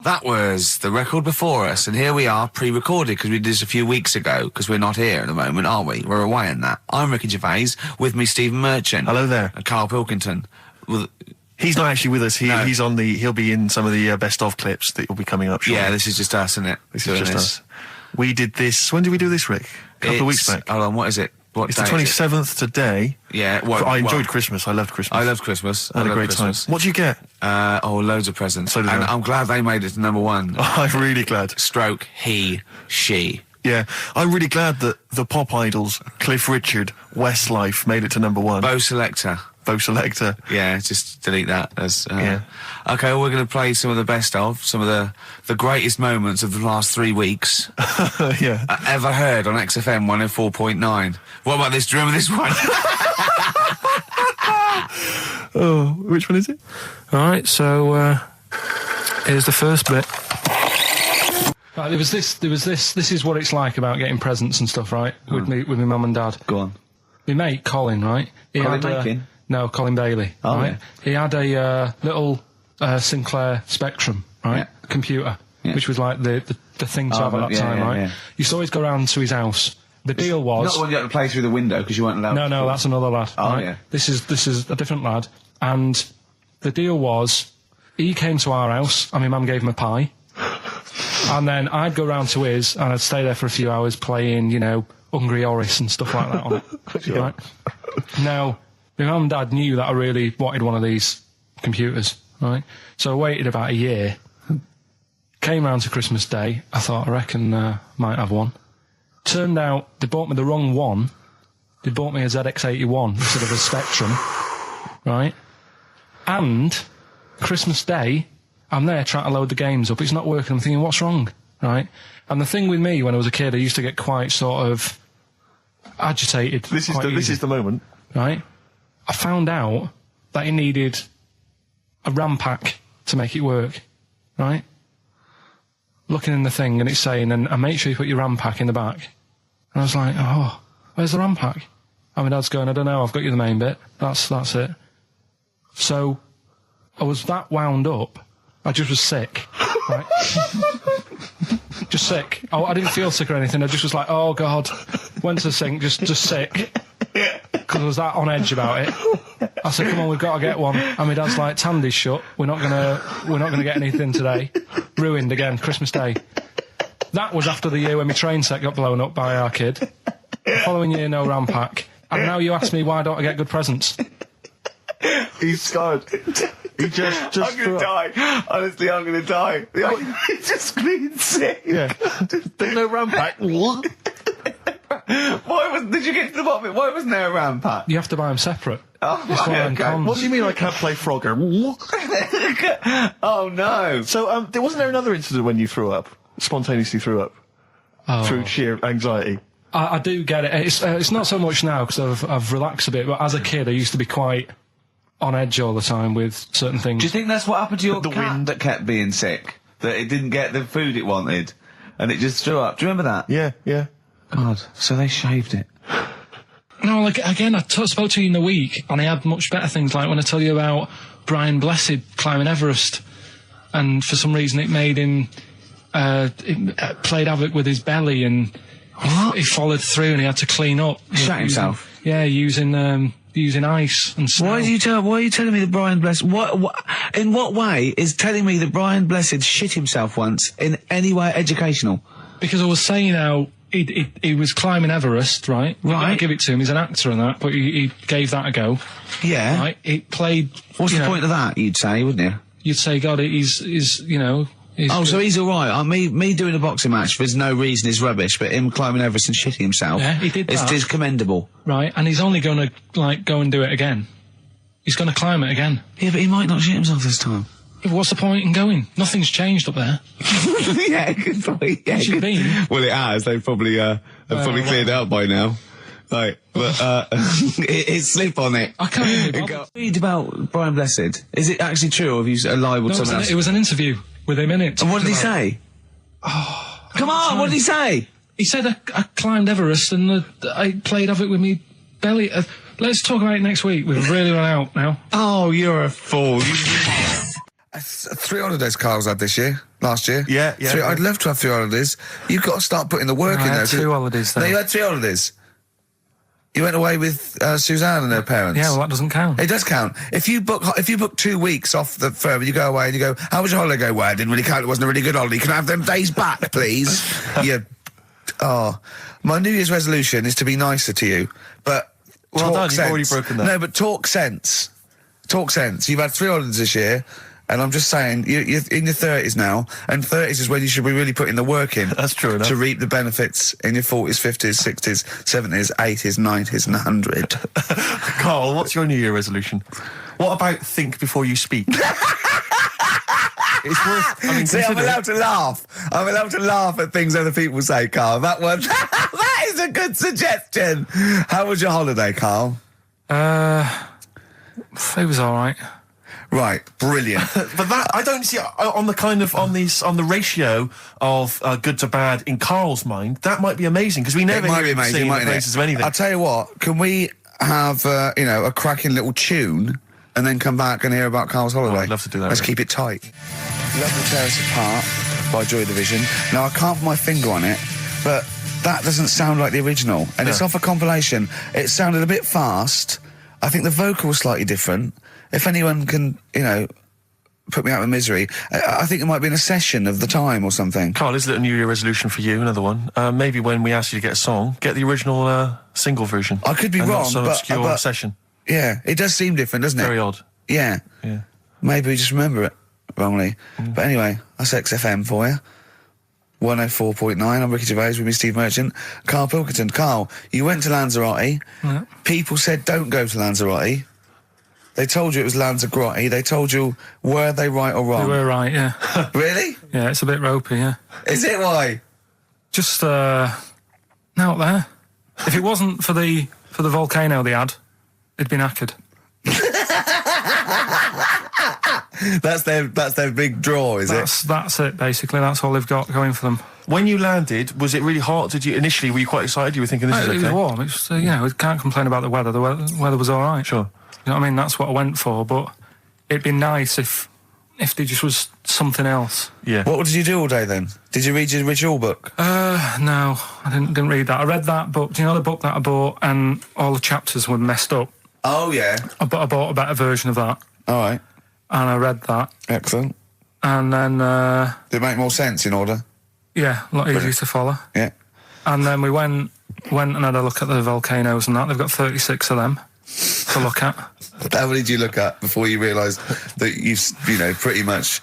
That was the record before us, and here we are, pre-recorded, because we did this a few weeks ago, because we're not here at the moment, are we? We're away in that. I'm Ricky Gervais, with me Stephen Merchant. Hello there. And Karl Pilkington. Well, he's not actually with us. He'll be in some of the best of clips that will be coming up shortly. Yeah, this is just us, isn't it? This is just us. We did this, when did we do this, Rick? A couple of weeks back. Hold on, what is it? It's the 27th today. Yeah. I enjoyed Christmas. I loved Christmas. I loved Christmas. I had a great time. What'd you get? Loads of presents. So did and I. I'm glad they made it to number one. I'm really glad. Stroke, he, she. Yeah. I'm really glad that the pop idols, Cliff Richard, Westlife, made it to number one. Bo Selector. Yeah, just delete that. Yeah. Okay, well, we're going to play some of the best of, some of the greatest moments of the last 3 weeks. Yeah. Ever heard on XFM 104.9. What about this? Do you remember this one? Oh, which one is it? All right, so here's the first bit. Right, there was this. This is what it's like about getting presents and stuff, right? With my mum and dad. Go on. My mate Colin, right? No, Colin Bailey. Oh, right? yeah. He had a little Sinclair Spectrum, right? Yeah. Computer, yeah. which was like the thing to have at that time, right? Yeah. Used to always go round to his house. The deal was not the one you had to play through the window because you weren't allowed. No, that's another lad. Oh, right? yeah. This is a different lad, and the deal was he came to our house and my mum gave him a pie, and then I'd go round to his and I'd stay there for a few hours playing, Hungry Horace and stuff like that on it. Sure. Right? Now, my mum and dad knew that I really wanted one of these computers, right? So I waited about a year. Came round to Christmas Day. I thought, I reckon might have one. Turned out they bought me the wrong one. They bought me a ZX81 instead of a Spectrum, right? And Christmas Day, I'm there trying to load the games up. It's not working. I'm thinking, what's wrong, right? And the thing with me, when I was a kid, I used to get quite sort of agitated. This is the moment. Right? I found out that it needed a RAM pack to make it work, right? Looking in the thing and it's saying, and make sure you put your RAM pack in the back. And I was like, oh, where's the RAM pack? And my dad's going, I don't know, I've got you the main bit. That's it. So I was that wound up, I just was sick, right? Just sick. I didn't feel sick or anything, I just was like, oh God. Went to the sink, just sick. Because I was that on edge about it. I said, come on, we've got to get one. And my dad's like, Tandy's shut. We're not gonna get anything today. Ruined again, Christmas Day. That was after the year when my train set got blown up by our kid. The following year, no RAM pack. And now you ask me why don't I get good presents? He's scarred. He just I'm gonna die. Honestly, I'm gonna die. He's just screaming sick. Yeah. There's no RAM pack. Did you get to the bottom of it? Why wasn't there a RAM pack? You have to buy them separate. Oh, It's one of them cons. What do you mean I can't play Frogger? Oh no. So, wasn't there another incident when you threw up? Spontaneously threw up? Oh. Through sheer anxiety? I do get it. It's not so much now because I've relaxed a bit, but as a kid I used to be quite on edge all the time with certain things. Do you think that's what happened to your The cat wind. that kept being sick? That it didn't get the food it wanted, and it just threw up? Do you remember that? Yeah. God, so they shaved it. No, like, again, I spoke to you in the week, and I had much better things, like when I tell you about Brian Blessed climbing Everest, and for some reason it made him, it played havoc with his belly, and he followed through and he had to clean up. Shut himself? Yeah, using ice and snow. Why are you telling me that Brian Blessed... in what way is telling me that Brian Blessed shit himself once in any way educational? Because I was saying how he was climbing Everest, right? Right. I give it to him, he's an actor and that, but he gave that a go. Yeah. Right? It played... What's the point of that, you'd say, wouldn't you? You'd say, God, he's So he's alright. Me doing a boxing match for no reason is rubbish, but him climbing Everest and shitting himself... Yeah, he did that. It's commendable. Right, and he's only going to, go and do it again. He's going to climb it again. Yeah, but he might not shit himself this time. Yeah, but what's the point in going? Nothing's changed up there. Yeah, good point. Yeah, It should be. Well, it has. They've probably cleared it up by now. Like, but it's slip on it. I can't even bother. Read about Brian Blessed. Is it actually true, or have you libelled someone else? It was an interview with him in it. And what did he say? Oh, come on! What did he say? He said I climbed Everest and I played havoc with me belly. Let's talk about it next week. We've really run out now. Oh, you're a fool. 3 holidays Carl's had this year. last year. Yeah. I'd love to have 3 holidays. You've got to start putting the work in I there. had 2 holidays No, though. you had 3 holidays. You went away with Suzanne and her parents. Yeah, well, that doesn't count. It does count. If you book 2 weeks off the firm, you go away and you go, how was your holiday? Go, well, it didn't really count. It wasn't a really good holiday. Can I have them days back, please? My New Year's resolution is to be nicer to you, but Well talk done, sense. you've already broken that. No, but talk sense. Talk sense. You've had 3 holidays this year, and I'm just saying, you're in your 30s now, and 30s is when you should be really putting the work in. That's true enough. To reap the benefits in your 40s, 50s, 60s, 70s, 80s, 90s, and 100. Carl, what's your New Year resolution? What about think before you speak? It's worth. I mean, See, I'm consider it. allowed to laugh. I'm allowed to laugh at things other people say, Carl. That one, that is a good suggestion. How was your holiday, Carl? It was all right. Right, brilliant. But that I don't see on the ratio of good to bad in Carl's mind. That might be amazing because we never It might hear be him amazing, singing the mightn't praises it? of anything. I'll tell you what. Can we have a cracking little tune and then come back and hear about Carl's holiday? I'd love to do that, Let's really. keep it tight. Love to Tear Us Apart by Joy Division. Now I can't put my finger on it, but that doesn't sound like the original, and it's off a compilation. It sounded a bit fast. I think the vocal was slightly different. If anyone can, put me out of misery, I think it might be in a session of the time or something. Carl, is it a New Year resolution for you? Another one. Maybe when we ask you to get a song, get the original single version. I could be and wrong, not some but- obscure but- session. Yeah, it does seem different, doesn't it? Very odd. Yeah. Yeah. Maybe we just remember it wrongly. But anyway, that's XFM for you. 104.9, I'm Ricky Gervais with me, Steve Merchant. Karl Pilkington. Carl, you went to Lanzarote. Yeah. People said don't go to Lanzarote. They told you it was Lanzarote. They told you, were they right or They wrong? were right, yeah. Really? Yeah, it's a bit ropey, yeah. Is it why? Just out there. If it wasn't for the volcano they had, it'd been knackered. That's their big draw, is it? That's it, basically. That's all they've got going for them. When you landed, was it really hot? Were you quite excited? You were thinking this is It was okay? warm. It's we can't complain about the weather. The weather was all right. Sure. You know what I mean? That's what I went for, but it'd be nice if there just was something else. Yeah. What did you do all day then? Did you read your ritual book? No, I didn't read that. I read that book. Do you know the book that I bought and all the chapters were messed up? Oh, yeah. I bought a better version of that, All right. and I read that, Excellent. and then, Did it make more sense in order? yeah, a lot easier to follow. Yeah. And then we went and had a look at the volcanoes and that. They've got 36 of them to look at. How many did you look at before you realised that pretty much,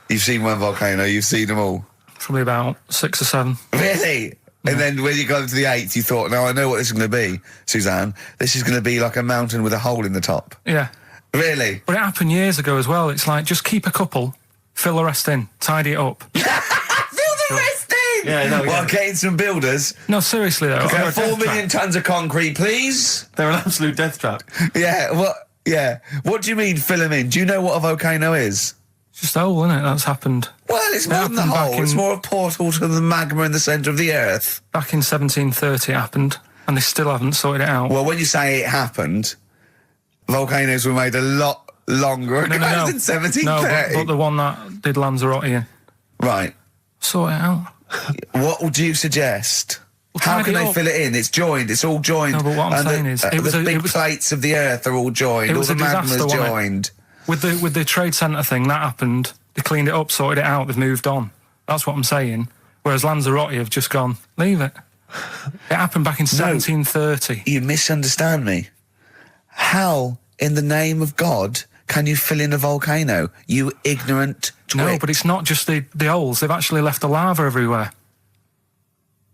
you've seen one volcano, you've seen them all? Probably about 6 or 7. Really? And then when you got to the 8th, you thought, now I know what this is going to be, Suzanne. This is going to be like a mountain with a hole in the top. Yeah. Really? But it happened years ago as well. It's like, just keep a couple, fill the rest in, tidy it up. Fill the rest in! Yeah, no, Well, yeah. getting some builders. No, seriously though. Okay, They're a 4 death million tons of concrete, please. They're an absolute death trap. Yeah, what do you mean fill them in? Do you know what a volcano is? It's just a hole, isn't it? That's happened. Well, it's more than the happened back hole. It's in- more a portal to the magma in the centre of the earth. Back in 1730 it happened, and they still haven't sorted it out. Well, when you say it happened, volcanoes were made a lot longer ago than 1730. No, but the one that did Lanzarote in. Right. Sort it out. What would you suggest? Well, How tidy can they up. fill it in? It's joined. It's all joined. No, but what I'm And saying is, it was the a- big it was- plates of the earth are all joined. It All was the a disaster, magma's wasn't it? joined. With the trade centre thing, that happened. They cleaned it up, sorted it out, they've moved on. That's what I'm saying. Whereas Lanzarote have just gone, leave it. It happened back in 1730. You misunderstand me. How, in the name of God, can you fill in a volcano? You ignorant twit. No, but it's not just the holes. They've actually left the lava everywhere.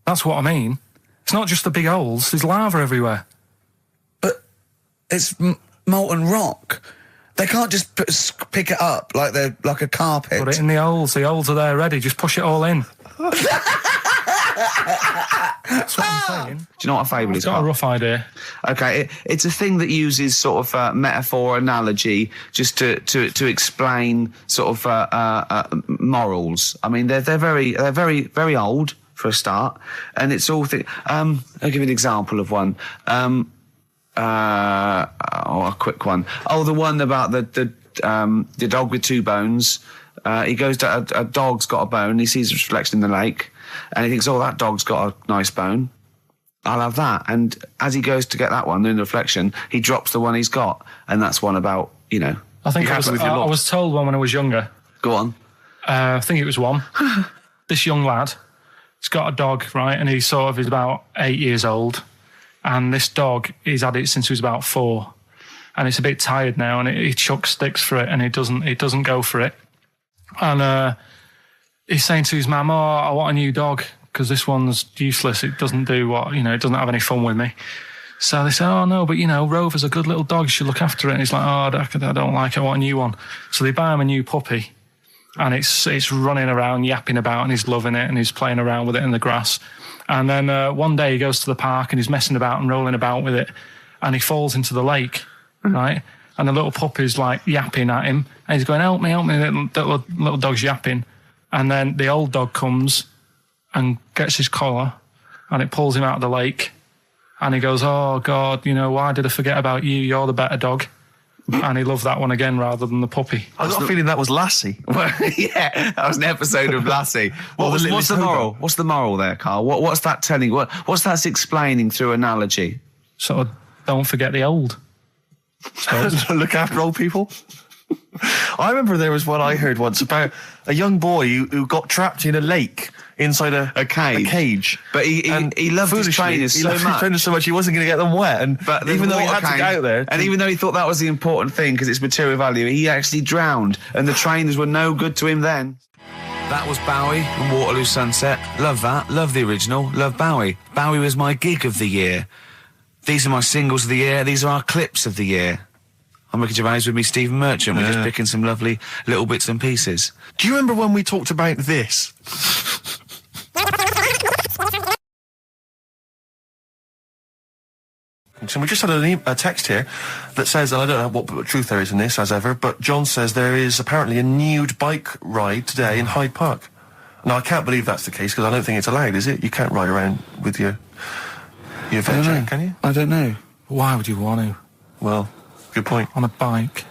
That's what I mean. It's not just the big holes. There's lava everywhere. But it's molten rock. They can't just pick it up like they're like a carpet. Put it in the holes. The holes are there ready. Just push it all in. That's what I'm saying. Do you know what a fable is? Got a Carl? rough idea. Okay, it's a thing that uses sort of metaphor, analogy, just to explain sort of morals. I mein, they're very old for a start, and it's all. I'll give you an example of one. A quick one. Oh, the one about the dog with 2 bones. He goes to a dog's got a bone. He sees a reflection in the lake, and he thinks, "Oh, that dog's got a nice bone. I'll have that." And as he goes to get that one in the reflection, he drops the one he's got, and that's one about, you know. I think You I happy with your lot? was told one when I was younger. Go on. I think it was one. This young lad, he's got a dog, right, and he's about 8 years old, and this dog, he's had it since he was about 4, and it's a bit tired now, and he chucks sticks for it, and it doesn't go for it, and he's saying to his mum, "Oh, I want a new dog because this one's useless. It doesn't do what, you know, it doesn't have any fun with me." So they say, "Oh no, but you know, Rover's a good little dog. You should look after it." And he's like, "Oh, I don't like it. I want a new one." So they buy him a new puppy. And it's running around, yapping about, and he's loving it, and he's playing around with it in the grass. And then one day he goes to the park and he's messing about and rolling about with it, and he falls into the lake, right? And the little puppy's like yapping at him, and he's going, help me, little dog's yapping. And then the old dog comes and gets his collar, and it pulls him out of the lake, and he goes, "Oh God, you know, why did I forget about you? You're the better dog." And he loved that one again rather than the puppy. I got a feeling that was Lassie. Well, yeah, that was an episode of Lassie. What's the moral? What's the moral there, Carl? What's that telling? What's that explaining through analogy? Sort of, don't forget the old. Look after old people. I remember there was one I heard once about a young boy who got trapped in a lake inside a cage. But he loved his trainers so much. He wasn't going to get them wet. But even though he had to get out there, and even though he thought that was the important thing because it's material value, he actually drowned, and the trainers were no good to him then. That was Bowie and Waterloo Sunset. Love that. Love the original. Love Bowie. Bowie was my gig of the year. These are my singles of the year. These are our clips of the year. I'm Ricky Gervais, with me Stephen Merchant. We're just picking some lovely little bits and pieces. Do you remember when we talked about this? So we just had a text here that says, and I don't know what truth there is in this, as ever, but John says there is apparently a nude bike ride today in Hyde Park. Now, I can't believe that's the case, because I don't think it's allowed, is it? You can't ride around with your veg, can you? I don't know. Why would you want to? Well, good point. On a bike.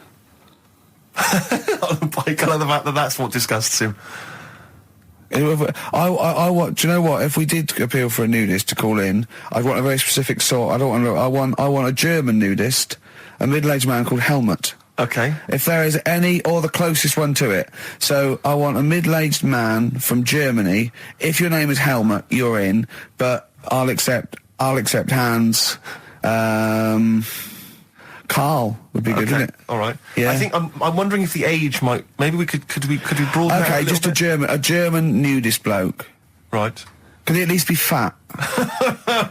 On a bike, I like the fact that that's what disgusts him. I want. Do you know what? If we did appeal for a nudist to call in, I'd want a very specific sort. I want a German nudist, a middle-aged man called Helmut. Okay. If there is any, or the closest one to it. So I want a middle-aged man from Germany. If your name is Helmut, you're in. But I'll accept Hans. Carl would be good, wouldn't it? All right. Yeah. I think I'm wondering if the age might. Maybe we could broaden that. Okay, just a German nudist bloke. Right. Can he at least be fat?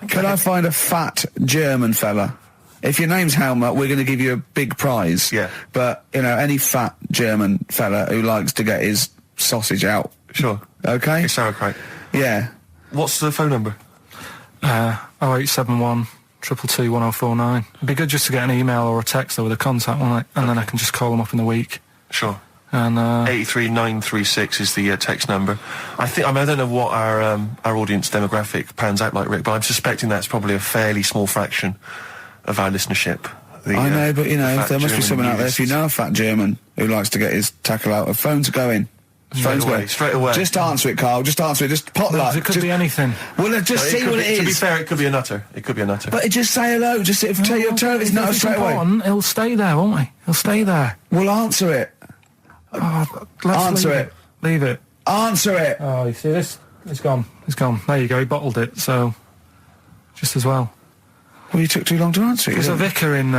Can I find a fat German fella? If your name's Helmut, we're going to give you a big prize. Yeah. But you know, any fat German fella who likes to get his sausage out. Sure. Okay. It's sauerkraut. Yeah. What's the phone number? 0871 222 1049. It'd be good just to get an email or a text with a contact on it, and then I can just call them up in the week. Sure. And 83936 is the text number. I don't know what our audience demographic pans out like, Rick, but I'm suspecting that's probably a fairly small fraction of our listenership. I know, but you know, there must be someone out there. If you know a fat German who likes to get his tackle out, phones are going. Straight away. Just answer it, Carl. Just answer it. Just pot luck. it could be anything. Well, just see what it is. To be fair, it could be a nutter. But just say hello. Just tell your turn. It's not straight away. He'll stay there, won't he? He'll stay there. Well, answer it. Answer it. Leave it. Answer it. Oh, you see this? It's gone. It's gone. There you go. He bottled it. So, just as well. Well, you took too long to answer it. There's a vicar in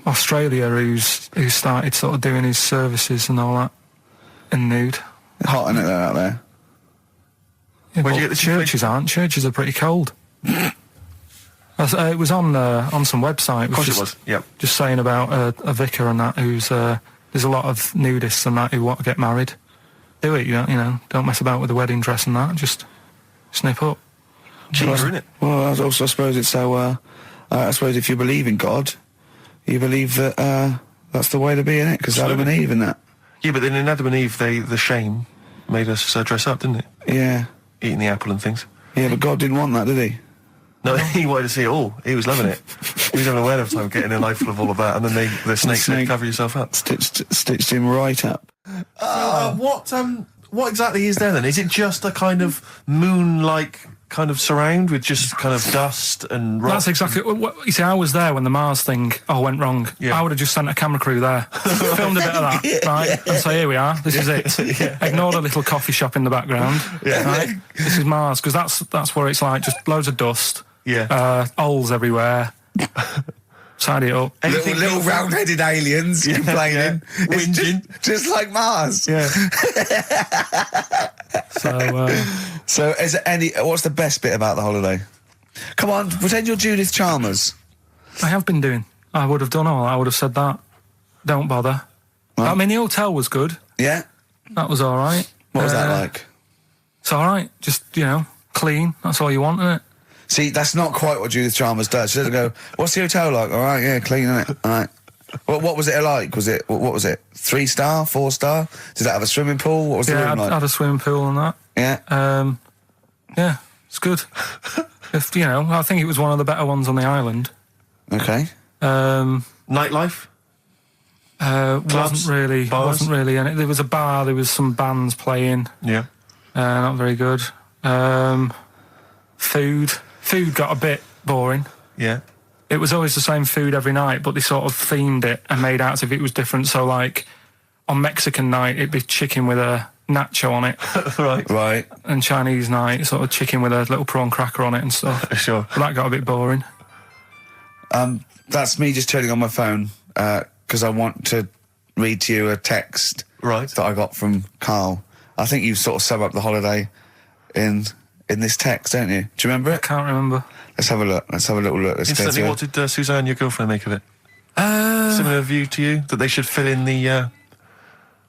Australia who's started sort of doing his services and all that in nude. Hot, isn't it, out there? Yeah, Where'd you get the churches aren't. Churches are pretty cold. It was on some website. Of course it was. Yep. Just saying about a vicar and that who's there's a lot of nudists and that who want to get married. Do it, you know. Don't mess about with the wedding dress and that. Just snip up. Cheaper, isn't it? Well, I suppose it's so. I suppose if you believe in God, you believe that that's the way to be, innit? Because Adam and Eve and that. Yeah, but then in Adam and Eve, the shame made us dress up, didn't it? Yeah. Eating the apple and things. Yeah, but God didn't want that, did he? No, he wanted to see it all. He was loving it. You don't know ahead of time getting a knife full of all of that, and then the snakes snake cover yourself up. Stitched him right up. What exactly is there then? Is it just a kind of moon-like kind of surround with just kind of dust and rocks? That's exactly what you see. I was there when the Mars thing went wrong. Yeah. I would have just sent a camera crew there, filmed a bit of that, right? And so here we are. This is it. Ignore the little coffee shop in the background. Right? This is Mars, because that's where it's like just loads of dust. Yeah. Holes everywhere. Tidy it up. Little round-headed aliens complaining. It's Whinging. just like Mars. Yeah. So is there what's the best bit about the holiday? Come on, pretend you're Judith Chalmers. I have been doing. I would have done all. I would have said that. Don't bother. Right. I mean, the hotel was good. Yeah? That was all right. What was that like? It's all right. Just, clean. That's all you want, isn't it? See, that's not quite what Judith Chalmers does. She doesn't go, what's the hotel like? All right, yeah, clean, isn't it? All right. What was it like? What was it? 3-star, 4-star? Did it have a swimming pool? What was the room like? I had a swimming pool and that. Yeah? Yeah, it's good. I think it was one of the better ones on the island. Okay. Nightlife? Wasn't really any. There was a bar, there was some bands playing. Yeah. Not very good. Food got a bit boring. Yeah. It was always the same food every night, but they sort of themed it and made out as if it was different. So, like, on Mexican night, it'd be chicken with a nacho on it. Right. And Chinese night, sort of chicken with a little prawn cracker on it and stuff. Sure. But that got a bit boring. That's me just turning on my phone, because I want to read to you a text that I got from Karl. I think you sort of sum up the holiday in this text, don't you? Do you remember it? I can't remember. Let's have a look. Let's have a little look. Instantly, what did Suzanne, your girlfriend, make of it? Similar view to you, that they should fill in the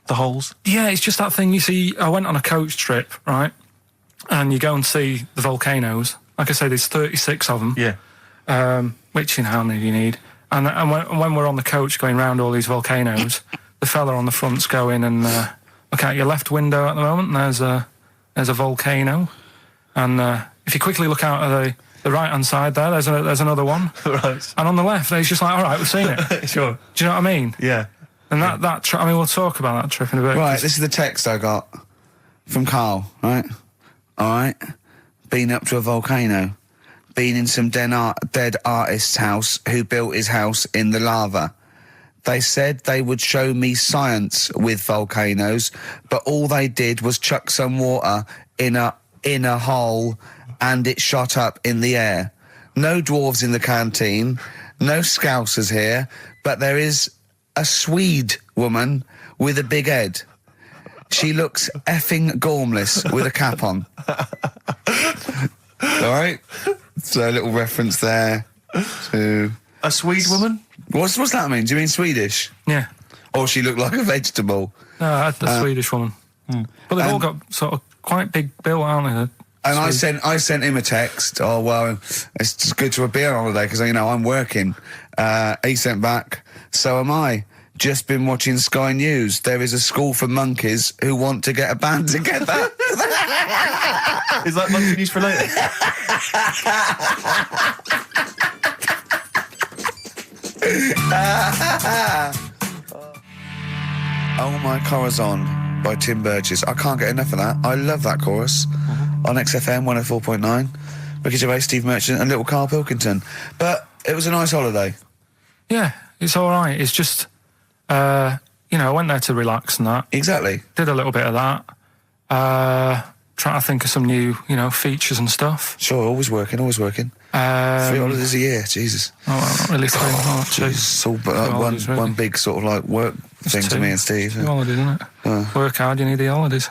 holes? Yeah, it's just that thing. You see, I went on a coach trip, right? And you go and see the volcanoes. Like I say, there's 36 of them. Yeah. Which, how many do you need? And when we're on the coach going round all these volcanoes, the fella on the front's going and look out your left window at the moment, and there's a volcano. And if you quickly look out at the right-hand side there, there's another one. Right. And on the left, it's just like, all right, we've seen it. Sure. Do you know what I mean? Yeah. And that trip, we'll talk about that trip in a bit. Right, this is the text I got from Karl, right? All right. Been up to a volcano. Been in some dead artist's house who built his house in the lava. They said they would show me science with volcanoes, but all they did was chuck some water in a hole and it shot up in the air. No dwarves in the canteen, no scousers here, but there is a Swede woman with a big head. She looks effing gormless with a cap on. All right? So a little reference there to... A Swede woman? What's that mean? Do you mean Swedish? Yeah. Or she looked like a vegetable? No, the Swedish woman. But they've all got sort of quite big bill, aren't they? And I sent him a text. Oh, well, it's just good to be on holiday because, I'm working. He sent back, so am I. Just been watching Sky News. There is a school for monkeys who want to get a band together. Is that monkey news for later? Oh My Corazon by Tim Burgess. I can't get enough of that. I love that chorus. On XFM 104.9. Ricky Gervais, Steve Merchant and little Karl Pilkington. But it was a nice holiday. Yeah, it's all right. It's just, I went there to relax and that. Exactly. Did a little bit of that. Trying to think of some new, features and stuff. Sure, always working. 3 holidays a year, Jesus. Oh, well, not really 3. Oh, 2. It's all one big sort of like work thing to me and Steve. 2 holidays, isn't it? Work hard, you need the holidays.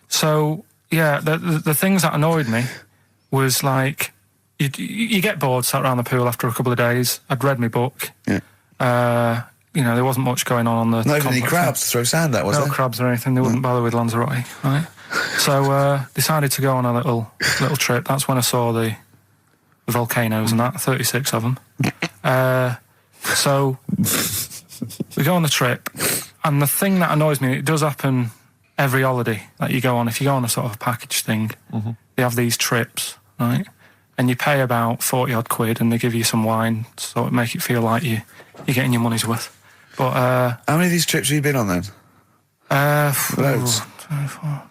So, yeah, the things that annoyed me was like, you get bored, sat around the pool after a couple of days. I'd read my book. Yeah. There wasn't much going on the... Not even any crabs to throw sand at, was there? No crabs or anything. They wouldn't bother with Lanzarote, right? So, decided to go on a little trip. That's when I saw the volcanoes and that, 36 of them. So, we go on the trip, and the thing that annoys me, it does happen every holiday that you go on. If you go on a sort of a package thing, they have these trips, right? and you pay about 40 odd quid, and they give you some wine, so it make it feel like you're getting your money's worth. But how many of these trips have you been on then? Loads.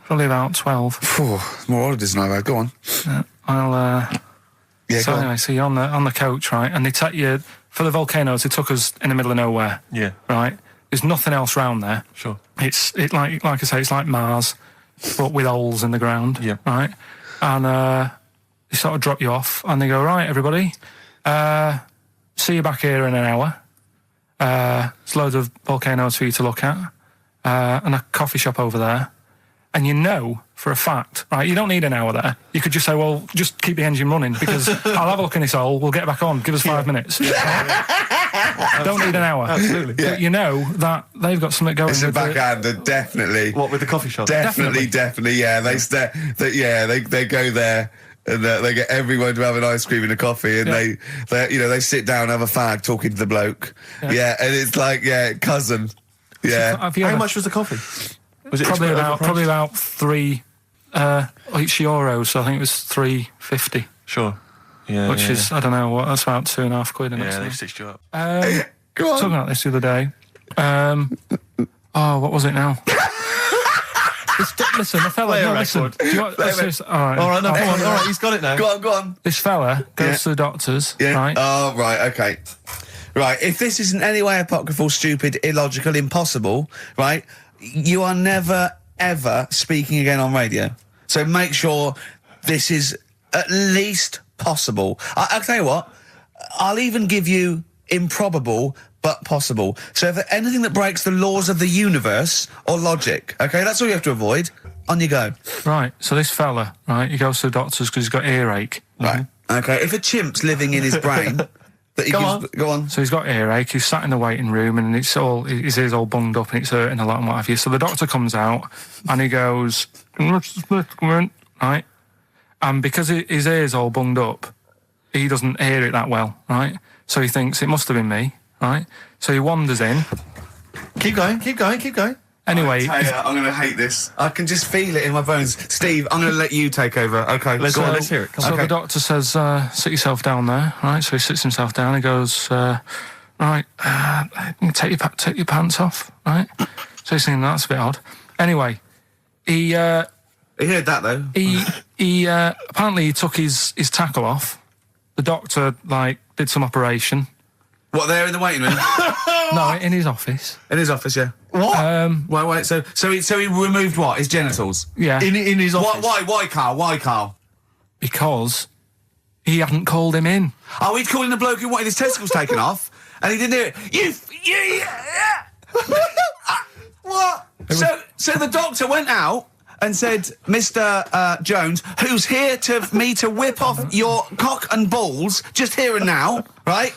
Probably about 12. More holidays than I've had. Go on. So anyway, so you're on the coach, right? And they take you for the volcanoes. They took us in the middle of nowhere. Yeah. Right. There's nothing else round there. Sure. It's like I say, it's like Mars, but with holes in the ground. Yeah. Right. And they sort of drop you off, and they go, right, everybody, see you back here in an hour. There's loads of volcanoes for you to look at, and a coffee shop over there. And you know for a fact, right, you don't need an hour there. You could just say, well, just keep the engine running, because I'll have a look in this hole, we'll get back on, give us 5 minutes. Don't need an hour. Absolutely. But you know that they've got something going. It's a backhander, definitely. What, with the coffee shop? Definitely, yeah. They go there. And they get everyone to have an ice cream and a coffee, and they sit down, have a fag, talking to the bloke. Yeah, and it's like, cousin. Yeah. How much was the coffee? Was it probably about €3 each euro? So I think it was $3.50. Sure. Yeah. Which is, I don't know what, that's about £2.50. Yeah, they stitched you up. Go on. Talking about this the other day. What was it now? Listen, the fella. Play a No, listen. record. Do you want, All right, no, come on. All right, he's got it now. Go on. This fella goes to the doctors, right? Oh, right, okay. Right, if this is in any way apocryphal, stupid, illogical, impossible, right, you are never, ever speaking again on radio. So make sure this is at least possible. I'll tell you what, I'll even give you improbable but possible. So if anything that breaks the laws of the universe or logic, okay, that's all you have to avoid. On you go. Right, so this fella, right, he goes to the doctors because he's got earache. Right, okay, if a chimp's living in his brain... Go on. So he's got earache, he's sat in the waiting room, and his ear's all bunged up and it's hurting a lot and what have you. So the doctor comes out and he goes, right? And because his ear's all bunged up, he doesn't hear it that well, right? So he thinks it must have been me, right? So he wanders in. Keep going. Anyway, I'm going to hate this. I can just feel it in my bones. Steve, I'm going to let you take over. Okay, let's hear it. Come so on. the doctor says, sit yourself down there, right? So he sits himself down. He goes, right, take your pants off, right? So he's thinking that's a bit odd. Anyway, he heard that though. He apparently he took his tackle off. The doctor did some operation. What, there in the waiting room? No, in his office. In his office, yeah. What? Wait. So he removed what? His genitals. Yeah. In his office. Why, Carl? Why, Carl? Because he hadn't called him in. Oh, he'd calling the bloke who wanted his testicles taken off, and he didn't hear it. What? So the doctor went out and said, Mr. Jones, who's here to whip off your cock and balls just here and now, right?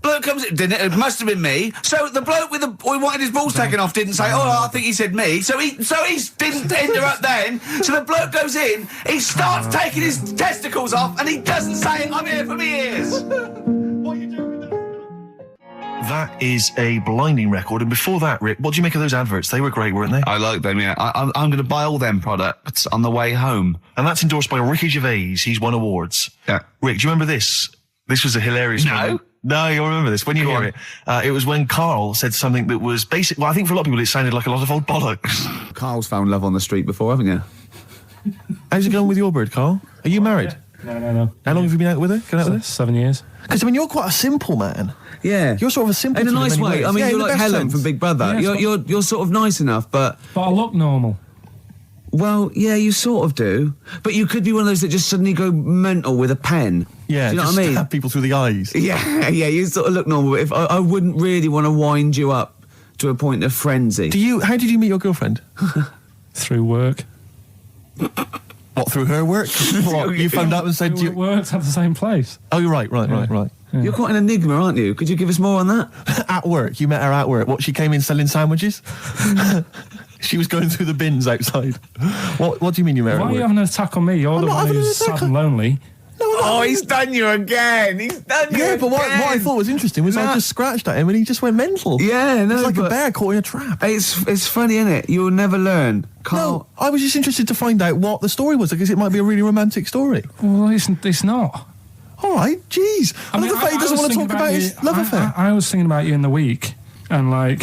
Bloke comes in, didn't it? It must have been me. So the bloke who wanted his balls taken off didn't say, I think he said me. So he didn't interrupt then. So the bloke goes in, he starts taking his testicles off, and he doesn't say, I'm here for me ears. What are you doing with that? That is a blinding record. And before that, Rick, what do you make of those adverts? They were great, weren't they? I like them, yeah. I'm going to buy all them products on the way home. And that's endorsed by Ricky Gervais. He's won awards. Yeah. Rick, do you remember this? This was a hilarious moment. No, you'll remember this when you hear it. It was when Karl said something that was basic. Well, I think for a lot of people it sounded like a lot of old bollocks. Karl's found love on the street before, haven't you? How's it going with your bird, Karl? Are you married? No. How long have you been out with her? Going out with her? 7 years. Because, you're quite a simple man. Yeah. You're sort of a simple in a in nice many way. ways. I mean, Yeah, you're in the like best Helen sense. from Big Brother. Yeah, you're sort of nice enough, but I look normal. Well, yeah, you sort of do. But you could be one of those that just suddenly go mental with a pen. Yeah, do you know just what I mean? stab people through the eyes. Yeah, you sort of look normal. But if I wouldn't really want to wind you up to a point of frenzy. How did you meet your girlfriend? Through work. What, through her work? What, you found out and said We worked at the same place. Oh, you're right. Yeah. You're quite an enigma, aren't you? Could you give us more on that? At work, you met her at work. What, she came in selling sandwiches? She was going through the bins outside. What do you mean you met her Why at are you work? having an attack on me? You're the not one having who's an attack sad and lonely. No, I'm Oh, he's done you again. He's done you again. But what I thought was interesting was I just scratched at him and he just went mental. Yeah, no, it's like a but bear caught in a trap. It's funny, isn't it? You'll never learn. No, I was just interested to find out what the story was, because it might be a really romantic story. Well, it's not. All right, jeez. I love the fact he doesn't want to talk about his love affair. I was thinking about you in the week, and like,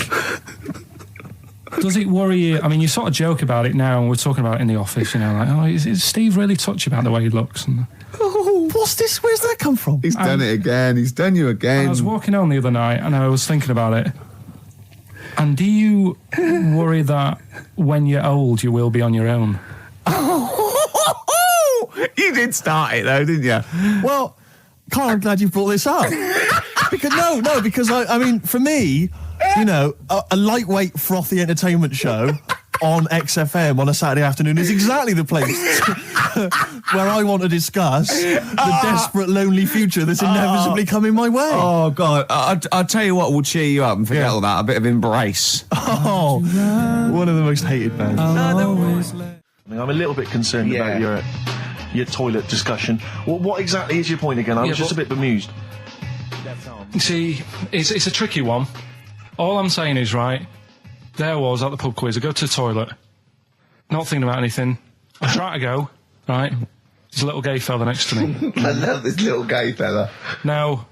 does it worry you? I mean, you sort of joke about it now, and we're talking about it in the office, you know, like, oh, is Steve really touchy about the way he looks? And, oh, what's this? Where's that come from? He's done it again. He's done you again. I was walking home the other night, and I was thinking about it. And do you worry that when you're old, you will be on your own? You did start it, though, didn't you? Well, Carl, I'm glad you brought this up. because I mean, for me, you know, a lightweight, frothy entertainment show on XFM on a Saturday afternoon is exactly the place where I want to discuss the desperate, lonely future that's inevitably coming my way. Oh, God. I'll tell you what will cheer you up and forget all that. A bit of Embrace. Oh, one of the most hated bands. I'm a little bit concerned about your toilet discussion. Well, what exactly is your point again? I was just a bit bemused. See, it's a tricky one. All I'm saying is, right, there was at the pub quiz, I go to the toilet, not thinking about anything. I try to go, right, there's a little gay fella next to me. I love this little gay fella. Now,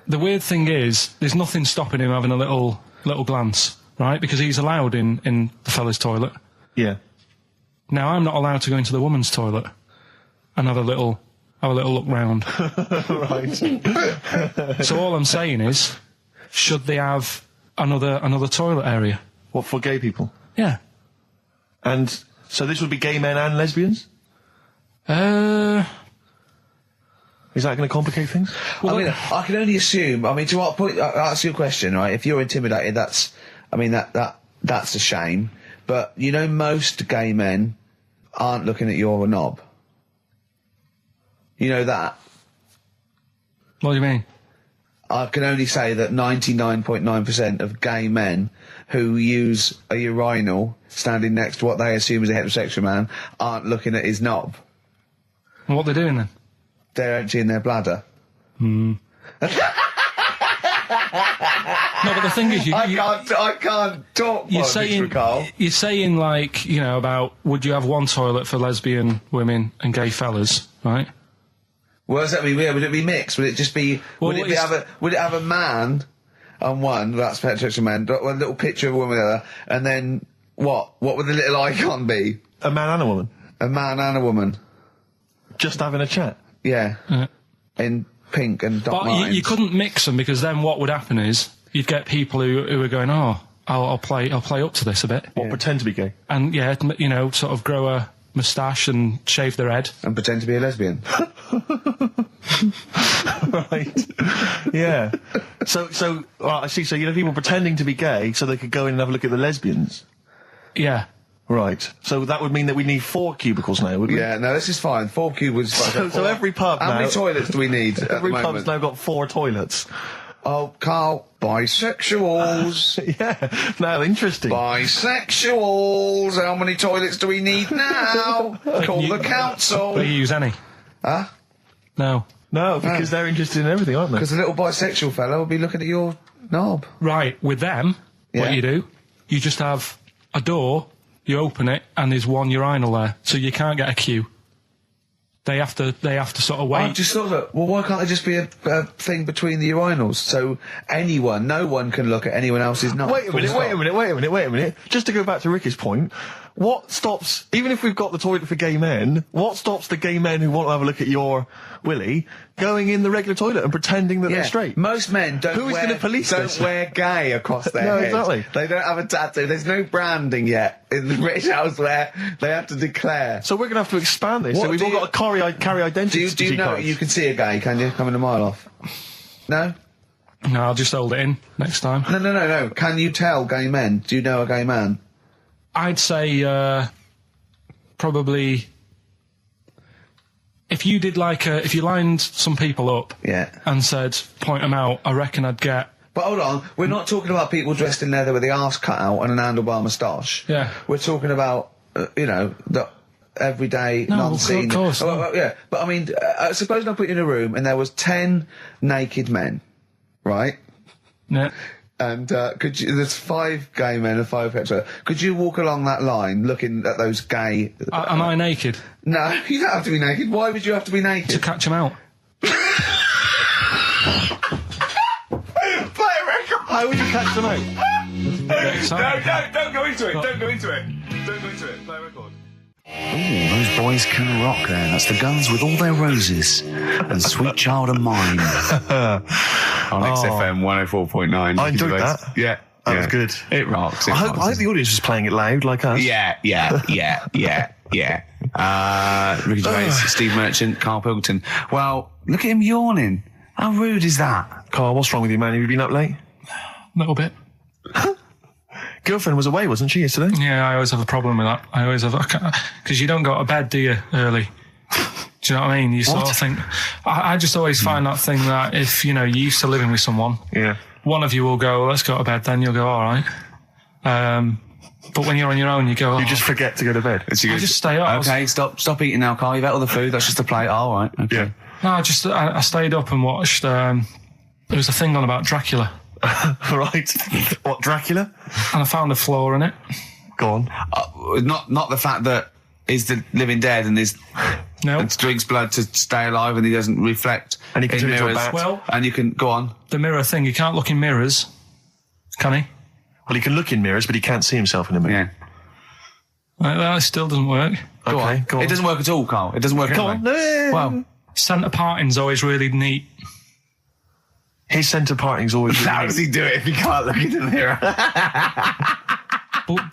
the weird thing is, there's nothing stopping him having a little glance, right, because he's allowed in the fella's toilet. Yeah. Now, I'm not allowed to go into the woman's toilet and have a little look round. Right. So all I'm saying is, should they have another toilet area? What, for gay people? Yeah. And so this would be gay men and lesbians? Is that going to complicate things? Well, I mean, I can only assume. I mean, to what point? I'll ask you a question, right? If you're intimidated, that's a shame. But you know, most gay men aren't looking at your knob. You know that. What do you mean? I can only say that 99.9% of gay men who use a urinal standing next to what they assume is a heterosexual man aren't looking at his knob. And what they're doing then? They're emptying their bladder. No, but the thing is, I can't talk. You're Carl. saying like, you know, about would you have one toilet for lesbian women and gay fellas, right? What does that mean? Would it be mixed? Would it just be? Well, would it have a man on one? That's heterosexual man. A little picture of a woman on the other, and then what? What would the little icon be? A man and a woman? A man and a woman. Just having a chat? Yeah. In pink and dot But lines. you couldn't mix them, because then what would happen is you'd get people who are going, oh, I'll play up to this a bit. What, pretend to be gay? And yeah, you know, sort of grow a moustache and shave their head. And pretend to be a lesbian. Right. Yeah. So, well, I see, so you know people pretending to be gay so they could go in and have a look at the lesbians? Yeah. Right. So that would mean that we need 4 cubicles now, wouldn't we? Yeah, no, this is fine. 4 cubicles. So every pub How now... many toilets do we need at Every the pub's moment? now got 4 toilets. Oh, Carl, bisexuals. Yeah. Now, interesting. Bisexuals. How many toilets do we need now? Call the council. Will you use any? Huh? No. No, because they're interested in everything, aren't they? Because the little bisexual fellow will be looking at your knob. Right, with them, what you do, you just have a door, you open it, and there's one urinal there, so you can't get a queue. They have to sort of wait. I just thought that, well, why can't there just be a thing between the urinals so no one can look at anyone else's knob? Wait a minute. Just to go back to Ricky's point, what stops, even if we've got the toilet for gay men, what stops the gay men who want to have a look at your willy going in the regular toilet and pretending that they're straight? Most men don't wear gay across their No, head. exactly. They don't have a tattoo. There's no branding yet in the British house where they have to declare. So we're going to have to expand this. What So we've do all got to carry identity Do you know cards. you can see a gay, can you? Coming a mile off. No? No, I'll just hold it in next time. No. Can you tell gay men? Do you know a gay man? I'd say probably if you did if you lined some people up and said point them out, I reckon I'd get. But hold on, we're not talking about people dressed in leather with the arse cut out and an handlebar moustache. Yeah. We're talking about, everyday, No, non-seen. of course. Oh, well, yeah, but I mean, suppose I put you in a room and there was 10 naked men, right? Yeah. And there's 5 gay men and 5 hetero. Could you walk along that line looking at those gay... Am I naked? No, you don't have to be naked. Why would you have to be naked? To catch them out. Play a record! How would you catch them out? Don't go into it. Don't go into it. Don't go into it. Play a record. Ooh, those boys can rock there. That's the Guns with All Their Roses and Sweet Child of Mine. On XFM 104.9. I enjoyed that. Yeah. That was good. It rocks. I hope the audience was playing it loud like us. Yeah. Ricky Gervais, Steve Merchant, Karl Pilkington. Well, look at him yawning. How rude is that? Carl, what's wrong with you, man? Have you been up late? A little bit. Girlfriend was away, wasn't she, yesterday? Yeah, I always have a problem with that. I always have... Because you don't go to bed, do you, early? Do you know what I mean? You sort of think... I just always find that thing that if, you're used to living with someone, one of you will go, let's go to bed, then you'll go, all right. But when you're on your own, you go... You just forget to go to bed. I just stay up. Okay, stop eating now, Carl. You've ate all the food. That's just a plate. All right. Okay. Yeah. No, I stayed up and watched... there was a thing on about Dracula. Right. What, Dracula? And I found a flaw in it. Go on. Not the fact that he's the living dead and and drinks blood to stay alive and he doesn't reflect and he can in turn into a mirrors. bat. Well, and you can go on. The mirror thing, you can't look in mirrors, can he? Well, he can look in mirrors, but he can't see himself in a mirror. Yeah. That still doesn't work. Go on. It doesn't work at all, Carl. It doesn't work at all. Go on. Well, centre parting's always really neat. His centre parting's always... How does he do it if he can't look in the mirror?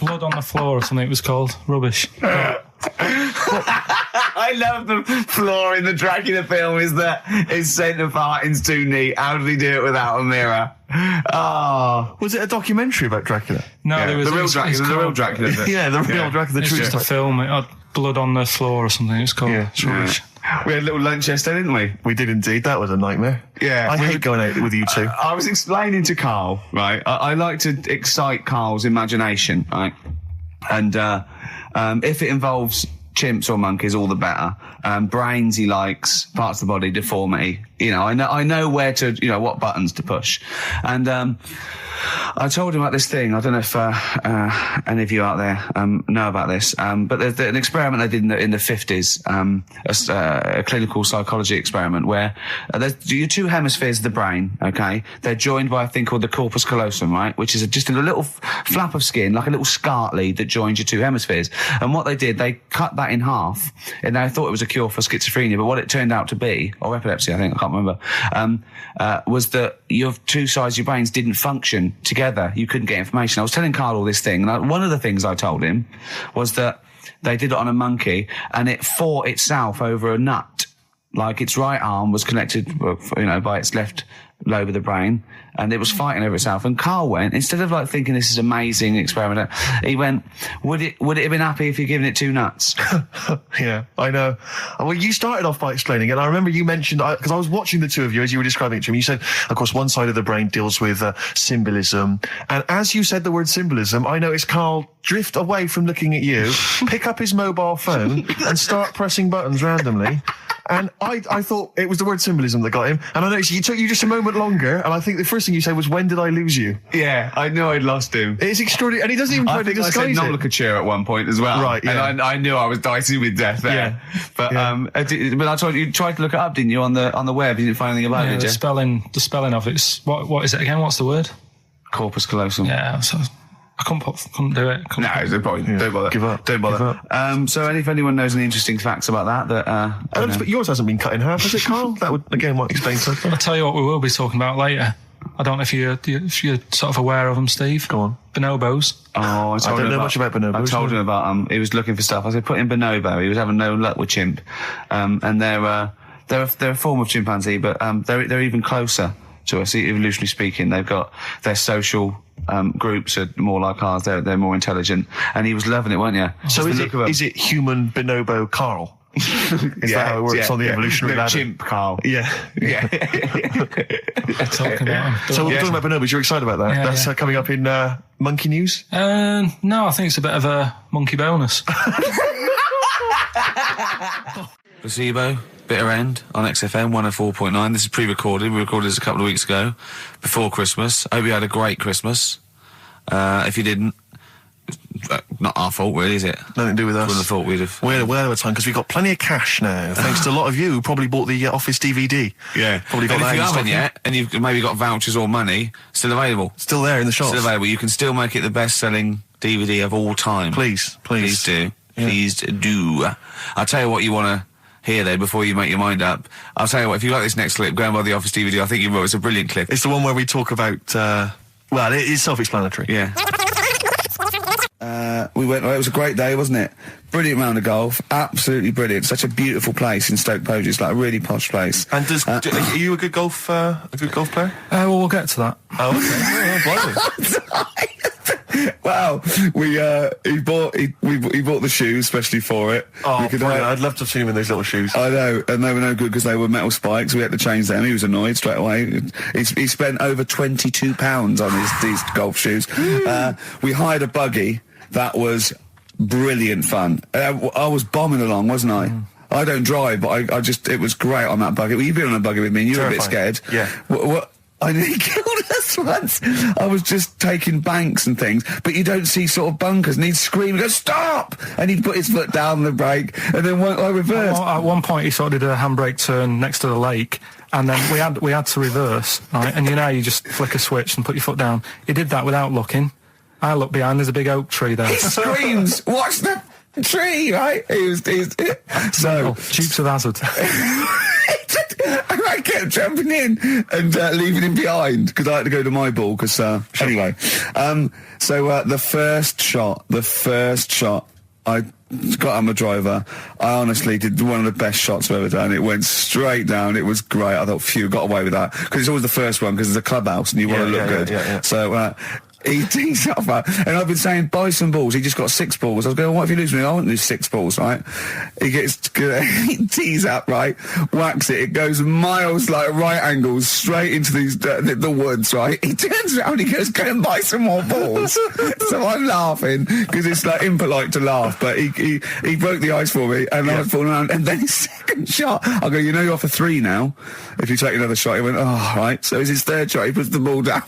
Blood on the floor or something it was called. Rubbish. I love the flaw in the Dracula film is that his centre parting's too neat. How did he do it without a mirror? Oh. Was it a documentary about Dracula? No, Yeah, there was... the real Dracula. The real Dracula. Yeah, the real Dracula. It's just a film. It had blood on the floor or something it's called. Yeah. It's rubbish. We had a little lunch yesterday, didn't we? We did indeed. That was a nightmare. Yeah. I hate going out with you two. I was explaining to Carl, right? I like to excite Carl's imagination, right? And if it involves chimps or monkeys, all the better. Brains he likes, parts of the body, deformity. I know where to, what buttons to push. And I told him about this thing. I don't know if any of you out there know about this, but there's an experiment they did in the 50s, a clinical psychology experiment where there's your 2 hemispheres of the brain, okay? They're joined by a thing called the corpus callosum, right? Which is just a little flap of skin, like a little scarlet lead that joins your 2 hemispheres. And what they did, they cut that in half, and they thought it was a cure for schizophrenia, but what it turned out to be, or epilepsy, I think, I can't remember, was that your 2 sides of your brains didn't function together. You couldn't get information. I was telling Carl all this thing, and one of the things I told him was that they did it on a monkey, and it fought itself over a nut. Like its right arm was connected, by its left lobe of the brain, and it was fighting over itself. And Carl went, instead of thinking this is amazing experiment, he went, would it have been happy if you'd given it 2 nuts? Yeah, I know. Well, you started off by explaining it, and I remember you mentioned, because I was watching the 2 of you as you were describing it to me, you said, of course, one side of the brain deals with symbolism, and as you said the word symbolism, I noticed Carl drift away from looking at you, pick up his mobile phone, and start pressing buttons randomly. And I thought it was the word symbolism that got him. And I noticed it took you just a moment longer. And I think the first thing you said was, when did I lose you? Yeah, I knew I'd lost him. It's extraordinary. And he doesn't even try to disguise it. I said nomenclature at one point as well. Right, yeah. And I knew I was dicey with death there. Yeah. But, but I told you tried to look it up, didn't you, on the web? You didn't find anything about it, did you? The spelling of it's, what is it again? What's the word? Corpus callosum. Yeah, so I couldn't do it. No, it's no point. Yeah. Don't bother. Give up. Don't bother. So if anyone knows any interesting facts about that, but yours hasn't been cut in half, has it, Carl? That would, again, might explain something. I'll tell you what we will be talking about later. I don't know if you're sort of aware of them, Steve. Go on. Bonobos. Oh, I don't know much about bonobos. I told him about he was looking for stuff. I said, put in bonobo. He was having no luck with chimp. And they're a form of chimpanzee, but they're even closer to us, evolutionarily speaking. They've got their social groups are more like ours. They're more intelligent. And he was loving it, weren't you? So is it human bonobo Carl? Is that how it works on the evolutionary ladder? Chimp Carl. Yeah. Yeah. Talking about So we're talking about bonobos. You're excited about that? Yeah, That's coming up in monkey news? No, I think it's a bit of a monkey bonus. Placebo, Bitter End on XFM 104.9. This is pre-recorded. We recorded this a couple of weeks ago, before Christmas. Hope you had a great Christmas. If you didn't, not our fault, really, is it? Nothing to do with us. Wouldn't have thought we'd have. We're well over time because we've got plenty of cash now, thanks to a lot of you who probably bought the Office DVD. Yeah. Probably got And that if you in haven't stock. yet, and you've maybe got vouchers or money, still available. Still there in the shops. Still available. You can still make it the best-selling DVD of all time. Please. Please do. Yeah. Please do. I'll tell you what you want to hear, though, before you make your mind up. I'll tell you what, if you like this next clip, go and buy the Office DVD. I think you will. It's a brilliant clip. It's the one where we talk about, well, it is self-explanatory. Yeah. We went, it was a great day, wasn't it? Brilliant round of golf. Absolutely brilliant. Such a beautiful place in Stoke Poges. It's like a really posh place. And are you a good golf player? Well, we'll get to that. Oh, okay. Wow, he bought the shoes especially for it. Oh, brilliant. I'd love to have seen him in those little shoes. I know, and they were no good because they were metal spikes. We had to change them. He was annoyed straight away. He spent over £22 on these golf shoes. We hired a buggy that was brilliant fun. I was bombing along, wasn't I? I don't drive, but I just, it was great on that buggy. Well, you've been on a buggy with me and you were a bit scared. Yeah. What I nearly killed us once. I was just taking banks and things, but you don't see sort of bunkers, and he'd scream, go, stop! And he'd put his foot down the brake, and then I reversed. At one point, he sort of did a handbrake turn next to the lake, and then we had to reverse, right? And you know, you just flick a switch and put your foot down. He did that without looking. I looked behind, there's a big oak tree there. He screams, watch the tree, right? He was so... Dukes of Hazzard. And I kept jumping in and leaving him behind because I had to go to my ball. Because anyway, the first shot, I got on my driver. I honestly did one of the best shots I've ever done. It went straight down. It was great. I thought, phew, got away with that because it's always the first one because it's a clubhouse and you want to look good. Yeah. So. He tees up, and I've been saying, buy some balls. He just got 6 balls. I was going, what if you lose me? I won't lose 6 balls, right? He tees up, right? Whacks it. It goes miles, like right angles, straight into these the woods, right? He turns around, he goes, go and buy some more balls. So I'm laughing because it's like impolite to laugh, but he broke the ice for me, and I was falling around. And then his second shot, I go, you know, you're off a 3 now. If you take another shot, he went, oh, right. So it's his third shot. He puts the ball down.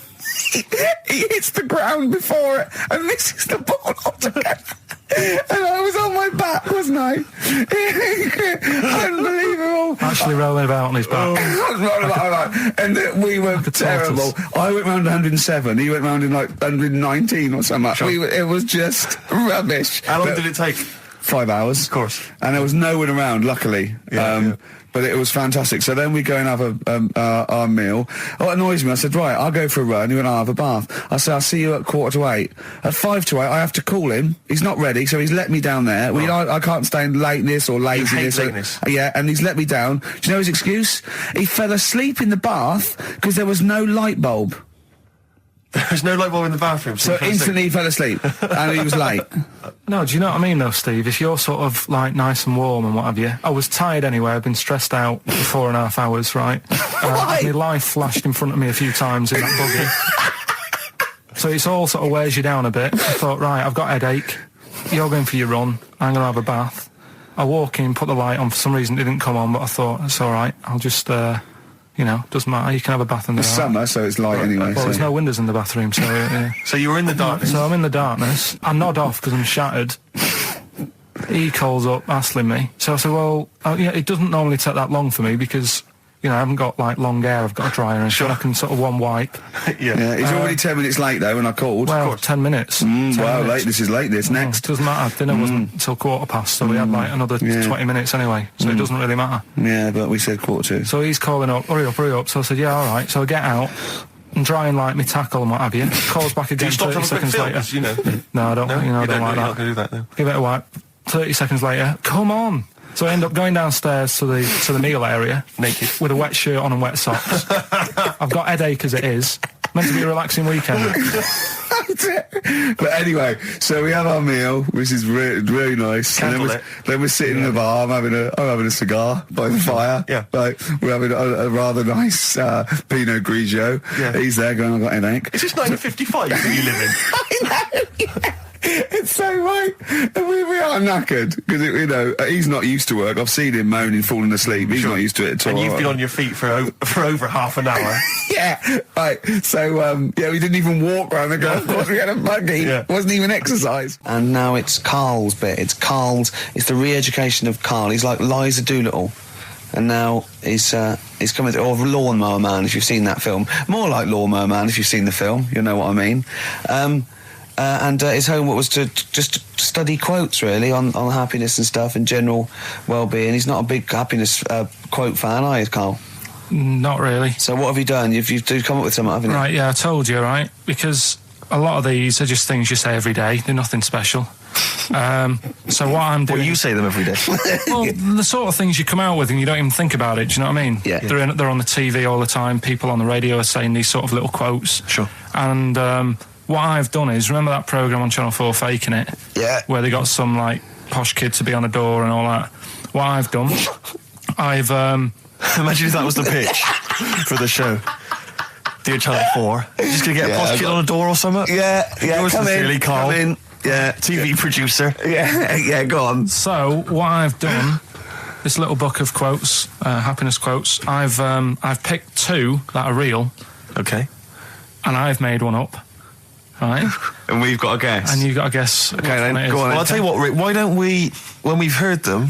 He hits the ground before it and misses the ball altogether. And I was on my back, wasn't I? Unbelievable. Actually rolling about on his back. And we were terrible. I went round 107. He went round in like 119 or something. Sure. It was just rubbish. How long did it take? 5 hours. Of course. And there was no one around, luckily. Yeah. But it was fantastic. So then we go and have our meal. What annoys me, I said, right, I'll go for a run. He went, I'll have a bath. I said, I'll see you at 7:45. At 7:55, I have to call him. He's not ready, so he's let me down there. I can't stand lateness or laziness. You hate lateness. Yeah, and he's let me down. Do you know his excuse? He fell asleep in the bath because there was no light bulb. There's no light bulb in the bathroom. So instantly he fell asleep, and he was late. No, do you know what I mean, though, Steve? If you're sort of, like, nice and warm and what have you. I was tired anyway. I've been stressed out for 4.5 hours, right? My life flashed in front of me a few times in that buggy. So it's all sort of wears you down a bit. I thought, right, I've got a headache. You're going for your run. I'm going to have a bath. I walk in, put the light on. For some reason, it didn't come on, but I thought, it's all right. I'll just... doesn't matter. You can have a bath in the It's summer, so it's light anyway. Well, there's no windows in the bathroom, so... So you were in the darkness? So I'm in the darkness. I nod off because I'm shattered. He calls up, hassling me. So I said, well, it doesn't normally take that long for me because, I haven't got, like, long hair. I've got a dryer and so I can sort of one wipe. Yeah. He's already 10 minutes late, though, when I called. Well, 10 minutes. 10 wow, minutes. this is late, next. Doesn't matter. Dinner wasn't until 7:15, so we had, like, another 20 minutes anyway, so it doesn't really matter. Yeah, but we said 7:45. So he's calling up, hurry up. So I said, yeah, all right. So I get out and dry and like me tackle and what have you. Calls back again 30 seconds later. No, I don't. I don't like that. You're not going to do that, no. Give it a wipe. 30 seconds later, come on. So I end up going downstairs to the meal area, naked, with a wet shirt on and wet socks. I've got headache as it is. Meant to be a relaxing weekend. But anyway, so we have our meal, which is really nice. And then we're sitting in the bar. I'm having a cigar by the fire. Yeah. Like, we're having a rather nice Pinot Grigio. Yeah. He's there going, I've got a headache. Is this 1955 that you live in? I know. Yeah. It's so right. And we are knackered because he's not used to work. I've seen him moaning, falling asleep. He's not used to it at all. And you've been on your feet for over half an hour. Yeah, right. So we didn't even walk around the golf course. We had a buggy. Yeah. It wasn't even exercise. And now it's Karl's bit. It's the re-education of Karl. He's like Liza Doolittle. And now he's coming to, or Lawnmower Man, if you've seen that film. More like Lawnmower Man, if you've seen the film. You know what I mean. And his homework was to just study quotes, really, on happiness and stuff and general well-being. He's not a big happiness quote fan, are you, Karl? Not really. So what have you done? You've come up with something, haven't you? Right, yeah, I told you, right? Because a lot of these are just things you say every day. They're nothing special. So what I'm doing... Well, you say them every day. Well, the sort of things you come out with and you don't even think about it, do you know what I mean? Yeah. They're on the TV all the time. People on the radio are saying these sort of little quotes. Sure. And what I've done is, remember that programme on Channel 4, Faking It? Yeah. Where they got some, like, posh kid to be on a door and all that. What I've done, I've... Imagine if that was the pitch for the show. Dear Channel 4, you're just going to get a posh kid on a door or something? Yeah, Yours sincerely, Karl. Come in. Yeah. TV producer. Yeah, go on. So, what I've done, this little book of quotes, happiness quotes, I've picked two that are real, Okay. and I've made one up, right? And we've got a guess. And you've got to guess which then, one it is. go on. Well, I'll tell you what, Rick, why don't we, when we've heard them,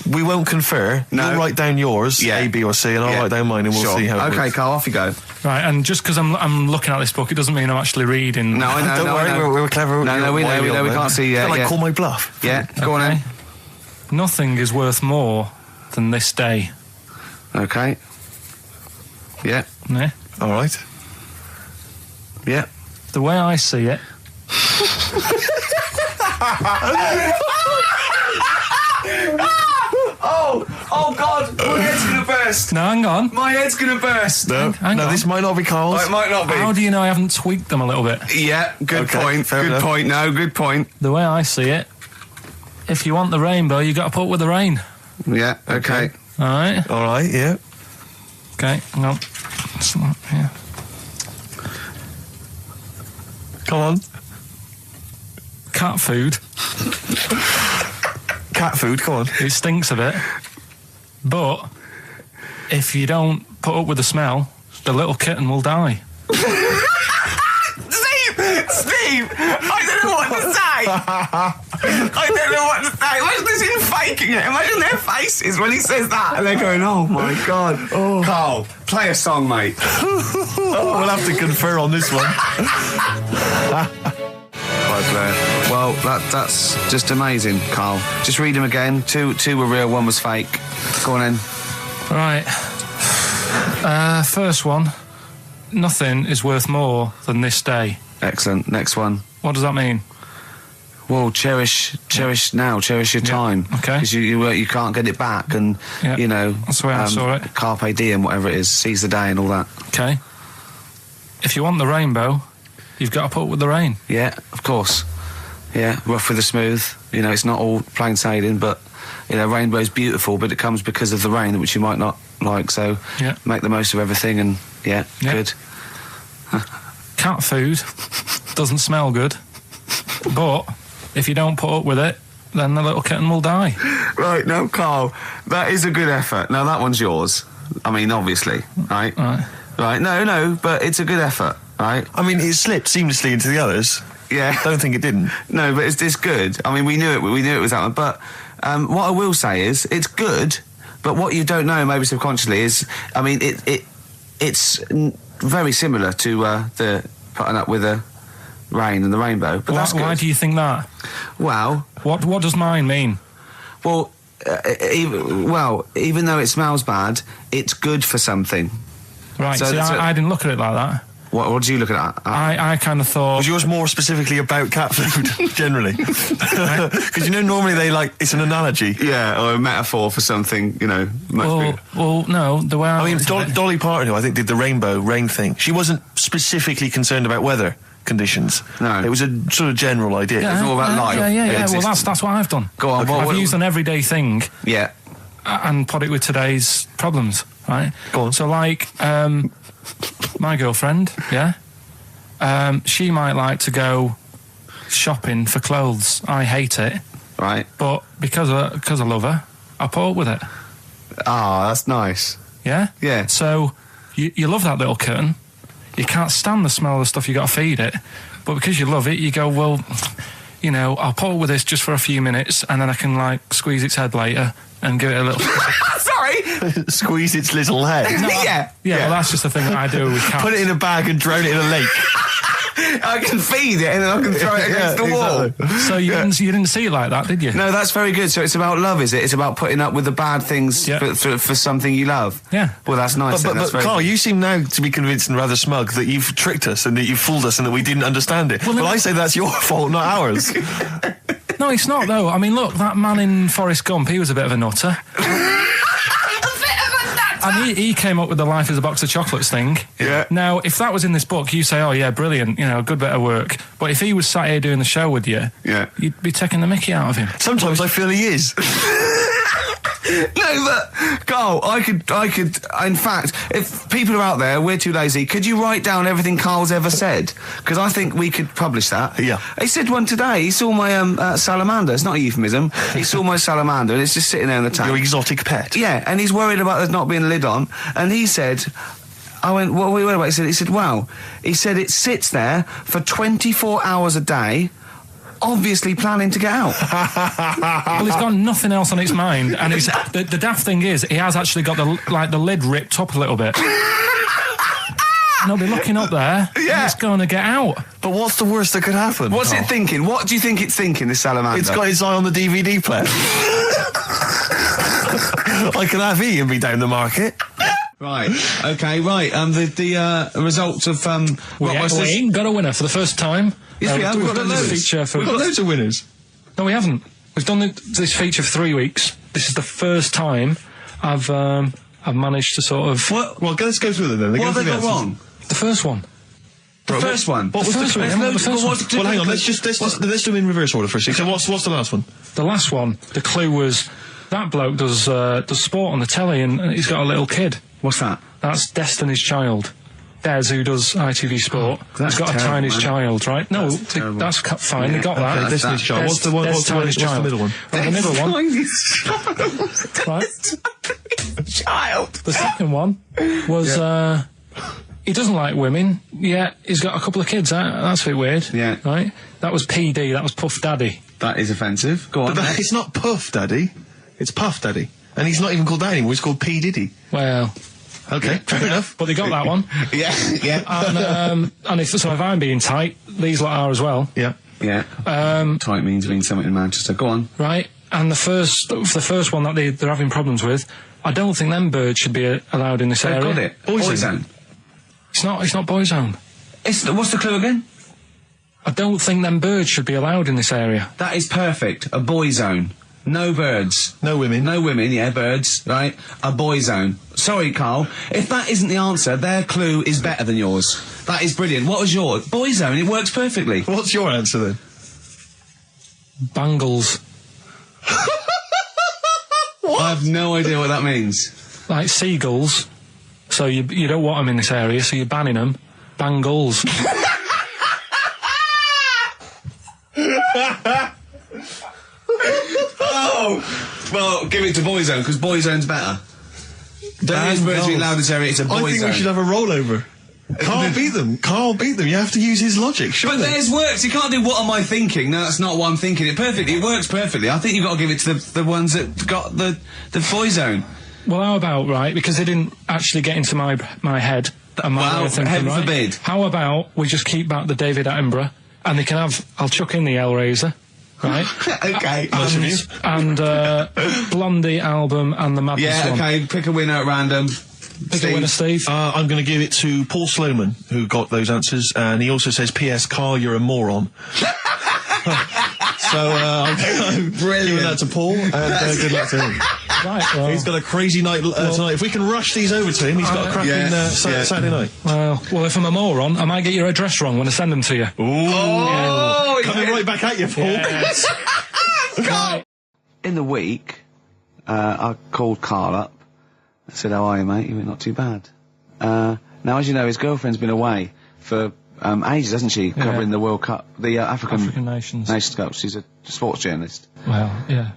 we won't confer. No. You'll write down yours, Yeah. A, B or C, and I'll write down mine and we'll Sure. see how it Okay, works. Karl, off you go. Right, and just because I'm looking at this book, it doesn't mean I'm actually reading. No, I know. Don't worry, I know. we're clever. No, we know. We can't see yet. Call my bluff. Yeah, go on Okay. then. Nothing is worth more than this day. Okay. Yeah. Yeah? All right. Yeah. The way I see it... Oh God! My head's gonna burst. No, hang on. My head's gonna burst. Hang on. This might not be Karl's. It might not be. How do you know I haven't tweaked them a little bit? Yeah. Good Okay, point. fair Good enough. point. No, good point. The way I see it, if you want the rainbow, you got to put up with the rain. Yeah. Okay. All right? All right, yeah. Okay, hang on. It's not- yeah. Come on. Cat food, Cat food, come on. it stinks a bit. But if you don't put up with the smell, the little kitten will die. Steve! I don't know what to say! I don't know what to say. Imagine this in faking it. Imagine their faces when he says that. And they're going, oh my God. Oh. Karl, play a song, mate. We'll have to confer on this one. Right, Blair. Well, that's just amazing, Karl. Just read them again. Two were real, one was fake. Go on then. Right. First one. Nothing is worth more than this day. Excellent. Next one. What does that mean? Well, cherish now, cherish your time. Okay. Because you can't get it back, and Yeah, you know that's the way I saw it. Carpe diem, whatever it is, seize the day and all that. Okay. If you want the rainbow, you've got to put up with the rain. Yeah, of course. Yeah, rough with the smooth. You know, it's not all plain sailing, but you know, rainbow's beautiful, but it comes because of the rain, which you might not like. So Yeah. make the most of everything, and yeah. Good. Cat food doesn't smell good, but if you don't put up with it, then the little kitten will die. Right, now, Karl, that is a good effort. Now, that one's yours. I mean, obviously, right? Right. Right, no, but it's a good effort, right? I mean, it slipped seamlessly into the others. Yeah. Don't think it didn't. No, but it's good. I mean, we knew it was that one. But what I will say is, it's good, but what you don't know, maybe subconsciously, is, I mean, it's very similar to the putting up with the rain and the rainbow. But that's good. Why do you think that? Well... What does mine mean? Well, even though it smells bad, it's good for something. Right, So- see, so- I didn't look at it like that. What did you look at? I kind of thought... Was yours more specifically about cat food, generally? Because, you know, normally it's an analogy. Yeah, or a metaphor for something, you know, much bigger. Well, no, the way I mean, looked at it- Dolly Parton, who I think did the rainbow rain thing, she wasn't specifically concerned about weather conditions. No. It was a sort of general idea. It's all about life. Yeah. Well, Existence. that's what I've done. Go on, I've used an everyday thing Yeah. and put it with today's problems, right? Go on. So, like, my girlfriend, yeah, she might like to go shopping for clothes. I hate it, Right. but because I love her, I put up with it. Ah, that's nice. Yeah? Yeah. So, you love that little kitten. You can't stand the smell of the stuff you got to feed it. But because you love it, you go, well, you know, I'll put up with this just for a few minutes and then I can, like, squeeze its head later and give it a little... Sorry! Squeeze its little head. Yeah, well, that's just the thing that I do with cats. Put it in a bag and drone it in a lake. I can feed it and then I can throw it against the wall. Exactly. So you didn't see it like that, did you? No, that's very good. So it's about love, is it? It's about putting up with the bad things for something you love. Yeah. Well, that's nice. But that's very Carl, good. you seem now to be convinced and rather smug that you've tricked us and that you've fooled us and that we didn't understand it. Well, I say that's your fault, not ours. No, it's not, though. I mean, look, that man in Forrest Gump, he was a bit of a nutter. And he came up with the life as a box of chocolates thing. Yeah. Now, if that was in this book, you say, oh, yeah, brilliant, you know, good bit of work. But if he was sat here doing the show with you, you'd be taking the mickey out of him. Sometimes I feel he is. No, but Carl, I could. In fact, if people are out there, we're too lazy. Could you write down everything Carl's ever said? Because I think we could publish that. Yeah. He said one today. He saw my salamander. It's not a euphemism. He saw my salamander, and it's just sitting there in the tank. Your exotic pet. Yeah, and he's worried about there not being a lid on. And he said, I went, what are we worried about? He said, wow. He said it sits there for 24 hours a day, obviously planning to get out. Well, it's got nothing else on its mind, and it's the daft thing is, he has actually got the lid ripped up a little bit. And he'll be looking up there, and it's going to get out. But what's the worst that could happen? What's it thinking? What do you think it's thinking, this salamander? It's got its eye on the DVD player. I can have Ian be down the market. Right. Okay. Right. The results of We ain't got a winner for the first time. Yes, we have. We've We've done got this loads. feature for... We've got loads of winners. No, we haven't. We've done this feature for 3 weeks. This is the first time I've managed to sort of... What? Well, let's go through them then. What have they got wrong? The first one. The first one. What was the first one? first The first one. Well, hang on. Let's do them in reverse order first. So what's the last one? The last one, the clue was that bloke does sport on the telly and he's got a little kid. What's that? That's Destiny's Child. Des, who does ITV Sport, that's has got terrible, a tiny man. child, right? No, That's terrible. that's fine. Yeah, They got that. okay, Destiny's Child. What's the one? What's the middle one? Well, the middle one, right? Child. The second one was he doesn't like women. Yeah, he's got a couple of kids. That's a bit weird. Yeah. Right. That was PD. That was Puff Daddy. That is offensive. Go on. But it's not Puff Daddy. It's Puff Daddy. And he's not even called that anymore. He's called P. Diddy. Well. Okay, fair enough. But they got that one. Yeah. And if I'm being tight, these lot are as well. Yeah. Yeah. Tight means something in Manchester. Go on. Right. And the first one that they're having problems with, I don't think them birds should be allowed in this They've area. got it. Boyzone. It's not Boyzone. What's the clue again? I don't think them birds should be allowed in this area. That is perfect. A boy zone. No birds. No women. No women, yeah, birds, right? A boy zone. Sorry, Carl. If that isn't the answer, their clue is better than yours. That is brilliant. What was yours? Boy zone, it works perfectly. What's your answer then? Bangles. I have no idea what that means. Like seagulls. So you don't want them in this area, so you're banning them. Bangles. Oh! Well, give it to Boyzone, because Boyzone's better. There is birds being allowed in this area, it's a Boyzone. I think we should have a rollover. Carl beat them. Carl beat them. You have to use his logic, But surely. theirs works. You can't do what am I thinking. No, that's not what I'm thinking. It perfectly. It works perfectly. I think you've got to give it to the ones that got the Boyzone. Well, how about, right, because they didn't actually get into my head and my way of thinking, heaven right? forbid. How about we just keep back the David Attenborough, and they can have, I'll chuck in the Hellraiser, right? Okay. and Blondie album and the Madness Yeah, one. okay. Pick a winner at random. Pick a winner, Steve. I'm going to give it to Paul Sloman, who got those answers, and he also says, P.S. Carl, you're a moron. So, I'm giving that to Paul, and good luck to him. Right, well, He's got a crazy night tonight. If we can rush these over to him, he's got a cracking Saturday night. well, if I'm a moron, I might get your address wrong when I send them to you. Oh, Coming right back at you, Paul. Yes. Right. In the week, I called Carl up. I said, how are you, mate? He went, not too bad. Now, as you know, his girlfriend's been away for ages, hasn't she? Covering the World Cup, the African Nations Cup. She's a sports journalist. Well, yeah.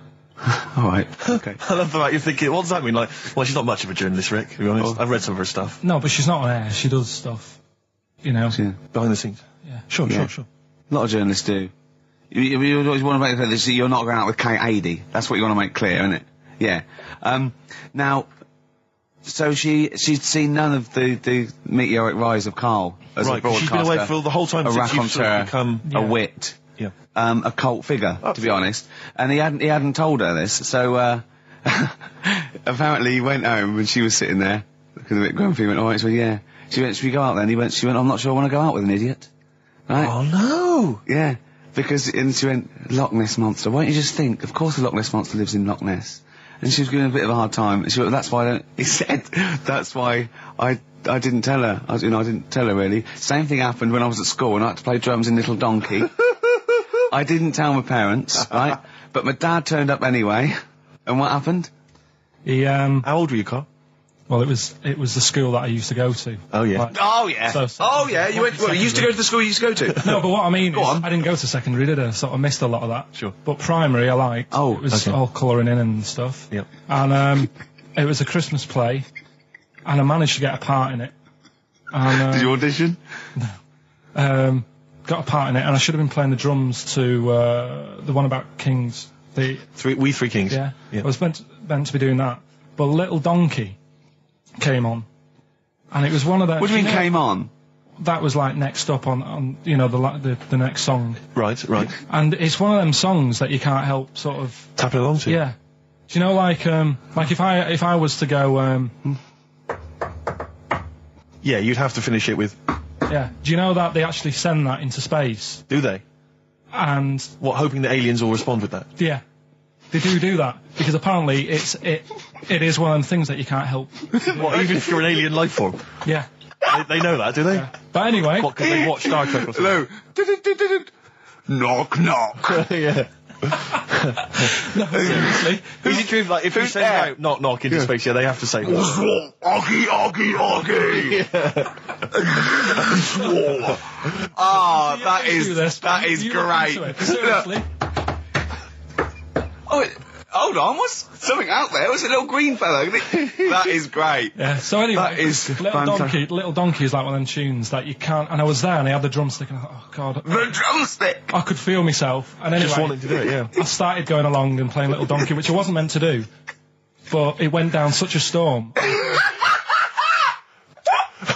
All right. Okay. I love the fact you're thinking, what does that mean? Like, well, she's not much of a journalist, Rick, to be honest. I've read some of her stuff. No, but she's not on air. She does stuff, you know. Yeah. Behind the scenes. Yeah. Sure. A lot of journalists do. You always want to make clear that you're not going out with Kate Adie. That's what you want to make clear, isn't it? Yeah. Now, so she'd seen none of the meteoric rise of Karl as a broadcaster. She's been away for the whole time since you've sort of become a wit. Yeah. A cult figure, to be honest. And he hadn't told her this, so, apparently he went home and she was sitting there, looking a bit grumpy, he went, alright, so yeah. She went, should we go out then? She went, I'm not sure I want to go out with an idiot. Right? Oh, no! Yeah. And she went, Loch Ness Monster. Why don't you just think, of course the Loch Ness Monster lives in Loch Ness. And she was giving a bit of a hard time. And she went, he said, that's why I didn't tell her. I didn't tell her really. Same thing happened when I was at school and I had to play drums in Little Donkey. I didn't tell my parents, right? But my dad turned up anyway. And what happened? He, How old were you, Carl? Well, it was the school that I used to go to. Oh, yeah. Like, Oh, yeah. You used to go to the school you used to go to? No, but what I mean is, on. I didn't go to secondary, did I? So I missed a lot of that. Sure. But primary I liked. Oh, it was okay. all colouring in and stuff. Yep. And it was a Christmas play, and I managed to get a part in it. And, Did you audition? got a part in it, and I should have been playing the drums to the one about Kings. We Three Kings. Yeah. Yep. I was meant to be doing that, but Little Donkey came on, and it was one of the. What do you mean came on? That was like next up on the next song. Right. And it's one of them songs that you can't help sort of Tapping along to. Yeah. Do you know like if I was to go Yeah, you'd have to finish it with. yeah. Do you know that they actually send that into space? Do they? And What, hoping that aliens will respond with that? yeah. They do that because apparently it is one of them things that you can't help. What, even if you're an alien life form? Yeah. They know that, do they? Yeah. But anyway, What, because they watch Star Trek or something? Hello. Knock, knock. Yeah. no, seriously. Is it true, like, if you send out knock knock into space, yeah, they have to say that? Oggy. Oh, that is You look great. into it. Seriously. Oh, hold on, what's something out there? What's a little green fellow? That is great. Yeah, so anyway, That is Little Donkey is like one of them tunes that you can't, and I was there and I had the drumstick and I thought, oh god. The drumstick! I could feel myself, and anyway, Just wanting to do it, yeah. I started going along and playing Little Donkey, which I wasn't meant to do, but it went down such a storm.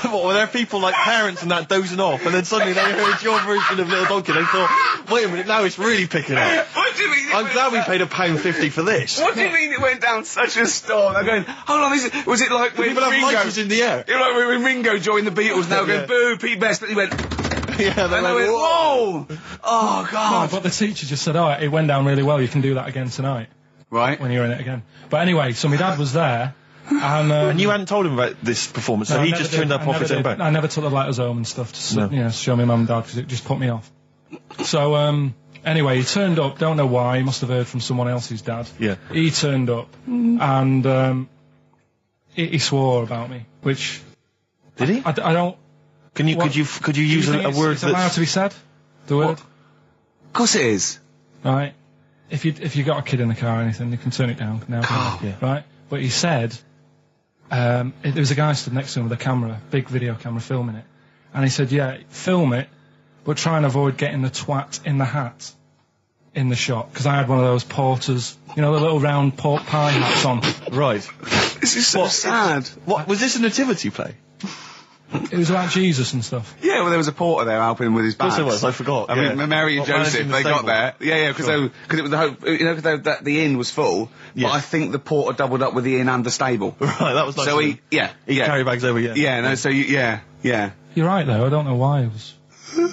What, were there people like parents and that dozing off, and then suddenly they heard your version of Little Donkey, they thought, wait a minute, now it's really picking up. What do you mean? I'm glad we paid £1.50 for this. What do you mean it went down such a storm? I'm going, hold on, was it like when People have Ringo... lighters in the air. You know, like when Ringo joined the Beatles now going, boo, Pete Best, but he went... Yeah, And they went, whoa! Oh, No, God. but the teacher just said, oh, it went down really well, you can do that again tonight, Right. when you're in it again. But anyway, so my dad was there, and... And you hadn't told him about this performance, so No, I he never just did. turned up I off never his own did. back. I never took the letters home and stuff to No. show my mum and dad because it just put me off. So anyway, he turned up. Don't know why. He must have heard from someone else's dad. Yeah. He turned up and he swore about me, which Did he? I don't. Could you use do you think a word it's allowed that's... to be said? The word, Of course it is. right? If you got a kid in the car or anything, you can turn it down now. can't you? Yeah. Right? But he said. There was a guy stood next to him with a camera, big video camera, filming it. And he said, yeah, film it, but try and avoid getting the twat in the hat in the shot. Because I had one of those porters, you know, the little round pork pie hats on. Right. This is so sad. What, was this a nativity play? It was about Jesus and stuff. Yeah, well, there was a porter there helping him with his bags. Of course it was, I forgot. I yeah. mean, Mary and What, Joseph, managing the they got stable? there. Yeah, because it was the hope, you know, because the inn was full. Yes. But I think the porter doubled up with the inn and the stable. Right, that was nice. So of he, him. yeah, He yeah. carry bags over, yeah. Yeah, no, so yeah. You're right, though. I don't know why I was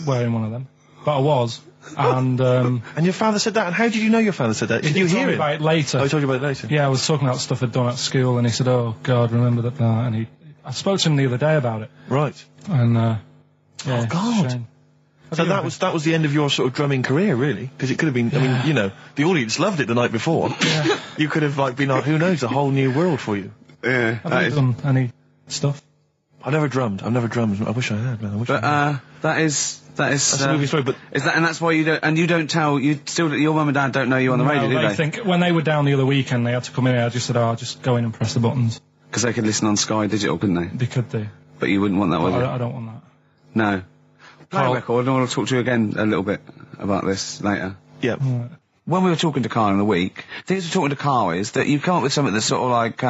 wearing one of them. But I was. And And your father said that, and how did you know your father said that? Did you he told hear me it? about it later. Oh, he told you about it later? Yeah, I was talking about stuff I'd done at school, and he said, oh, God, remember that. And I spoke to him the other day about it. Right. And, yeah, Oh, God. it's a shame. So that was the end of your sort of drumming career, really? Because it could have been, I mean, you know, the audience loved it the night before. Yeah. You could have, like, been, who knows, a whole new world for you. Yeah. Have you done any stuff? I've never drummed. I wish I had, man. That is That's a movie story, but... Is that, and that's why you don't, and you don't tell, your mum and dad don't know you on the radio, do they? I think when they were down the other weekend, they had to come in here, I just said, I'll just go in and press the buttons. Because they could listen on Sky Digital, couldn't they? They could do. But you wouldn't want that, would you? I don't want that. No. Play a record, and I want to talk to you again a little bit about this later. Yeah. Right. When we were talking to Carl in the week, the things we were talking to Carl is that you come up with something that's sort of like,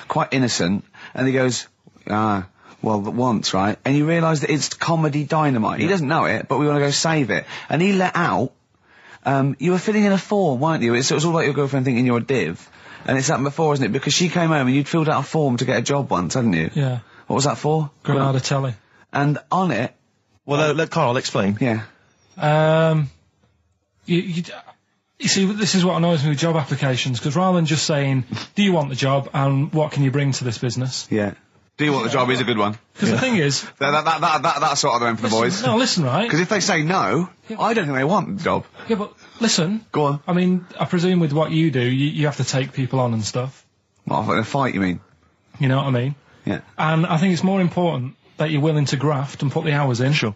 quite innocent, and he goes, well, once, right? And you realise that it's comedy dynamite. He doesn't know it, but we want to go save it. And he let out, you were filling in a form, weren't you? It was all like your girlfriend thinking you're a div. And it's happened before, isn't it? Because she came home and you'd filled out a form to get a job once, hadn't you? Yeah. What was that for? Granada Telly. And on it... Well, let Carl explain. Yeah. You see, this is what annoys me with job applications, because rather than just saying, do you want the job and what can you bring to this business? Yeah. Do you want the job is a good one. Because the thing is... That's sort of the one for the boys. No, listen, right? Because if they say no, I don't think they want the job. Yeah, but listen. Go on. I mean, I presume with what you do, you have to take people on and stuff. What, in a fight, you mean? You know what I mean? Yeah. And I think it's more important that you're willing to graft and put the hours in. Sure.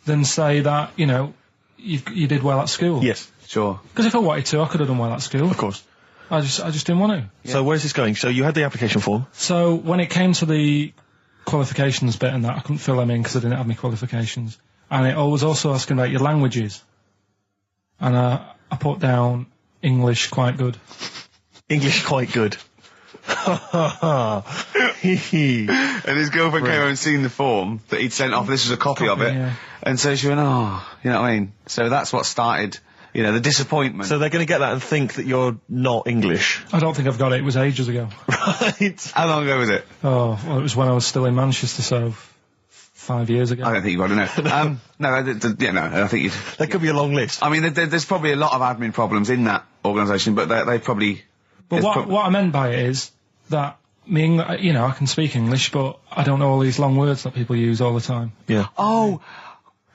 Than say that, you know, you did well at school. Yes. Sure. Because if I wanted to, I could have done well at school. Of course. I just didn't want to. Yeah. So where's this going? So you had the application form. So when it came to the qualifications bit and that, I couldn't fill them in because I didn't have my qualifications. And it was also asking about your languages. And I put down English quite good. English quite good. And his girlfriend came over and seen the form that he'd sent off. This was a copy of it. Yeah. And so she went, oh, you know what I mean? So that's what started, you know, the disappointment. So they're going to get that and think that you're not English. I don't think I've got it. It was ages ago. Right. How long ago was it? Oh, well, it was when I was still in Manchester, so 5 years ago. I don't think you've got to know. No, I think you'd... There could be a long list. I mean, there's probably a lot of admin problems in that organisation, but they probably... But what I meant by it is that you know, I can speak English, but I don't know all these long words that people use all the time. Yeah. Oh,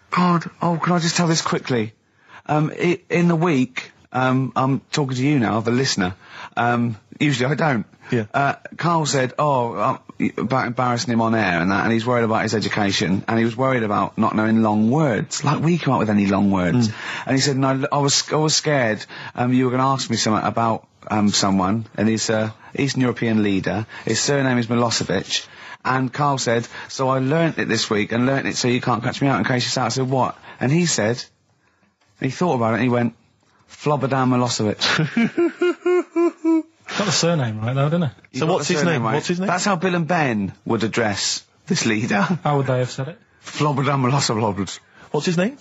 God. Oh, can I just tell this quickly? In the week, I'm talking to you now, the listener. Usually I don't. Yeah. Carl said, about embarrassing him on air and that, and he's worried about his education, and he was worried about not knowing long words. Like, we come up with any long words. And he said, no, I was scared, you were going to ask me something about, someone, and he's a Eastern European leader. His surname is Milosevic. And Carl said, so I learnt it this week, and learnt it so you can't catch me out in case you start. I said, what? And he said, he thought about it, and he went, Flobodan Milosevic. Got the surname right, though, didn't he? So what's his name? Right? What's his name? That's how Bill and Ben would address this leader. How would they have said it? Flobodan Milosevic. What's his name?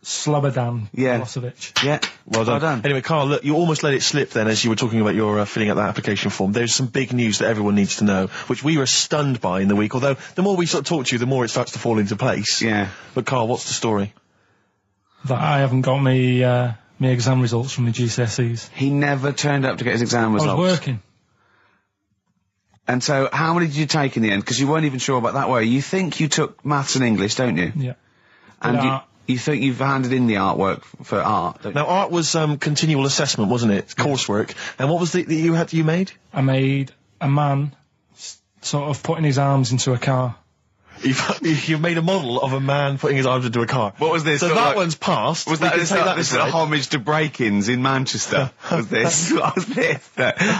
Slobodan Milosevic. Yeah. Well done. Anyway, Carl, look, you almost let it slip then as you were talking about your filling out that application form. There's some big news that everyone needs to know, which we were stunned by in the week, although the more we sort of talk to you, the more it starts to fall into place. Yeah. But Carl, what's the story? That I haven't got me exam results from the GCSEs. He never turned up to get his exam results. I was working. And so, how many did you take in the end? Because you weren't even sure about that, were you? You think you took maths and English, don't you? Yeah. And you think you've handed in the artwork for art, don't you? Now, art was continual assessment, wasn't it? Coursework. And what was it that you made? I made a man sort of putting his arms into a car. You've made a model of a man putting his arms into a car. What was this? So Sort that of one's passed. Was that this a homage to break-ins in Manchester? Was this? What was this?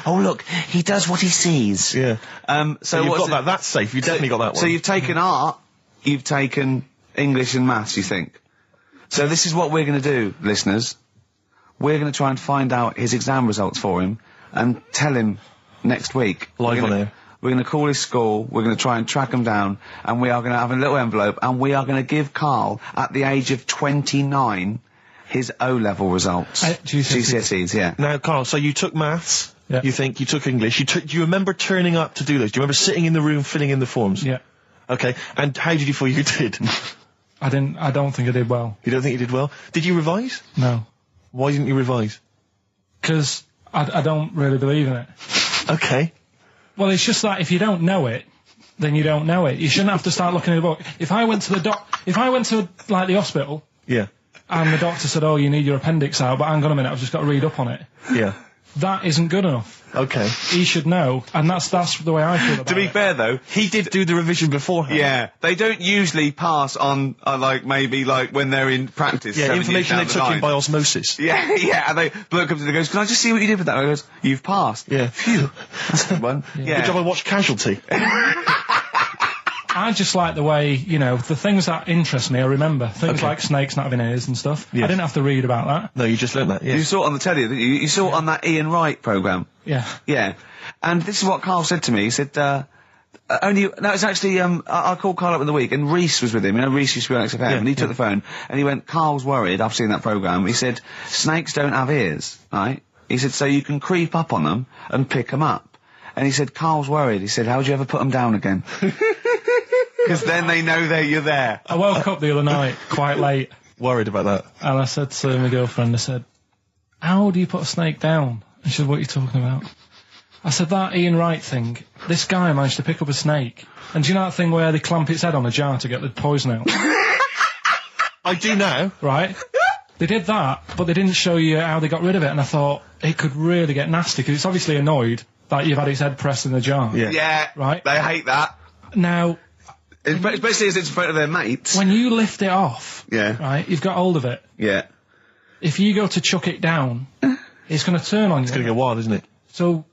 Oh, look, he does what he sees. Yeah. So you've what's got that. That's safe. You definitely got that one. So you've taken art, you've taken English and maths, you think? So this is what we're going to do, listeners. We're going to try and find out his exam results for him and tell him next week. Live on air. We're going to call his school, we're going to try and track him down, and we are going to have a little envelope, and we are going to give Carl, at the age of 29, his O-level results. GCSEs, yeah. Now, Carl, so you took maths, Yeah. you think, you took English, do you remember turning up to do those? Do you remember sitting in the room filling in the forms? Yeah. Okay, and how did you feel you did? I don't think I did well. You don't think you did well? Did you revise? No. Why didn't you revise? Because I don't really believe in it. Okay. Well, it's just that if you don't know it, then you don't know it. You shouldn't have to start looking at the book. If I went to like the hospital, Yeah. and the doctor said, "Oh, you need your appendix out," but hang on a minute, I've just got to read up on it. Yeah. that isn't good enough. Okay. He should know, and that's the way I feel about it. To be fair, though, He did do the revision beforehand. yeah, they don't usually pass on, maybe when they're in practice. Yeah, 7 years information down they the took in line. by osmosis. Yeah, yeah, and bloke comes in and goes, "Can I just see what you did with that?" And he goes, "You've passed." Yeah. Phew. That's a good one. Yeah. Good job I watched Casualty. I just like the way, the things that interest me, I remember. Things Okay. like snakes not having ears and stuff. Yes. I didn't have to read about that. No, you just learnt that, You yes. saw it on the telly, didn't you? You saw it on that Ian Wright programme. Yeah. Yeah. And this is what Carl said to me. He said, it's actually, I called Carl up in the week, and Reese was with him. Reese used to be on XFM, and he took the phone, and he went, "Carl's worried, I've seen that programme." He said, "Snakes don't have ears, right?" He said, "So you can creep up on them and pick them up." And he said, "Carl's worried." He said, "How would you ever put them down again?" Because then they know you're there. I woke up the other night quite late, Worried about that. and I said to my girlfriend, I said, "How do you put a snake down?" And she said, "What are you talking about?" I said, "That Ian Wright thing, this guy managed to pick up a snake. And do you know that thing where they clamp its head on a jar to get the poison out?" I do now. Right? They did that, but they didn't show you how they got rid of it, and I thought, it could really get nasty, because it's obviously annoyed that you've had its head pressed in the jar. Yeah. Yeah. Right. They hate that. Now, Especially as it's in front of their mates. when you lift it off, Yeah. right, you've got hold of it. Yeah. If you go to chuck it down, it's going to turn on you. It's going to go wild, isn't it? So,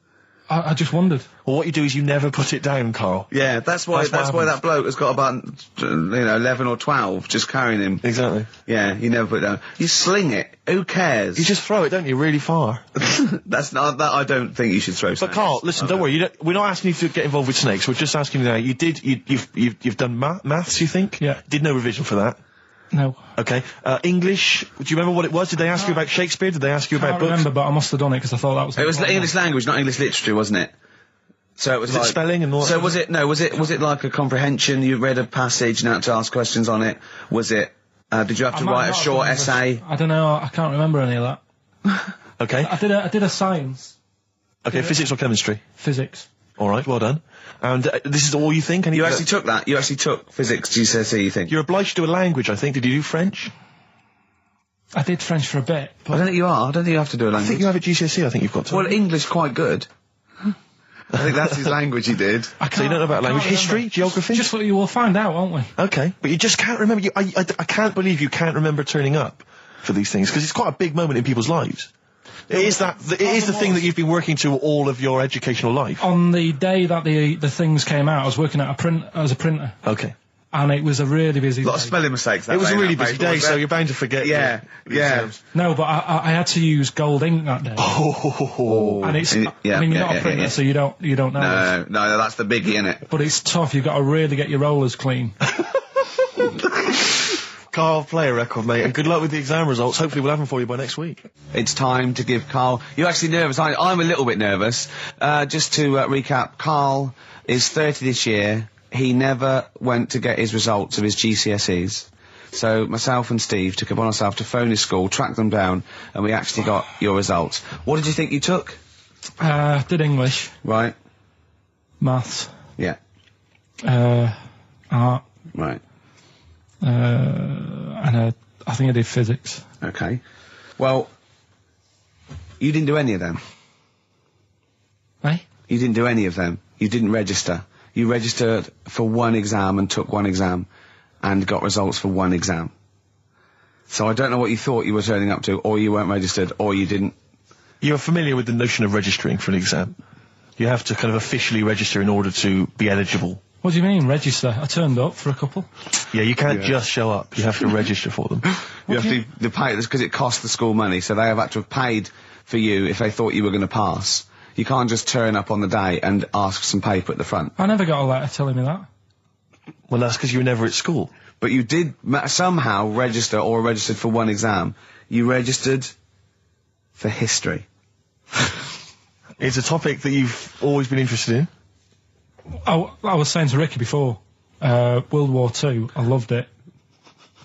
I just wondered. Well, what you do is you never put it down, Carl. Yeah, that's why That's what that bloke has got about 11 or 12 just carrying him. Exactly. Yeah, you never put it down. You sling it. Who cares? You just throw it, don't you, really far. That's not that. I don't think you should throw. But Carl, listen, don't worry. We're not asking you to get involved with snakes. We're just asking you now. You've done maths, you think? Yeah. Did no revision for that. No. Okay. English. Do you remember what it was? Did they ask you about Shakespeare? Did they ask you I about can't books? remember, but I must have done it because I thought that was... It was English language, not English literature, wasn't it? So it was Was it like spelling and all that So sort was it? No, was it like a comprehension? You read a passage and had to ask questions on it. Was it? Did you have I to might write a not have short done essay? I don't know. I can't remember any of that. Okay. I did a science, Okay. Physics or chemistry? physics. All right. Well done. And this is all you think? You actually took that. You actually took physics GCSE. You think? You're obliged to do a language, I think. Did you do French? I did French for a bit, I but don't think you are. I don't think you have to do a I language. think you have at GCSE. I think you've got to. Well, English quite good. I think that's his language he did. I So you don't know about I can't language, history, remember. geography? Just what you will find out, won't we? Okay, but you just can't remember. I can't believe you can't remember turning up for these things because it's quite a big moment in people's lives. It is the thing that you've been working to all of your educational life. On the day that the things came out, I was working at as a printer, Okay, and it was a really busy A lot of day. spelling mistakes. That it was day a in really that busy paper, day, wasn't so it? you're bound to forget. Yeah, the yeah. exams. No, but I had to use gold ink that day, Oh, and it's. Yeah, I mean, you're yeah, not a yeah, printer, yeah. so you don't know. this. No, that's the biggie, innit? But it's tough. You've got to really get your rollers clean. Carl, play a record, mate, and good luck with the exam results. Hopefully, we'll have them for you by next week. It's time to give Carl... You're actually nervous, aren't you? I'm a little bit nervous. Just to recap, Carl is 30 this year. He never went to get his results of his GCSEs. So myself and Steve took it upon ourselves to phone his school, track them down, and we actually got your results. What did you think you took? Did English, Right? maths, Yeah. art, Right. and I think I did physics. Okay. Well, you didn't do any of them. Eh? You didn't do any of them. You didn't register. You registered for one exam and took one exam and got results for one exam. So I don't know what you thought you were turning up to, or you weren't registered, or you didn't. You're familiar with the notion of registering for an exam. You have to kind of officially register in order to be eligible. What do you mean, register? I turned up for a couple. Yeah, you can't just show up. You have to register for them. You have to pay this because it costs the school money, so they have had to have paid for you if they thought you were going to pass. You can't just turn up on the day and ask some paper at the front. I never got a letter telling me that. Well, that's because you were never at school. But you did somehow register or registered for one exam. You registered for history. It's a topic that you've always been interested in. I was saying to Ricky before, World War II, I loved it.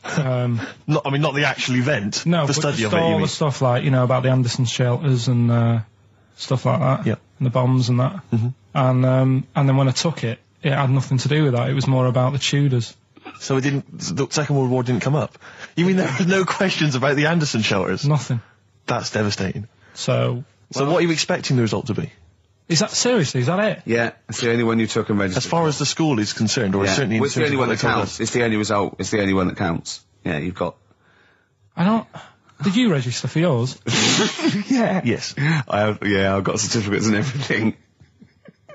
Not the actual event. No, the but study just of it. You all mean? the stuff like, about the Anderson shelters and stuff like that. Yeah. And the bombs and that. And then when I took it, it had nothing to do with that. It was more about the Tudors. So it didn't. The Second World War didn't come up. You mean there were no questions about the Anderson shelters? Nothing. That's devastating. So So what are you expecting the result to be? Is that seriously? Is that it? Yeah, it's the only one you took and registered. As far as the school is concerned, or yeah. certainly in Well, it's the terms only of one what that they told counts. us. It's the only result. It's the only one that counts. Yeah, you've got. I don't. Did you register for yours? Yeah. Yes. I've got certificates and everything.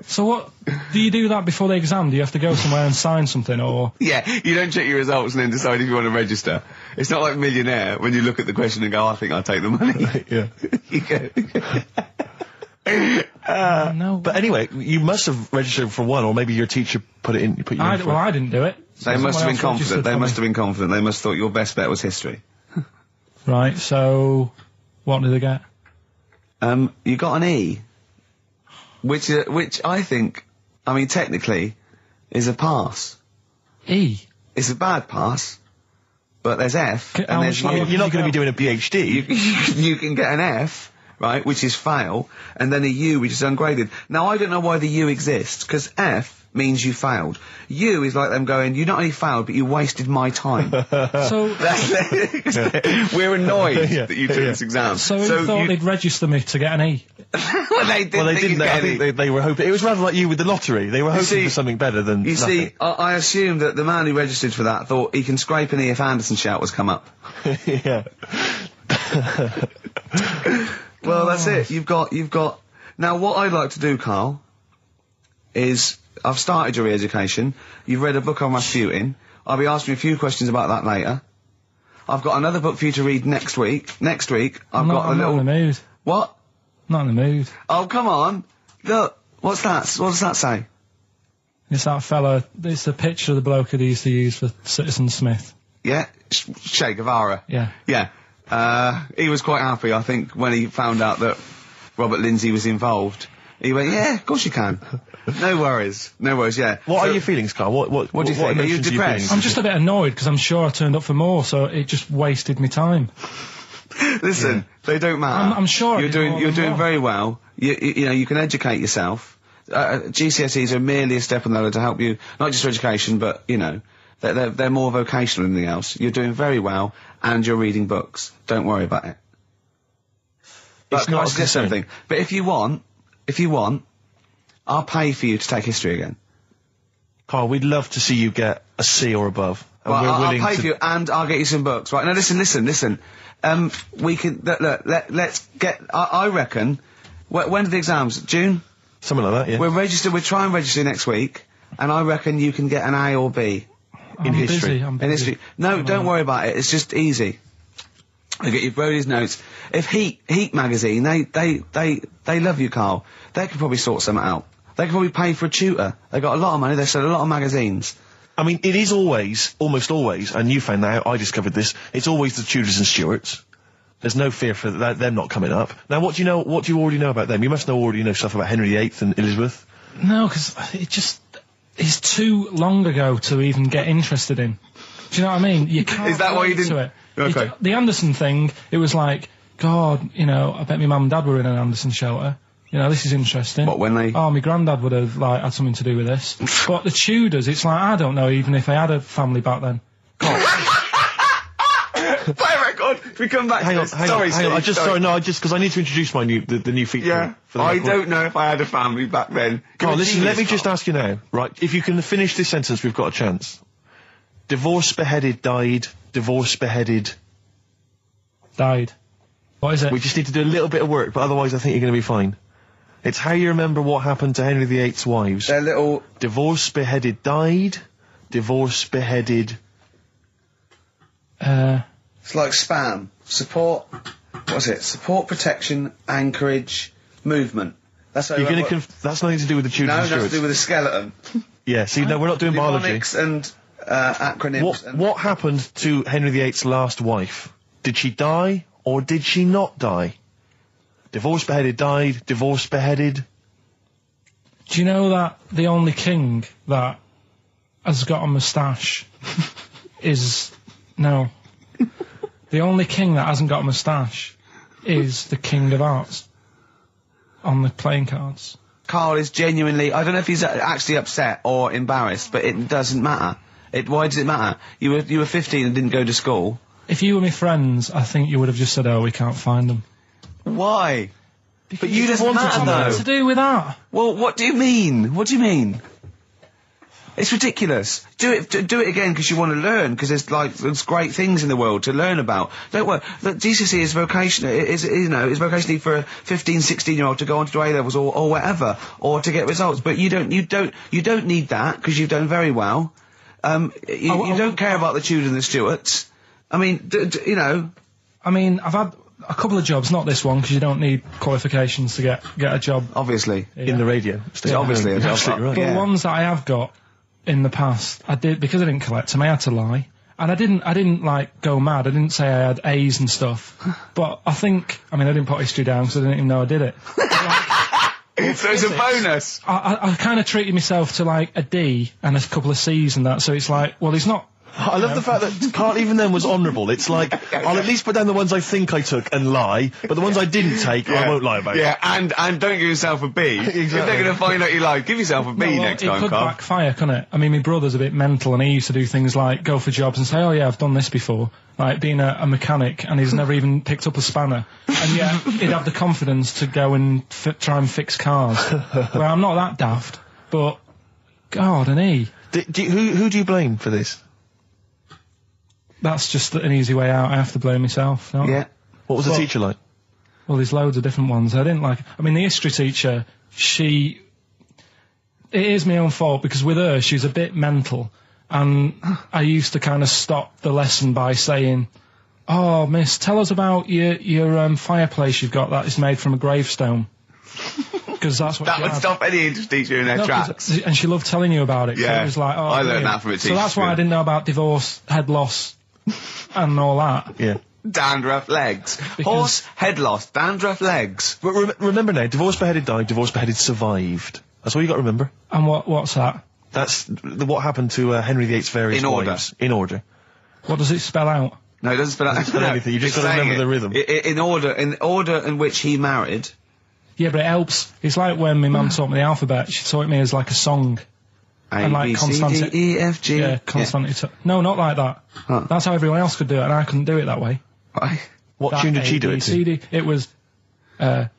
So what? Do you do that before the exam? Do you have to go somewhere and sign something, or? Yeah, you don't check your results and then decide if you want to register. It's not like Millionaire when you look at the question and go, I think I'll take the money. Yeah. You go. No. But anyway, you must have registered for one, or maybe your teacher put you in for I didn't do it. They must have been Someone else confident. registered They for must me. have been confident. They must have thought your best bet was history. Right. So, what did they get? You got an E, which I think, I mean, technically, is a pass. E. It's a bad pass, but there's F, How and there's much lower You're not can going to you be doing a PhD. you can get an F, right, which is fail, and then a U, which is ungraded. Now, I don't know why the U exists, because F means you failed. U is like them going, you not only failed, but you wasted my time. So, We're annoyed Yeah, that you took this exam. so who thought they'd register me to get an E? well, they didn't. Well, they think didn't. you'd I get think any. they were hoping. It was rather like you with the lottery. They were hoping see- for something better than You nothing. see, I assumed that the man who registered for that thought he can scrape an E if Anderson shout was come up. Yeah. Well, that's it. You've got. Now, what I'd like to do, Carl, is I've started your re-education. You've read a book on Rasputin. I'll be asking you a few questions about that later. I've got another book for you to read next week. Next week, I've got a I'm little. not in the mood. What? Not in the mood. Oh, come on! Look, what's that? What does that say? It's that fella. It's the picture of the bloke that he used to use for Citizen Smith. Yeah, Che Guevara. Yeah. Yeah. He was quite happy, I think, when he found out that Robert Lindsay was involved. He went, yeah, of course you can. No worries, yeah. What So- are your feelings, Carl? What do you think? Are you emotions depressed? feeling? I'm just a bit annoyed because I'm sure I turned up for more, so it just wasted me time. Listen, they don't matter. I'm sure I you're did doing. more You're than doing one. very well. You know, you can educate yourself. GCSEs are merely a step on the ladder to help you, not just for education, but you know, they're more vocational than anything else. You're doing very well, and you're reading books. Don't worry about it. But It's can I not a suggest concern. something? But if you want, I'll pay for you to take history again. Carl, we'd love to see you get a C or above. And Well, we're I'll willing pay to... for you, and I'll get you some books. Right now, listen. We can let's get. I reckon. When are the exams? June. Something like that, yeah. We'll try and register next week, and I reckon you can get an A or B I'm history. Busy, I'm in busy. history. No, don't worry about it. It's just easy. I get you Brody's notes. If Heat magazine, they love you, Carl. They could probably sort something out. They could probably pay for a tutor. They got a lot of money. They sell a lot of magazines. I mean, it is almost always, and you found that out, I discovered this, it's always the Tudors and Stuarts. There's no fear for them not coming up. Now, what do you already know about them? You must already know stuff about Henry VIII and Elizabeth. No, because it's too long ago to even get interested in. Do you know what I mean? You can't. Is that why you relate to didn't- it. Okay. The Anderson thing, it was like, God, you know, I bet my mum and dad were in an Anderson shelter. You know, this is interesting. What, when they- Oh, my granddad would have, like, had something to do with this. But the Tudors, it's like, I don't know even if I had a family back then. Play record. We come back. Hang to on, this. hang Sorry, on, hang on. Steve, Because I need to introduce my the new feature. Yeah. For the I record. don't know if I had a family back then. Carl, You're a listen, let me genius, just Carl. ask you now, right? If you can finish this sentence, we've got a chance. Divorced, beheaded, died. Divorced, beheaded. Died. What is it? We just need to do a little bit of work, but otherwise I think you're going to be fine. It's how you remember what happened to Henry VIII's wives. They're little. Divorced, beheaded, died. Divorced, beheaded. It's like spam. Support. What's it? Support, protection, anchorage, movement. That's how You're going to. to that's nothing to do with the Tudors No, and nothing to Stuarts. do with the skeleton. Yeah, see, no, we're not doing biology. Mnemonics and acronyms. and What happened to Henry VIII's last wife? Did she die, or did she not die? Divorced, beheaded, died. Divorced, beheaded. Do you know that the only king that has got a moustache is... No. The only king that hasn't got a moustache is the King of Hearts on the playing cards. Carl is genuinely. I don't know if he's actually upset or embarrassed, but it doesn't matter. Why does it matter? You were 15 and didn't go to school. If you were my friends, I think you would have just said, oh, we can't find them. Why? But you'd have wanted to know. What to do with that? Well, what do you mean? What do you mean? It's ridiculous. Do it again because you want to learn, because there's great things in the world to learn about. Don't worry. Look, GCSE is vocational. It's vocationally for a 15, 16-year-old to go on to do A-levels or whatever, or to get results. But you don't need that because you've done very well. You don't care about the Tudors and the Stuarts. I mean, I mean, I've had a couple of jobs, not this one, because you don't need qualifications to get a job. Obviously. In the radio. It's obviously a job. Absolutely right. But Yeah. the ones that I have got in the past, I did, because I didn't collect them, I had to lie. And I didn't like go mad. I didn't say I had A's and stuff. But I didn't put history down because I didn't even know I did it. So it's a bonus. I kind of treated myself to like a D and a couple of C's and that, so it's like, well, he's not. I love the fact that Carl even then was honourable. It's like, I'll at least put down the ones I think I took and lie, but the ones I didn't take, I won't lie about. Yeah, and don't give yourself a B. Exactly. If they're going to find out you lied, give yourself a B next time, It could Carl. backfire, couldn't it? I mean, my brother's a bit mental, and he used to do things like go for jobs and say, oh yeah, I've done this before. Like being a mechanic, and he's never even picked up a spanner. And yet, he'd have the confidence to go and try and fix cars. Well, I'm not that daft, but God, and he. Who do you blame for this? That's just an easy way out. I have to blame myself. No? Yeah. What was the teacher like? Well, there's loads of different ones. I didn't like. I mean, the history teacher, it is my own fault, because with her, she's a bit mental, and I used to kind of stop the lesson by saying, "Oh, miss, tell us about your fireplace you've got that is made from a gravestone." Because that's what That she would had. stop any English teacher in their tracks. And she loved telling you about it. Yeah. It was like, oh, I learned brilliant. that from a So teacher. that's why I didn't know about divorce, head loss, and all that. Yeah. Dandruff legs. Because- Horse, head loss, dandruff legs. But remember now, divorce beheaded died, divorce beheaded survived. That's all you got to remember. And what's that? That's what happened to Henry VIII's various In order. wives. In order. What does it spell out? No, it doesn't spell out spell anything, you just it's gotta saying remember it. the rhythm. In order in which he married. Yeah, but it helps. It's like when my mum taught me the alphabet. She taught me as like a song. A, And like B, C, consonant- D, E, F, G. Yeah, consonant. No, not like that. Huh. That's how everyone else could do it, and I couldn't do it that way. Right. What That tune did she do it to? ABCD. It was A,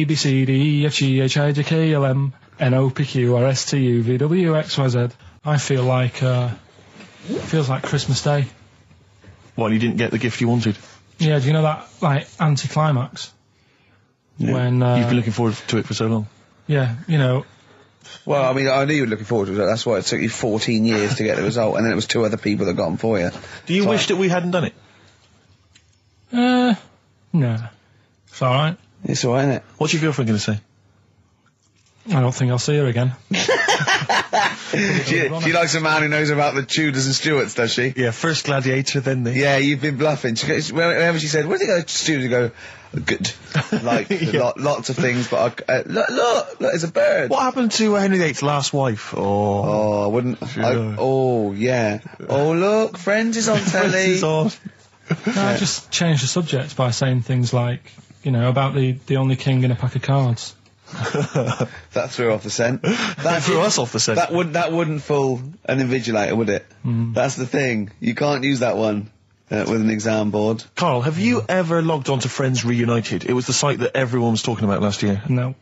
B, C, D, E, F, G, H, I, J, K, L, M, N, O, P, Q, R, S, T, U, V, W, X, Y, Z. I feel like, feels like Christmas Day. Well, you didn't get the gift you wanted. Yeah, do you know that, like, anticlimax? Yeah. When, You've been looking forward to it for so long. yeah, you know, Well, I mean, I knew you were looking forward to it. That's why it took you 14 years to get the result, and then it was 2 other people that got them for you. Do you wish that we hadn't done it? no. It's alright. It's all right, isn't it? What's your girlfriend going to say? I don't think I'll see her again. She likes a man who knows about the Tudors and Stuarts, does she? Yeah, first gladiator, then the... Yeah, you've been bluffing. Whenever she said, "Where did you go to Stuarts?" You go, "Good." Like, lots of things, but look, it's a bird. What happened to Henry VIII's last wife? Oh, I wouldn't. Oh, yeah. Oh, look, Friends is on telly. Is on. No, I just changed the subject by saying things like, you know, about the only king in a pack of cards. That threw off the scent. That threw us off the scent. That wouldn't fool an invigilator, would it? That's the thing. You can't use that one with an exam board. Carl, have you ever logged on to Friends Reunited? It was the site that everyone was talking about last year. No.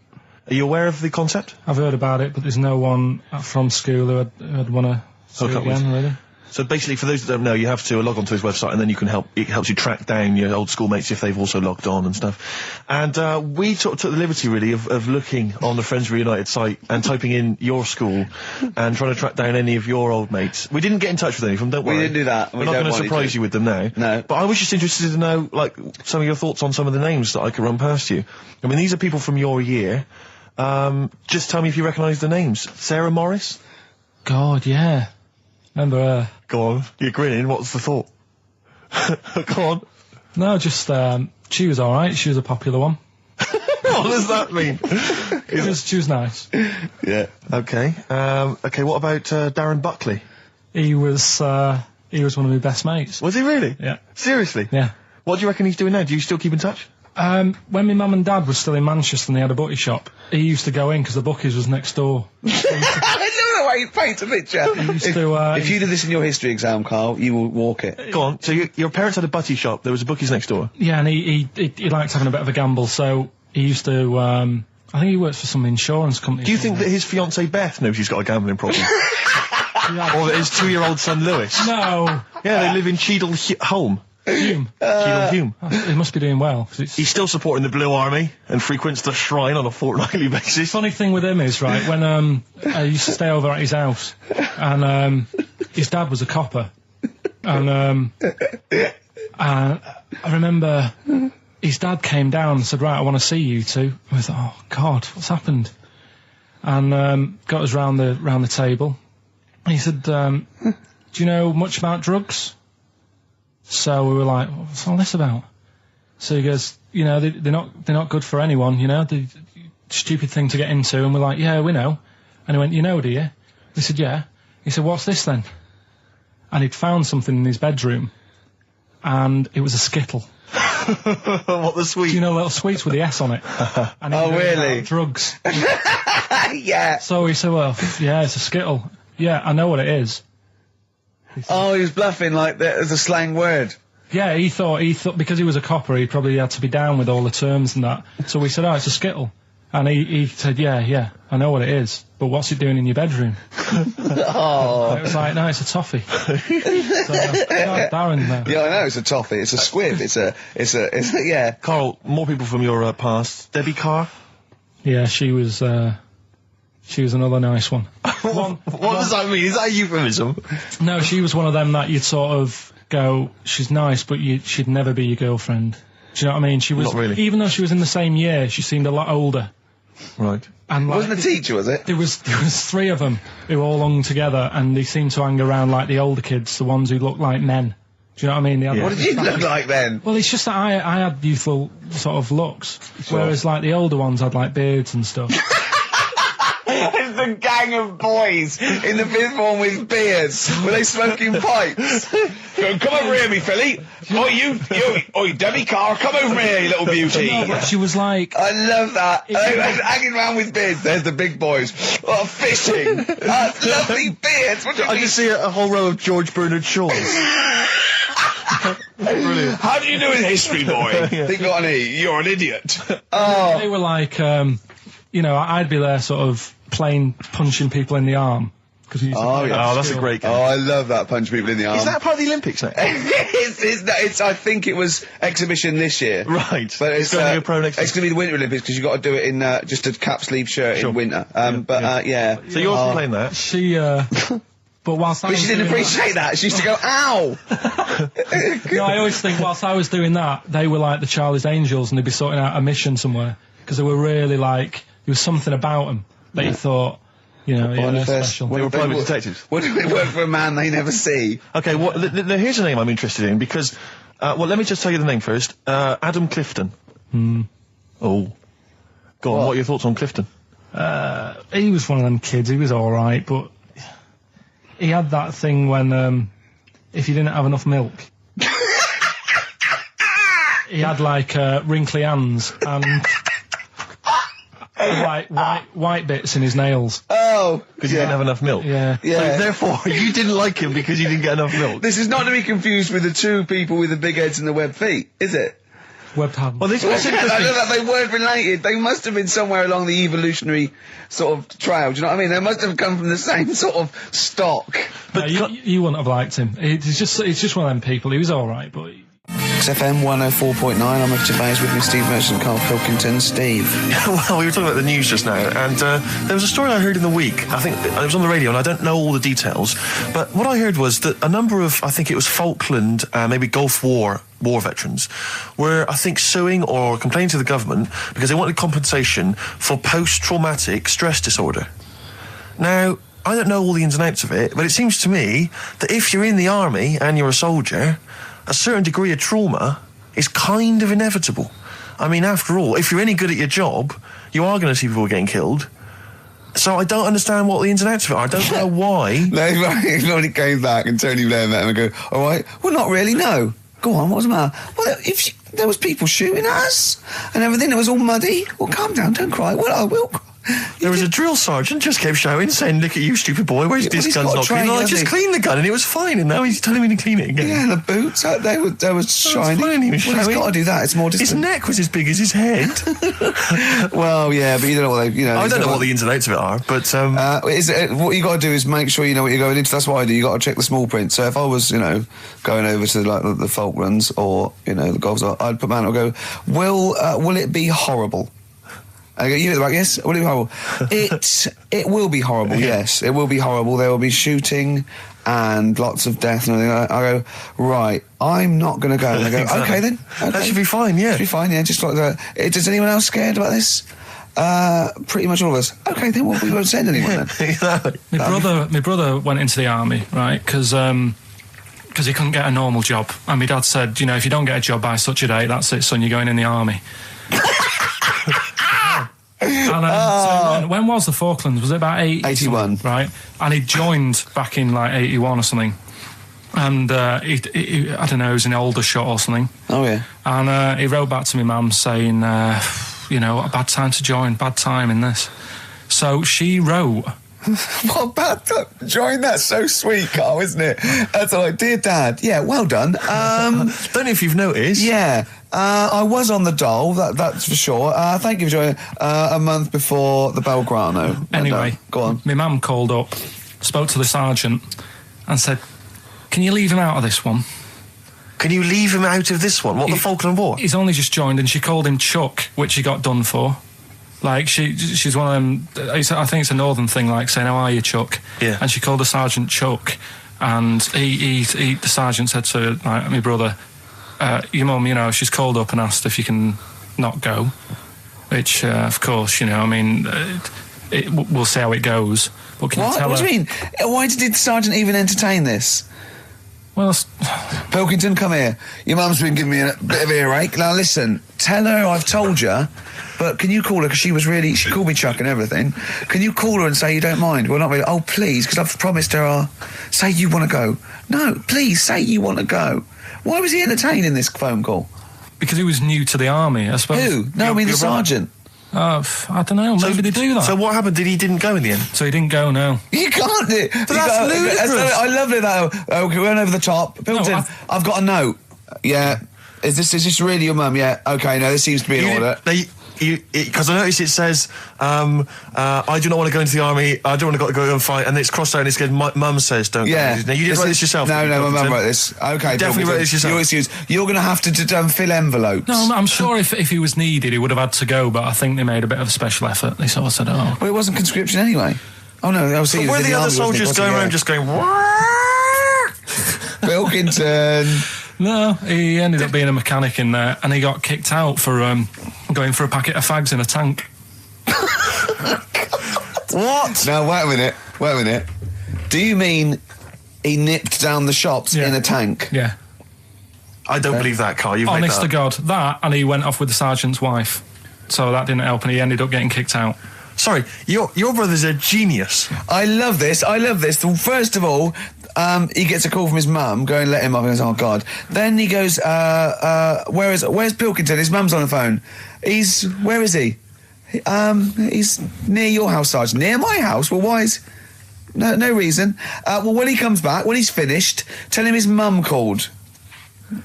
Are you aware of the concept? I've heard about it, but there's no one from school who'd want to see Hook it up with. again, really. So basically, for those that don't know, you have to log on to his website, and then you can it helps you track down your old schoolmates if they've also logged on and stuff. And we took the liberty, really, of looking on the Friends Reunited site and typing in your school and trying to track down any of your old mates. We didn't get in touch with any of them, don't worry. We didn't do that. We're We not don't going to want you surprise to. you with them now. No. But I was just interested to know, like, some of your thoughts on some of the names that I could run past you. I mean, these are people from your year. Just tell me if you recognise the names. Sarah Morris? God, yeah. Remember her? Go on. You're grinning. What's the thought? Go on. No, just, she was alright. She was a popular one. What does that mean? She was nice. Yeah. Okay. Okay, what about Darren Buckley? He was one of my best mates. Was he really? Yeah. Seriously? Yeah. What do you reckon he's doing now? Do you still keep in touch? When my mum and dad were still in Manchester and they had a butty shop, he used to go in because the bookies was next door. I love the way you paint a picture. If you did this in your history exam, Carl, you will walk it. Go on. So your parents had a butty shop. There was a bookies next door. Yeah, and he liked having a bit of a gamble, so he used to, I think he works for some insurance company. Do you think that his fiancée Beth knows he's got a gambling problem? Or that his 2-year-old son Lewis? No. Yeah, they live in Cheadle Home. Hume. Cheadle Hume. He must be doing well. 'Cause He's still supporting the Blue Army and frequents the shrine on a fortnightly basis. Funny thing with him is, right, when I used to stay over at his house, and his dad was a copper, and I remember his dad came down and said, right, I want to see you two. I was like, oh God, what's happened? And got us round the table. And he said, do you know much about drugs? So we were like, what's all this about? So he goes, you know, they're not good for anyone, you know, the stupid thing to get into. And we're like, yeah, we know. And he went, you know, do you? We said, yeah. He said, what's this then? And he'd found something in his bedroom, and it was a Skittle. What, the sweet? Do you know little sweets with the S on it? And Oh, really? Drugs. Yeah. So he said, well, yeah, it's a Skittle. Yeah, I know what it is. Oh, he was bluffing like that as a slang word. Yeah, he thought because he was a copper, he probably had to be down with all the terms and that. So we said, oh, it's a Skittle. And he said, yeah, I know what it is, but what's it doing in your bedroom? Oh. It was like, no, it's a toffee. So, Darren, Yeah, I know, it's a toffee, it's a squib, it's a, yeah. Carl, more people from your past. Debbie Carr? yeah, she was another nice one. What does that mean? Is that a euphemism? No, she was one of them that you'd sort of go, she's nice, but she'd never be your girlfriend. Do you know what I mean? She was, Not really. even though she was in the same year, she seemed a lot older. Right. And like, Wasn't a teacher, was it? there was 3 of them who all hung together, and they seemed to hang around like the older kids, the ones who looked like men. Do you know what I mean? They had, Yeah. What did you look like then? Well, it's just that I had youthful sort of looks, whereas like the older ones had like beards and stuff. It's a gang of boys in the 5th form with beards. Were they smoking pipes? Go, come over here, me filly. Oi, Debbie Carr, come over here, you little beauty. No, but she was like, I love that. Hanging around with beards. There's the big boys. Oh, fishing. That's lovely beards. What do you I mean? just see a whole row of George Bernard Shaws. Brilliant. How do you do in history, boy? Think on E. You're an idiot. Oh. they were like, you know, I'd be there sort of plain punching people in the arm. Cause we used to play that Oh, that's a skill. great game. Oh, I love that. Punch people in the arm. Is that part of the Olympics now? it's, I think it was exhibition this year. Right. But it's going to be a pro next It's going to be the Winter Olympics because you've got to do it in just a cap sleeve shirt Sure. in winter. Yeah. So you're also playing that? She, but whilst I But was she didn't doing appreciate that. She used to go, ow! No, I always think whilst I was doing that, they were like the Charlie's Angels, and they'd be sorting out a mission somewhere because they were really like there was something about them that you thought, you know, yeah, they're special. They were private detectives. What do we work for a man they never see? Okay, well, here's a name I'm interested in because, well, let me just tell you the name first. Adam Clifton. Oh. Go on, what are your thoughts on Clifton? He was one of them kids. He was all right, but he had that thing when if you didn't have enough milk, he had like wrinkly hands and like white bits in his nails. Oh! Because you didn't have enough milk. Yeah. Yeah. So therefore, you didn't like him because you didn't get enough milk. This is not to be confused with the 2 people with the big heads and the webbed feet, is it? Webbed hands. Well, this was I know interesting. that they weren't related. They must have been somewhere along the evolutionary sort of trail. Do you know what I mean? They must have come from the same sort of stock. No, you wouldn't have liked him. He's just one of them people. He was all right, but. XFM 104.9, I'm at Gervais with me, Steve Merchant, Karl Pilkington. Steve. Well, we were talking about the news just now, and there was a story I heard in the week. I think it was on the radio, and I don't know all the details. But what I heard was that a number of, I think it was Falkland, maybe Gulf War veterans, were, I think, suing or complaining to the government because they wanted compensation for post-traumatic stress disorder. Now, I don't know all the ins and outs of it, but it seems to me that if you're in the army and you're a soldier, a certain degree of trauma is kind of inevitable. I mean, after all, if you're any good at your job, you are going to see people getting killed. So I don't understand what the ins and outs of it are. I don't know why. No, when he came back and Tony Blair met him and go, all right, well, not really, no. Go on, what's the matter? Well, there was people shooting at us and everything. It was all muddy. Well, calm down, don't cry. Well, I will cry. There was a drill sergeant just kept shouting, saying, "Look at you, stupid boy, where's this he's gun's got not training, clean?" I hasn't just he? cleaned the gun and it was fine, and now he's telling me to clean it again. Yeah, the boots, they were shiny. fine, he was Well, he's showing. got to do that. It's more His distant. neck was as big as his head. Well, yeah, but you don't know what I don't know what the ins and outs of it are, but what you got to do is make sure you know what you're going into. That's what I do. You got to check the small print. So if I was, going over to the Falklands or the Gulf, I'd put my hand up and go, will it be horrible? I go, you at the back, yes. Will it be horrible? It will be horrible. Yes, it will be horrible. There will be shooting and lots of death and everything. I go, right. I'm not going to go. And I go, Exactly. okay then. Okay. That should be fine. Yeah, Should be fine. Yeah, just like that. Is anyone else scared about this? Pretty much all of us. Okay, then we won't send anyone then. exactly. My brother went into the army, right? Because he couldn't get a normal job, and my dad said, if you don't get a job by such a date, that's it, son. You're going in the army. And so when was the Falklands? Was it about 81? Right, and he joined back in like 81 or something. And he I don't know, he was in Aldershot or something. Oh yeah. And he wrote back to my mum saying, a bad time to join, bad time in this. So she wrote. What about join? That's so sweet, Carl, isn't it? That's like, dear Dad. Yeah, well done. Don't know if you've noticed. Yeah. I was on the dole, that's for sure. Thank you for joining a month before the Belgrano. Anyway, go on. My mum called up, spoke to the sergeant, and said, "Can you leave him out of this one?" Can you leave him out of this one? What, the Falkland War? He's only just joined, and she called him Chuck, which he got done for. Like, she's one of them, I think it's a northern thing, like saying, "How are you, Chuck?" Yeah. And she called the sergeant Chuck, and the sergeant said to my brother, "Your mum, she's called up and asked if you can not go," which, of course, we'll see how it goes. But can you tell What her? do you mean? Why did the sergeant even entertain this? Well, Pilkington, come here. Your mum's been giving me a bit of earache. Now listen, tell her I've told you, but can you call her, because she called me Chuck and everything. Can you call her and say you don't mind? Well, not really. Oh, please, because I've promised her say you want to go. No, please, say you want to go. Why was he entertaining this phone call? because he was new to the army, I suppose. Who? No, I mean the you're right. sergeant. I don't know, maybe they do that. So what happened? He didn't go in the end? So he didn't go, no. You can't do it. But that's ludicrous. I love it, that. Okay, we went over the top. Pilton, I've got a note. Yeah. Is this really your mum? Yeah. Okay, no, this seems to be in order. Because I noticed it says, I do not want to go into the army, I don't want to go and fight, and it's crossed out and it's good, my mum says don't go. Now, you didn't write this yourself? No, my mum wrote this. Okay, You definitely wrote this yourself. Your excuse. You're going to have to fill envelopes. No, I'm sure if he was needed, he would have had to go, but I think they made a bit of a special effort. They sort of said, oh. Well, it wasn't conscription anyway. Oh, no, I was But were the other soldiers going around just going, Pilkington. No, he ended up being a mechanic in there, and he got kicked out for going for a packet of fags in a tank. what? No, wait a minute. Do you mean he nipped down the shops in a tank? Yeah. I don't believe that, Carl. You've made Honest that to up. God. That, and he went off with the sergeant's wife. So that didn't help, and he ended up getting kicked out. Sorry, your brother's a genius. I love this. First of all, he gets a call from his mum, going, let him up, and he goes, oh, God. Then he goes, where's Pilkington? His mum's on the phone. Where is he? He's near your house, Sergeant. Near my house? Well, why is... No reason. Well, when he comes back, when he's finished, tell him his mum called.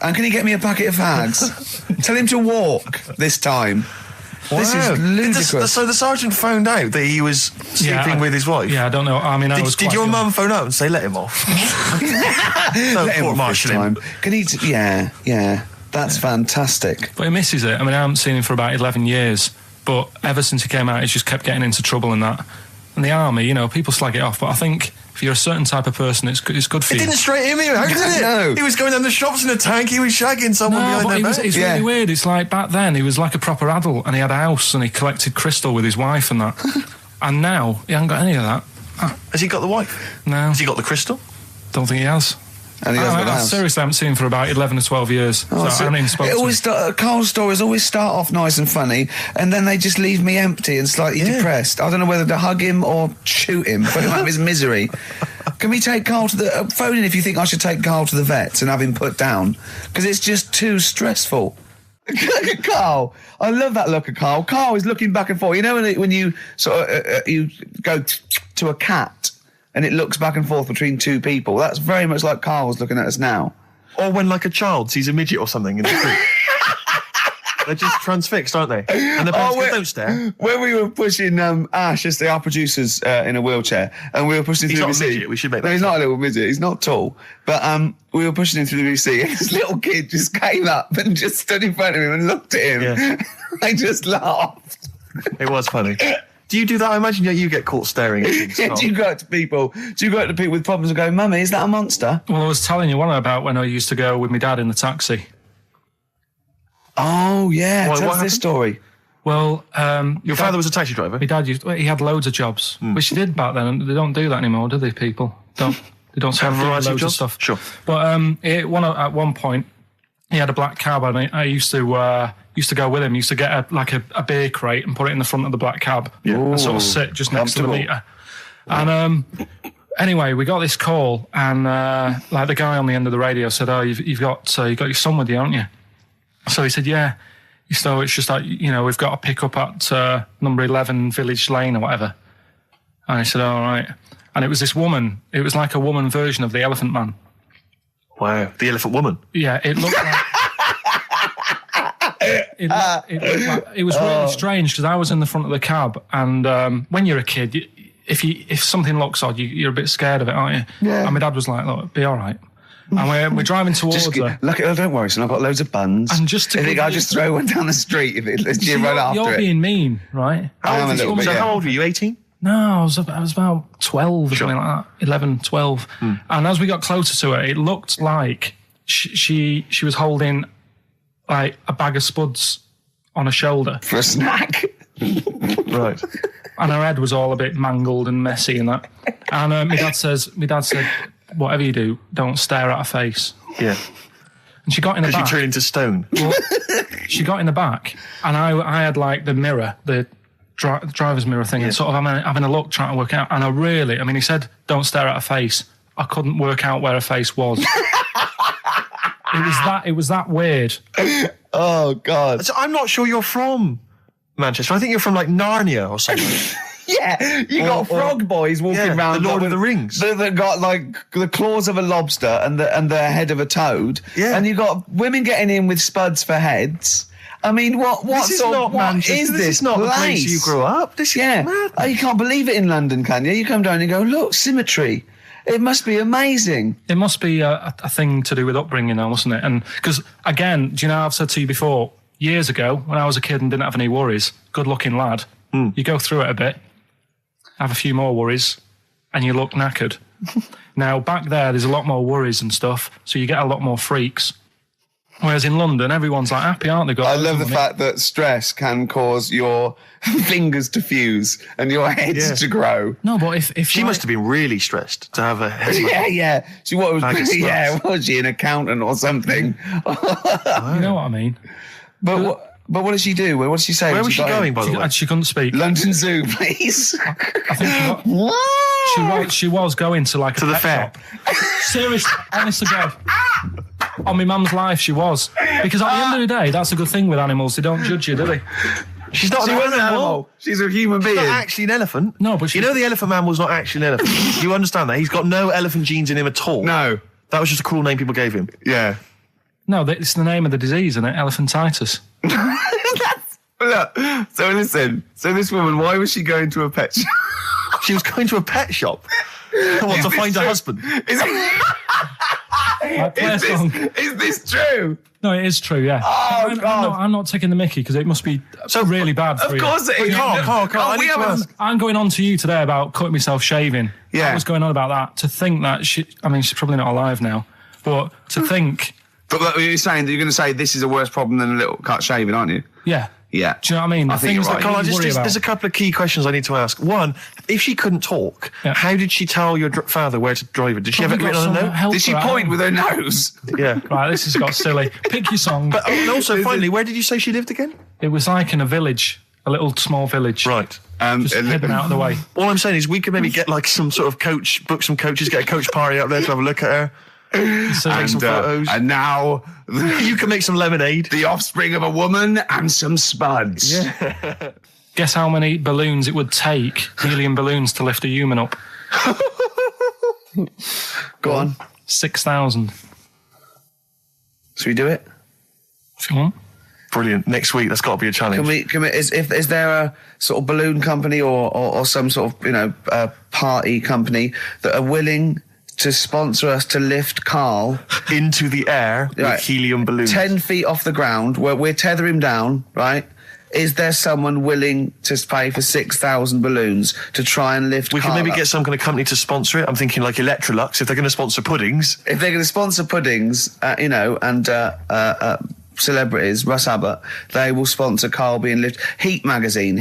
And can he get me a packet of fags? Tell him to walk this time. This is ludicrous. So the sergeant found out that he was sleeping with his wife? Yeah, I don't know. I mean, Did your mum phone up and say, let him off? No, Let him off this court-martial him. time. Can he... Yeah. That's fantastic. But he misses it. I mean, I haven't seen him for about 11 years, but ever since he came out, he's just kept getting into trouble and that. And the army, people slag it off, but I think if you're a certain type of person, it's good for It you. didn't straight him out, did it? No. He was going down the shops in a tank, he was shagging someone behind their back. It's really weird. It's like back then, he was like a proper adult, and he had a house, and he collected crystal with his wife and that. And now, he hasn't got any of that. Has he got the wife? No. Has he got the crystal? Don't think he has. And he hasn't got a I house. seriously haven't seen him for about 11 or 12 years. Oh, so I haven't even spoken to him. Carl's stories always start off nice and funny, and then they just leave me empty and slightly depressed. I don't know whether to hug him or shoot him, put him out of his misery. Can we take Carl to the... phone in if you think I should take Carl to the vets and have him put down, because it's just too stressful. Look at Carl. I love that look at Carl. Carl is looking back and forth. You know when you sort of you go to a cat and it looks back and forth between two people. That's very much like Carl's looking at us now. Or when, like, a child sees a midget or something in the street. They're just transfixed, aren't they? And the parents go, don't stare. When we were pushing Ash, yesterday, our producer's in a wheelchair, and we were pushing him through He's the not a VC. midget, we should make that No, he's clear. not a little midget. He's not tall. But we were pushing him through the VC, and this little kid just came up and just stood in front of him and looked at him. Yeah. I just laughed. It was funny. Do you do that? I imagine you get caught staring at things. Do you go up to people with problems and go, Mummy, is that a monster? Well, I was telling you one about when I used to go with my dad in the taxi. Oh, yeah. What Tell us happened? this story. Well, Your father was a taxi driver? my dad he had loads of jobs, which he did back then. And they don't do that anymore, do they? People they don't Have a do variety of loads jobs? of stuff. Sure. But at one point, he had a black cab, and I used to go with him. Used to get a beer crate and put it in the front of the black cab, and sort of sit just next to the Comfortable. meter. And anyway, we got this call, and like the guy on the end of the radio said, "Oh, you've got your son with you, haven't you?" So he said, "Yeah." So it's just like, we've got to pick up at number 11 Village Lane or whatever. And I said, all right. And it was this woman. It was like a woman version of the Elephant Man. Wow. The Elephant Woman. Yeah, it looked like... it was really strange because I was in the front of the cab, and when you're a kid, if something looks odd, you're a bit scared of it, aren't you? Yeah. And my dad was like, look, be all right. And we're driving towards her. Don't worry, son. I've got loads of buns. And just to I think give I'll you- just throw one down the street if you run after You're it. being mean, right? I am a little bit, So yeah. how old were you, 18? No, I was about 12 or something like that, 11, 12. And as we got closer to her, it looked like she was holding like a bag of spuds on her shoulder, For a snack. Right. and her head was all a bit mangled and messy and that. And my dad said, whatever you do, don't stare at her face. Yeah. And she got in the Because you back. turn into stone. Well, she got in the back, and I had like the mirror, the driver's mirror thing, and sort of having a look, trying to work out. And he said, don't stare at her face. I couldn't work out where her face was. It was that weird. Oh, God. So I'm not sure you're from Manchester. I think you're from, like, Narnia or something. Yeah, you got frog boys walking around. the Lord of the Rings. That got like the claws of a lobster and the head of a toad. Yeah. And you got women getting in with spuds for heads. I mean, what This is not Manchester. is This is not the place you grew up. This is Yeah. mad. Oh, you can't believe it in London, can you? You come down and go, look, symmetry. It must be amazing. It must be a thing to do with upbringing now, mustn't it? And because, again, do you know, I've said to you before, years ago, when I was a kid and didn't have any worries, good-looking lad, you go through it a bit, have a few more worries, and you look knackered. Now, back there's a lot more worries and stuff, so you get a lot more freaks. Whereas in London, everyone's like happy, aren't they? I love the fact that stress can cause your fingers to fuse and your heads to grow. No, but if She must have been really stressed to have a head. Yeah. She what was Bag of was she an accountant or something? You know what I mean? But what did she do? What did she say? Where when was she got in? going, by the way? And she couldn't speak. London Zoo, please. I think she was going to like To the pet fair. shop. Seriously, honest to God. On my mum's life, she was. Because at the end of the day, that's a good thing with animals. They don't judge you, do they? She's not She an was an animal. animal. She's a human being. Not actually an elephant. No, but you know the elephant man was not actually an elephant. You understand that? He's got no elephant genes in him at all. No. That was just a cruel name people gave him. Yeah. No, it's the name of the disease, isn't it? Elephantitis. Look, so listen. So this woman, why was she going to a pet shop? She was going to a pet shop. To find her husband. Like, play a song. Is this true? No, it is true, yeah. Oh, God. I'm not taking the mickey because it must be really bad for Of you. course it is. Carl, I we need to haven't- ask. I'm going on to you today about cutting myself shaving. Yeah. I was going on about that. To think that she's probably not alive now, but to think, But you're saying that you're going to say this is a worse problem than a little cut shaving, aren't you? yeah. Yeah. Do you know what I mean? I The think things you're that right. Carl, you worry about. there's a couple of key questions I need to ask. One, if she couldn't talk, Yeah. how did she tell your father where to drive it? Did she have it Probably written got on a some note? help Did she for that. point with her nose? Yeah. Right, this has got silly. Pick your song. But and also, finally, where did you say she lived again? It was like in a village, a little small village. Right. Just hidden out of the way. All I'm saying is we could maybe get like some sort of coach, book some coaches, get a coach party up there to have a look at her. Take some photos. And now You can make some lemonade. the offspring of a woman and some spuds. Guess how many balloons it would take, helium balloons, to lift a human up? Go on. 6,000. Should we do it? If you want. Brilliant. Next week, that's got to be a challenge. Can we, is there a sort of balloon company or some sort of, party company that are willing to sponsor us to lift Karl Into the air Right. with helium balloons. 10 feet off the ground, where we're tether him down, right? Is there someone willing to pay for 6,000 balloons to try and lift We Karl can maybe up? get some kind of company to sponsor it. I'm thinking like Electrolux, if they're going to sponsor puddings. If they're going to sponsor puddings, and celebrities, Russ Abbott, they will sponsor Karl being lifted. Heat magazine,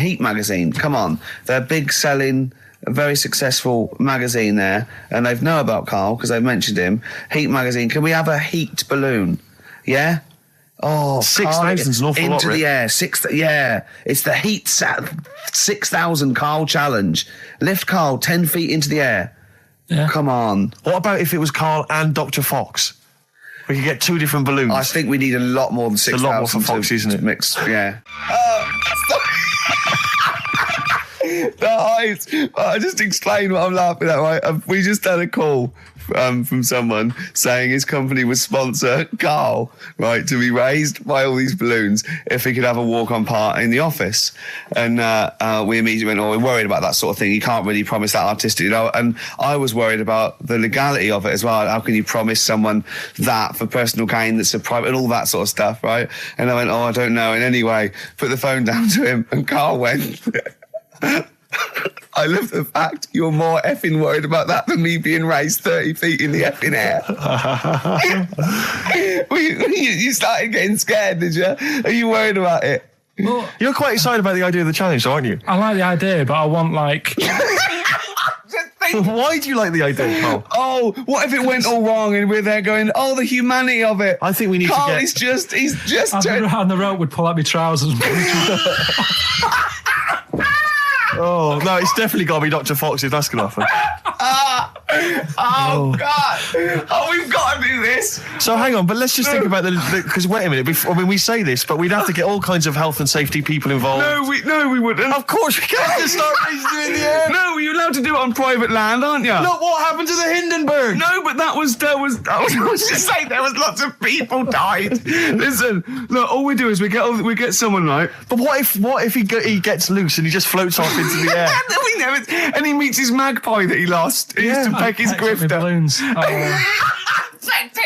come on. They're big selling, very successful magazine there, and they know about Karl because they've mentioned him. Heat magazine, can we have a heat balloon? Yeah? Oh, 6,000's an awful lot, into the Rick. air. It's the heat 6,000 Karl challenge. Lift Karl 10 feet into the air. Yeah. Come on. What about if it was Karl and Dr. Fox? We could get 2 different balloons. I think we need a lot more than 6,000. a lot more for Fox, isn't it? Mix, yeah. The heights. I just explained what I'm laughing at, right? We just had a call from someone saying his company would sponsor Karl, right, to be raised by all these balloons if he could have a walk-on part in the office. And we immediately went, we're worried about that sort of thing. You can't really promise that artistic, And I was worried about the legality of it as well. How can you promise someone that for personal gain that's a private and all that sort of stuff, right? And I went, I don't know. And anyway, put the phone down to him and Karl went... I love the fact you're more effing worried about that than me being raised 30 feet in the effing air. You started getting scared, did you? Are you worried about it? Well, You're quite excited about the idea of the challenge, aren't you? I like the idea, but I want, like... Why do you like the idea, Karl? Oh, what if it went all wrong and we're there going, the humanity of it. I think we need Karl, to get... he's just turned... And the rope would pull out my trousers. Oh, no, it's definitely got to be Dr. Fox if that's going to happen. God. We've got to do this. So hang on, but let's just think about because wait a minute, we say this, but we'd have to get all kinds of health and safety people involved. No, we wouldn't. Of course we can't just start raising you in the air. No, you're allowed to do it on private land, aren't you? Look what happened to the Hindenburg. No, but I was just saying there was lots of people died. Listen, look, all we do is we get someone, right? But what if he gets loose and he just floats off into the air? We never, and he meets his magpie that he lost. He used to peck his grifter. Balloons.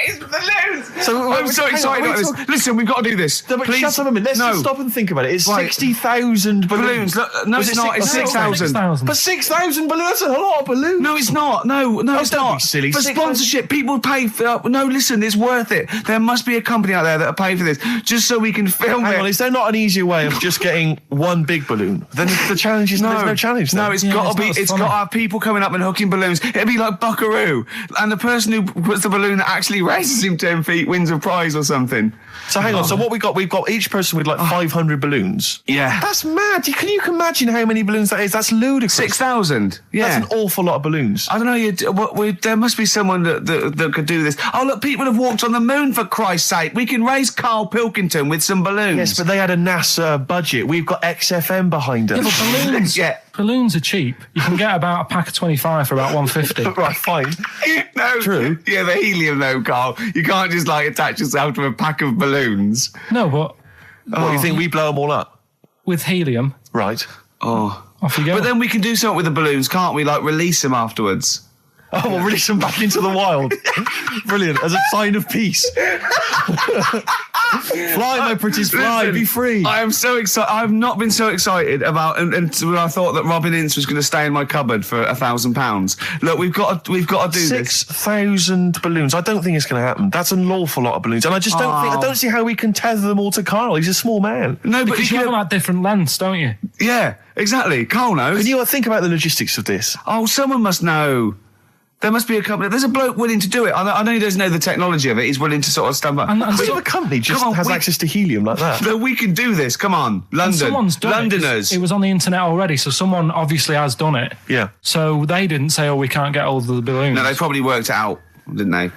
His balloons. So I'm so excited about this. Listen, we've got to do this. No, but Please. shut up a minute. Let's just stop and think about it. It's Right. 60,000 balloons. Look, no, Was it's it not. It's 6,000. 6,000. But 6,000 balloons, that's a lot of balloons. No, it's not. No, it's don't not. be silly. For 6,000 sponsorship, people pay for... no, listen, it's worth it. There must be a company out there that'll pay for this, just so we can film Hang it. on, is there not an easier way of just getting one big balloon? Then the challenge is there's no challenge. No, then. it's Yeah, got it's to be. not as It's got funny. to have people coming up and hooking balloons. It'd be like Buckaroo, and the person who puts the balloon that actually raises him 10 feet wins a prize or something. So hang on. So what we've got each person with like 500 balloons. Yeah. That's mad. Can you imagine how many balloons that is? That's ludicrous. 6,000. Yeah. That's an awful lot of balloons. I don't know. There must be someone that could do this. Oh, look, people have walked on the moon, for Christ's sake. We can raise Karl Pilkington with some balloons. Yes, but they had a NASA budget. We've got XFM behind us. Yeah, but balloons, Yeah. balloons are cheap. You can get about a pack of 25 for about 150. Right, fine. No. True. Yeah, the helium, though, Karl. You can't just, attach yourself to a pack of balloons. No, but What, you think we blow them all up? with helium, Right. Oh. off you go. But then we can do something with the balloons, can't we? Release them afterwards. Oh, we'll release them back into the wild. Brilliant. As a sign of peace. Fly, my pretties, fly. Listen, Be free. I am so excited. I've not been so excited about until I thought that Robin Ince was going to stay in my cupboard for £1,000. Look, we've got to do this. 6,000 balloons. I don't think it's going to happen. That's an awful lot of balloons, and I just don't think. I don't see how we can tether them all to Karl. He's a small man. No, but because you have them at different lengths, don't you? yeah, exactly. Karl knows. Can you think about the logistics of this? Oh, someone must know. There must be a company. There's a bloke willing to do it. I know he doesn't know the technology of it. He's willing to sort of stand back. And What if so- a company just Come on, has we- access to helium like that? No, we can do this. Come on, And London. someone's done Londoners. it. It was on the internet already, so someone obviously has done it. Yeah. So they didn't say, we can't get hold of the balloons. No, they probably worked it out. didn't they?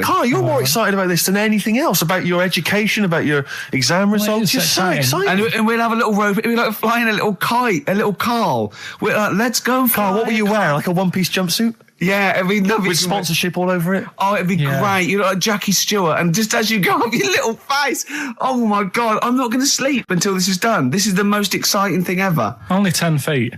Carl, you're more excited about this than anything else, about your education, about your exam results. You're so excited. And we'll have a little rope. We're like flying a little kite, a little Carl. We're like, let's go, Carl, what will you wear? Like a one-piece jumpsuit? Yeah, it'd be lovely. With sponsorship all over it? Oh, it'd be great. You look like Jackie Stewart, and just as you go up your little face, oh my God, I'm not going to sleep until this is done. This is the most exciting thing ever. Only 10 feet.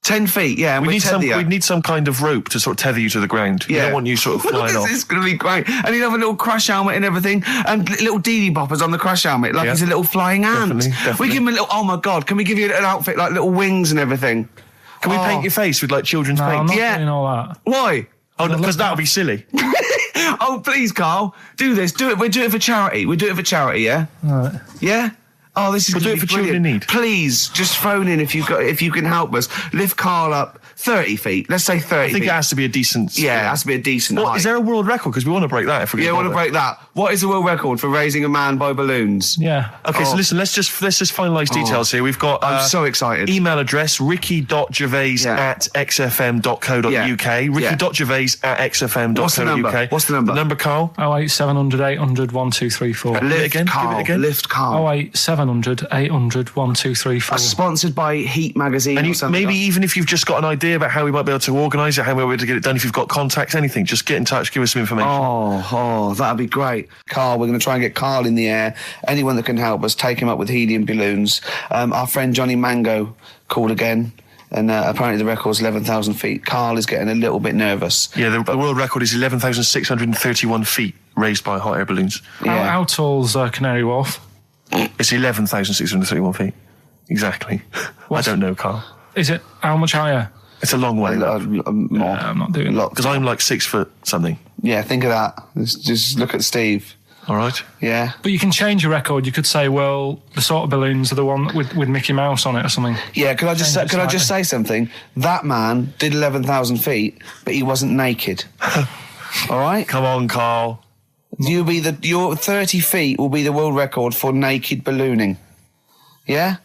10 feet, yeah. And we need some kind of rope to sort of tether you to the ground. Yeah. We don't want you sort of flying off. This is going to be great. And he'd have a little crash helmet and everything, and little Dee Dee boppers on the crash helmet, like he's a little flying ant. Definitely. We give him a little, oh my God, can we give you a little outfit, like little wings and everything? Can we paint your face with like children's paint? I'm not doing all that. Why? Oh, because that would be silly. Oh, please, Carl, do this. Do it. We'll do it for charity. We'll do it for charity, yeah? All right. Yeah? Oh, this is We'll do it for children in need. Please, just phone in if you can help us. Lift Carl up 30 feet. Let's say 30 feet. I think it has to be a decent... Yeah, it has to be a decent height. Is there a world record? Because we want to break that if we can. Yeah, we want to break that. What is the world record for raising a man by balloons? Yeah. Okay, so listen, let's just finalise details here. We've got... I'm so excited. Email address, ricky.gervais@xfm.co.uk. Ricky.gervais@xfm.co.uk. What's the number? The number, Carl? 08700 800 1234. Lift Give it again. Lift Carl. 08700 800 1234. Sponsored by Heat Magazine And or something. maybe even if you've just got an idea about how we might be able to organise it, how we might be able to get it done, if you've got contacts, anything, just get in touch, give us some information. Oh, that'd be great. Carl, we're going to try and get Carl in the air. Anyone that can help us, take him up with helium balloons. Our friend Johnny Mango called again. And apparently the record's 11,000 feet. Carl is getting a little bit nervous. Yeah, the world record is 11,631 feet raised by hot air balloons. Yeah. How tall's Canary Wharf? It's 11,631 feet. Exactly. I don't know, Carl. Is it? How much higher? It's a long way. More. I'm not doing that. Because I'm like 6 foot something. Yeah, think of that. Just look at Steve. All right. Yeah. But you can change your record. You could say, well, the sort of balloons are the one with Mickey Mouse on it or something. Yeah, could I just say something? That man did 11,000 feet, but he wasn't naked. All right? Come on, Carl. Your 30 feet will be the world record for naked ballooning. Yeah?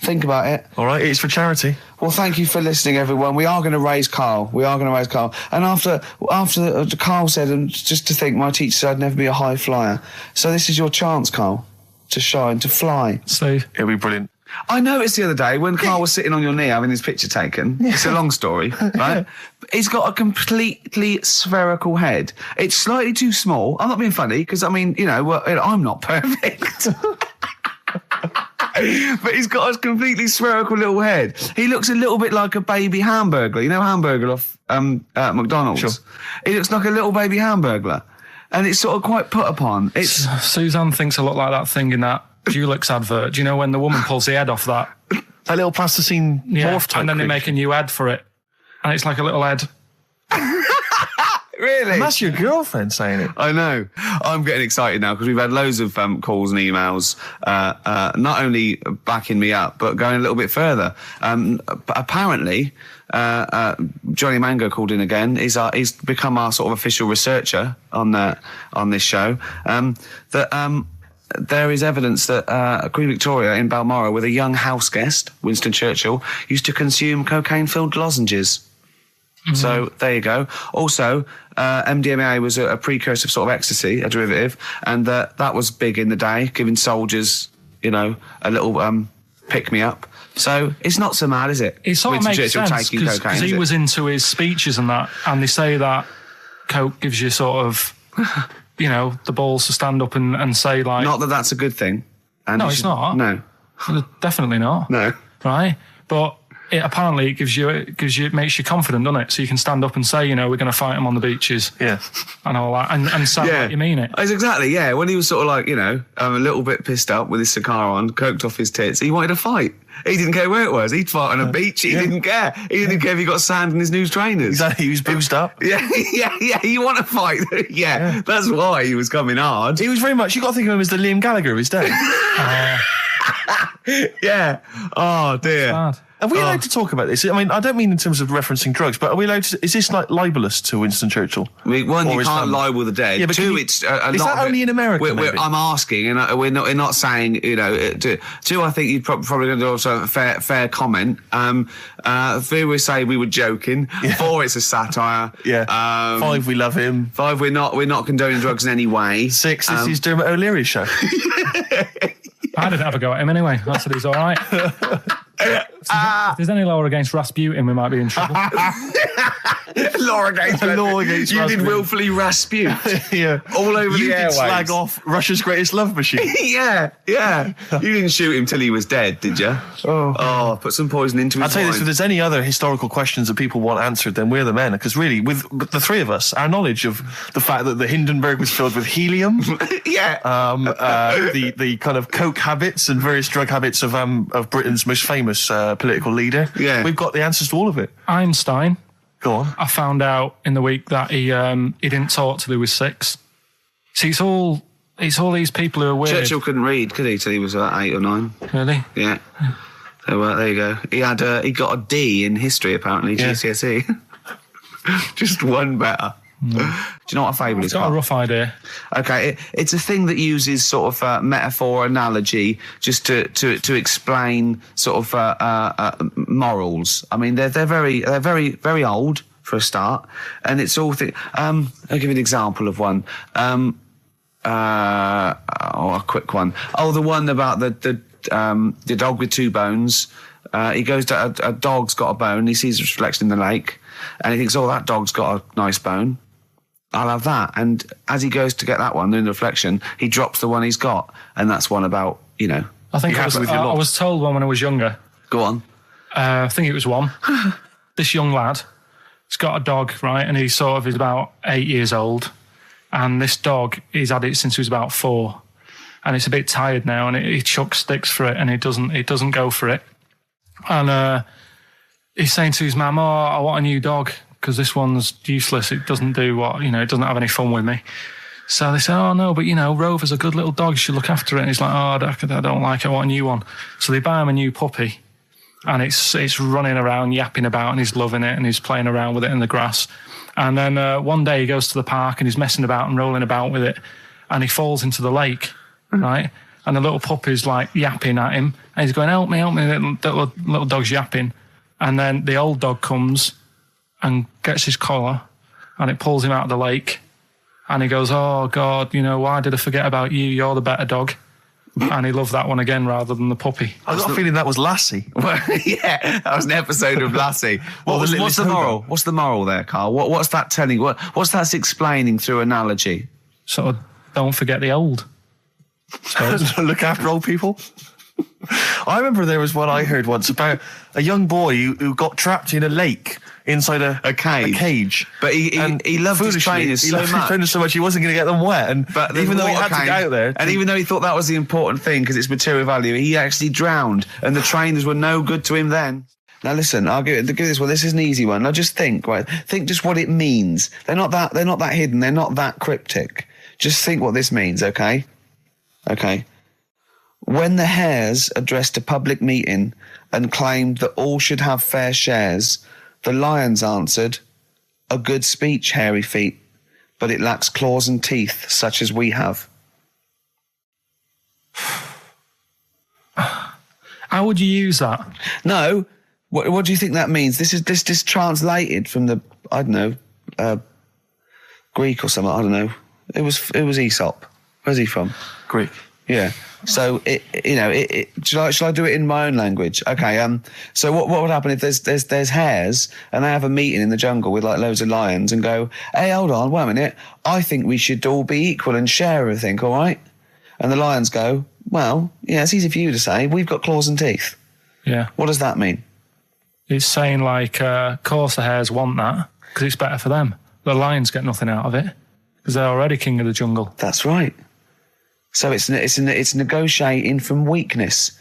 Think about it. All right, it's for charity. Well, thank you for listening, everyone. We are going to raise Carl. And after Carl said, and just to think, my teacher said I'd never be a high flyer. So this is your chance, Carl, to shine, to fly. Steve. It'll be brilliant. I noticed the other day when Carl was sitting on your knee having his picture taken. It's a long story, right? He's got a completely spherical head. It's slightly too small. I'm not being funny because, I mean, I'm not perfect. But he's got a completely spherical little head. He looks a little bit like a baby hamburger. You know Hamburger off McDonald's? Sure. He looks like a little baby hamburger. And it's sort of quite put upon. Suzanne thinks I look like that thing in that Dulux advert. Do you know when the woman pulls the head off that? That little plasticine morph type. And then they make a new head for it. And it's like a little head. Really? And that's your girlfriend saying it. I know. I'm getting excited now because we've had loads of calls and emails, not only backing me up, but going a little bit further. Apparently, Johnny Mango called in again. He's become our sort of official researcher on this show. There is evidence that Queen Victoria in Balmoral, with a young house guest, Winston Churchill, used to consume cocaine-filled lozenges. So there you go. Also, MDMA was a precursor of sort of ecstasy, a derivative, and that was big in the day, giving soldiers, a little pick-me-up. So it's not so mad, is it? It sort of makes sense because he was into his speeches and that, and they say that coke gives you sort of, the balls to stand up and say like... Not that that's a good thing. And no, it's not. No. Definitely not. No. Right? But... Apparently, it makes you confident, doesn't it? So you can stand up and say, we're going to fight them on the beaches. Yeah. And all that. And sound like you mean it. Exactly, yeah. When he was sort of like, a little bit pissed up with his cigar on, coked off his tits, he wanted to fight. He didn't care where it was. He'd fight on a beach. He didn't care. He didn't care if he got sand in his new trainers. Exactly. He was boozed up. Yeah. You want to fight. Yeah. That's why he was coming hard. He was very much, you got to think of him as the Liam Gallagher of his day. Yeah. Oh, dear. Are we allowed to talk about this? I mean, I don't mean in terms of referencing drugs, but are we allowed to... Is this like libelous to Winston Churchill? One, Or you his can't family? libel the dead. Yeah, but Two, can you- it's is that only in America, maybe? I'm asking, and we're not saying, you know. Two, I think you're probably going to do also a fair comment. Three, we say we were joking. Yeah. 4, it's a satire. Yeah. 5, we love him. 5, we're not condoning drugs in any way. 6, this is Dermot O'Leary's show. I didn't have a go at him anyway. I said he's all right. If there's any law against Rasputin, we might be in trouble. Law against you Rasputin. did willfully Rasputin. Yeah. All over You the did airwaves. slag off Russia's greatest love machine. Yeah. You didn't shoot him till he was dead, did you? Oh, put some poison into his I'll tell you this, wine. if there's any other historical questions that people want answered, then we're the men. Because really, with the three of us, our knowledge of the fact that the Hindenburg was filled with helium, Yeah. the kind of coke habits and various drug habits of Britain's most famous political leader, Yeah. we've got the answers to all of it. Einstein, Go on. I found out in the week that he didn't talk till he was 6. See, it's all these people who are weird. Churchill couldn't read, could he, till he was 8 or 9? Really? Yeah. So there you go. He got a D in history, apparently, Yeah. GCSE. Just one better. Do you know what a fable is? Got a Carl? rough idea. Okay, it's a thing that uses sort of metaphor, analogy, just to explain sort of morals. I mean, they're very very old for a start, and it's all. I'll give you an example of one. A quick one. Oh, the one about the dog with 2 bones. He goes to a dog's got a bone. He sees a reflection in the lake, and he thinks, "Oh, that dog's got a nice bone. I'll have that." And as he goes to get that one in the reflection, he drops the one he's got, and that's one about, you know. I think be I was, happy with your lot. I was told one when I was younger. Go on. I think it was one. This young lad, he's got a dog, right, and he's about 8 years old, and this dog, he's had it since he was about 4, and it's a bit tired now, and he chucks sticks for it, and it doesn't go for it, and he's saying to his mum, "Oh, I want a new dog because this one's useless. It doesn't do what, you know, it doesn't have any fun with me." So they say, "Oh no, but you know, Rover's a good little dog. You should look after it." And he's like, "Oh, I don't like it. I want a new one." So they buy him a new puppy. And it's running around, yapping about, and he's loving it, and he's playing around with it in the grass. And then one day he goes to the park, and he's messing about and rolling about with it, and he falls into the lake, right? And the little puppy's like yapping at him, and he's going, help me, little dog's yapping. And then the old dog comes and gets his collar, and it pulls him out of the lake, and he goes, "Oh God, you know, why did I forget about you? You're the better dog." And he loved that one again rather than the puppy. I got a feeling that was Lassie. Well, yeah, that was an episode of Lassie. What's the moral? What's the moral there, Carl? What's that telling? What's that explaining through analogy? Sort of, don't forget the old. Look after old people. I remember there was one I heard once about a young boy who got trapped in a lake inside a cage. But he loved his foolishly, trainers he so loved his much. trainers so much he wasn't going to get them wet. But even though he had to get out there, and even though he thought that was the important thing because it's material value, he actually drowned, and the trainers were no good to him then. Now listen, I'll give this one. This is an easy one. Now just think, right? Think just what it means. They're not that hidden. They're not that cryptic. Just think what this means, okay? Okay. When the Hares addressed a public meeting and claimed that all should have fair shares, the Lions answered, "A good speech, hairy feet, but it lacks claws and teeth such as we have." How would you use that? No, what do you think that means? This is translated from the, I don't know, Greek or something. I don't know. It was Aesop. Where's he from? Greek. Yeah. So shall I do it in my own language? Okay. So what would happen if there's hares and they have a meeting in the jungle with like loads of lions and go, "Hey, hold on, wait a minute. I think we should all be equal and share everything, all right?" And the lions go, "Well, yeah, it's easy for you to say. We've got claws and teeth." Yeah. What does that mean? It's saying like, of course the hares want that because it's better for them. The lions get nothing out of it because they're already king of the jungle. That's right. So it's negotiating from weakness.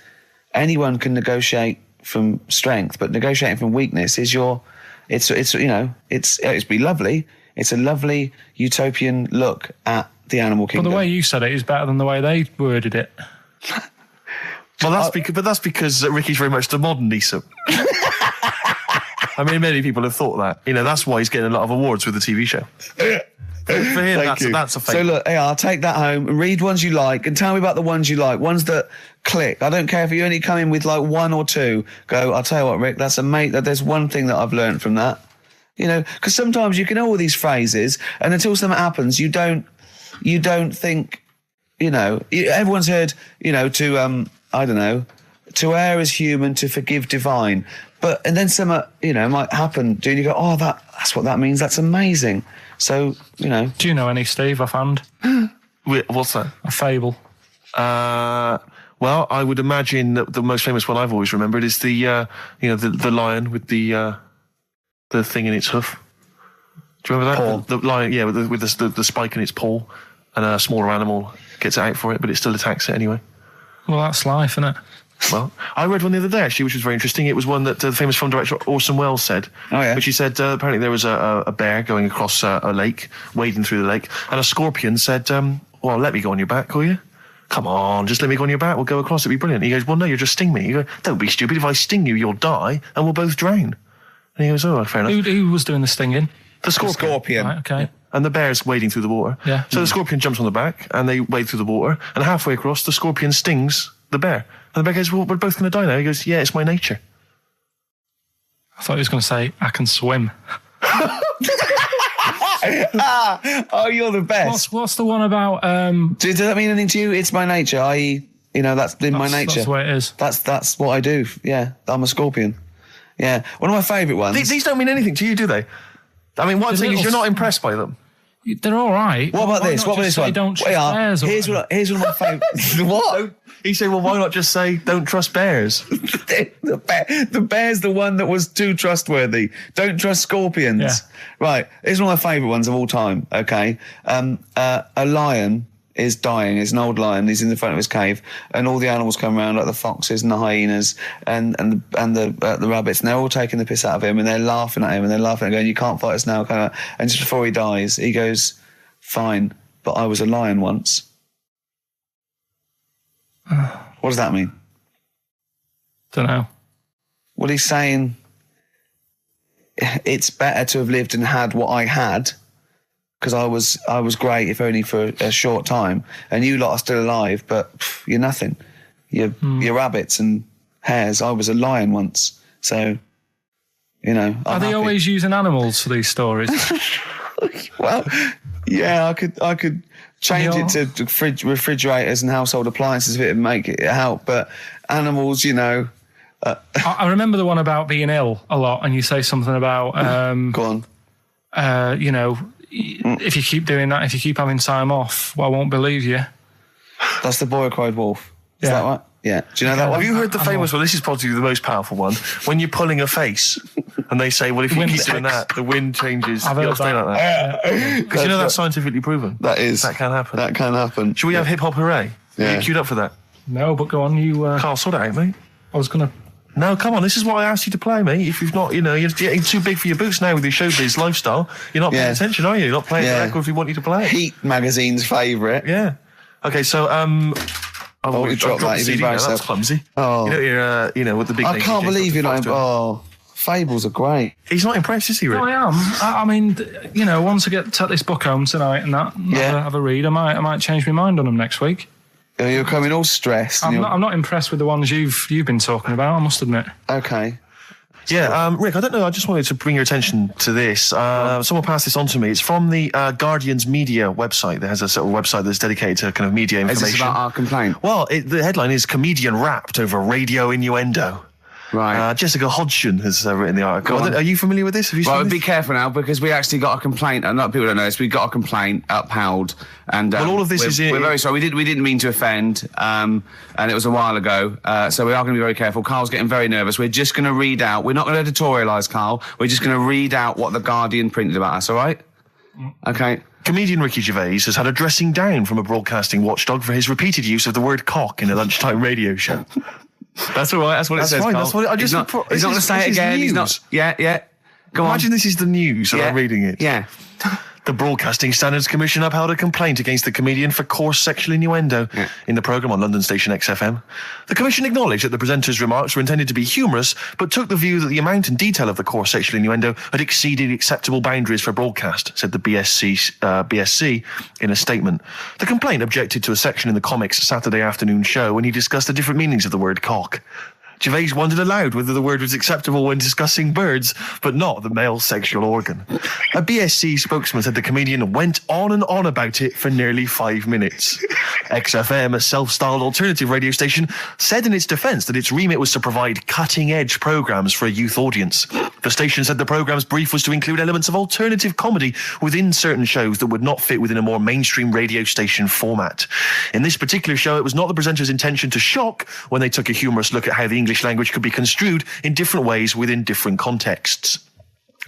Anyone can negotiate from strength, but negotiating from weakness is it's be lovely. It's a lovely utopian look at the animal But kingdom. the way you said it is better than the way they worded it. Well, that's because Ricky's very much the modern Neeson. I mean, many people have thought that. You know, that's why he's getting a lot of awards with the TV show. For him, that's a fake. So look, I'll take that home and read ones you like and tell me about the ones you like, ones that click. I don't care if you only come in with like one or two. Go, I'll tell you what, Rick, there's one thing that I've learned from that. You know, because sometimes you can know all these phrases and until something happens, you don't think, you know, everyone's heard, you know, I don't know, to err is human, to forgive divine. And then some, you know, might happen. Do you go, oh, that's what that means. That's amazing. So, you know. Do you know any, Steve, I found? Wait, what's that? A fable. Well, I would imagine that the most famous one I've always remembered is the, you know, the lion with the thing in its hoof. Do you remember that? Paw. The lion, yeah, with the spike in its paw, and a smaller animal gets out for it, but it still attacks it anyway. Well, that's life, isn't it? Well, I read one the other day, actually, which was very interesting. It was one that the famous film director Orson Welles said. Oh, yeah. Which he said, apparently there was a bear going across a lake, wading through the lake, and a scorpion said, well, let me go on your back, will you? Come on, just let me go on your back, we'll go across, it'll be brilliant. He goes, well, no, you'll just sting me. You go, don't be stupid, if I sting you, you'll die, and we'll both drown. And he goes, oh, fair enough. Who was doing the stinging? The scorpion. Right, okay. And the bear's wading through the water. Yeah. So the scorpion jumps on the back, and they wade through the water, and halfway across, the scorpion stings the bear. And the bear goes, well, we're both going to die now. He goes, yeah, it's my nature. I thought he was going to say, I can swim. Oh, you're the best. What's the one about... Does that mean anything to you? It's my nature, i.e., you know, that's in my nature. That's the way it is. That's what I do. Yeah, I'm a scorpion. Yeah, one of my favourite ones. These don't mean anything to you, do they? I mean, one thing is you're not impressed by them. They're all right. What about Why this? not What about just this say one? Don't trust bears or Here's one of my favourites. What? He said, well, why not just say, don't trust bears? The bear's the one that was too trustworthy. Don't trust scorpions. Yeah. Right. Here's one of my favourite ones of all time. Okay. A lion is dying. It's an old lion. He's in the front of his cave, and all the animals come around, like the foxes and the hyenas and the rabbits, and they're all taking the piss out of him, and they're laughing at him, and they're laughing and going, "You can't fight us now." Kind of. And just before he dies, he goes, "Fine, but I was a lion once." What does that mean? Don't know. Well, he's saying it's better to have lived and had what I had, because I was great, if only for a short time, and you lot are still alive, but you're nothing. You're rabbits and hares. I was a lion once, so you know. Are they always using animals for these stories? Well, yeah, I could change it to refrigerators and household appliances if it would make it help, but animals, you know. I remember the one about being ill a lot, and you say something about Go on. you know, if you keep doing that, if you keep having time off, well, I won't believe you. That's the boy who cried wolf. Is Yeah. that right? Yeah. Do you know that one? Have you heard the famous one? This is probably the most powerful one. When you're pulling a face, and they say, well, if you Wind keep doing that, the wind changes. I've You heard gotta stay that. like that. Because you know that's scientifically proven. That is. That can happen. That can happen. Should we have hip hop hooray? Yeah. Are you queued up for that? No, but go on. You. Carl, sort it out, mate. I was gonna. No, come on. This is what I asked you to play, mate. If you've not, you know, you're getting too big for your boots now with your showbiz lifestyle. You're not paying Yeah. attention, are you? You're not playing the record if we want you to play it. Heat magazine's favourite. Yeah. Okay, so Oh, you dropped that. the You've CD now. embarrassed That's yourself. clumsy. Oh. You know, you're, you know, with the big. I name can't DJs believe you're not. to him. Oh, fables are great. He's not impressed, is he, Rick? I am. I mean, you know, once I take this book home tonight and that, have a read, I might change my mind on them next week. You're coming all stressed. and I'm not impressed with the ones you've been talking about, I must admit. Okay. Yeah, Rick, I don't know, I just wanted to bring your attention to this. Someone passed this on to me. It's from the Guardian's media website. There has a sort of website that's dedicated to kind of media Is information. this about our complaint? Well, the headline is "Comedian Rapped Over Radio Innuendo." Right. Jessica Hodgson has written the article. Are you familiar with this? Have you seen Well, this? be careful now, because we actually got a complaint. A lot of people don't know this. We got a complaint upheld, and Well, all of this we're very sorry. We didn't mean to offend, and it was a while ago. So we are going to be very careful. Carl's getting very nervous. We're just going to read out. We're not going to editorialise, Carl. We're just going to read out what the Guardian printed about us. All right? Okay. Comedian Ricky Gervais has had a dressing down from a broadcasting watchdog for his repeated use of the word cock in a lunchtime radio show. That's all right. That's what it says, fine, Carl. that's what I just- He's not this going to is- say this it is again. He's news. not. Yeah. Go on. Imagine this is the news and I'm reading it. Yeah. The Broadcasting Standards Commission upheld a complaint against the comedian for coarse sexual innuendo in the programme on London station XFM. The Commission acknowledged that the presenter's remarks were intended to be humorous, but took the view that the amount and detail of the coarse sexual innuendo had exceeded acceptable boundaries for broadcast, said the BSC in a statement. The complaint objected to a section in the Comics Saturday afternoon show when he discussed the different meanings of the word cock. Gervais wondered aloud whether the word was acceptable when discussing birds, but not the male sexual organ. A BSC spokesman said the comedian went on and on about it for nearly 5 minutes. XFM, a self-styled alternative radio station, said in its defence that its remit was to provide cutting-edge programmes for a youth audience. The station said the programme's brief was to include elements of alternative comedy within certain shows that would not fit within a more mainstream radio station format. In this particular show, it was not the presenter's intention to shock when they took a humorous look at how the English language could be construed in different ways within different contexts.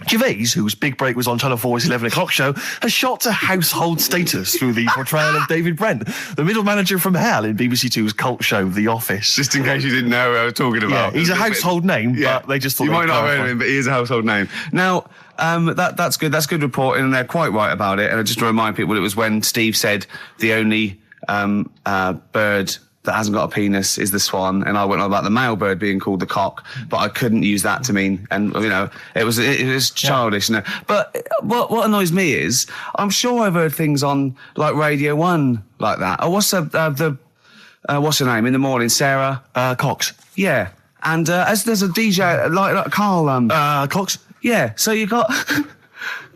Gervais, whose big break was on Channel 4's 11 o'clock show, has shot to household status through the portrayal of David Brent, the middle manager from hell in BBC Two's cult show The Office. Just in case you didn't know who I was talking about. Yeah, he's a household name, but they just thought you might not have clarify. heard of him, but he is a household name. Now, that's good. That's good reporting, and they're quite right about it. And just to remind people, it was when Steve said the only bird that hasn't got a penis is the swan, and I went on about the male bird being called the cock, but I couldn't use that to mean, and it was childish. Yeah. But what annoys me is, I'm sure I've heard things on like Radio 1 like that. Or what's what's her name in the morning? Sarah Cox. Yeah, and as there's a DJ like Karl Cox. Yeah, so you got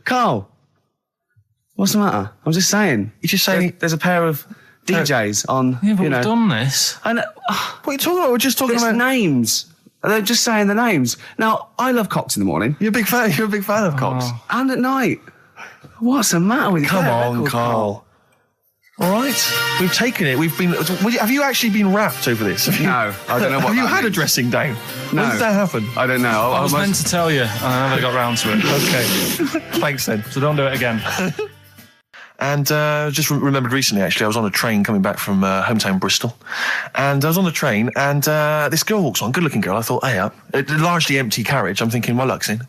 Karl. What's the matter? I'm just saying. You're just saying there's a pair of DJs on, Yeah, but we've done this. And what are you talking about? We're just talking about names. They're just saying the names. Now, I love Cox in the morning. You're a big fan of Cox. And at night. What's the matter with you? Come on, Carl. All right, we've taken it. We've been. Have you actually been wrapped over this? No, I don't know what. Have you that had means. a dressing down? No. When did that happen? I don't know. I was meant to tell you, and I never got round to it. Okay, thanks then. So don't do it again. And just remembered recently, actually, I was on a train coming back from hometown Bristol, and I was on the train, and this girl walks on, good-looking girl. I thought, hey, a largely empty carriage. I'm thinking, my luck's in,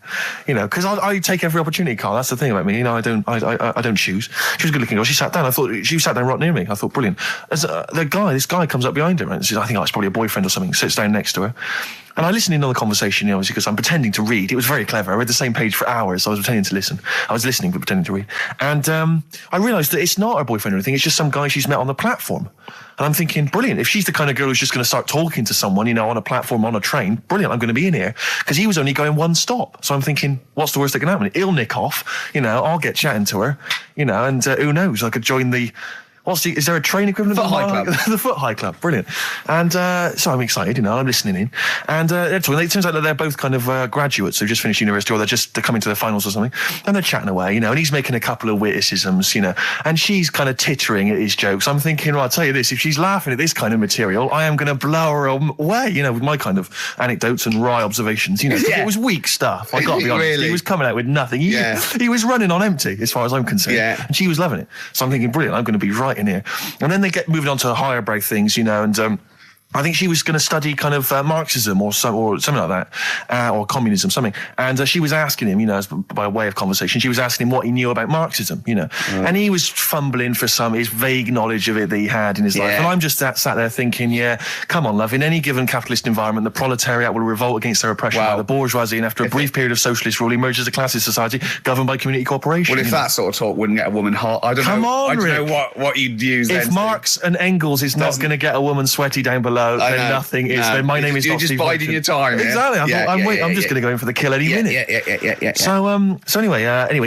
because I take every opportunity, Carl. That's the thing about me, I don't choose. She was a good-looking girl. She sat down. I thought she sat down right near me. I thought, brilliant. As this guy comes up behind her, and says, I think it's probably a boyfriend or something. Sits down next to her. And I listened in on the conversation, obviously, because I'm pretending to read. It was very clever. I read the same page for hours, so I was pretending to listen. I was listening, but pretending to read. And I realised that it's not her boyfriend or anything. It's just some guy she's met on the platform. And I'm thinking, brilliant. If she's the kind of girl who's just going to start talking to someone, on a platform, on a train, brilliant, I'm going to be in here. Because he was only going one stop. So I'm thinking, what's the worst that can happen? He'll nick off, I'll get chatting to her, and who knows? I could join the... is there a train equivalent? Foot High Club. The Foot High Club, brilliant. And so I'm excited, I'm listening in. And it turns out that they're both kind of graduates who just finished university, or they're coming to their finals or something. And they're chatting away, and he's making a couple of witticisms, and she's kind of tittering at his jokes. I'm thinking, well, I'll tell you this, if she's laughing at this kind of material, I am going to blow her away, with my kind of anecdotes and wry observations, Yeah. It was weak stuff, I got to be honest. Really? He was coming out with nothing. He was running on empty, as far as I'm concerned. Yeah. And she was loving it. So I'm thinking, brilliant, I'm going to be right in here. And then they get moving on to higher brow things, and I think she was going to study kind of Marxism or something like that, or communism, something. And she was asking him, by way of conversation, she was asking him what he knew about Marxism, And he was fumbling for his vague knowledge of it that he had in his life. And I'm just sat there thinking, come on, love, in any given capitalist environment, the proletariat will revolt against their oppression by the bourgeoisie, and after a brief period of socialist rule, emerges as a classist society governed by community cooperation. Well, if that sort of talk wouldn't get a woman hot, I don't know what you'd use then. If Marx and Engels is not going to get a woman sweaty down below, then nothing is. Then my name is You're not just Steve biding Hopkins. your time. Exactly. I'm just going to go in for the kill any minute. Yeah. So anyway,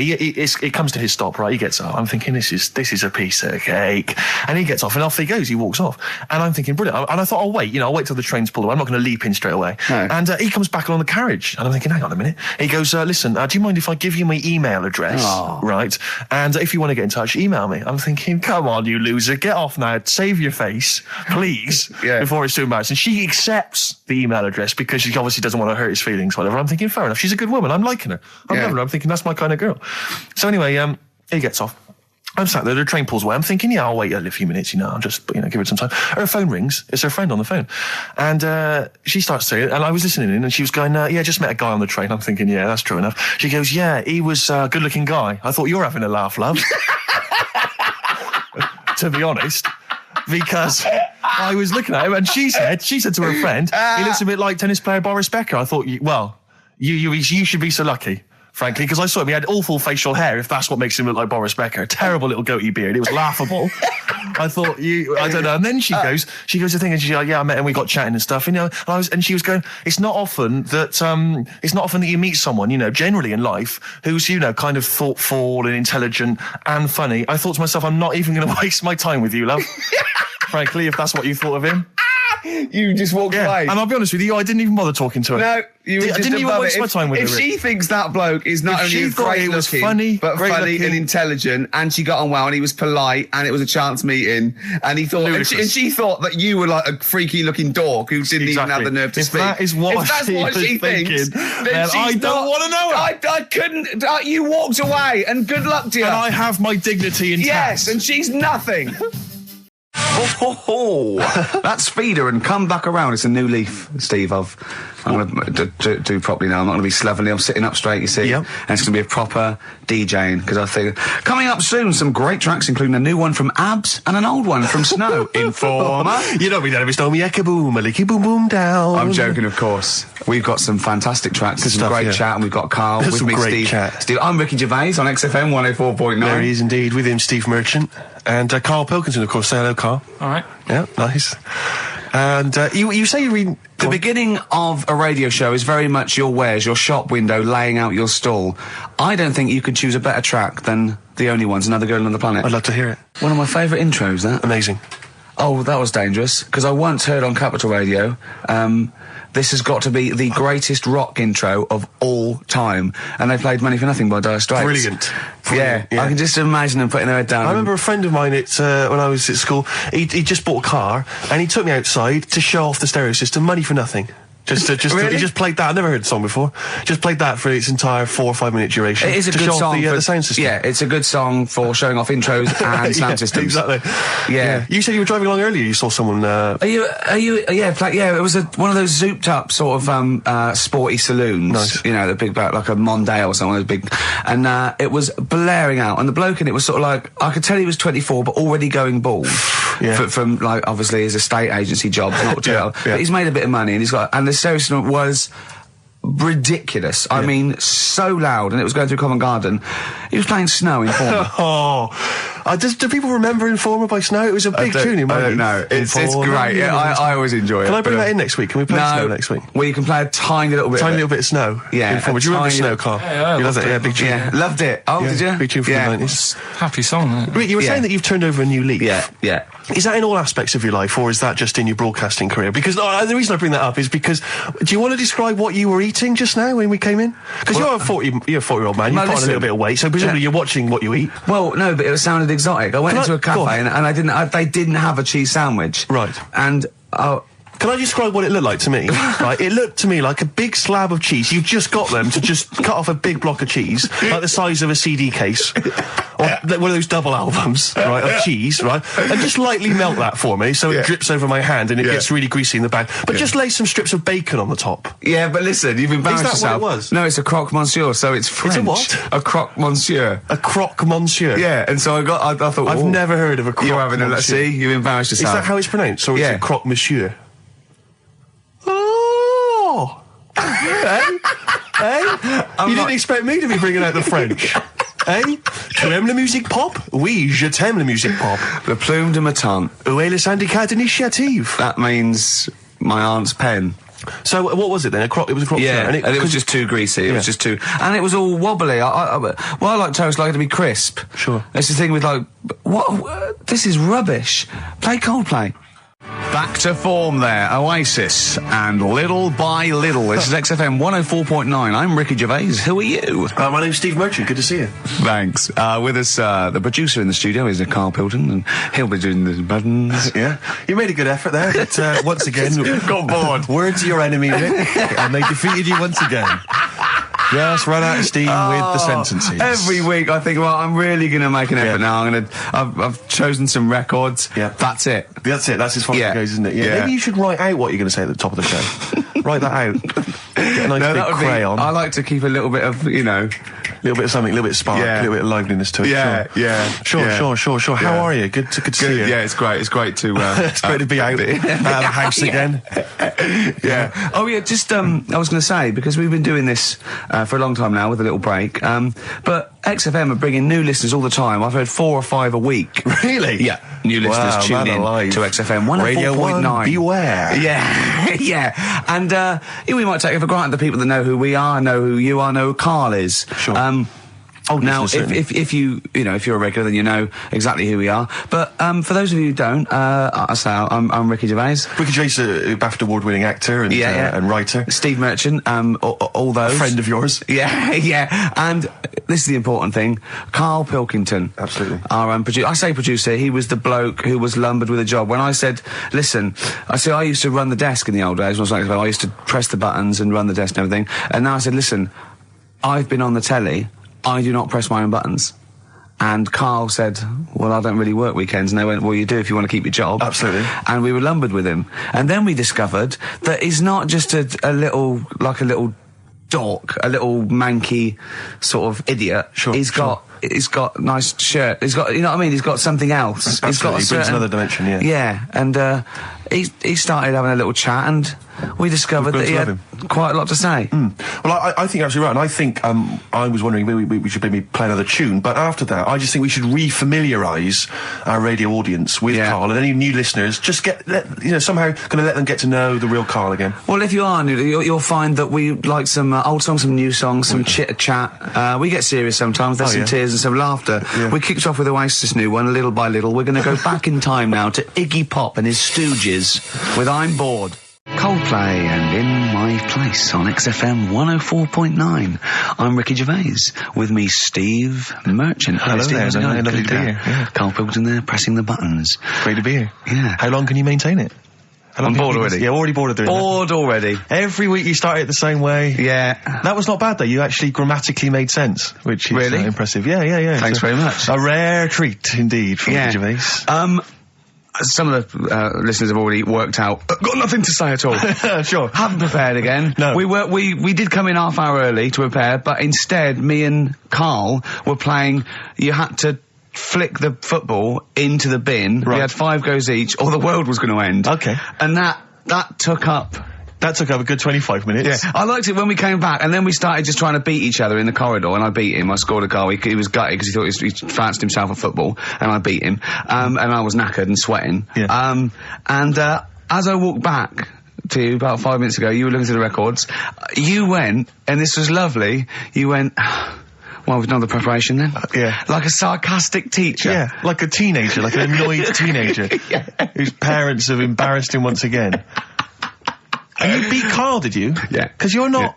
it comes to his stop. Right, he gets up. I'm thinking this is a piece of cake, and he gets off, and off he goes. He walks off, and I'm thinking brilliant. And I thought, I'll wait till the train's pulled away. I'm not going to leap in straight away. No. And he comes back along the carriage, and I'm thinking, hang on a minute. He goes, listen, do you mind if I give you my email address? Oh. Right, and if you want to get in touch, email me. I'm thinking, come on, you loser, get off now. Save your face, please, before it's too embarrassing. She accepts the email address because she obviously doesn't want to hurt his feelings, whatever. I'm thinking, fair enough. She's a good woman. I'm liking her. I'm loving her. I'm thinking, that's my kind of girl. So anyway, he gets off. I'm sat there, the train pulls away. I'm thinking, yeah, I'll wait a few minutes, I'll just, give it some time. Her phone rings. It's her friend on the phone. And she starts saying, and I was listening in, and she was going, yeah, just met a guy on the train. I'm thinking, yeah, that's true enough. She goes, yeah, he was a good-looking guy. I thought you were having a laugh, love. To be honest. Because I was looking at him, and she said to her friend, he looks a bit like tennis player Boris Becker. I thought, you should be so lucky. Frankly, because I saw him, he had awful facial hair, if that's what makes him look like Boris Becker. Terrible little goatee beard. It was laughable. I thought, I don't know. And then she goes to thing, and she's like, yeah, I met him, we got chatting and stuff, and she was going, it's not often that you meet someone, generally in life, who's, kind of thoughtful and intelligent and funny. I thought to myself, I'm not even going to waste my time with you, love. Frankly, if that's what you thought of him. You just walked away. And I'll be honest with you, I didn't even bother talking to her. No, you I didn't even waste my time with her. If she thinks that bloke is not only great looking, but funny and intelligent, and she got on well, and he was polite, and it was a chance meeting, and he thought, and she thought that you were like a freaky looking dog who didn't even have the nerve to speak. That is what she thinks, then I don't want to know her. I couldn't. You walked away, and good luck to you. And I have my dignity intact. Yes, and she's nothing. That's Feeder and Come Back Around. It's a new leaf, Steve. I'm going to do properly now. I'm not going to be slovenly. I'm sitting up straight, you see. Yep. And it's going to be a proper DJing, because I think coming up soon, some great tracks, including a new one from Abs and an old one from Snow. Informer. You know me, don't stole me, ecka boom, a licky boom boom down. I'm joking, of course. We've got some fantastic tracks. There's some great chat, and we've got Carl with me, Steve. I'm Ricky Gervais on XFM 104.9. There he is indeed, with him, Steve Merchant. And Karl Pilkington, of course. Say hello, Carl. All right. Yeah, nice. And you say you read... The beginning of a radio show is very much your wares, your shop window, laying out your stall. I don't think you could choose a better track than The Only Ones, Another Girl on the Planet. I'd love to hear it. One of my favourite intros, that. Amazing. Oh, that was dangerous, because I once heard on Capital Radio, this has got to be the greatest rock intro of all time. And they played Money for Nothing by Dire Straits. Brilliant. Yeah, I can just imagine them putting their head down. I remember a friend of mine, when I was at school, he just bought a car, and he took me outside to show off the stereo system, Money for Nothing. Really? He just played that. I've never heard the song before. Just played that for its entire 4 or 5 minute duration. It is a good song for the sound system. Yeah, it's a good song for showing off intros and sound systems. Exactly. Yeah. You said you were driving along earlier. You saw someone. Are you? Yeah, it was one of those zooped up sort of sporty saloons. Nice. The big like a Mondale or something. Those big, and it was blaring out. And the bloke in it was sort of like, I could tell he was 24, but already going bald. Yeah. From like obviously his estate agency job. But he's made a bit of money, and the stereo system was ridiculous. I mean, so loud, and it was going through Covent Garden. He was playing Snow in Informer. Do people remember Informer by Snow? It was a big tune in my I don't know. It's great. Yeah, I always enjoy it. Can I bring that in next week? Can we play Snow next week? Well, you can play a tiny little bit. Tiny little bit of Snow. Yeah. Informer. Do you remember Snow, Carl? Yeah, you loved it. Yeah, big tune. Yeah, loved it. Oh, did you? Big tune from the 90s. Happy song, isn't it? You were saying that you've turned over a new leaf. Yeah. Is that in all aspects of your life, or is that just in your broadcasting career? Because the reason I bring that up is because, do you want to describe what you were eating just now when we came in? Because you're a 40-year-old man, you've put on a little bit of weight, so presumably you're watching what you eat. Well, no, but it sounded exotic. I went into a cafe and they didn't have a cheese sandwich. Right. And can I describe what it looked like to me? Right, it looked to me like a big slab of cheese. You've just got them to just cut off a big block of cheese, like the size of a CD case, or one of those double albums, right, of cheese, right, and just lightly melt that for me, so it drips over my hand and it gets really greasy in the bag. But just lay some strips of bacon on the top. Yeah, but listen, you've embarrassed yourself. Is that what it was? No, it's a croque monsieur, so it's French. It's a what? A croque monsieur. A croque monsieur. Yeah, and so I thought, I've never heard of a croque you're having monsieur. Let's see, you've embarrassed yourself. Is that how it's pronounced, or is it croque monsieur? Oh! You didn't expect me to be bringing out the French. Tu aimes la musique pop? Oui, je t'aime la musique pop. Le plume de ma tante. Où est le syndicat d'initiative? That means my aunt's pen. So what was it then? It was a croque. Yeah, and it was just too greasy. It was just too, and it was all wobbly. I like toast, like it to be crisp. Sure. That's the thing with what? This is rubbish. Play Coldplay. Back to form there, Oasis, and Little by Little. This is XFM 104.9. I'm Ricky Gervais. Who are you? My name's Steve Merchant. Good to see you. Thanks. With us, the producer in the studio is Karl Pilkington, and he'll be doing the buttons. Yeah. You made a good effort there, but once again... got bored. Word to your enemy, Rick, and they defeated you once again. Just run out of steam with the sentences. Every week I think, well, I'm really going to make an effort now. I've chosen some records. Yeah. That's it. That's it. That's as far as it goes, isn't it? Yeah. Maybe you should write out what you're going to say at the top of the show. Write that out. Get a nice big crayon. I like to keep a little bit of, a little bit of something, a little bit of spark, a little bit of liveliness to it. Sure. How are you? Good to see you. Yeah, it's great. It's great to it's great to be out of the house again. Yeah. Oh yeah. Just I was going to say, because we've been doing this for a long time now with a little break. But XFM are bringing new listeners all the time. I've heard 4 or 5 a week. Really? Yeah. New listeners tune in to XFM 104.9. Radio 1, beware. Yeah. And we might take it for granted the people that know who we are, know who you are, know who Karl is. Sure. Now, if you're a regular, then you know exactly who we are. But for those of you who don't, I'm Ricky Gervais. Ricky Gervais, BAFTA award-winning actor and writer. Steve Merchant, all those. A friend of yours. Yeah. And this is the important thing. Karl Pilkington. Absolutely. Our producer. I say producer, he was the bloke who was lumbered with a job. When I said, listen, I used to run the desk in the old days. I used to press the buttons and run the desk and everything. And now I said, listen, I've been on the telly. I do not press my own buttons. And Karl said, well, I don't really work weekends. And they went, well, you do if you want to keep your job. Absolutely. And we were lumbered with him. And then we discovered that he's not just a little dork, a little manky sort of idiot. Sure. He's got nice shirt. He's got, you know what I mean? He's got something else. Absolutely. He brings another dimension, yeah. Yeah. And he started having a little chat, and we discovered that he had quite a lot to say. Well, I think you're absolutely right, and I think I was wondering we should maybe play another tune, but after that, I just think we should re-familiarise our radio audience with Karl, and any new listeners, just somehow going to let them get to know the real Karl again. Well, if you are new, you'll find that we like some old songs, some new songs, some chitter-chat. We get serious sometimes, there's some tears and some laughter. Yeah. We kicked off with Oasis' new one, Little by Little. We're going to go back in time now to Iggy Pop and his Stooges with I'm Bored. Coldplay and In My Place on XFM 104.9. I'm Ricky Gervais. With me, Steve Merchant. Hello Steve, there. Lovely to be here. Yeah. Karl Pilkington there, pressing the buttons. Great to be here. Yeah. How long can you maintain it? I'm bored already. Yeah, already bored of doing that. Bored already. Every week you start it the same way. Yeah. That was not bad, though. You actually grammatically made sense, which is really impressive. Yeah. Thanks very much. A rare treat, indeed, from Ricky Gervais. Some of the listeners have already worked out. Got nothing to say at all. Sure. Haven't prepared again. No. We did come in half hour early to prepare, but instead, me and Karl were playing. You had to flick the football into the bin. Right. We had 5 goes each, or the world was going to end. Okay. And that took up. That took up a good 25 minutes. Yeah, I liked it when we came back, and then we started just trying to beat each other in the corridor, and I beat him. I scored a goal. He was gutted because he thought he fancied himself at football, and I beat him. And I was knackered and sweating. Yeah. As I walked back to you about 5 minutes ago, you were looking through the records. You went, and this was lovely, you went... Well, we've done the preparation then. Yeah. Like a sarcastic teacher. Yeah, like a teenager, like an annoyed teenager whose parents have embarrassed him once again. And you beat Karl, did you? Yeah. Because you're not... Yeah.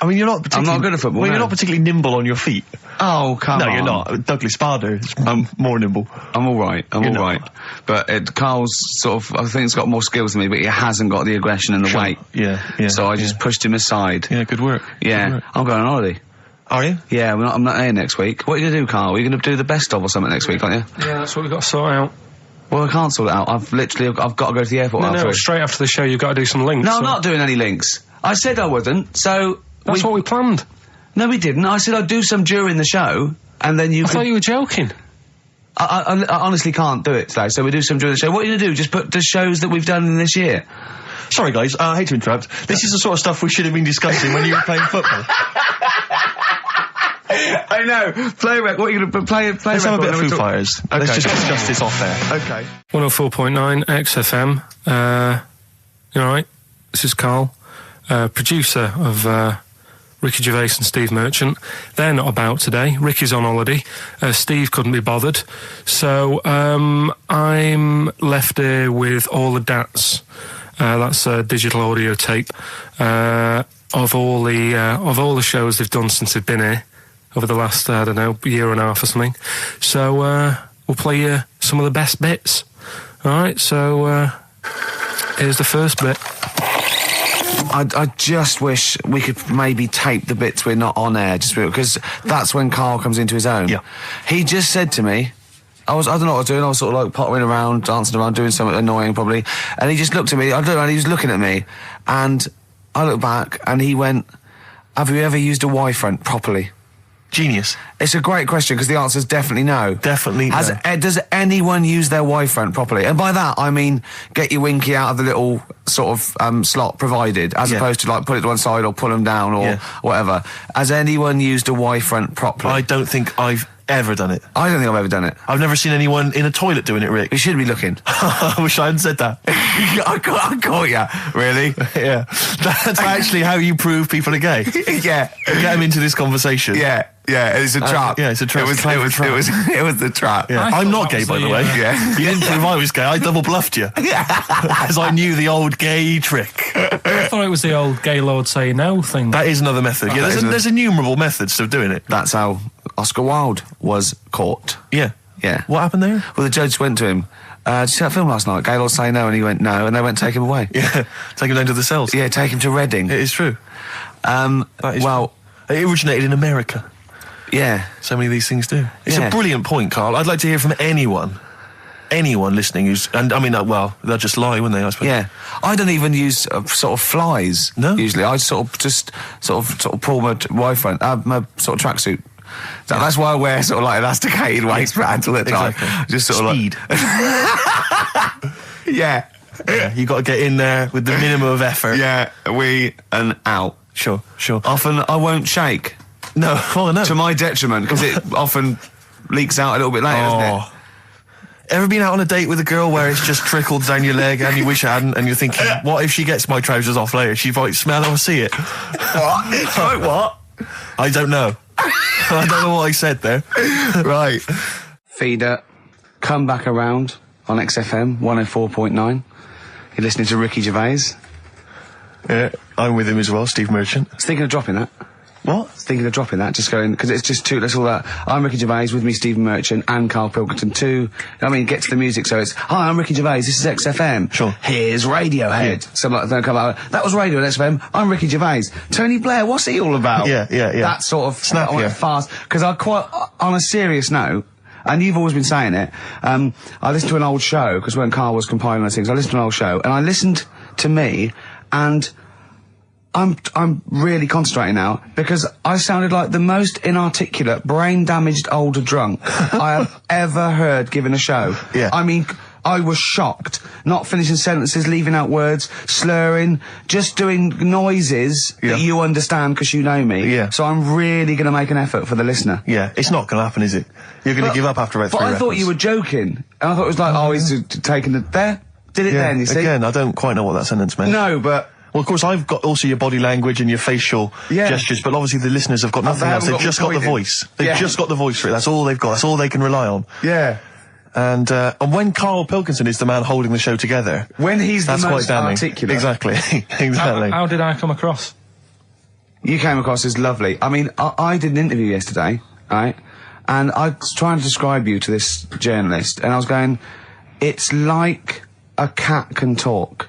I mean, you're not particularly... I'm not good at football, Well, you're not particularly nimble on your feet. Oh, come on. No, you're not. Douglas Bader is more nimble. I'm all right. I'm all right. But Karl's sort of... I think he's got more skills than me, but he hasn't got the aggression and the weight. Yeah. So I just pushed him aside. Yeah, good work. Yeah. Good work. I'm going on holiday. Are you? Yeah, I'm not here next week. What are you going to do, Karl? Are you going to do the best of or something next week, aren't you? Yeah, that's what we've got to sort out. Well, I can't sort it out. I've got to go to the airport. No, straight after the show you've got to do some links. No, I'm not doing any links. I said I wouldn't, so... That's what we planned. No, we didn't. I said I'd do some during the show, and then you I thought you were joking. I honestly can't do it today, so we do some during the show. What are you going to do? Just put the shows that we've done in this year? Sorry, guys. I hate to interrupt. This is the sort of stuff we should have been discussing when you were playing football. I know. Play rec. What are you going to play? Let's have a bit of Foo Fighters. Okay. Let's just discuss this off there. Okay. 104.9 XFM. You all right? This is Karl, producer of Ricky Gervais and Steve Merchant. They're not about today. Ricky's on holiday. Steve couldn't be bothered. So I'm left here with all the DATs. That's a digital audio tape of all the shows they've done since they've been here over the last, I don't know, year and a half or something. So we'll play you some of the best bits. All right, so here's the first bit. I just wish we could maybe tape the bits we're not on air, just because that's when Karl comes into his own. Yeah. He just said to me, I don't know what I was doing, I was sort of like pottering around, dancing around, doing something annoying probably, and he just looked at me, I don't know, and he was looking at me, and I looked back, and he went, have you ever used a Y-front properly? Genius. It's a great question, because the answer is definitely no. Definitely no. Does anyone use their Y-front properly? And by that, I mean, get your winky out of the little sort of slot provided, as opposed to like put it to one side or pull them down or whatever. Has anyone used a Y-front properly? I don't think I've ever done it. I don't think I've ever done it. I've never seen anyone in a toilet doing it, Rick. You should be looking. I wish I hadn't said that. I caught ya. Really? Yeah. That's actually how you prove people are gay. Yeah. Get them into this conversation. Yeah. Yeah, it's a trap. Yeah, it's a trap. It was the trap. Yeah. I I'm thought not that gay, was by the the, way. Yeah. You didn't prove I was gay. I double bluffed you. As I knew the old gay trick. I thought it was the old Gaylord say no thing. That is another method. Yeah, there's innumerable methods of doing it. That's how Oscar Wilde was caught. Yeah. Yeah. What happened there? Well, the judge went to him, did you see that film last night? Gaylord say no, and he went no, and they went take him away. Yeah. Take him down to the cells. Yeah, take him to Reading. It is true. That is Well, it originated in America. Yeah. So many of these things do. It's Yeah. a brilliant point, Karl. I'd like to hear from anyone listening who's, and I mean, well, they'll just lie, wouldn't they, I suppose? Yeah. I don't even use sort of flies. No? Usually. I sort of pull my Y-front, my sort of tracksuit. That's why I wear sort of like elasticated waistbands all the time. Exactly. Just sort Speed. of like... Yeah. Yeah, you got to get in there with the minimum of effort. Yeah, and out. Sure. Often I won't shake. No, oh no. To my detriment, because it often leaks out a little bit later, doesn't it? Ever been out on a date with a girl where it's just trickled down your leg and you wish it hadn't, and you're thinking, what if she gets my trousers off later? She might smell or see it. What? What? I don't know. I don't know what I said there. Right. Feeder, come back around on XFM 104.9. You're listening to Ricky Gervais. Yeah, I'm with him as well, Steve Merchant. I was thinking of dropping that. What? Thinking of dropping that, just going, because it's just two, that's all that. I'm Ricky Gervais, with me Stephen Merchant and Karl Pilkington too. I mean, get to the music, so it's, hi, I'm Ricky Gervais, this is XFM. Sure. Here's Radiohead. Yeah. Something like that, come out, that was Radiohead, XFM, I'm Ricky Gervais. Tony Blair, what's he all about? Yeah. That sort of, Snap, I went fast, because I quite, on a serious note, and you've always been saying it, I listened to an old show, because when Karl was compiling those things, I listened to an old show, and I listened to me, and I'm really concentrating now, because I sounded like the most inarticulate, brain-damaged older drunk I have ever heard given a show. Yeah. I mean, I was shocked. Not finishing sentences, leaving out words, slurring, just doing noises that you understand because you know me. Yeah. So I'm really going to make an effort for the listener. Yeah, it's not going to happen, is it? You're going to give up after about 3 But I thought records. you were joking. And I thought it was like, he's taking it there. Did it then, you see? Again, I don't quite know what that sentence meant. No, but... Well, of course, I've got also your body language and your facial gestures, but obviously the listeners have got nothing else. They've just got the voice. They've just got the voice for it. That's all they've got. That's all they can rely on. Yeah. And when Karl Pilkington is the man holding the show together, When he's the that's most quite damning. articulate. Exactly. Exactly. How did I come across? You came across as lovely. I mean, I did an interview yesterday, right? And I was trying to describe you to this journalist, and I was going, it's like a cat can talk.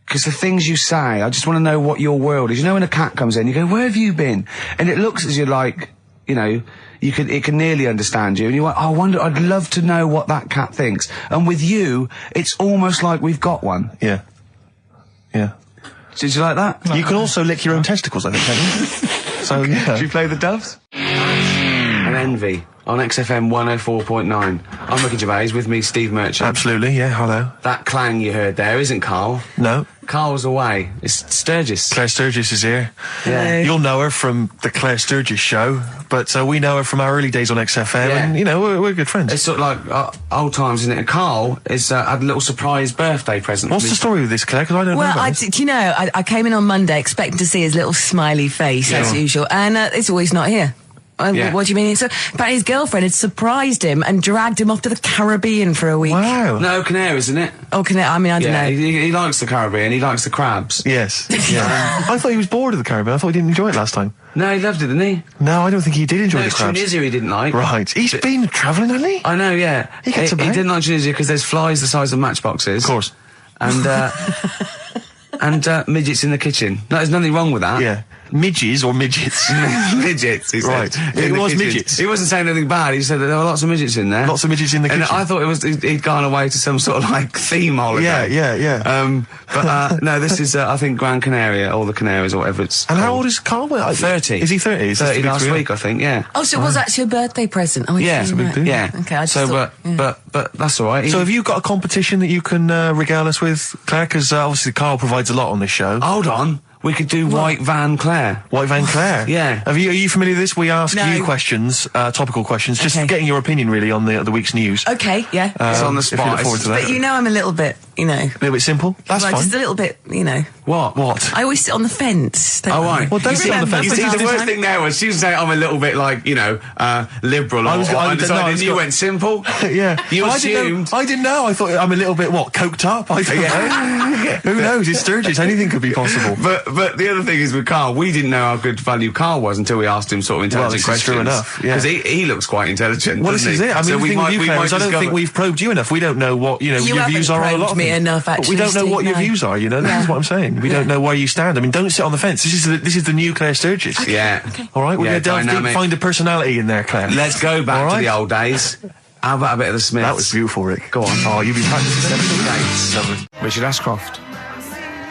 Because the things you say, I just want to know what your world is. You know, when a cat comes in, you go, where have you been? And it looks as you're like, you know, it can nearly understand you. And you're like, I wonder, I'd love to know what that cat thinks. And with you, it's almost like we've got one. Yeah. Yeah. Did you like that? You can also lick your own testicles, I think, can't you? So, yeah. Did you play the Doves? And Envy on XFM 104.9. I'm Ricky Gervais, with me Steve Merchant. Absolutely, yeah, hello. That clang you heard there isn't Karl. No. Karl's away. It's Sturgis. Claire Sturgis is here. Yeah. You'll know her from the Claire Sturgis show, but we know her from our early days on XFM, and, you know, we're good friends. It's sort of like old times, isn't it? And Karl is had a little surprise birthday present. What's the story with this, Claire? Because I don't know Well, about this. do you know, I came in on Monday expecting to see his little smiley face, as usual, and it's always not here. Yeah. What do you mean? So, apparently his girlfriend had surprised him and dragged him off to the Caribbean for a week. Wow. No, Canaries, isn't it? Oh, I mean, I don't know. He likes the Caribbean. He likes the crabs. Yes. Yeah. I thought he was bored of the Caribbean. I thought he didn't enjoy it last time. No, he loved it, didn't he? No, I don't think he did enjoy No, the it's crabs. Tunisia he didn't like. Right. He's been travelling, hasn't he? I know, yeah. He gets he about. didn't like Tunisia because there's flies the size of matchboxes. Of course. And and midgets in the kitchen. No, there's nothing wrong with that. Yeah. Midges or midgets? Midgets, he said. Right. In It the was kitchen. midgets. He wasn't saying anything bad. He said that there were lots of midgets in there. Lots of midgets in the And kitchen. I thought he'd gone away to some sort of like theme holiday. Yeah. But no, this is I think Gran Canaria or the Canaries or whatever it's And called. how old is Carl? 30. Is he 30? Is this 30 the big last three? week, I think. Yeah. Oh, so it was actually a birthday present. Oh, Yeah, it's big deal. Yeah. Okay, I just so, thought, but that's all right. So have you got a competition that you can regale us with, Claire? Because obviously Carl provides a lot on this show. Hold on. We could do White Van Claire. White Van Claire? Yeah. Are you familiar with this? We ask No. you questions, topical questions, just Okay. getting your opinion really on the week's news. Okay, yeah. It's on the If you spot. look forward to that. But you know I'm a little bit, A little bit simple? That's well, fine. just a little bit, What? I always sit on the fence. Oh, right. Well, don't You sit on the remember fence. You from see, last the worst time? thing there was she was saying I'm a little bit like, liberal or undecided, and you went simple. Yeah. You Well, assumed. I didn't know. I thought I'm a little bit, coked up? I don't know. Who knows? It's Sturgis. Anything could be possible. But the other thing is with Carl, we didn't know how good value Carl was until we asked him sort of intelligent this is questions. true enough, yeah. Because he looks quite intelligent. Well, this doesn't is he? it. I mean, So the thing with you, Claire, is I don't think discover- we've probed you enough. We don't know what, your haven't views are on a lot probed of me things. enough, But we actually, don't know what Steve, your no. views are, This is what I'm saying. We don't know where you stand. I mean, don't sit on the fence. This is the new Claire Sturgis. Yeah. All right, we're Yeah, going to delve deep, dynamic. find a personality in there, Claire. Let's go back All to right. the old days. How about a bit of the Smiths? That was beautiful, Rick. Go on. Oh, you've been practicing. Richard Ashcroft.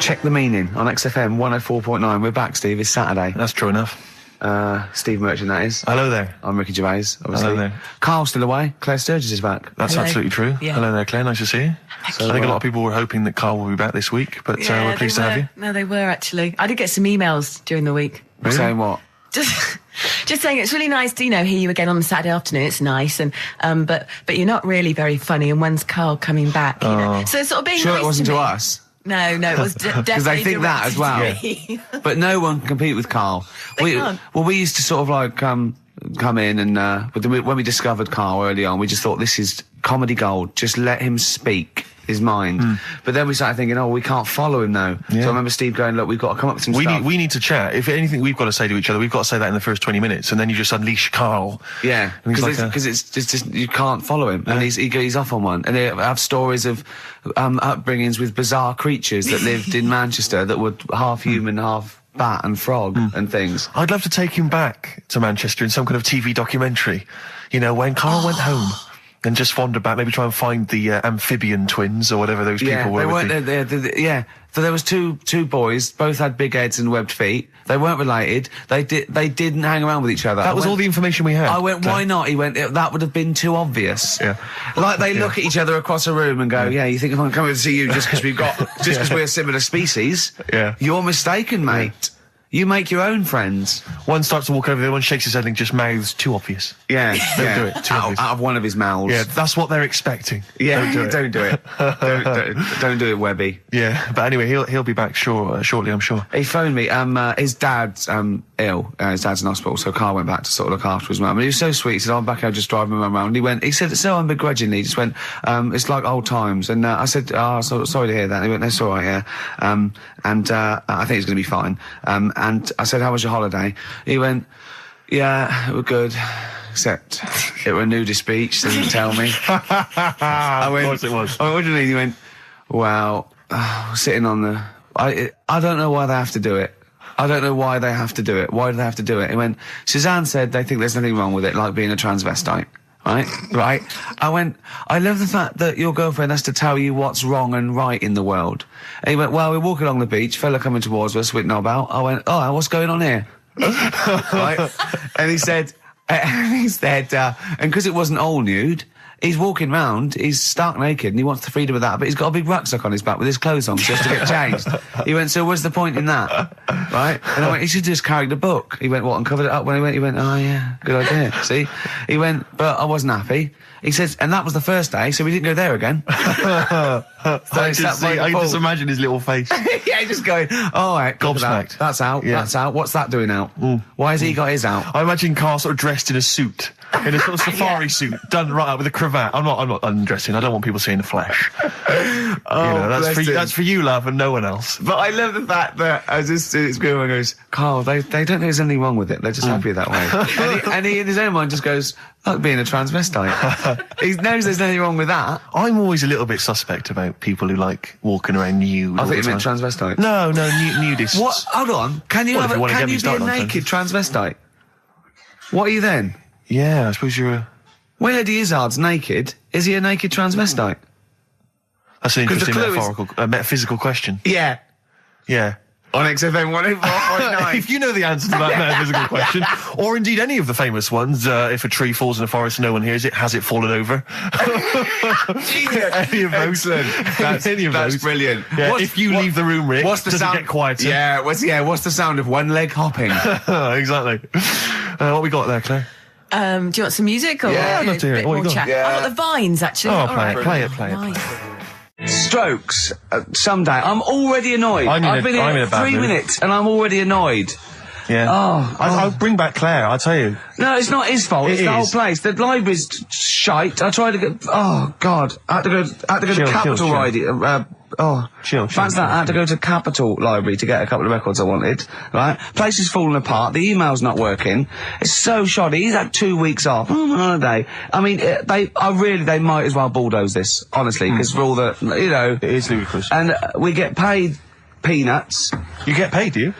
Check the meaning on XFM 104.9. We're back, Steve. It's Saturday. That's true enough. Steve Merchant, that is. Hello there. I'm Ricky Gervais, obviously. Hello there. Carl's still away. Claire Sturgis is back. That's Hello. absolutely true. Yeah. Hello there, Claire. Nice to see you. I think a lot of people were hoping that Carl will be back this week, but we're pleased to have you. No, they were actually. I did get some emails during the week. Saying what? Just saying it's really nice to hear you again on the Saturday afternoon. It's nice, and but you're not really very funny. And when's Carl coming back? So it's sort of being Sure nice it wasn't to to me. us? No, it was definitely Because they think that as well. directed to me. But no one can compete with Carl. They can't. Well, we used to sort of like come in and but then when we discovered Carl early on, we just thought this is comedy gold. Just let him speak his mind. But then we started thinking, we can't follow him now. Yeah. So I remember Steve going, look, we've got to come up with some stuff. We need to chat. If anything we've got to say to each other, we've got to say that in the first 20 minutes, and then you just unleash Carl. Yeah, And he's because like it's just you can't follow him, and he's off on one. And they have stories of upbringings with bizarre creatures that lived in Manchester that were half human, half bat and frog and things. I'd love to take him back to Manchester in some kind of TV documentary. When Carl went home. And just wander back, maybe try and find the amphibian twins or whatever those people were. They with weren't. Yeah, so there was two boys, both had big heads and webbed feet. They weren't related. They didn't hang around with each other. That was all the information we had. I went, why not? He went, that would have been too obvious. Yeah. Like they look at each other across a room and go, you think I'm coming to see you just because we're a similar species? Yeah. You're mistaken, mate. You make your own friends. One starts to walk over, the other one shakes his head and just mouths too obvious. Yeah, Don't do it. Too obvious. out of one of his mouths. Yeah, that's what they're expecting. Yeah, Don't do it. don't do it, Webby. Yeah, but anyway, he'll be back shortly, I'm sure. He phoned me. His dad's ill. His dad's in hospital, so Carl went back to sort of look after his mum. And he was so sweet. He said, I'm back here just driving my mum around. He said, so unbegrudgingly, he just went, it's like old times. And I said, sorry to hear that. And he went, that's all right, yeah. I think it's going to be fine. And I said, how was your holiday? He went, yeah, it was good. Except it were a nudist beach, so didn't tell me. I went, Of course it was. I went, what do you mean? He went, well, sitting on the... I don't know why they have to do it. I don't know why they have to do it. Why do they have to do it? He went, Suzanne said they think there's nothing wrong with it, like being a transvestite. Right? I went, I love the fact that your girlfriend has to tell you what's wrong and right in the world. And he went, well, we're walking along the beach, fella coming towards us with knob out. I went, what's going on here? Right? And he said, and because it wasn't all nude, he's walking round, he's stark naked, and he wants the freedom of that, but he's got a big rucksack on his back with his clothes on just to get changed. He went, so what's the point in that? Right? And I went, he should just carried a book. He went, what, and covered it up when he went, oh yeah, good idea. See? He went, but I wasn't happy. He says, and that was the first day, so we didn't go there again. I can just imagine his little face. Yeah, just going, all right, Gobsmacked. That's out, Yeah. that's out. What's that doing out? Why has he got his out? I imagine Carl sort of dressed in a suit in a sort of safari suit, done right up with a cravat. I'm not undressing. I don't want people seeing the flesh. That's for you, love, and no one else. But I love the fact that it's Greenwood goes, Carl, they don't think there's anything wrong with it. They're just happy that way. and he in his own mind just goes, like being a transvestite. He knows there's nothing wrong with that. I'm always a little bit suspect about people who like walking around nude. I all think you the meant time. transvestite. No, nudists. What? Hold on. Can you Well, if you wanna get me be a started on naked transvestite? What are you then? Yeah, I suppose you're a... When Eddie Izzard's naked, is he a naked transvestite? That's an interesting the clue is- metaphysical question. Yeah. Yeah. On XFM 104.9. If you know the answer to that metaphysical question, or indeed any of the famous ones, if a tree falls in a forest and no one hears it, has it fallen over? Any of those. Excellent. That's brilliant. Yeah, if you leave the room, Rick, what's the does sound? it get quieter? Yeah, what's the sound of one leg hopping? Exactly. What we got there, Claire? Do you want some music or Yeah, I'd love to hear it. a bit What you more got? chat? Yeah. I've got the Vines actually. Oh, All play right. it, play it, play it. Nice. Strokes. Someday. I'm already annoyed. I've been I'm in here a bad 3 mood. minutes and I'm already annoyed. Yeah. I'll bring back Claire, I'll tell you. No, it's not his fault. It's the whole is. place. The library's shite. I tried to get. Oh God! I had to go to Capitol Library. Chill. Fancy that. I had to go to Capitol Library to get a couple of records I wanted. Right? Place is falling apart. The email's not working. It's so shoddy. He's had 2 weeks off. I'm on holiday. I mean, they might as well bulldoze this, honestly, because for all the, It is ludicrous. and we get paid peanuts. You get paid, do you?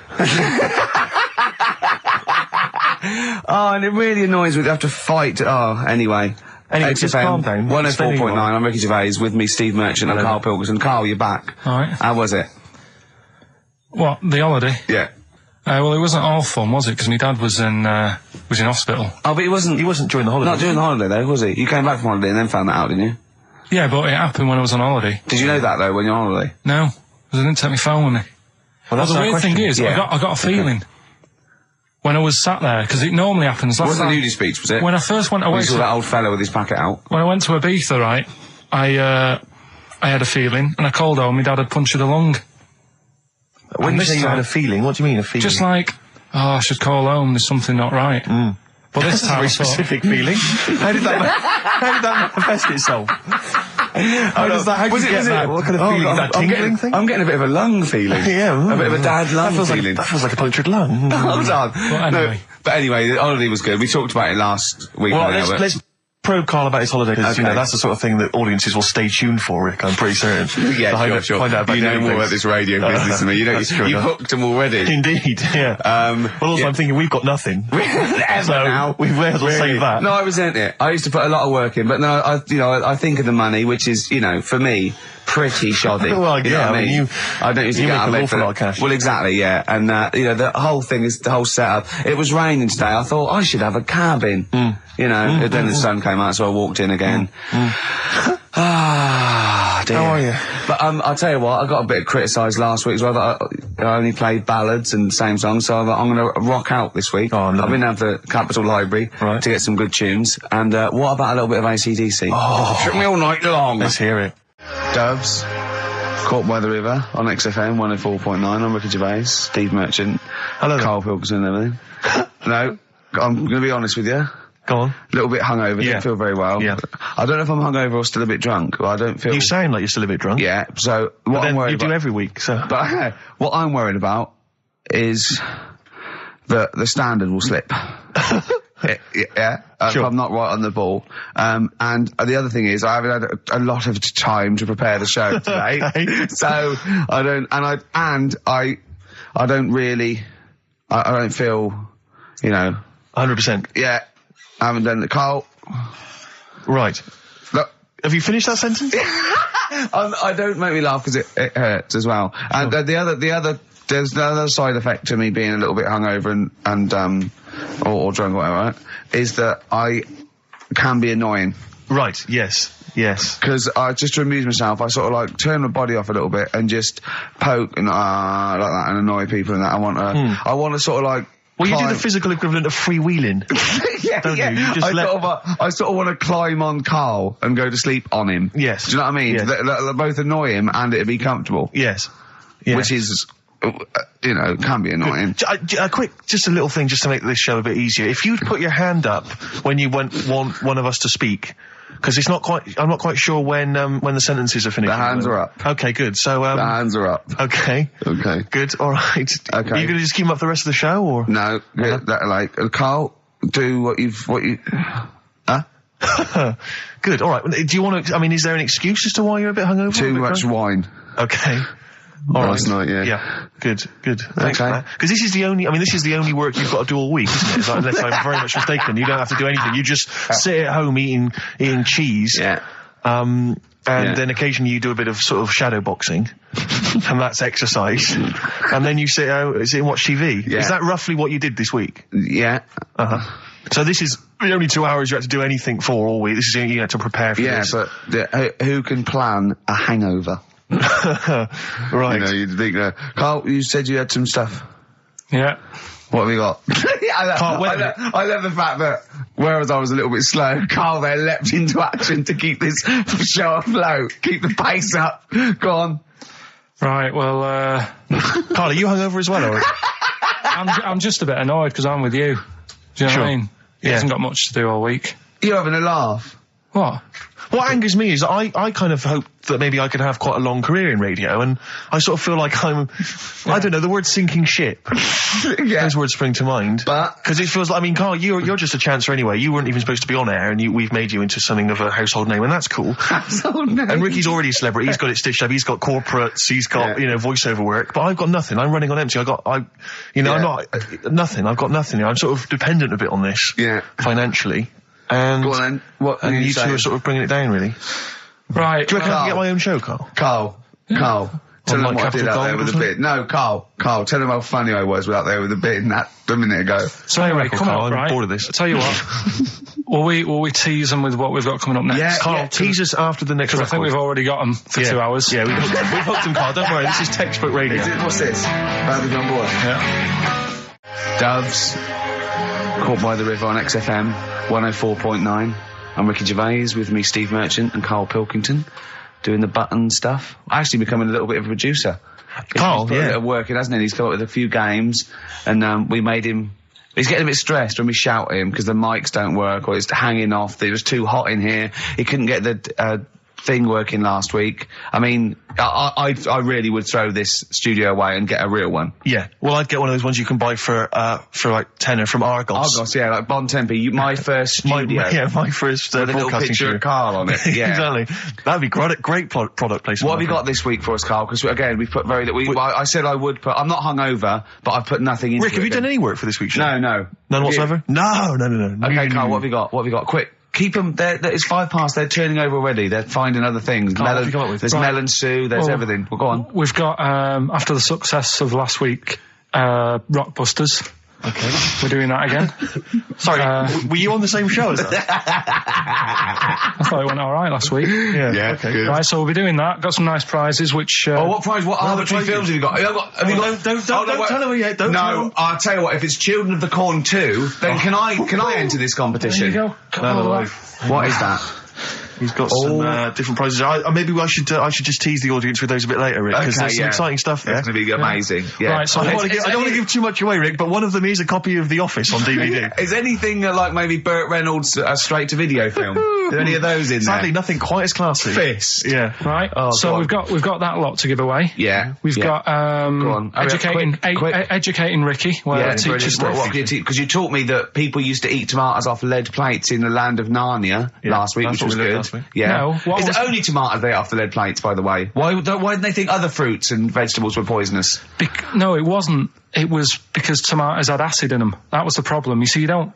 Oh, and it really annoys me. They have to fight. Oh, anyway. Anyway, just calm down. 104.9. I'm Ricky Gervais with me, Steve Merchant and Karl Pilkington. Carl, you're back. All right. How was it? What, the holiday? Yeah. Well, it wasn't all fun, was it? Because my dad was in hospital. Oh, but he wasn't during the holiday. Not during the holiday, though, was he? You came back from holiday and then found that out, didn't you? Yeah, but it happened when I was on holiday. Did you know that, though, when you're on holiday? No, because I didn't take my phone with me. Well, that's the our weird question. thing is, Yeah. I got a feeling when I was sat there, because it normally happens. It wasn't the nudie speech, was it? When I first went away You saw to, that old fella with his packet out. when I went to Ibiza, right, I had a feeling, and I called home, my dad had punctured a lung. When And you this say you had time- a feeling, what do you mean a feeling? Just like, I should call home, there's something not right. But this That's a time very I thought, specific feeling. How did that manifest itself? How did you get that? What kind of feeling? Is that tingling thing? I'm getting a bit of a lung feeling. Yeah. A bit of a dad lung feeling. That feels like a punctured lung. Hold on. anyway. But anyway, the holiday was good. We talked about it last week. Well, now, but- let's probe Carl about his holiday, because, Okay. that's the sort of thing that audiences will stay tuned for, Rick, I'm pretty certain. Yeah, To find out about you know dating more things. about this radio business than me. That's true You've enough. hooked them already. Indeed, yeah. Well, also, yeah. I'm thinking we've got nothing. Ever So, now. we may as well save that. No, I resent it. I used to put a lot of work in, but no, I think of the money, which is, for me, pretty shoddy. Well, You know yeah, what I mean, I don't usually you get out of make an bed awful for lot that. of cash. Well, exactly, yeah. And, the whole thing is, the whole setup. It was raining today. I thought I should have a cabin. And then the sun came out, so I walked in again. Ah, dear. How are you? But I'll tell you what, I got a bit criticised last week as well that I only played ballads and same songs, so I'm going to rock out this week. Oh, I've lovely. been down to the Capitol Library Right. to get some good tunes. And what about a little bit of AC/DC? Oh. Took me all night long. Let's hear it. Doves, Caught by the River on XFM 104.9. I'm Ricky Gervais, Steve Merchant, Hello there. Karl Pilkington and everything. No, I'm going to be honest with you. Go on. A little bit hungover, Yeah. didn't feel very well. Yeah. I don't know if I'm hungover or still a bit drunk, but I don't feel... You sound like you're still a bit drunk. Yeah, so But what I'm then worried you do about... every week, so... But what I'm worried about is that the standard will slip. Yeah, Sure. if I'm not right on the ball. And the other thing is, I haven't had a lot of time to prepare the show today, Okay. so I don't. I don't really. I don't feel. 100%. Yeah, I haven't done the Carl. Right. Look. Have you finished that sentence? I don't make me laugh because it hurts as well. And there's the other side effect to me being a little bit hungover or drunk or whatever, right, is that I can be annoying. Right, yes. Because just to amuse myself, I sort of like turn my body off a little bit and just poke and like that and annoy people and that. I want to sort of like. Well, you do climb- the physical equivalent of freewheeling. yeah, don't yeah. you? You just I sort of want to climb on Carl and go to sleep on him. Yes. Do you know what I mean? Yes. They both annoy him and it'd be comfortable. Yes. Which is you know, it can be annoying. Just a little thing just to make this show a bit easier. If you'd put your hand up when you want one of us to speak, because I'm not quite sure when the sentences are finished. The hands are up. Okay, good. So, the hands are up. Okay. Okay. Good, alright. Okay. Are you gonna just keep them up the rest of the show, or? No, Carl, do what you, huh? Good, alright. Do you want to, I mean, is there an excuse as to why you're a bit hungover? Too much wine. Okay. Last night, yeah. Yeah, good. Thanks for Okay. that. Because this is the only work you've got to do all week, isn't it? It's like, unless I'm very much mistaken, you don't have to do anything. You just sit at home eating cheese. Yeah. And then occasionally you do a bit of sort of shadow boxing, and that's exercise. And then you sit and watch TV. Yeah. Is that roughly what you did this week? Yeah. So this is the only 2 hours you had to do anything for all week. This is you had to prepare for this. Yeah, but who can plan a hangover? Right. You know, you'd think, Carl, you said you had some stuff. Yeah. What have we got? I love the fact that, whereas I was a little bit slow, Carl there leapt into action to keep this show afloat, keep the pace up. Go on. Right, well, Carl, are you hungover as well, or? I'm just a bit annoyed because I'm with you. Do you know what I mean? He hasn't got much to do all week. You're having a laugh. What? What angers me is I kind of hope that maybe I could have quite a long career in radio, and I sort of feel like I don't know, the word sinking ship. Yeah. Those words spring to mind. But because it feels like, I mean, Carl, you're just a chancer anyway. You weren't even supposed to be on air, and we've made you into something of a household name, and that's cool. Household name. And Ricky's already a celebrity. He's got it stitched up. He's got corporates. He's got voiceover work. But I've got nothing. I'm running on empty. I'm not nothing. I've got nothing. I'm sort of dependent a bit on this. Yeah. Financially. And go on then. What and you two are sort of bringing it down, really. Right. Do you reckon I can get my own show, Carl? Carl. Tell them like what I did out there with the bin. No, Carl, tell them how funny I was out there with the bin a minute ago. So anyway, come on, I'm right? bored of this. I'll tell you what. will we tease them with what we've got coming up next? Yeah, Carl, tease us after the next Because I think we've already got them for 2 hours. Yeah, we've hooked them, Carl. Don't worry, this is textbook radio. What's this? Bradley on board. Yeah. Doves, Caught by the River on XFM 104.9. I'm Ricky Gervais, with me Steve Merchant and Karl Pilkington, doing the button stuff. Actually becoming a little bit of a producer. Carl, he's put a bit of work in, hasn't he? He's come up with a few games, and we made him. He's getting a bit stressed when we shout at him because the mics don't work or it's hanging off. It was too hot in here. He couldn't get the thing working last week. I mean, I really would throw this studio away and get a real one. Yeah. Well, I'd get one of those ones you can buy for like tenner from Argos. Argos, yeah, like Bon Tempe. My first studio. my first with a little broadcasting picture studio. of Carl on it. Yeah. Exactly. That'd be great product placement. What have you got this week for us, Carl? Because again, we've put I said I would put. I'm not hungover, but I've put nothing into it. Rick, have you done any work for this week's show? No. None whatsoever? No. Okay, Carl, what have you got? Quick. Keep them. It's 5 past. They're turning over already. They're finding other things. Carl, what have you come up with? There's melon stew. There's everything. Well, go on. We've got after the success of last week, Rockbusters. Okay. We're doing that again. Sorry, were you on the same show as that? I thought it went all right last week. Yeah. Okay. Good. Right, so we'll be doing that. Got some nice prizes, which. What prize? What arbitrary films have you got? Have you got? Don't tell them yet. Don't. No, I'll tell you what. If it's Children of the Corn 2, then can I enter this competition? There you go. No. What is that? He's got some different prizes. Maybe I should just tease the audience with those a bit later, Rick, because there's some exciting stuff there. It's going to be amazing. Yeah. Right, so I don't want to give too much away, Rick, but one of them is a copy of The Office on DVD. Is anything like maybe Burt Reynolds' straight-to-video film? Are there any of those in Sadly, there? nothing quite as classy. Fist. Yeah. Right. So we've got that lot to give away. Yeah. We've got Go on. educating Ricky. Well, teacher stuff. Because you taught me that people used to eat tomatoes off lead plates in the land of Narnia last week, which was good. Yeah. No, it's only tomatoes they ate off the lead plates, by the way. Why didn't they think other fruits and vegetables were poisonous? No, it wasn't. It was because tomatoes had acid in them. That was the problem. You see, you don't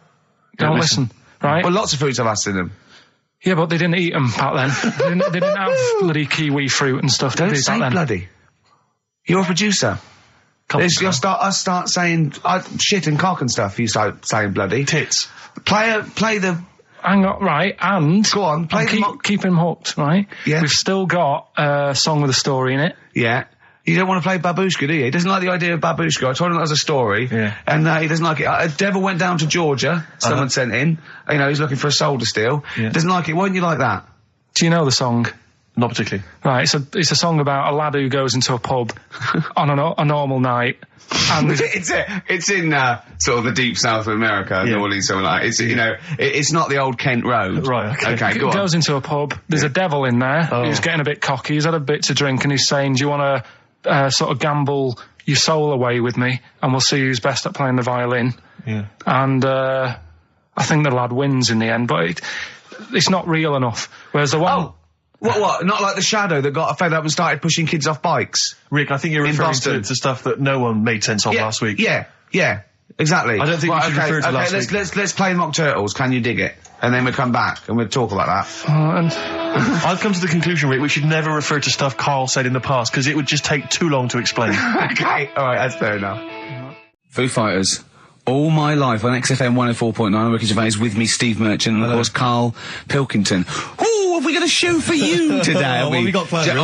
listen, right? Well, lots of fruits have acid in them. Yeah, but they didn't eat them back then. they didn't have bloody kiwi fruit and stuff. Don't say back then. bloody. You're a producer. You'll start saying shit and cock and stuff. You start saying bloody. Tits. Play the. Hang on, right, and Go on, keep him hooked, right? Yeah. We've still got a song with a story in it. Yeah. You don't want to play Babushka, do you? He doesn't like the idea of Babushka. I told him that was a story. Yeah. And he doesn't like it. Devil went down to Georgia. Someone sent in. He's looking for a soul to steal. Yeah. Doesn't like it. Why don't you like that? Do you know the song? Not particularly. Right, it's a song about a lad who goes into a pub on a normal night. And it's in sort of the deep south of America, New Orleans, something like that. It's, you know, it's not the old Kent Road. Right, okay. Go on. goes into a pub, there's a devil in there, who's getting a bit cocky, he's had a bit to drink, and he's saying, do you want to sort of gamble your soul away with me, and we'll see who's best at playing the violin. Yeah. And I think the lad wins in the end, but it's not real enough. Whereas the one... Oh! What? Not like the Shadow that got fed up and started pushing kids off bikes? Rick, I think you're referring Boston. to stuff that no one made sense of last week. Yeah, exactly. I don't think we should refer to last week. Let's play Mock Turtles, Can You Dig It? And then we'll come back and we'll talk about that. and I've come to the conclusion, Rick, we should never refer to stuff Carl said in the past, because it would just take too long to explain. Okay, alright, that's fair enough. Foo Fighters. All My Life on XFM 104.9. I'm Ricky Gervais, with me Steve Merchant, and of course Karl Pilkington. Ooh, have we got a show for you today? What have we got planned?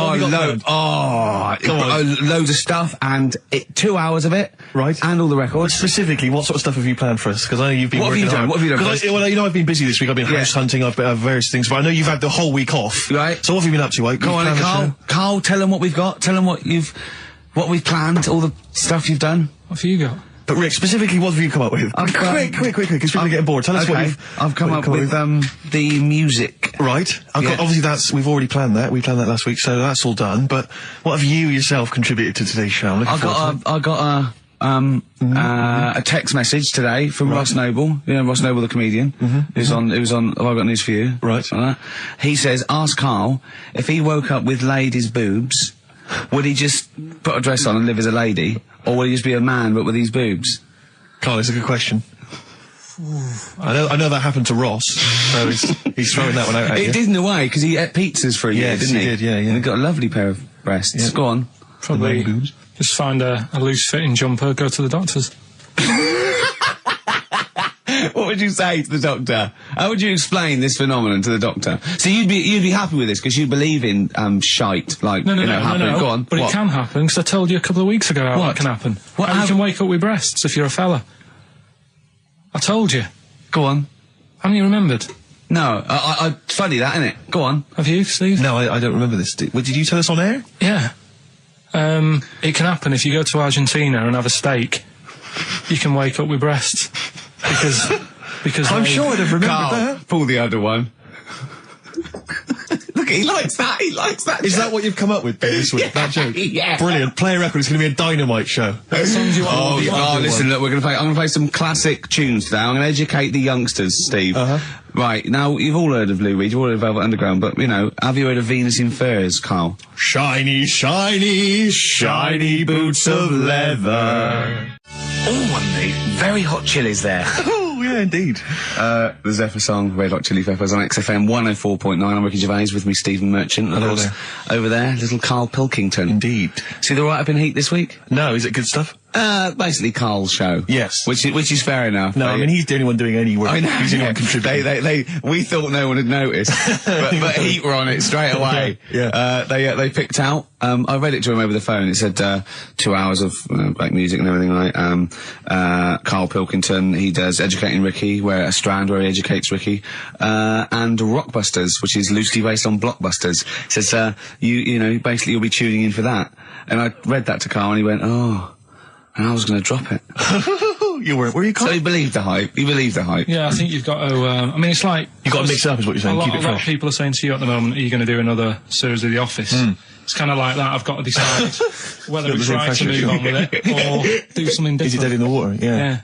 Loads of stuff, and 2 hours of it. Right. And all the records. Specifically, what sort of stuff have you planned for us? Because I know you've been What have working you done? hard. What have you done? 'Cause well, you know, I've been busy this week. I've been house hunting, I've various things, but I know you've had the whole week off. Right. So what have you been up to? Like, Come on, Karl. Karl, tell them what we've got. Tell them what we've planned, all the stuff you've done. what have you got? But Rick, specifically, what have you come up with? I've Quick, because people are getting bored. Tell us what you've... I've come up with the music. Right. Obviously, we've already planned that. We planned that last week, so that's all done. But what have you yourself contributed to today's show? I got a text message today from Ross Noble. You know Ross Noble, the comedian. It was on. Have I got news for you? Right. He says, ask Karl if he woke up with ladies' boobs, would he just put a dress on and live as a lady, or would he just be a man but with these boobs? Carl, it's a good question. I know that happened to Ross, so he's throwing that one out at you. It did in a way, because he ate pizzas for a year, didn't he? Yes, he did, yeah. And he got a lovely pair of breasts. Yeah. Go on. Probably just find a loose-fitting jumper, go to the doctor's. What would you say to the doctor? How would you explain this phenomenon to the doctor? So you'd be happy with this because you believe in shite, like No. happening. Go on. But What? it can happen, because I told you a couple of weeks ago how What? that can happen. What? How you can wake up with breasts if you're a fella. I told you. Go on. Haven't you remembered? No, it's funny that, isn't it? Go on. Have you, Steve? No, I don't remember this. Did you tell us on air? Yeah. It can happen if you go to Argentina and have a steak. You can wake up with breasts. Because I'm sure I'd have remembered Karl, that. pull the other one. Look, he likes that. Is that what you've come up with this week? That joke? Yeah. Brilliant. Play a record. It's going to be a dynamite show. songs you want. Listen, look, I'm going to play some classic tunes today. I'm going to educate the youngsters, Steve. Right, now, you've all heard of Lou Reed, you've all heard of Velvet Underground, but, you know, have you heard of Venus in Furs, Karl? Shiny, shiny, shiny boots of leather. Oh, and the very hot chilies there. Oh, yeah, indeed. The Zephyr song, Red Hot Chili Peppers on XFM 104.9. I'm Ricky Gervais, with me Stephen Merchant. And Hello of course, over there, little Karl Pilkington. Indeed. See the Right Up in Heat this week? No, is it good stuff? Basically Karl's show. Yes. Which is fair enough. No, I mean, he's the only one doing any work. I know. He's the only one contributing. We thought no one had noticed, but Heat were on it straight away. Yeah. They picked out. I read it to him over the phone. It said 2 hours of black music and everything like. Karl Pilkington, he does Educating Ricky, where a strand where he educates Ricky, and Rockbusters, which is loosely based on Blockbusters. It says you know basically you'll be tuning in for that. And I read that to Karl and he went, oh. And I was going to drop it. You weren't, were you, Karl? So he believed the hype. Yeah, I think you've got to, I mean, it's like... You've got to mix it up is what you're saying, keep it A lot of fresh. people are saying to you at the moment, are you going to do another series of The Office? It's kind of like that. I've got to decide whether we try to move on with it or do something different. Is he dead in the water? Yeah.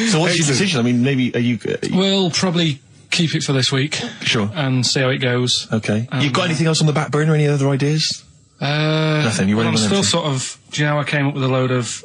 So what's your decision? I mean, maybe, are you... We'll probably keep it for this week. Sure. And see how it goes. Okay. You've got anything else on the back burner? Any other ideas? Nothing. You're I'm still sort of. Do you know I came up with a load of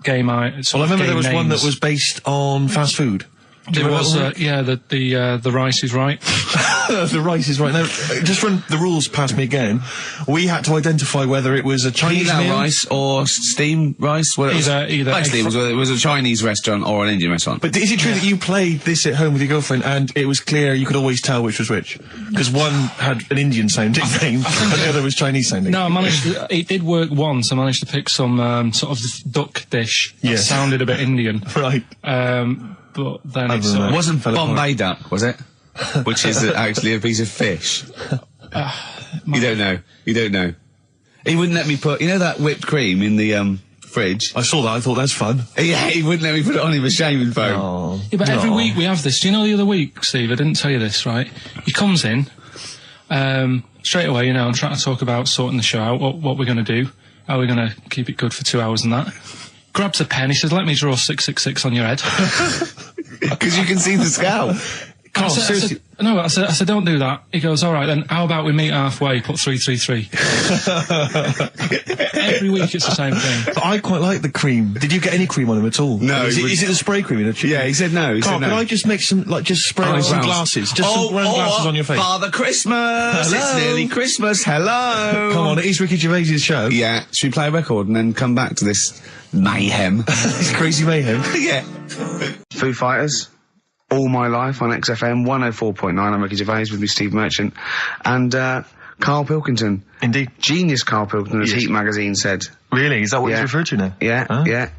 game items? Well, I remember there was one that was based on fast food. There was, the rice is right. The rice is right. Now, just run the rules past me again. We had to identify whether it was a Chinese Pilau meal. rice or steam rice. Well, Either basically, it was a Chinese restaurant or an Indian restaurant. But is it true that you played this at home with your girlfriend and it was clear you could always tell which was which? Because one had an Indian sounding name and the other was Chinese sounding. No, I managed to, it did work once. I managed to pick some sort of duck dish that Yes. sounded a bit Indian. Right. But then Other it than sort that. of... Wasn't Fell apart. Bombay duck, was it? Which is actually a piece of fish. You don't know. You don't know. He wouldn't let me put, you know that whipped cream in the, fridge? I saw that, I thought that's fun. Yeah, he wouldn't let me put it on him, a shaming foam. Oh. Yeah, but every week we have this. Do you know the other week, Steve? I didn't tell you this, right? He comes in, straight away, you know, I'm trying to talk about sorting the show out, what we're going to do, how we're going to keep it good for 2 hours and that. Grabs a pen, he says, let me draw 666 on your head. Because you can see the scalp. I said, don't do that. He goes, all right, then how about we meet halfway, put 333. Every week it's the same thing. But I quite like the cream. Did you get any cream on him at all? No. Is it the spray cream in a chicken? Yeah, he said no. Carl, can I just make some, just spray on some glasses? Just some round glasses on your face. Father Christmas! Hello? It's nearly Christmas, hello! Come on, it is Ricky Gervais' show. Yeah, should we play a record and then come back to this mayhem? This crazy mayhem. Yeah. Foo Fighters. All My Life on XFM 104.9. I'm Ricky Gervais, with me Steve Merchant and Karl Pilkington. Indeed. Genius Karl Pilkington, as Yes. Heat magazine said. Really? Is that what Yeah. he's referred to now? Yeah, Huh? yeah.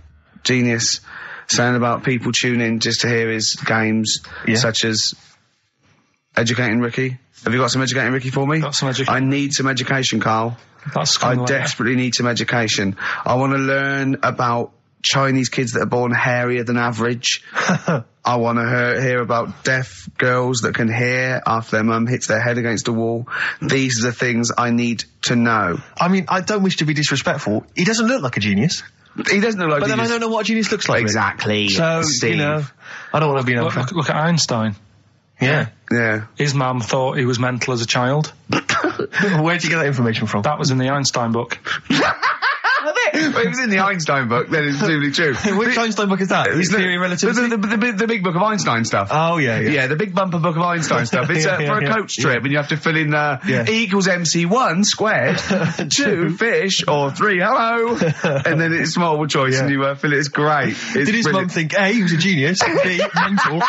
Genius. Saying about people tune in just to hear his games, such as Educating Ricky. Have you got some Educating Ricky for me? Got some education. I need some education, Karl. That's I kind of like desperately need some education. I want to learn about Chinese kids that are born hairier than average. I want to hear about deaf girls that can hear after their mum hits their head against a wall. These are the things I need to know. I mean, I don't wish to be disrespectful. He doesn't look like a genius. He doesn't look like But then I don't know what a genius looks like. Exactly. So, Steve. you know, I don't want to be an Look, unfair. look at Einstein. Yeah. Yeah. His mum thought he was mental as a child. Where'd you get that information from? That was in the Einstein book. Well, it was in the Einstein book, then it's presumably true. Which Einstein book is that? His the, Theory of Relativity? the big book of Einstein stuff. Oh, yeah. Yeah, the big bumper book of Einstein stuff. It's Yeah, for a yeah, coach yeah. trip, and you have to fill in E equals MC1 squared, 2 fish, or 3 hello, and then it's multiple choice, and you fill it. It's great. It's Did his mum brilliant. think, A, he was a genius, B, mental?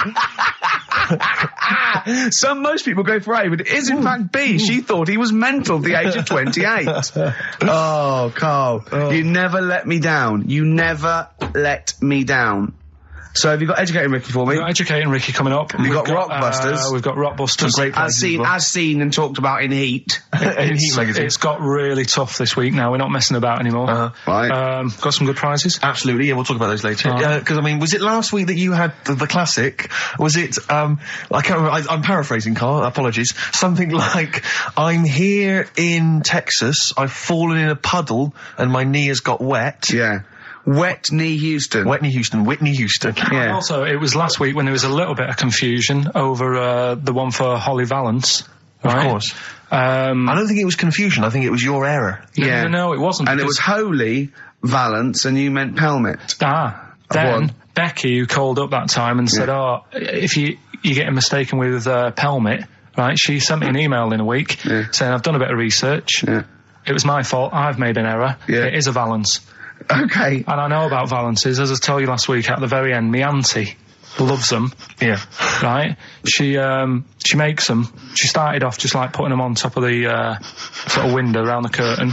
Most people go for A, but it is in fact B. She thought he was mental at the age of 28. Oh, Karl, you never let me down. You never let me down. So have you got Educating Ricky for me? We've got Educating Ricky coming up. We've got Rockbusters. We've got Rockbusters. Great As seen and talked about in Heat. In Heat magazine. It's got really tough this week now. We're not messing about anymore. Right. Got some good prizes. Absolutely, yeah, we'll talk about those later. Because, I mean, was it last week that you had the classic? Was it, I can't remember, I'm paraphrasing, Carl, apologies. Something like, I'm here in Texas, I've fallen in a puddle, and my knee has got wet. Yeah. Wet Knee Houston. Whitney Houston. And Yeah. also, it was last week when there was a little bit of confusion over the one for Holly Valance. Right? Of course. I don't think it was confusion, I think it was your error. Yeah. No, it wasn't. And it because- was Holy Valance, and you meant Pelmet. Then One. Becky, who called up that time and said, "Oh, if you're getting mistaken with Pelmet, right?" She sent me an email in a week saying, "I've done a bit of research. Yeah. It was my fault. I've made an error. Yeah. It is a Valance." Okay. And I know about Valances, as I told you last week. At the very end, my auntie loves them. Yeah. Right? She makes them. She started off just like putting them on top of the sort of window around the curtain.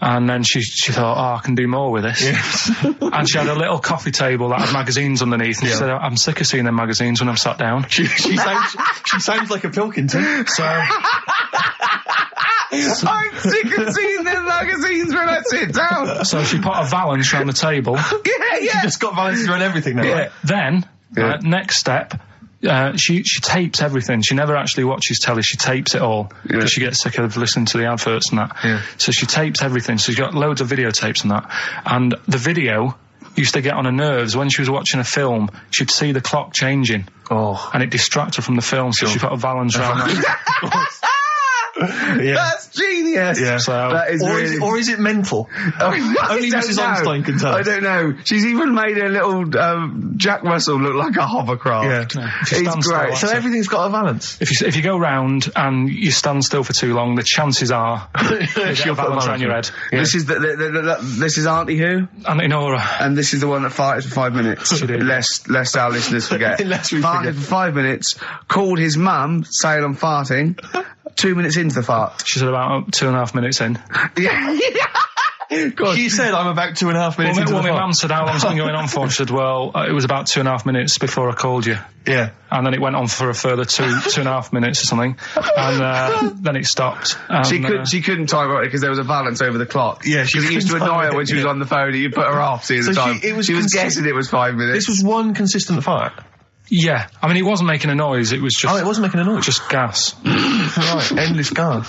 And then she thought, oh, I can do more with this. Yes. And she had a little coffee table that had magazines underneath. And she said, I'm sick of seeing them magazines when I'm sat down. She sounds like a Pilkington. So I'm sick of seeing them magazines when I sit down. so she put a Valance around the table. Yeah. Just got balances around everything now. Yeah. Then, next step, she tapes everything. She never actually watches telly. She tapes it all because she gets sick of listening to the adverts and that. Yeah. So she tapes everything. So she's got loads of videotapes and that. And the video used to get on her nerves. When she was watching a film, she'd see the clock changing. Oh. And it distracted her from the film. So she put a Valance around that. Yeah. That's genius. Yeah. So, That is really... Or is it mental? Only I don't Mrs. know. Einstein can tell I us. don't know. She's even made her little Jack Russell look like a hovercraft. Yeah. If you It's stand still, great. that's So it. everything's got a balance. If you go round and you stand still for too long, the chances are you get a Valance around your head. Yeah. This is this is Auntie Who, Auntie Nora. and this is the one that farted for 5 minutes. She did. Lest our listeners forget. Lest we farted forget. for 5 minutes. Called his mum, saying I'm farting. 2 minutes into the fart. She's at about 2.5 minutes in. Yeah. She said, I'm about 2.5 minutes into Well, the my pod. mum said, how long's it been going on for? She said, well, it was about 2.5 minutes before I called you. Yeah. And then it went on for a further 2.5 minutes or something. And then it stopped. And, She couldn't time it because there was a balance over the clock. Yeah, she Because it used to couldn't annoy time her when it, she was yeah. on the phone and you put her off seeing the So time. she was guessing it was 5 minutes. This was one consistent fart. yeah. I mean, it wasn't making a noise. It was just... Oh, it wasn't making a noise. Just gas. Right, endless gas.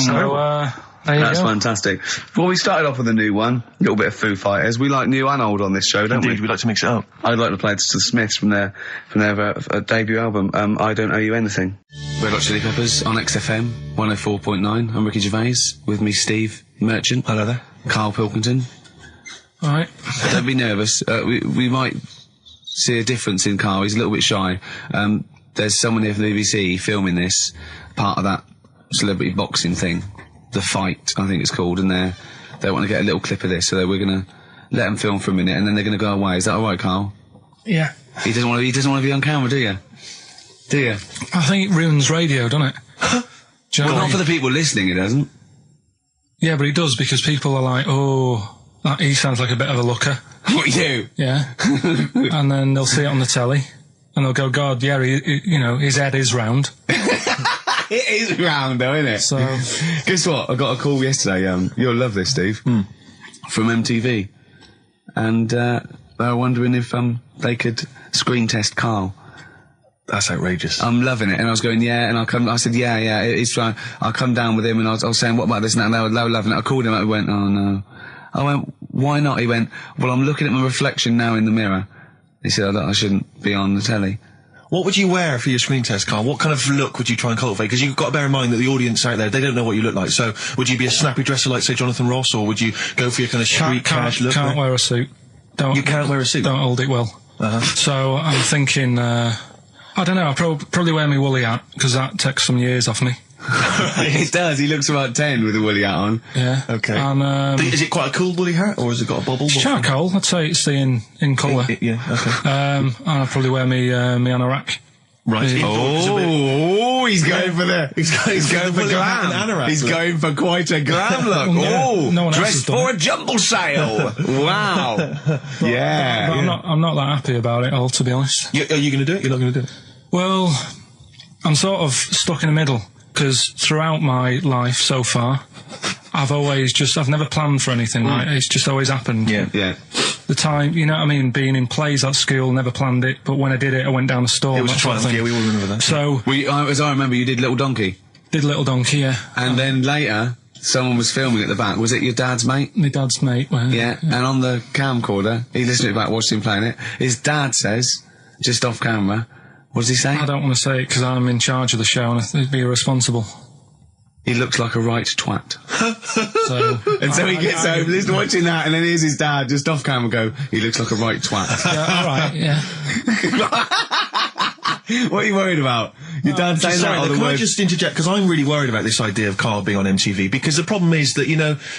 So, there you That's go. fantastic. Well, we started off with a new one, a little bit of Foo Fighters. We like new and old on this show, don't Indeed, we? we like to mix it up. I'd like to play to the Smiths from their debut album, I Don't Owe You Anything. Red Hot Chili Peppers on XFM 104.9. I'm Ricky Gervais, with me Steve Merchant. Hello there. Karl Pilkington. All right. Don't be nervous. We might see a difference in Karl. He's a little bit shy. There's someone here from the BBC filming this, part of that celebrity boxing thing. The Fight, I think it's called, and they want to get a little clip of this, so we're going to let them film for a minute, and then they're going to go away. Is that all right, Karl? Yeah. He doesn't want to be on camera, do you? Do you? I think it ruins radio, doesn't it? Do you know Well, what I not mean? for the people listening, it doesn't. Yeah, but it does, because people are like, oh, he sounds like a bit of a looker. What you? Yeah. And then they'll see it on the telly, and they'll go, God, yeah, his head is round. It is round, though, isn't it? So, Guess what? I got a call yesterday. You'll love this, Steve. From MTV, and they were wondering if they could screen test Karl. That's outrageous. I'm loving it, and I was going, yeah, and I said, yeah, it's fine. I'll come down with him, and I was saying, what about this and that, and they were loving it. I called him up, and went, oh no. I went, why not? He went, well, I'm looking at my reflection now in the mirror. He said, I shouldn't be on the telly. What would you wear for your screen test, Karl? What kind of look would you try and cultivate? Because you've got to bear in mind that the audience out there, they don't know what you look like. So, would you be a snappy dresser like, say, Jonathan Ross, or would you go for your kind of street cash look? Can't wear a suit. You can't wear a suit? Don't hold it well. So I'm thinking, I don't know, I'll probably wear my woolly hat, because that takes some years off me. It does. He looks about 10 with a woolly hat on. Yeah. Okay. And, Is it quite a cool woolly hat, or has it got a bobble? it's charcoal. I'd say it's the in colour. Yeah, okay. And I'll probably wear me anorak. Right. Oh, he's going for the. He's going for woolly hat and glam. anorak He's look. going for quite a glam look. Yeah, Oh, no one else has dressed done for it. a jumble sale. Wow. Yeah. But I'm not that happy about it all, to be honest. Are you going to do it? You're not going to do it? Well, I'm sort of stuck in the middle, because throughout my life so far, I've never planned for anything, right? It's just always happened. Yeah. The time, you know what I mean, being in plays at school, never planned it, but when I did it, I went down a storm. It was that a sort of triumph, thing. yeah, we all remember that. So, As I remember, you did Little Donkey. did Little Donkey, yeah. And then later, someone was filming at the back. Was it your dad's mate? My dad's mate. Well, Yeah. And on the camcorder, he listened to it back, watched him playing it. His dad says, just off camera, what does he say? I don't want to say it because I'm in charge of the show and I'd be irresponsible. He looks like a right twat. So, And so he gets home, listening, watching that, and then here's his dad just off camera go, he looks like a right twat. yeah, all right, yeah. What are you worried about? Your dad saying that Sorry, or the can I word? just interject? Because I'm really worried about this idea of Karl being on MTV. Because the problem is that,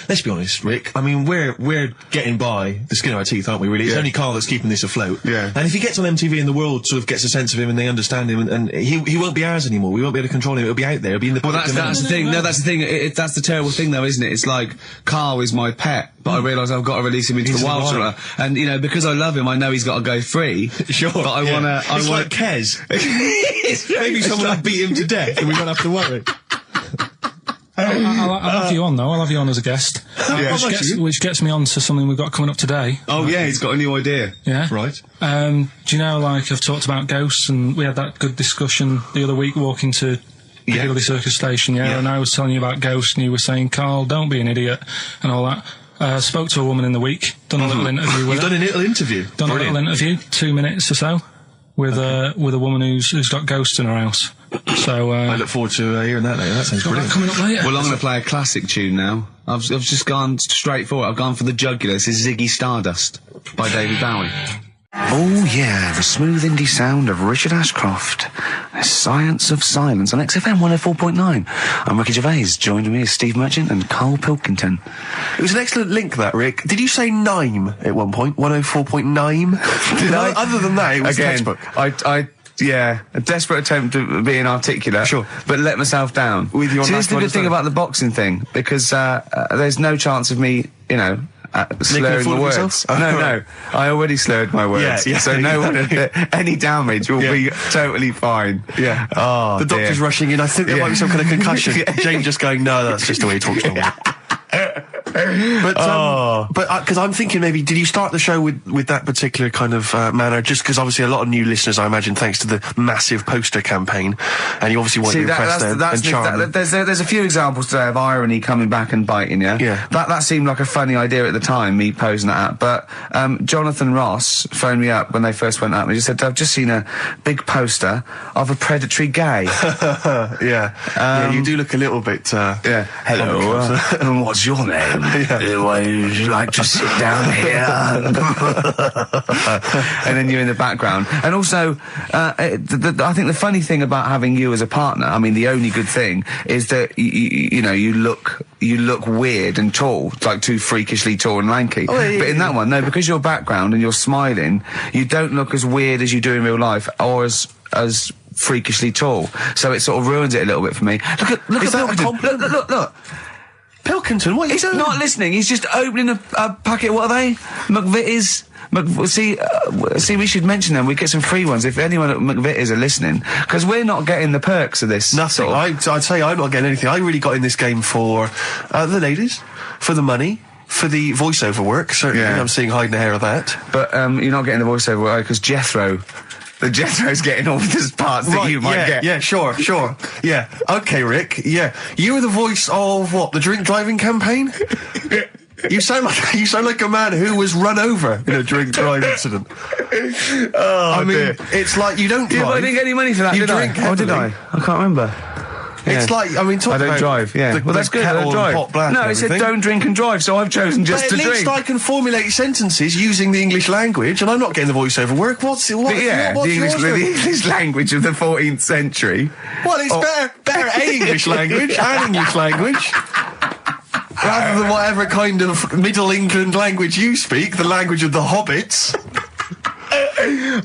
let's be honest, Rick. I mean, we're getting by the skin of our teeth, aren't we? Really, it's only Karl that's keeping this afloat. Yeah. And if he gets on MTV and the world sort of gets a sense of him and they understand him, and he won't be ours anymore. We won't be able to control him. It'll be out there. It'll be in the. Well, that's the thing. No, that's the thing. That's the terrible thing, though, isn't it? It's like Karl is my pet, but I realise I've got to release him into the wild. And because I love him, I know he's got to go free. Sure. But I want to. It's like Kez. Maybe someone will beat him to death, and we won't have to worry. I'll have you on, though. I'll have you on as a guest. Which gets me on to something we've got coming up today. Oh, yeah, he's got a new idea. Yeah. Right. Do you know, like, I've talked about ghosts, and we had that good discussion the other week walking to Piccadilly Circus Station, and I was telling you about ghosts, and you were saying, Karl, don't be an idiot, and all that. Spoke to a woman in the week, done a little interview with You've her. done a little interview. Done Brilliant. a little interview, 2 minutes or so, with a woman who's got ghosts in her house. So I look forward to hearing that later. That sounds got that brilliant. coming up later. Well, I'm going to play a classic tune now. I've just gone straight for it. I've gone for the jugular. This is Ziggy Stardust by David Bowie. Oh yeah, the smooth indie sound of Richard Ashcroft. The Science of Silence on XFM 104.9. I'm Ricky Gervais. Joined me is Steve Merchant and Karl Pilkington. It was an excellent link, that, Rick. Did you say Nime at one point? 104.9? Other than that, it was Again, textbook. I Yeah, a desperate attempt at being articulate. Sure. But let myself down. With your See, this is the national good thing about the boxing thing, because there's no chance of me, slurring fool the of words. yourself? No. I already slurred my words. Yeah, so no one, any damage will Yeah. be totally fine. Yeah. Oh, the doctor's dear. rushing in. I think there might be some kind of concussion. Yeah. Jane just going, no, that's just the way he talks to me. But because I'm thinking maybe, did you start the show with that particular kind of manner? Just because obviously a lot of new listeners, I imagine, thanks to the massive poster campaign, and you obviously want to impress them and charm them. There's a few examples today of irony coming back and biting you. Yeah. That seemed like a funny idea at the time, me posing that up. But Jonathan Ross phoned me up when they first went up and he just said, I've just seen a big poster of a predatory gay. Yeah, you do look a little bit. Yeah. Hello. And what's your name? Would you like to sit down here? And then you're in the background. And also, I think the funny thing about having you as a partner, I mean, the only good thing is that you look weird and tall, like too freakishly tall and lanky. Oh, yeah, but in that one, no, because your background and you're smiling, you don't look as weird as you do in real life, or as freakishly tall. So it sort of ruins it a little bit for me. Look Is at that a Pilkington. compliment? Look. Pilkington, what are you He's doing? not listening. He's just opening a packet. What are they? McVitie's. See, we should mention them. We get some free ones if anyone at McVitie's are listening, because we're not getting the perks of this. Nothing. Sort of. I'd say I'm not getting anything. I really got in this game for the ladies, for the money, for the voiceover work. Certainly, Yeah. I'm seeing hide and hair of that. But you're not getting the voiceover work because Jethro's getting all the parts that you might get. Yeah, sure. Yeah. Okay, Rick. Yeah. You were the voice of what? The drink driving campaign? You sound like a man who was run over in a drink drive incident. I mean, dear. it's like you don't drive. Yeah, but I didn't get any money for that, You did I? drink Oh, did I? heavily. I can't remember. It's Yeah. like, I mean, talk I don't about drive, yeah. the- Well, that's the good, I kettle don't drive. and pot black No, and it said everything. don't drink and drive, so I've chosen just But to at least drink. I can formulate sentences using the English language, and I'm not getting the voiceover work. What's the yours English language of the 14th century. Well, it's better English language and English language. Rather than whatever kind of Middle England language you speak, the language of the hobbits.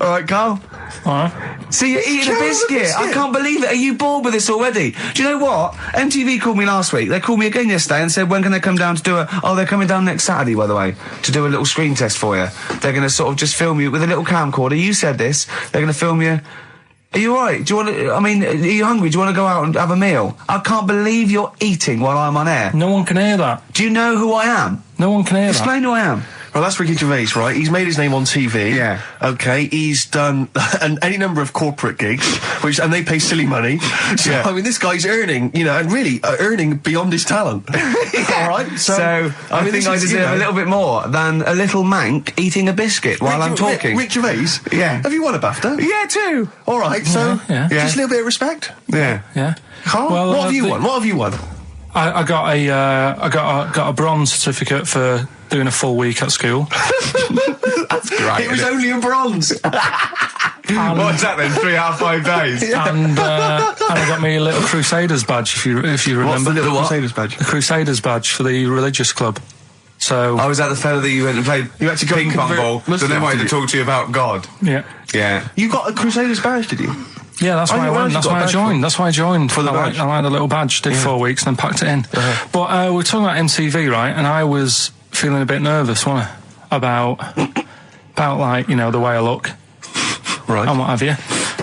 All right, Carl. Alright. See, you're eating a Carl, biscuit. I can't believe it. Are you bored with this already? Do you know what? MTV called me last week. They called me again yesterday and said, when can they come down to do they're coming down next Saturday, by the way, to do a little screen test for you. They're going to sort of just film you with a little camcorder. You said this. They're going to film you. Are you all right? Do you want to, are you hungry? Do you want to go out and have a meal? I can't believe you're eating while I'm on air. No one can hear that. Do you know who I am? No one can hear that. Explain who I am. Well, that's Ricky Gervais, right? He's made his name on TV. Yeah. Okay, he's done any number of corporate gigs, and they pay silly money. So, Yeah. I mean, this guy's earning, and really earning beyond his talent. All right? So I think this I is, deserve a little bit more than a little mank eating a biscuit while I'm talking. Rick Gervais? Yeah. Have you won a BAFTA? Yeah, too. All right, so Yeah. just a little bit of respect. Yeah. Yeah. Carl, Well, what have you the- won? What have you won? I got a bronze certificate for doing a full week at school. That's great. It was only a bronze. What's that then? 3 out of 5 days. and I got me a little Crusaders badge, if you remember. What's the little what? Crusaders badge? The Crusaders badge for the religious club. So Oh, was that the fella that you went and played You had to go ping and pong convert ball? So Muslims, they wanted to did you? talk to you about God. yeah, Yeah. You got a Crusaders badge, did you? yeah, that's Oh, why I why went. you That's got why a I badge joined. for? That's why I joined. For the badge? I like the little badge. Did 4 weeks and then packed it in. But we're talking about MTV, right? And I was feeling a bit nervous, wasn't I? About like the way I look. Right. And what have you.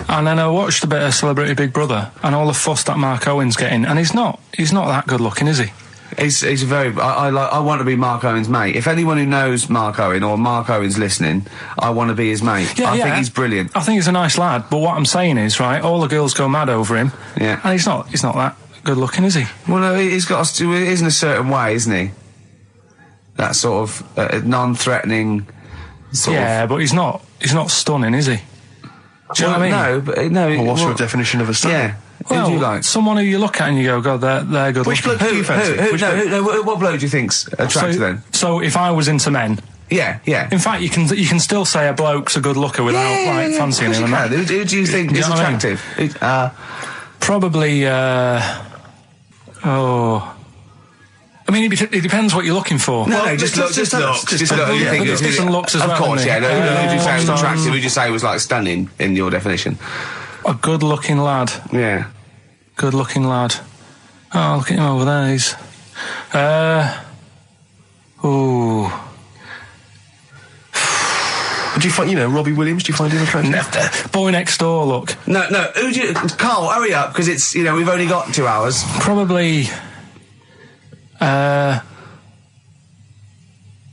And then I watched a bit of Celebrity Big Brother and all the fuss that Mark Owen's getting, and he's not that good looking, is he? He's a very. I want to be Mark Owen's mate. If anyone who knows Mark Owen or Mark Owen's listening, I want to be his mate. I think he's brilliant. I think he's a nice lad, but what I'm saying is, right, all the girls go mad over him. Yeah. And he's not that good looking, is he? Well, no, he's got. He is in a certain way, isn't he? That sort of non-threatening. Yeah, but he's not stunning, is he? Do you know what I mean? No, but no. Well, what's your definition of a star? Yeah. Well, who do you like? someone who you look at and you go, God, they're good Which looking. bloke do you fancy? What bloke do you think's attractive then? So if I was into men, Yeah. in fact, you can still say a bloke's a good looker without fancying Of course him. you And can. that. Who do you think Do you is know what I mean? attractive? Probably. I mean, it depends what you're looking for. No, just look. Just look. You think there's different looks as of well, course, isn't yeah. there? Who would you say was Pop attractive? stars. Who would you say was like stunning in your definition? A good-looking lad. Yeah. Good-looking lad. Oh, look at him over there. He's... Ooh. Do you find, Robbie Williams, do you find him attractive? Boy next door, look. No, who do you... Carl, hurry up, because it's, we've only got 2 hours. Probably...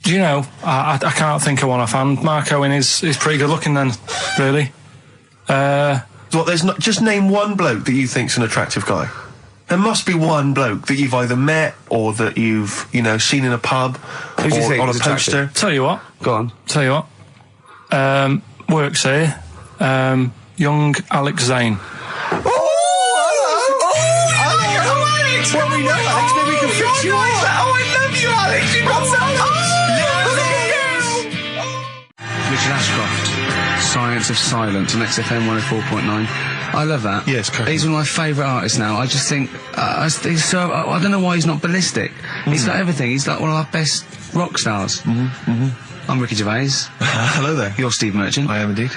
do you know, I can't think of one offhand. Mark Owen is pretty good looking then, really. What, there's not... Just name one bloke that you think's an attractive guy. There must be one bloke that you've either met or that you've, seen in a pub Who do you or think on a is poster. attractive? Tell you what. Go on. Tell you what. Works here. Young Alex Zane. Oh, Alex! Well, we know Alex, maybe we can fix you up. Oh, I love you, Alex! You got so Richard Ashcroft, Science of Silence on XFM 104.9. I love that. Yeah, it's correct. He's one of my favourite artists now. I just think, he's so, I don't know why he's not ballistic. He's got everything. He's like one of our best rock stars. I'm Ricky Gervais. Hello there. You're Steve Merchant. I am indeed.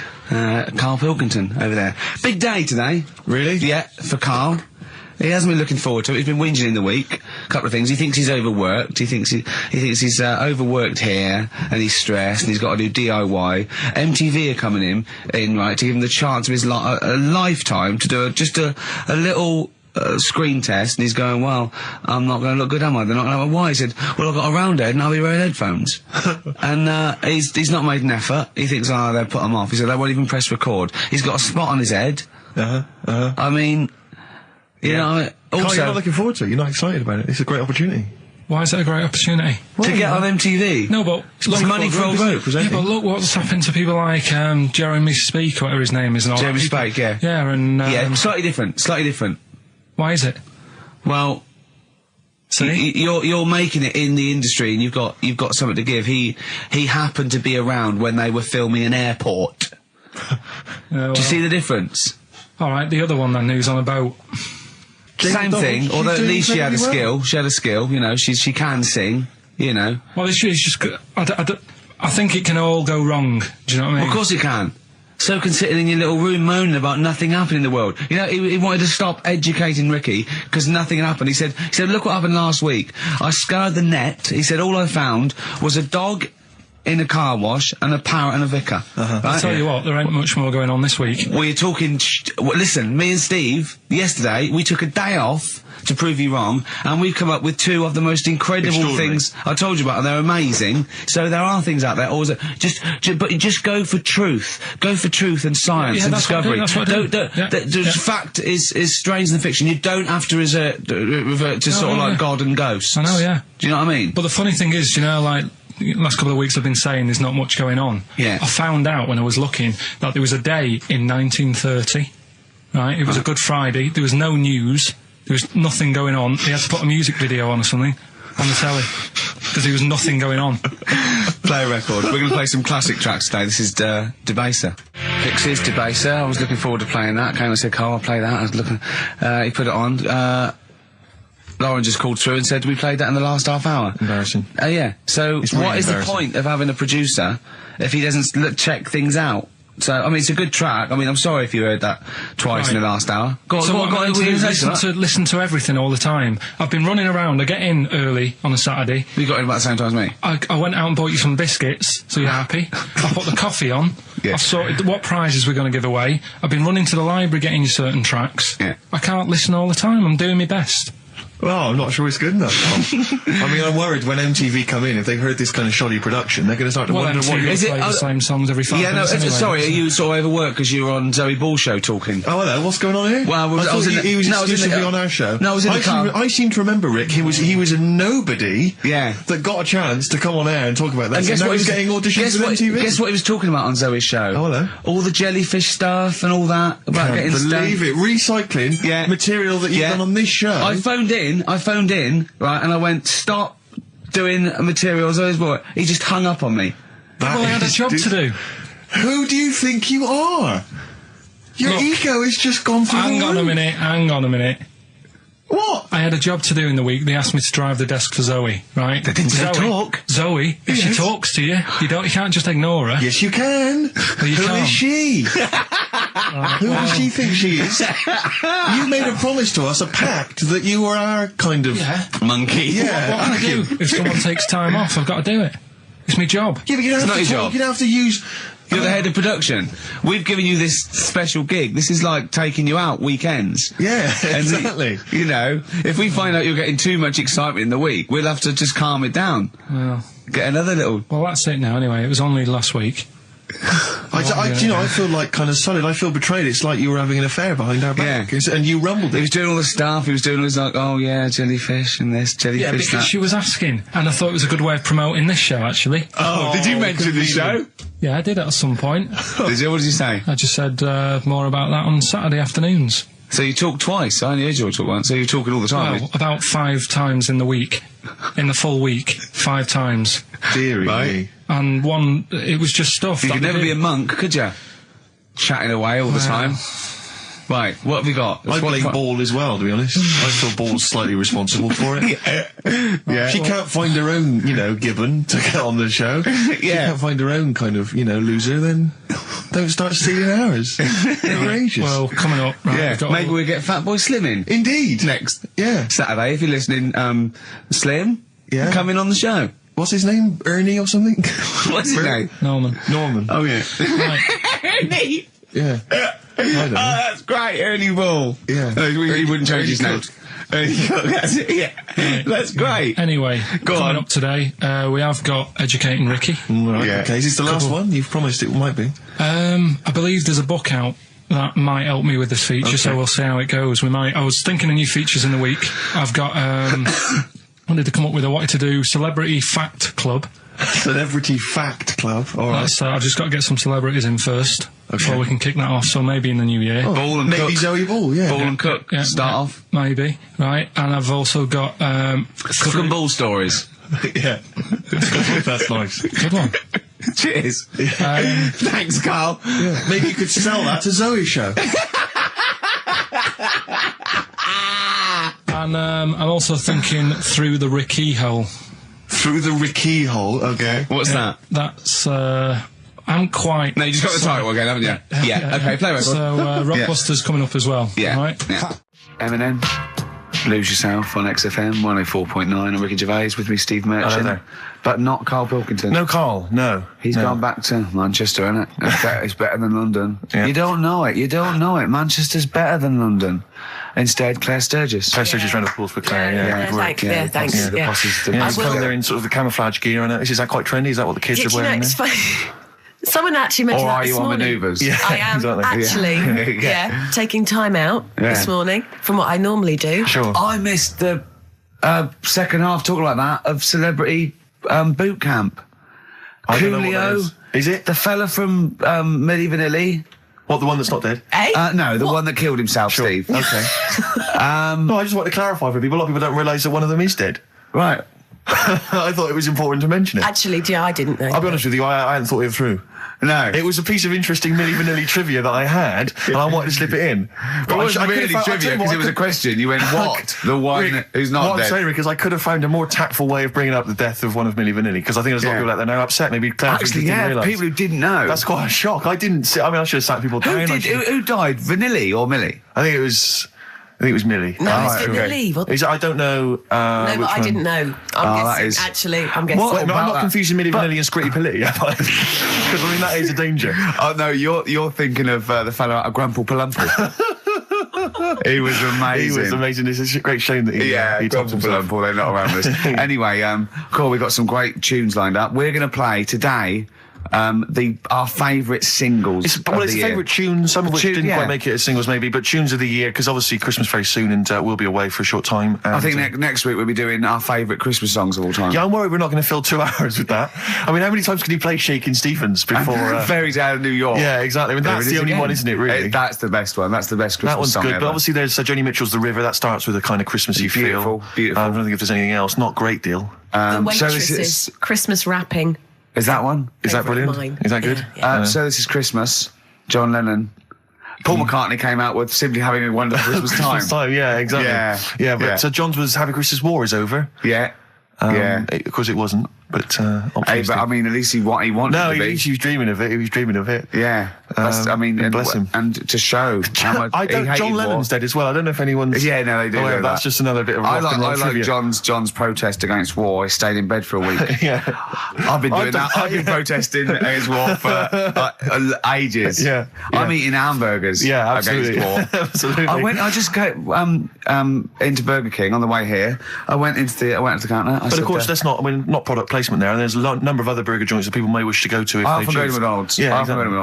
Karl Pilkington over there. Big day today. Really? Yeah, for Karl. He hasn't been looking forward to it. He's been whinging in the week. A couple of things. He thinks he's overworked. He thinks he's overworked here, and he's stressed, and he's got to do DIY. MTV are coming in, right, to give him the chance of his a lifetime to do just a little screen test, and he's going, well, I'm not going to look good, am I? They're not going to have a why. He said, well, I've got a round head and I'll be wearing headphones. And he's not made an effort. He thinks, they'll put him off. He said, they won't even press record. He's got a spot on his head. I mean, also... Carl, you're not looking forward to it. You're not excited about it. It's a great opportunity. Why is it a great opportunity? to get on MTV. No, but It's money for old folk. Yeah, but look what's happened to people like Jeremy Speak, whatever his name is. And all Jeremy that. Speak, yeah. Yeah, and... yeah, slightly different. Why is it? Well... See? You're making it in the industry, and you've got something to give. He happened to be around when they were filming an airport. Do you see the difference? All right, the other one then, who's on a boat. Same thing. Although at least she had a skill. She had a skill. You know, she can sing. You know. Well, it's just. I think it can all go wrong. Do you know what I mean? Well, of course it can. So can sitting in your little room moaning about nothing happening in the world. You know, he wanted to stop educating Ricky because nothing happened. He said, look what happened last week. I scoured the net. He said, all I found was a dog in a car wash and a parrot and a vicar. Right? I'll tell you what, there ain't much more going on this week. We're talking... listen, me and Steve, yesterday, we took a day off to prove you wrong, and we've come up with two of the most incredible things I told you about, and they're amazing. So there are things out there. Always, but just go for truth. Go for truth and science and discovery. Fact is stranger than fiction. You don't have to revert to sort of like God and ghosts. I know, yeah. Do you know what I mean? But the funny thing is, you know, like... last couple of weeks I've been saying there's not much going on. Yeah. I found out when I was looking that there was a day in 1930, right? It was a Good Friday. There was no news. There was nothing going on. They had to put a music video on or something on the telly because there was nothing going on. Play a record. We're going to play some classic tracks today. This is Debaser. Pixies, Debaser. I was looking forward to playing that. Came and said, Carl, I'll play that. I was looking... he put it on. Lauren just called through and said we played that in the last half hour. Embarrassing. Yeah. So really what is the point of having a producer if he doesn't check things out? So, I mean, it's a good track. I mean, I'm sorry if you heard that twice in the last hour. Go on, listen to everything all the time. I've been running around. I get in early on a Saturday. You got in about the same time as me. I went out and bought you some biscuits, so you're happy. I put the coffee on. Yeah. I've sorted what prizes we're going to give away. I've been running to the library getting you certain tracks. Yeah. I can't listen all the time. I'm doing my best. Well, I'm not sure it's good enough. I mean, I'm worried when MTV come in, if they've heard this kind of shoddy production, they're going to start to wonder what... Is it play the same songs every 5 minutes anyway, sorry, are you sort of overworked because you were on Zoe Ball's show talking? Oh, hello, what's going on here? Well, I thought he was exclusively on our show. No, I was in the car. I seem to remember, Rick, he was a nobody Yeah. that got a chance to come on air and talk about that. And guess what he was getting auditions with MTV? Guess what he was talking about on Zoe's show? Oh, hello. All the jellyfish stuff and all that. About Can't getting believe it. Recycling material that you've done on this show. I phoned in, right, and I went, stop doing material Zoe's boy. He just hung up on me. Well, I had a job to do. Who do you think you are? Your ego has just gone through Hang on a minute. What? I had a job to do in the week. They asked me to drive the desk for Zoe, right? They didn't say talk. Zoe, if she talks to you, you can't just ignore her. Yes, you can. Well, you Who can't. is she? Who does she think she is? You made a promise to us, a pact, that you were our kind of monkey. Yeah. What can I do? If someone takes time off, I've got to do it. It's my job. Yeah, but you don't It's have not to your talk, job. you don't have to use... You're the head of production. We've given you this special gig. This is like taking you out weekends. Yeah, And exactly. you know, if we find out you're getting too much excitement in the week, we'll have to just calm it down. Well, Get another little... well, that's it now. Anyway, it was only last week. I feel like kind of solid. I feel betrayed. It's like you were having an affair behind our back. Yeah. And you rumbled He it. was doing all the stuff. He was doing all this like, oh yeah, jellyfish and this, jellyfish Yeah, because that. she was asking, and I thought it was a good way of promoting this show. Actually, Oh, did you mention the show? yeah, I did at some point. Did you? What did you say? I just said more about that on Saturday afternoons. So you talk twice. I only heard you talk once. So you're talking all the time. Well, about 5 times in the week, in the full week, 5 times, Deary Right. me. and one it was just stuff. You that could they never be did. a monk, could you? Chatting away all the time. Right, what have we got? I blame Ball as well, to be honest. I feel Ball's slightly responsible for it. Yeah. She can't find her own, Gibbon to get on the show. She can't find her own kind of, loser, then don't start stealing ours. Outrageous. Well, coming up, right? Yeah, we've got maybe all- we'll get Fatboy Slim in. Indeed. Next Yeah. Saturday, if you're listening, Slim, Yeah. come in on the show. What's his name? Ernie or something? What's his name? Norman. Norman. Oh, yeah. Right. Ernie! Yeah. I don't know. Oh, that's great, Ernie Ball. Yeah. No, he wouldn't change Ernie his name. Ernie Cook, that's it, yeah. That's great. Anyway, Go coming on. up today, we have got Educating Ricky. Right, Yeah. okay. Is this the last one? You've promised it might be. I believe there's a book out that might help me with this feature, so we'll see how it goes. I was thinking of new features in the week. I've got, wanted to come up with, I wanted to do Celebrity Fact Club. Celebrity Fact Club. All right. That's, I've just got to get some celebrities in first before we can kick that off, so maybe in the new year. Ball and Maybe Cook. Zoe Ball, yeah. Ball and Cook. Yeah, Start yeah, off. Maybe, right? And I've also got, Cook and Ball stories. Yeah. That's nice. good one. Cheers. Thanks, Carl. Maybe you could sell that to Zoe's show. And I'm also thinking Through the Ricky Hole. Through the Ricky hole, okay. What's that? That's, I'm quite... No, you just got the title again, haven't you? Yeah. Okay, play record. So, Rockbuster's coming up as well. Yeah. Right? Yeah. Eminem, Lose Yourself on XFM 104.9 on Ricky Gervais with me, Steve Merchant. Hello there. But not Karl Pilkington. No, Carl, no. He's no. gone back to Manchester, innit? It's better than London. Yeah. You don't know it. Manchester's better than London. Instead, Claire Sturgis. Claire Sturgis round of applause for Claire, thanks. Yeah, thanks. The Yeah. bosses. Yeah, I it's will- fun. They're in sort of the camouflage gear, and is that quite trendy? Is that what the kids Do are you know, wearing? it's funny. Someone actually mentioned Or that are this you on morning. manoeuvres? Yeah. I am exactly. actually, taking time out this morning from what I normally do. Sure. I missed the second half, talking like that, of Celebrity Boot Camp. I don't know what that Coolio. is it? The fella from Milli Vanilli. What, the one that's not dead? Eh? No, the one that killed himself, Steve. Okay. No, I just want to clarify for people. A lot of people don't realise that one of them is dead. Right. I thought it was important to mention it. Actually, I didn't know. I'll be honest with you, I hadn't thought it through. No. It was a piece of interesting Milli Vanilli trivia that I had, and I wanted to slip it in. It wasn't really I'll tell trivia you what, because I it was a could- question. You went, what? The one Rick, who's not what dead. I'm saying, Rick, is I could have found a more tactful way of bringing up the death of one of Milli Vanilli, because I think there's a lot of Yeah. people out there now upset. Maybe Claire Actually, didn't yeah, realise. people who didn't know. That's quite a shock. I didn't see. I mean, I should have sat people down. Who died? Vanilli or Millie? I think it was Millie. No, Oh, it's okay. Vanilli. What? I don't know. No, but I didn't know. I'm that guessing. is- Actually, I'm guessing. What? Wait, no, I'm about not that? confusing Milli Vanilli and Scritti Pilli. Because I mean that is a danger. Oh no, you're thinking of the fellow out of Grumple Palumple. He was amazing. He was amazing. It's a great shame that he topped Grumple himself. Palumple, they're not around us. Anyway, cool, we've got some great tunes lined up. We're going to play today our favourite singles It's of a the year. favourite tune, some of which Tune, didn't yeah. quite make it as singles maybe, but tunes of the year, because obviously Christmas very soon and we'll be away for a short time. I And, think next week we'll be doing our favourite Christmas songs of all time. yeah, I'm worried we're not going to fill 2 hours with that. I mean, how many times can you play Shakin' Stevens before... Fairy Tale of New York. yeah, exactly. I mean, There that's it the is only again. one, isn't it, really? That's the best one. That's the best Christmas That one's song good, ever. but obviously there's Joni Mitchell's The River. That starts with a kind of Christmassy Beautiful, feel. beautiful. I don't think if there's anything else. Not great deal. The so waitresses, this is Christmas wrapping. that one? Is that Favourite of brilliant? mine. Is that good? Yeah, yeah. So this is Christmas. John Lennon. Paul McCartney came out with Simply Having a Wonderful Christmas Time. Christmas time, yeah, exactly. Yeah, Yeah, but yeah. so John's was Happy Christmas War is over. Yeah. Of course it wasn't. But Hey, optimistic. but I mean, at least he wanted no, to be. he was dreaming of it. He was dreaming of it. Yeah, that's, I mean, and bless him. and to show how much I he don't. hated John war. Lennon's dead as well. I don't know if anyone's. Yeah, no, they do. aware. know That's that. just another bit of rock and roll I like trivia. John's protest against war. He stayed in bed for a week. Yeah, I've been doing that. I've been protesting against war for ages. Yeah. I'm eating hamburgers. Yeah, absolutely. Against war. Absolutely. I just go into Burger King on the way here. I went into the counter. But of course, that's not. I mean, not product placement there. And there's a number of other burger joints that people may wish to go to if I they often go to choose. McDonald's. Yeah, I often go to exactly.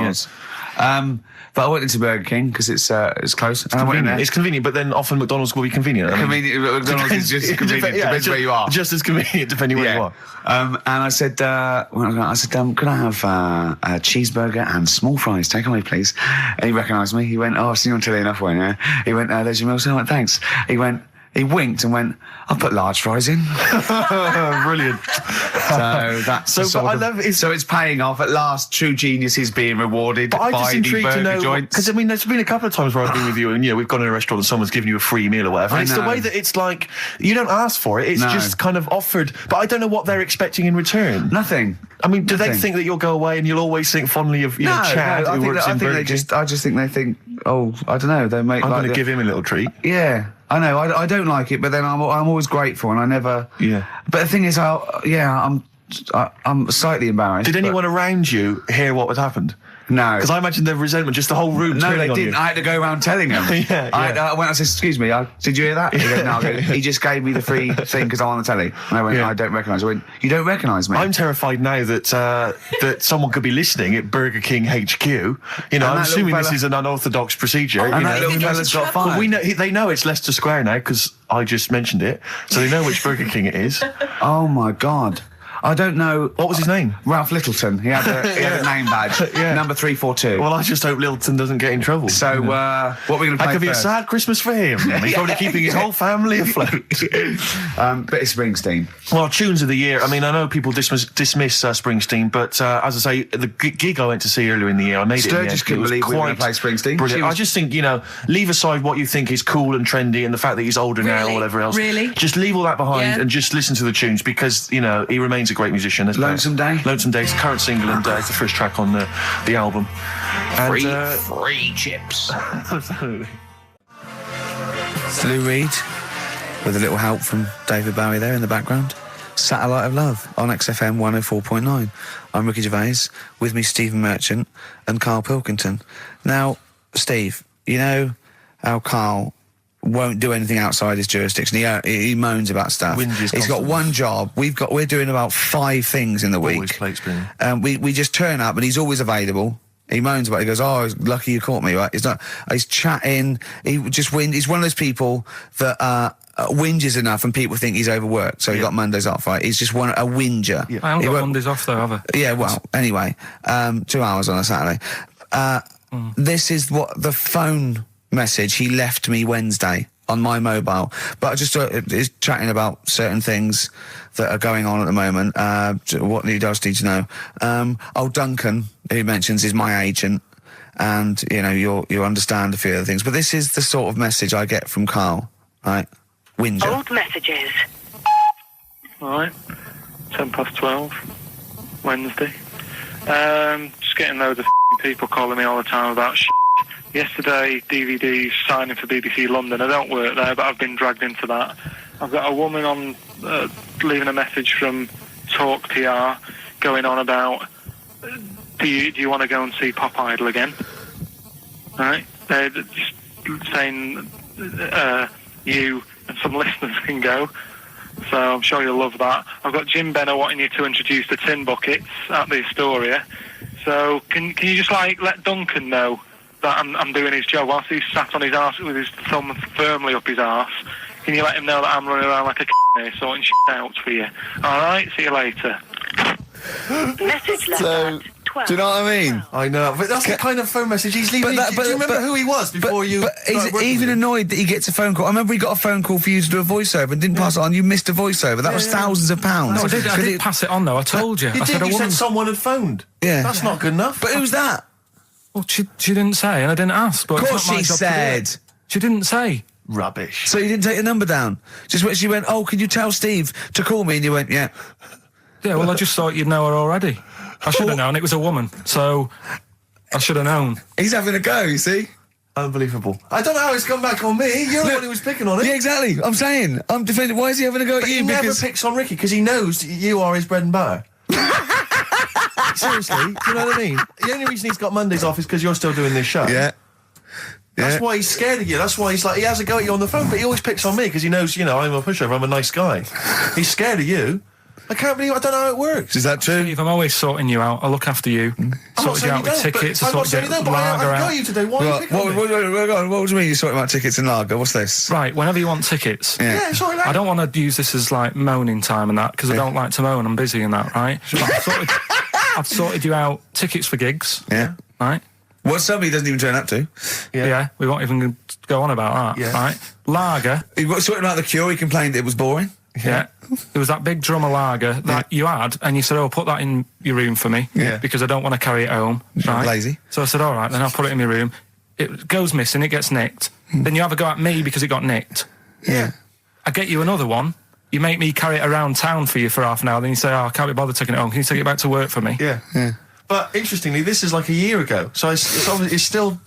McDonald's. But I went into Burger King because it's close. And I went in there. It's convenient, but then often McDonald's will be convenient. I mean, Convenient. McDonald's is just convenient. Yeah, Depends where you are. Just as convenient, depending where you are. And I said, could I have a cheeseburger and small fries? Take away, please. And he recognised me. He went, "Oh, I've seen you on telly enough, won't you?" He went, "There's your meal." So I went, "Thanks." He winked and went, "I'll put large fries in." Brilliant. So that's so it's paying off at last. True genius is being rewarded But I'm just by the intrigued to burger know, joints. because I mean, there's been a couple of times where I've been with you, and we've gone in a restaurant and someone's given you a free meal or whatever. I And it's the know. way that it's like you don't ask for it; it's No. just kind of offered. But I don't know what they're expecting in return. Nothing. I mean, do they Nothing. think that you'll go away and you'll always think fondly of Chad, I who think, works in Burger King? I just think they think, oh, I don't know, they make I'm like going to give him a little treat. Yeah, I know. I don't like it, but then I'm always grateful, and I never. Yeah. But the thing is, I'm slightly embarrassed. Did but- anyone around you hear what had happened? No. Because I imagine the resentment, just the whole room No, turning they on didn't. you. I had to go around telling them. Yeah, I went. I said, "Excuse me, did you hear that?" He goes, "No." I go, he just gave me the free thing because I'm on the telly. And I went, Yeah. "I don't recognise." I went, "You don't recognise me?" I'm terrified now that that someone could be listening at Burger King HQ. You know, I'm that assuming little this fella- is an unorthodox procedure. and you that know. little fella's got fired. Well, we know they know it's Leicester Square now because I just mentioned it, so they know which Burger King it is. Oh my God. I don't know. What was his name? Ralph Littleton. He had a name badge. Yeah. Number 342. Well, I just hope Littleton doesn't get in trouble. So, you know. what are we going to That play could be a first? sad Christmas for him. He's probably keeping his whole family afloat. Bit of Springsteen. Well, tunes of the year. I mean, I know people dismiss Springsteen, but as I say, the gig I went to see earlier in the year, I made it. in the Sturgis end. couldn't It was believe we were going quite to play Springsteen. brilliant. She was- I just think, leave aside what you think is cool and trendy and the fact that he's older now or Really? whatever else. Really? Just leave all that behind Yeah. and just listen to the tunes because, he remains a great musician. Lonesome Day? Lonesome Day is the current single and it's the first track on the album. And, Free chips. absolutely. Lou Reed, with a little help from David Bowie there in the background. Satellite of Love on XFM 104.9. I'm Ricky Gervais, with me Stephen Merchant and Karl Pilkington. Now, Steve, you know how Karl won't do anything outside his jurisdiction. He moans about stuff. Whinges He's got constantly. one job. We're doing about 5 things in the Always week. plate spinning. We just turn up and he's always available. He moans about it. He goes, "Oh, lucky you caught me." Right? He's chatting. He's one of those people that whinges enough and people think he's overworked. So he got Mondays off, right? He's just a whinger. I haven't He got won't- Mondays off though, have I? Yeah, well, anyway, 2 hours on a Saturday. This is what the phone message he left me Wednesday on my mobile. But I just is chatting about certain things that are going on at the moment. What he does need to know. Duncan, who mentions, is my agent. And, you'll understand a few other things. But this is the sort of message I get from Karl, right? Whinger. Old messages. Alright, 12:10, Wednesday. Just getting loads of people calling me all the time about shit. Yesterday, DVD's signing for BBC London. I don't work there, but I've been dragged into that. I've got a woman on leaving a message from Talk PR going on about do you want to go and see Pop Idol again? Right? They're just saying you and some listeners can go. So I'm sure you'll love that. I've got Jim Benner wanting you to introduce the tin buckets at the Astoria. So can you just let Duncan know that I'm doing his job whilst he's sat on his arse with his thumb firmly up his arse? Can you let him know that I'm running around like a here sorting shit out for you? Alright, see you later. Message left at 12. Do you know what I mean? I know, but that's the kind of phone message he's leaving. Do you remember who he was before you? But he's started working even with him? annoyed that he gets a phone call. I remember he got a phone call for you to do a voiceover and didn't pass it on. You missed a voiceover. That was thousands of pounds. No, I did 'Cause pass it on though. I told you. You I said did. a You woman. said someone had phoned. Yeah. That's not good enough. But who's that? Well, she didn't say, and I didn't ask. But Of it's course not my she job to do said. it. She didn't say. Rubbish. So you didn't take the number down? Just when she went, "Oh, can you tell Steve to call me?" And you went, "Yeah." Yeah, well, I just thought you'd know her already. I should have known it was a woman, so I should have known. He's having a go, you see? Unbelievable. I don't know how it's come back on me. You're the one who was picking on it. Yeah, exactly. I'm saying. I'm defending. Why is he having a go at But you? he never picks on Ricky because he knows you are his bread and butter. Seriously, do you know what I mean? The only reason he's got Mondays off is because you're still doing this show. Yeah. That's why he's scared of you. That's why he's like, he has a go at you on the phone, but he always picks on me because he knows, you know, I'm a pushover, I'm a nice guy. He's scared of you. I can't believe, I don't know how it works. Is that true? Steve, I'm always sorting you out. I look after you. Sorted you out with tickets. I'm not sorted saying you don't, but I've got you today. Why are you picking on me? What do you mean you're sorting about tickets and lager? What's this? Right, whenever you want tickets. Yeah, sorry, I don't want to use this as, like, moaning time and that, because I don't like to moan. I'm busy and that, right? I've sorted you out tickets for gigs. Yeah. Right? What somebody doesn't even turn up to. Yeah, we won't even go on about that, right? Lager. He got sorting out the Cure, he complained it was boring. Yeah. There was that big drum of lager that you had, and you said, oh, put that in your room for me, because I don't want to carry it home, right? Lazy. So I said, all right, then I'll put it in my room. It goes missing, it gets nicked. Then you have a go at me because it got nicked. Yeah. I get you another one. You make me carry it around town for you for half an hour, then you say, oh, I can't be bothered taking it home. Can you take it back to work for me? Yeah. But interestingly, this is like a year ago, so it's obviously it's still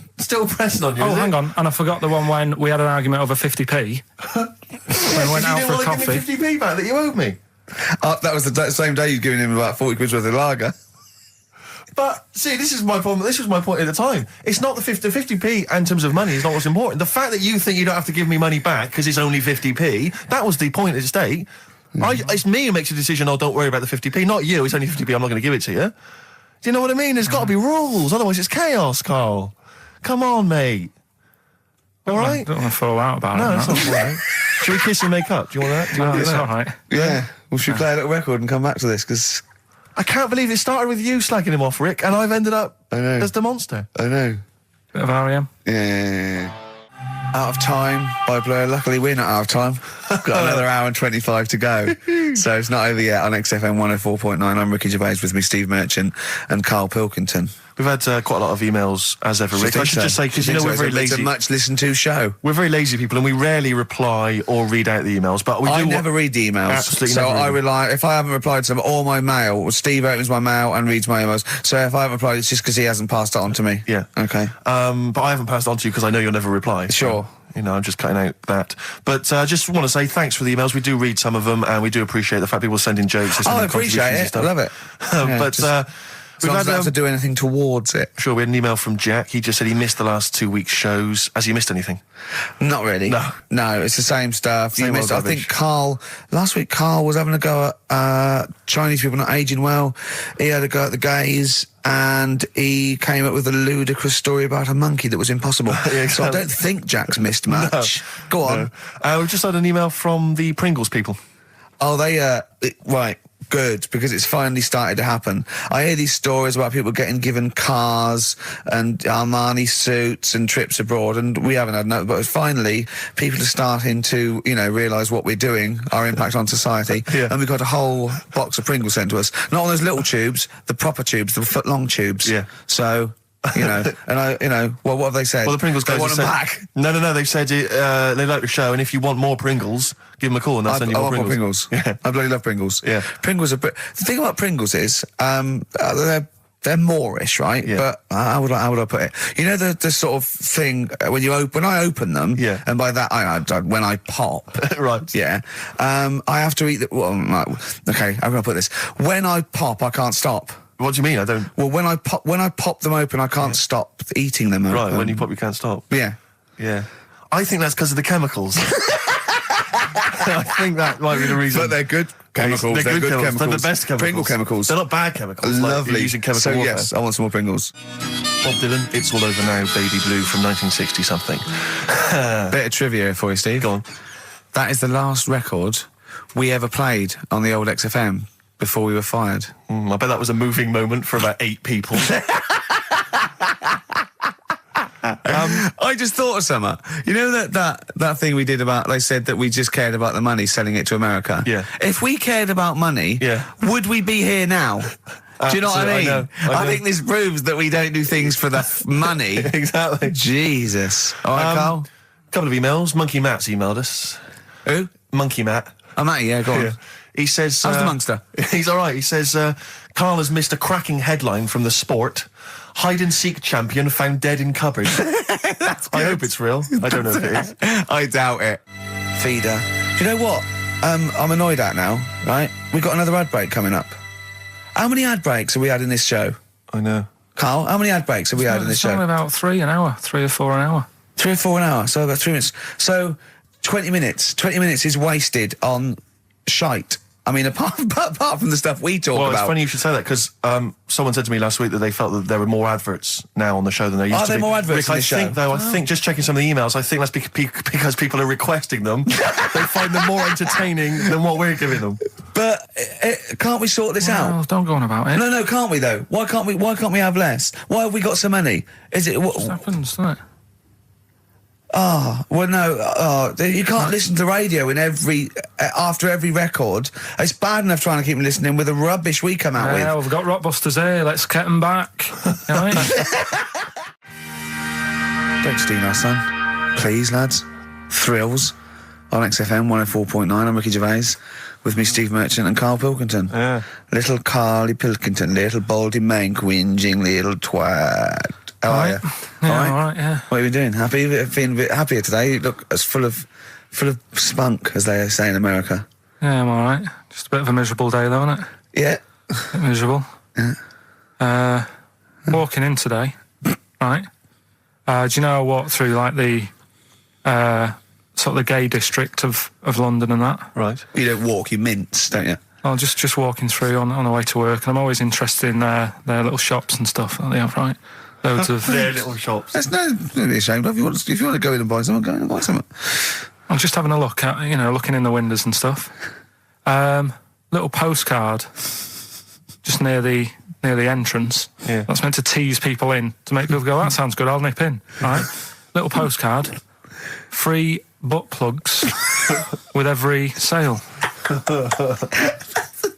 pressing on you. Oh, hang on, and I forgot the one when we had an argument over 50p. When we went out for a coffee. You didn't want to give me 50p back that you owed me. That was the same day you'd given him about 40 quid worth of lager. But, see, this is my problem. This was my point at the time. It's not the 50p in terms of money is not what's important. The fact that you think you don't have to give me money back because it's only 50p, that was the point at stake. It's me who makes a decision, oh, don't worry about the 50p, not you. It's only 50p, I'm not going to give it to you. Do you know what I mean? There's got to be rules, otherwise it's chaos, Carl. Come on, mate. All right? I don't want to fall out about it. No, that's not all right. Should we kiss and make up? Do you want that? Do you want to do It's that? all right. Yeah. Well, should we play a little record and come back to this? Because I can't believe it started with you slagging him off, Rick, and I've ended up as the monster. I know. Bit of R.E.M. Yeah. Out of Time by Blur. Luckily, we're not out of time. Got another hour and 25 to go. So it's not over yet on XFM 104.9. I'm Ricky Gervais, with me Steve Merchant and Karl Pilkington. We've had quite a lot of emails, as ever, Rick. I should just say, because, you know, we're very lazy. It's a much listened to show. We're very lazy people, and we rarely reply or read out the emails, but we do... I never read the emails. Absolutely so never I read rely... If I haven't replied to them, or my mail, Steve opens my mail and reads my emails. So if I haven't replied, it's just because he hasn't passed it on to me. Yeah. Okay. But I haven't passed it on to you because I know you'll never reply. Sure. You know, I'm just cutting out that. But I just want to say thanks for the emails. We do read some of them, and we do appreciate the fact people send in jokes. I appreciate it. I love it. Yeah, but as long as I don't have to do anything towards it. Sure, we had an email from Jack. He just said he missed the last 2 weeks' shows. Has he missed anything? Not really. No, it's the same stuff. You missed, I think last week Carl was having a go at Chinese people not aging well. He had a go at the gays, and he came up with a ludicrous story about a monkey that was impossible. Yeah, exactly. So I don't think Jack's missed much. Go on. We've just had an email from the Pringles people. Oh, right. Good, because it's finally started to happen. I hear these stories about people given cars and Armani suits and trips abroad, and we haven't had no, but finally people are starting to, realise what we're doing, our impact on society, and we've got a whole box of Pringles sent to us. Not on those little tubes, the proper tubes, the foot-long tubes. Yeah. So... and well, what have they said? Well, the Pringles guys want them back. No, they've said they like the show, and if you want more Pringles, give them a call and they'll send you more Pringles. More Pringles. Yeah. I bloody love Pringles. Yeah. Pringles are... The thing about Pringles is, they're Moorish, right? Yeah. But how would I put it? You know the sort of thing when I open them, and by that when I pop, right? Yeah, I have to eat the. Well, okay, how can I put this? When I pop, I can't stop. What do you mean? I don't. Well, when I pop them open, I can't stop eating them. Right, when you pop, you can't stop. Yeah. I think that's because of the chemicals. I think that might be the reason. But they're good chemicals. They're good chemicals. They're the best chemicals. Pringle chemicals. They're not bad chemicals. Lovely. Like using chemical warfare. Yes, I want some more Pringles. Bob Dylan, It's All Over Now, Baby Blue from 1960-something. Bit of trivia for you, Steve. Go on. That is the last record we ever played on the old XFM before we were fired. I bet that was a moving moment for about 8 people. I just thought of something. You know that thing we did about, they said that we just cared about the money, selling it to America? Yeah. If we cared about money, would we be here now? Do you know what I mean? I know. I think this proves that we don't do things for the money. Exactly. Jesus. All right, Carl? Couple of emails. Monkey Matt's emailed us. Who? Monkey Matt. I'm at you, yeah, go on. Yeah. He says... How's the Munster? He's all right. He says, Karl has missed a cracking headline from The Sport. Hide-and-seek champion found dead in cupboard. I hope it's real. I don't know if it is. I doubt it. Feeder. Do you know what? I'm annoyed at now, right? We've got another ad break coming up. How many ad breaks have we had in this show? I know. Carl, how many ad breaks have we had in this It's show? only about 3 an hour, 3 or 4 an hour. 3 or 4 an hour, so about 3 minutes. So, 20 minutes. 20 minutes is wasted on shite. I mean, apart from the stuff we talk Well, about. it's funny you should say that, because someone said to me last week that they felt that there were more adverts now on the show than there used to be. Are there more adverts Rick, in the show? I think, just checking some of the emails, I think that's because people are requesting them. They find them more entertaining than what we're giving them. But can't we sort this out? Don't go on about it. No, can't we though? Why can't we have less? Why have we got so many? Is it It happens, doesn't it? well, no. You can't listen to radio in after every record. It's bad enough trying to keep me listening with the rubbish we come out with. Yeah, we've got Rockbusters here. Let's get them back. Right? Don't steal our son, please, lads. Thrills on XFM 104.9. I'm Ricky Gervais. With me, Steve Merchant and Karl Pilkington. Yeah. Little Carly Pilkington, little baldy mank, whinging little twat. How are you? Yeah, all right, yeah. What have you been doing? Happy? Feeling a bit happier today? You look as full of spunk, as they say in America. Yeah, I'm all right. Just a bit of a miserable day, though, isn't it? Yeah. A bit miserable. Yeah. Walking in today, right? Do you know I walked through, like, the sort of the gay district of London and that? Right. You don't walk, you mince, don't you? Well, just walking through on the way to work, and I'm always interested in their little shops and stuff that they have, right? Loads of Their little shops. There's no be ashamed of. If you want to go in and buy something, go in and buy something. I'm just having a look at, looking in the windows and stuff. Little postcard just near the entrance. Yeah. That's meant to tease people in, to make people go, that sounds good, I'll nip in. Right? Little postcard. Free butt plugs with every sale.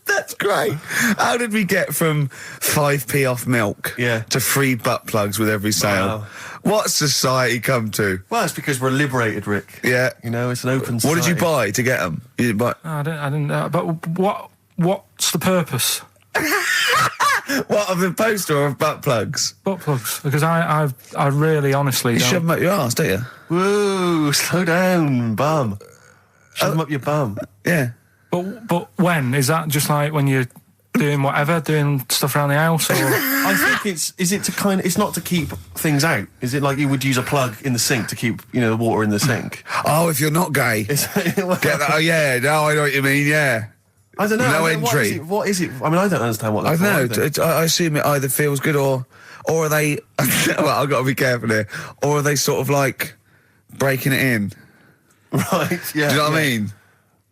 That's great. How did we get from 5p off milk to free butt plugs with every sale? Wow. What's society come to? Well, it's because we're liberated, Rick. Yeah. It's an open society. What did you buy to get them? You didn't buy... I didn't but what's the purpose? What, of the poster or of butt plugs? Butt plugs. Because I really, honestly You don't... shove them up your arse, don't you? Whoa, slow down, bum. Shove them up your bum. Yeah. But when? Is that just like when you're doing whatever, doing stuff around the house, or...? I think it's not to keep things out. Is it like you would use a plug in the sink to keep, the water in the sink? Oh, if you're not gay. Get that? Oh, yeah. No, I know what you mean, yeah. I don't know. No entry. What is it? I mean, I don't understand what I that's don't know. I assume it either feels good or are they... well, I've got to be careful here. Or are they sort of like breaking it in? Right, yeah. Do you know what I mean?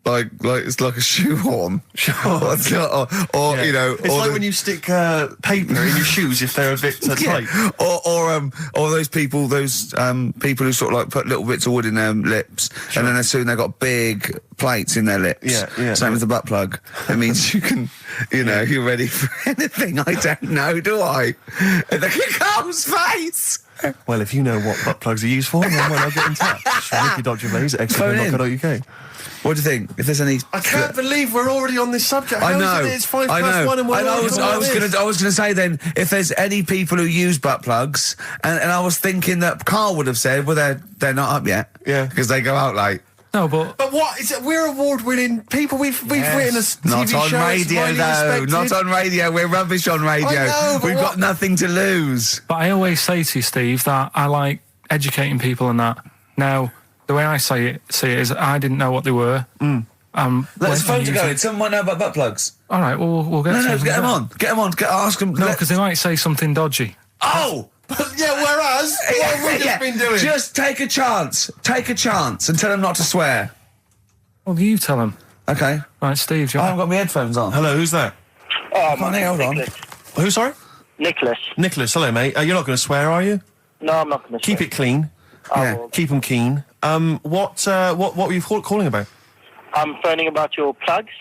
Like it's like a shoehorn. Sure. or It's or like when you stick paper in your shoes if they're a bit tight. Or those people who sort of like put little bits of wood in their lips, and then as soon they've got big plates in their lips. Yeah. Same with the butt plug. It means you can, you're ready for anything. I don't know, do I? Look at Carl's face. Well, if you know what butt plugs are used for, then why not get in touch? Ricky.Gervais at xfm.co.uk. What do you think? If there's any... I can't believe we're already on this subject. I know. How is it it's 5+1 and we're I was going to say then, if there's any people who use butt plugs, and I was thinking that Carl would have said, well, they're not up yet. Yeah. Because they go out late. No, but what is it? We're award-winning people. We've written a TV Not on show. radio, though. Not on radio. We're rubbish on radio. I know, but We've got nothing to lose. But I always say to you, Steve, that I like educating people and that. Now, the way I see it is I didn't know what they were. Let's phone to go in. Someone might know about butt plugs. All right, we'll get No, get them on. Get them on. Ask them. No, because they might say something dodgy. Oh! Yeah, whereas, what have we just been doing? Just take a chance. Take a chance and tell them not to swear. Well, you tell them. Okay. Right, Steve, I haven't got my headphones on. Hello, who's that? Come on, hold on. Who, sorry? Nicholas. Nicholas, hello, mate. You're not going to swear, are you? No, I'm not going to Keep it clean. Yeah. Keep them keen. What were you calling about? I'm phoning about your plugs.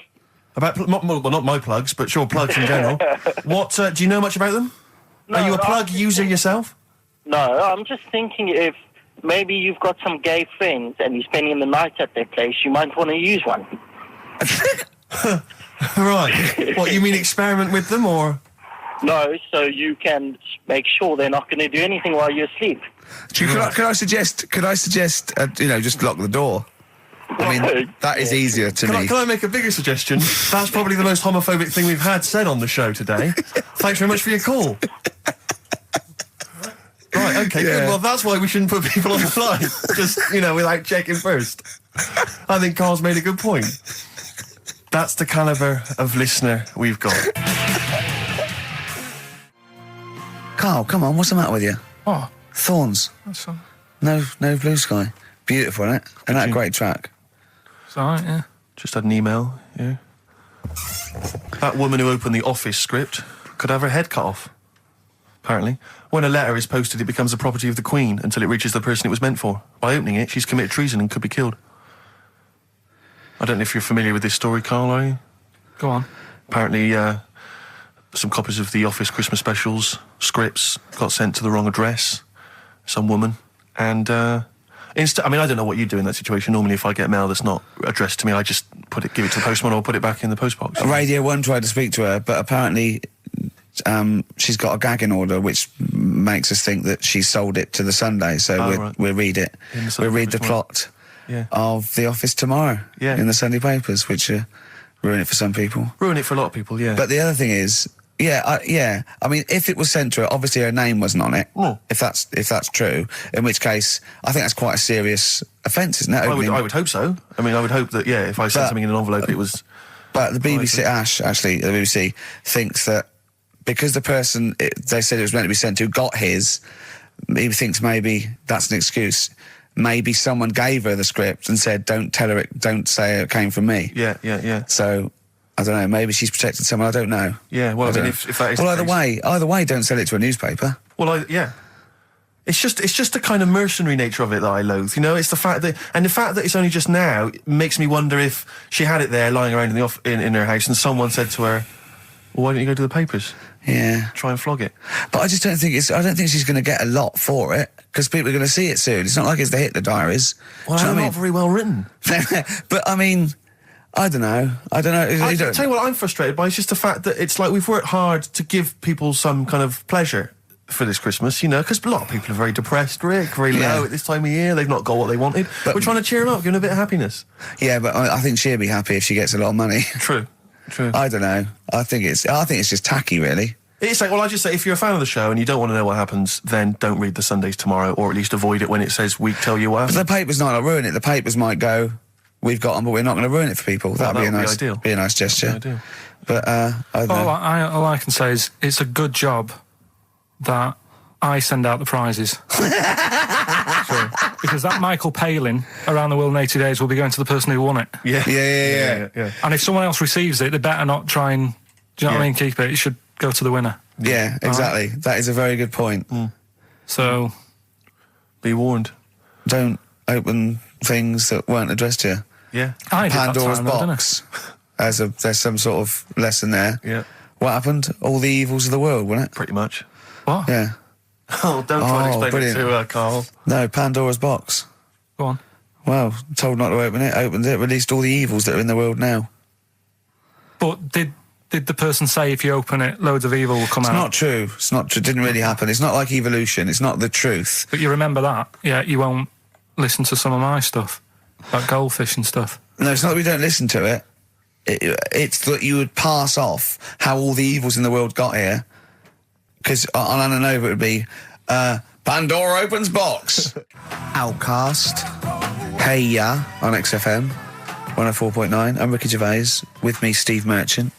About, not my plugs, but your plugs in general. What, do you know much about them? No, Are you a plug user yourself? No, I'm just thinking if maybe you've got some gay friends and you're spending the night at their place, you might want to use one. Right. What, you mean experiment with them, or...? No, so you can make sure they're not going to do anything while you're asleep. Could I suggest, just lock the door? I mean, that is easier to me. Can I make a bigger suggestion? That's probably the most homophobic thing we've had said on the show today. Thanks very much for your call. Right, okay, good. Well, that's why we shouldn't put people on the line. Just, without checking first. I think Carl's made a good point. That's the calibre of listener we've got. Carl, come on, what's the matter with you? Oh, Thorns. that's all. No blue sky. Beautiful, isn't it? And that great track. It's all right, yeah. Just had an email, yeah. That woman who opened the Office script could have her head cut off. Apparently. When a letter is posted, it becomes the property of the Queen until it reaches the person it was meant for. By opening it, she's committed treason and could be killed. I don't know if you're familiar with this story, Carl, are you? Go on. Apparently, some copies of the Office Christmas specials, scripts, got sent to the wrong address. Some woman. And, I don't know what you do in that situation. Normally, if I get mail that's not addressed to me, I just give it to the postman or put it back in the postbox. Radio 1 tried to speak to her, but apparently she's got a gagging order, which makes us think that she sold it to the Sunday. So we'll read it. We'll read the plot of The Office tomorrow in the Sunday papers, which ruin it for some people. Ruin it for a lot of people, yeah. But the other thing is, I mean, if it was sent to her, obviously her name wasn't on it. Oh. If that's true, in which case, I think that's quite a serious offence, isn't it? I would hope so. I mean, I would hope that, if I sent something in an envelope, it was... But the BBC, the BBC, thinks that because the person they said it was meant to be sent to got his, he thinks maybe that's an excuse. Maybe someone gave her the script and said, don't say it came from me. Yeah. So... I don't know, maybe she's protected someone, I don't know. Yeah, well, if that is... Well, either way, don't sell it to a newspaper. Well, It's just the kind of mercenary nature of it that I loathe, It's the fact that... And the fact that it's only just now makes me wonder if she had it there lying around in her house and someone said to her, well, why don't you go to the papers? Yeah. Try and flog it. But I just don't think I don't think she's going to get a lot for it, because people are going to see it soon. It's not like it's the Hitler Diaries. Well, they're not very well written. But, I mean... I don't know. I tell you what I'm frustrated by is just the fact that it's like we've worked hard to give people some kind of pleasure for this Christmas, because a lot of people are very depressed, Rick, very low at this time of year. They've not got what they wanted. But we're trying to cheer them up, give them a bit of happiness. Yeah, but I think she'll be happy if she gets a lot of money. True. I don't know. I think it's just tacky, really. It's like, well, I just say, if you're a fan of the show and you don't want to know what happens, then don't read the Sundays tomorrow, or at least avoid it when it says we tell you what. But the papers might not ruin it. The papers might go, we've got them, but we're not going to ruin it for people. That'd be a nice gesture. But I don't know. All I can say is it's a good job that I send out the prizes. Because that Michael Palin around the world in 80 days will be going to the person who won it. Yeah. And if someone else receives it, they better not try and, do you know what I mean, keep it. It should go to the winner. Yeah, exactly. Right? That is a very good point. So, be warned. Don't open things that weren't addressed to you. Yeah. Pandora's box. There's some sort of lesson there. Yeah. What happened? All the evils of the world, wasn't it? Pretty much. What? Yeah. Oh, don't try and explain it to Carl. No, Pandora's box. Go on. Well, told not to open it, opened it, released all the evils that are in the world now. But did the person say if you open it, loads of evil will come out? It's not true. It's not true. It didn't really happen. It's not like evolution. It's not the truth. But you remember that? Yeah, you won't listen to some of my stuff. Like goldfish and stuff. No, it's not that we don't listen to it. It's that you would pass off how all the evils in the world got here. Because on Anna Nova it would be, Pandora opens box. Outcast. Hey Ya on XFM 104.9. I'm Ricky Gervais. With me, Steve Merchant.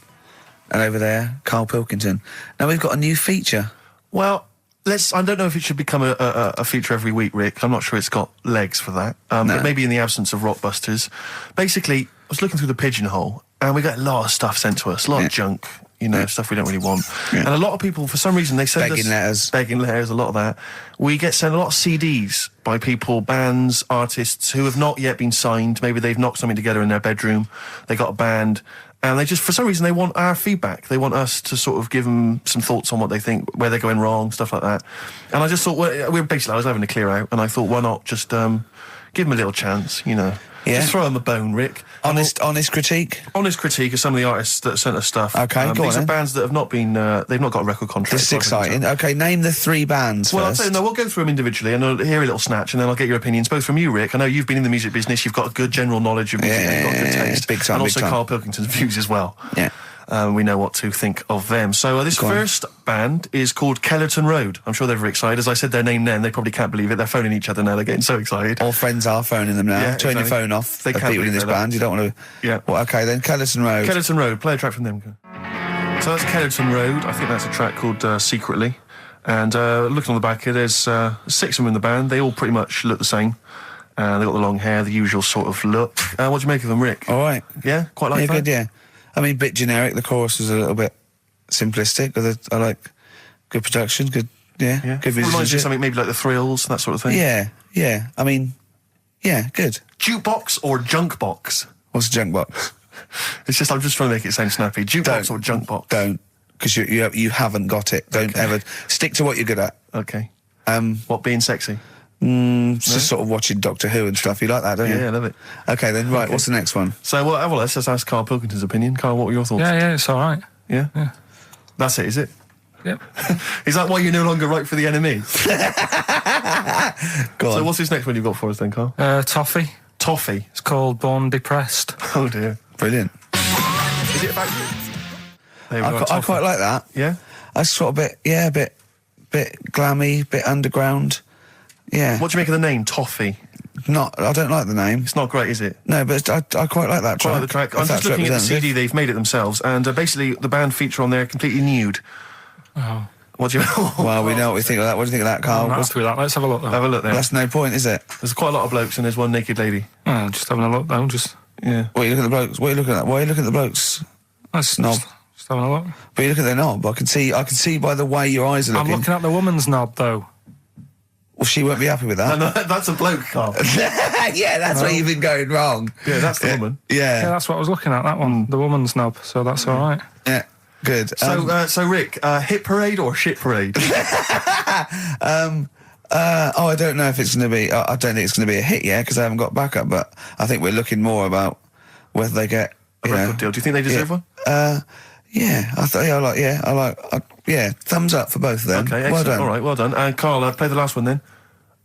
And over there, Karl Pilkington. Now we've got a new feature. Well, I don't know if it should become a feature every week, Rick. I'm not sure it's got legs for that. But maybe in the absence of Rockbusters. Basically, I was looking through the pigeonhole, and we got a lot of stuff sent to us, a lot of junk, stuff we don't really want. Yeah. And a lot of people, for some reason, they send us... Begging letters, a lot of that. We get sent a lot of CDs by people, bands, artists, who have not yet been signed. Maybe they've knocked something together in their bedroom. They got a band... And they just, for some reason, they want our feedback. They want us to sort of give them some thoughts on what they think, where they're going wrong, stuff like that. And I just thought, I was having a clear out, and I thought, why not just give them a little chance, Yeah. Just throw them a bone, Rick. Honest critique. Honest critique of some of the artists that sent us stuff. Okay, go these on are then. bands that have not been, they've not got a record contract. This is exciting. Okay, name the 3 bands Well, first. we'll go through them individually, and I'll hear a little snatch, and then I'll get your opinions, both from you, Rick. I know you've been in the music business, you've got a good general knowledge of music, you've got good taste. Big time, and big also time. Karl Pilkington's views as well. Yeah. We know what to think of them. So this Go on. first band is called Kellerton Road. I'm sure they're very excited. As I said their name then, they probably can't believe it. They're phoning each other now. They're getting so excited. All friends are phoning them now. Yeah, Turn your exactly. phone off. They of can't people in believe this that. band. You don't want to... Yeah. Well, okay, then Kellerton Road. Kellerton Road. Play a track from them. So that's Kellerton Road. I think that's a track called Secretly. And looking on the back here, there's 6 of them in the band. They all pretty much look the same. They've got the long hair, the usual sort of look. What do you make of them, Rick? All right. Yeah? Quite like Yeah, that? good, yeah. I mean, bit generic. The chorus is a little bit simplistic. But I like good production, good Yeah. good Reminds you of musicianship. something maybe like the Thrills, that sort of thing. Yeah. I mean, yeah, good. Jukebox or junk box? What's a junk box? I'm just trying to make it sound snappy. Jukebox or junk box? Don't, because you haven't got it. Don't ever stick to what you're good at. Okay. What, being sexy? Just sort of watching Doctor Who and stuff. You like that, don't you? Yeah, I love it. Okay, then right. What's the next one? So, well, let's just ask Karl Pilkington's opinion. Karl, what were your thoughts? Yeah, it's all right. Yeah? Yeah. That's it, is it? Yep. Is that why you're no longer right for the enemy? Go on. So what's this next one you've got for us then, Karl? Toffee. Toffee. It's called Born Depressed. Oh dear. Brilliant. Is it about you? There we go, I Toffee. quite like that. Yeah? That's sort of a bit glammy, bit underground. Yeah. What do you make of the name, Toffee? I don't like the name. It's not great, is it? No, but I quite like that track. Quite like the track. If I'm just that's looking at the representative. CD, they've made it themselves, and basically the band feature on there completely nude. Oh. What do you Well, we know what we think of that. What do you think of that, Carl? I'm not happy with that. Let's have a look, though. Have a look there. That's no point, is it? There's quite a lot of blokes and there's one naked lady. Oh, just having a look, though. Just... Yeah. What are you looking at the blokes? What are you looking at? Why are you looking at the blokes? Let's Knob. just having a look. But you look at their knob. I can see by the way your eyes are I'm looking. looking at the woman's knob, though. Well, she won't be happy with that. No, that's a bloke, Karl. Yeah, that's where you've been going wrong. Yeah, that's the woman. Yeah, Yeah, that's what I was looking at, that one. The woman's knob, so that's all right. yeah, good. So Rick, hit parade or shit parade? I don't know if it's going to be. I don't think it's going to be a hit yet because I haven't got backup. But I think we're looking more about whether they get A record deal. Do you think they deserve one? Yeah, I like. Thumbs up for both of them. Okay, excellent. Well done. All right, well done. And Karl, play the last one then.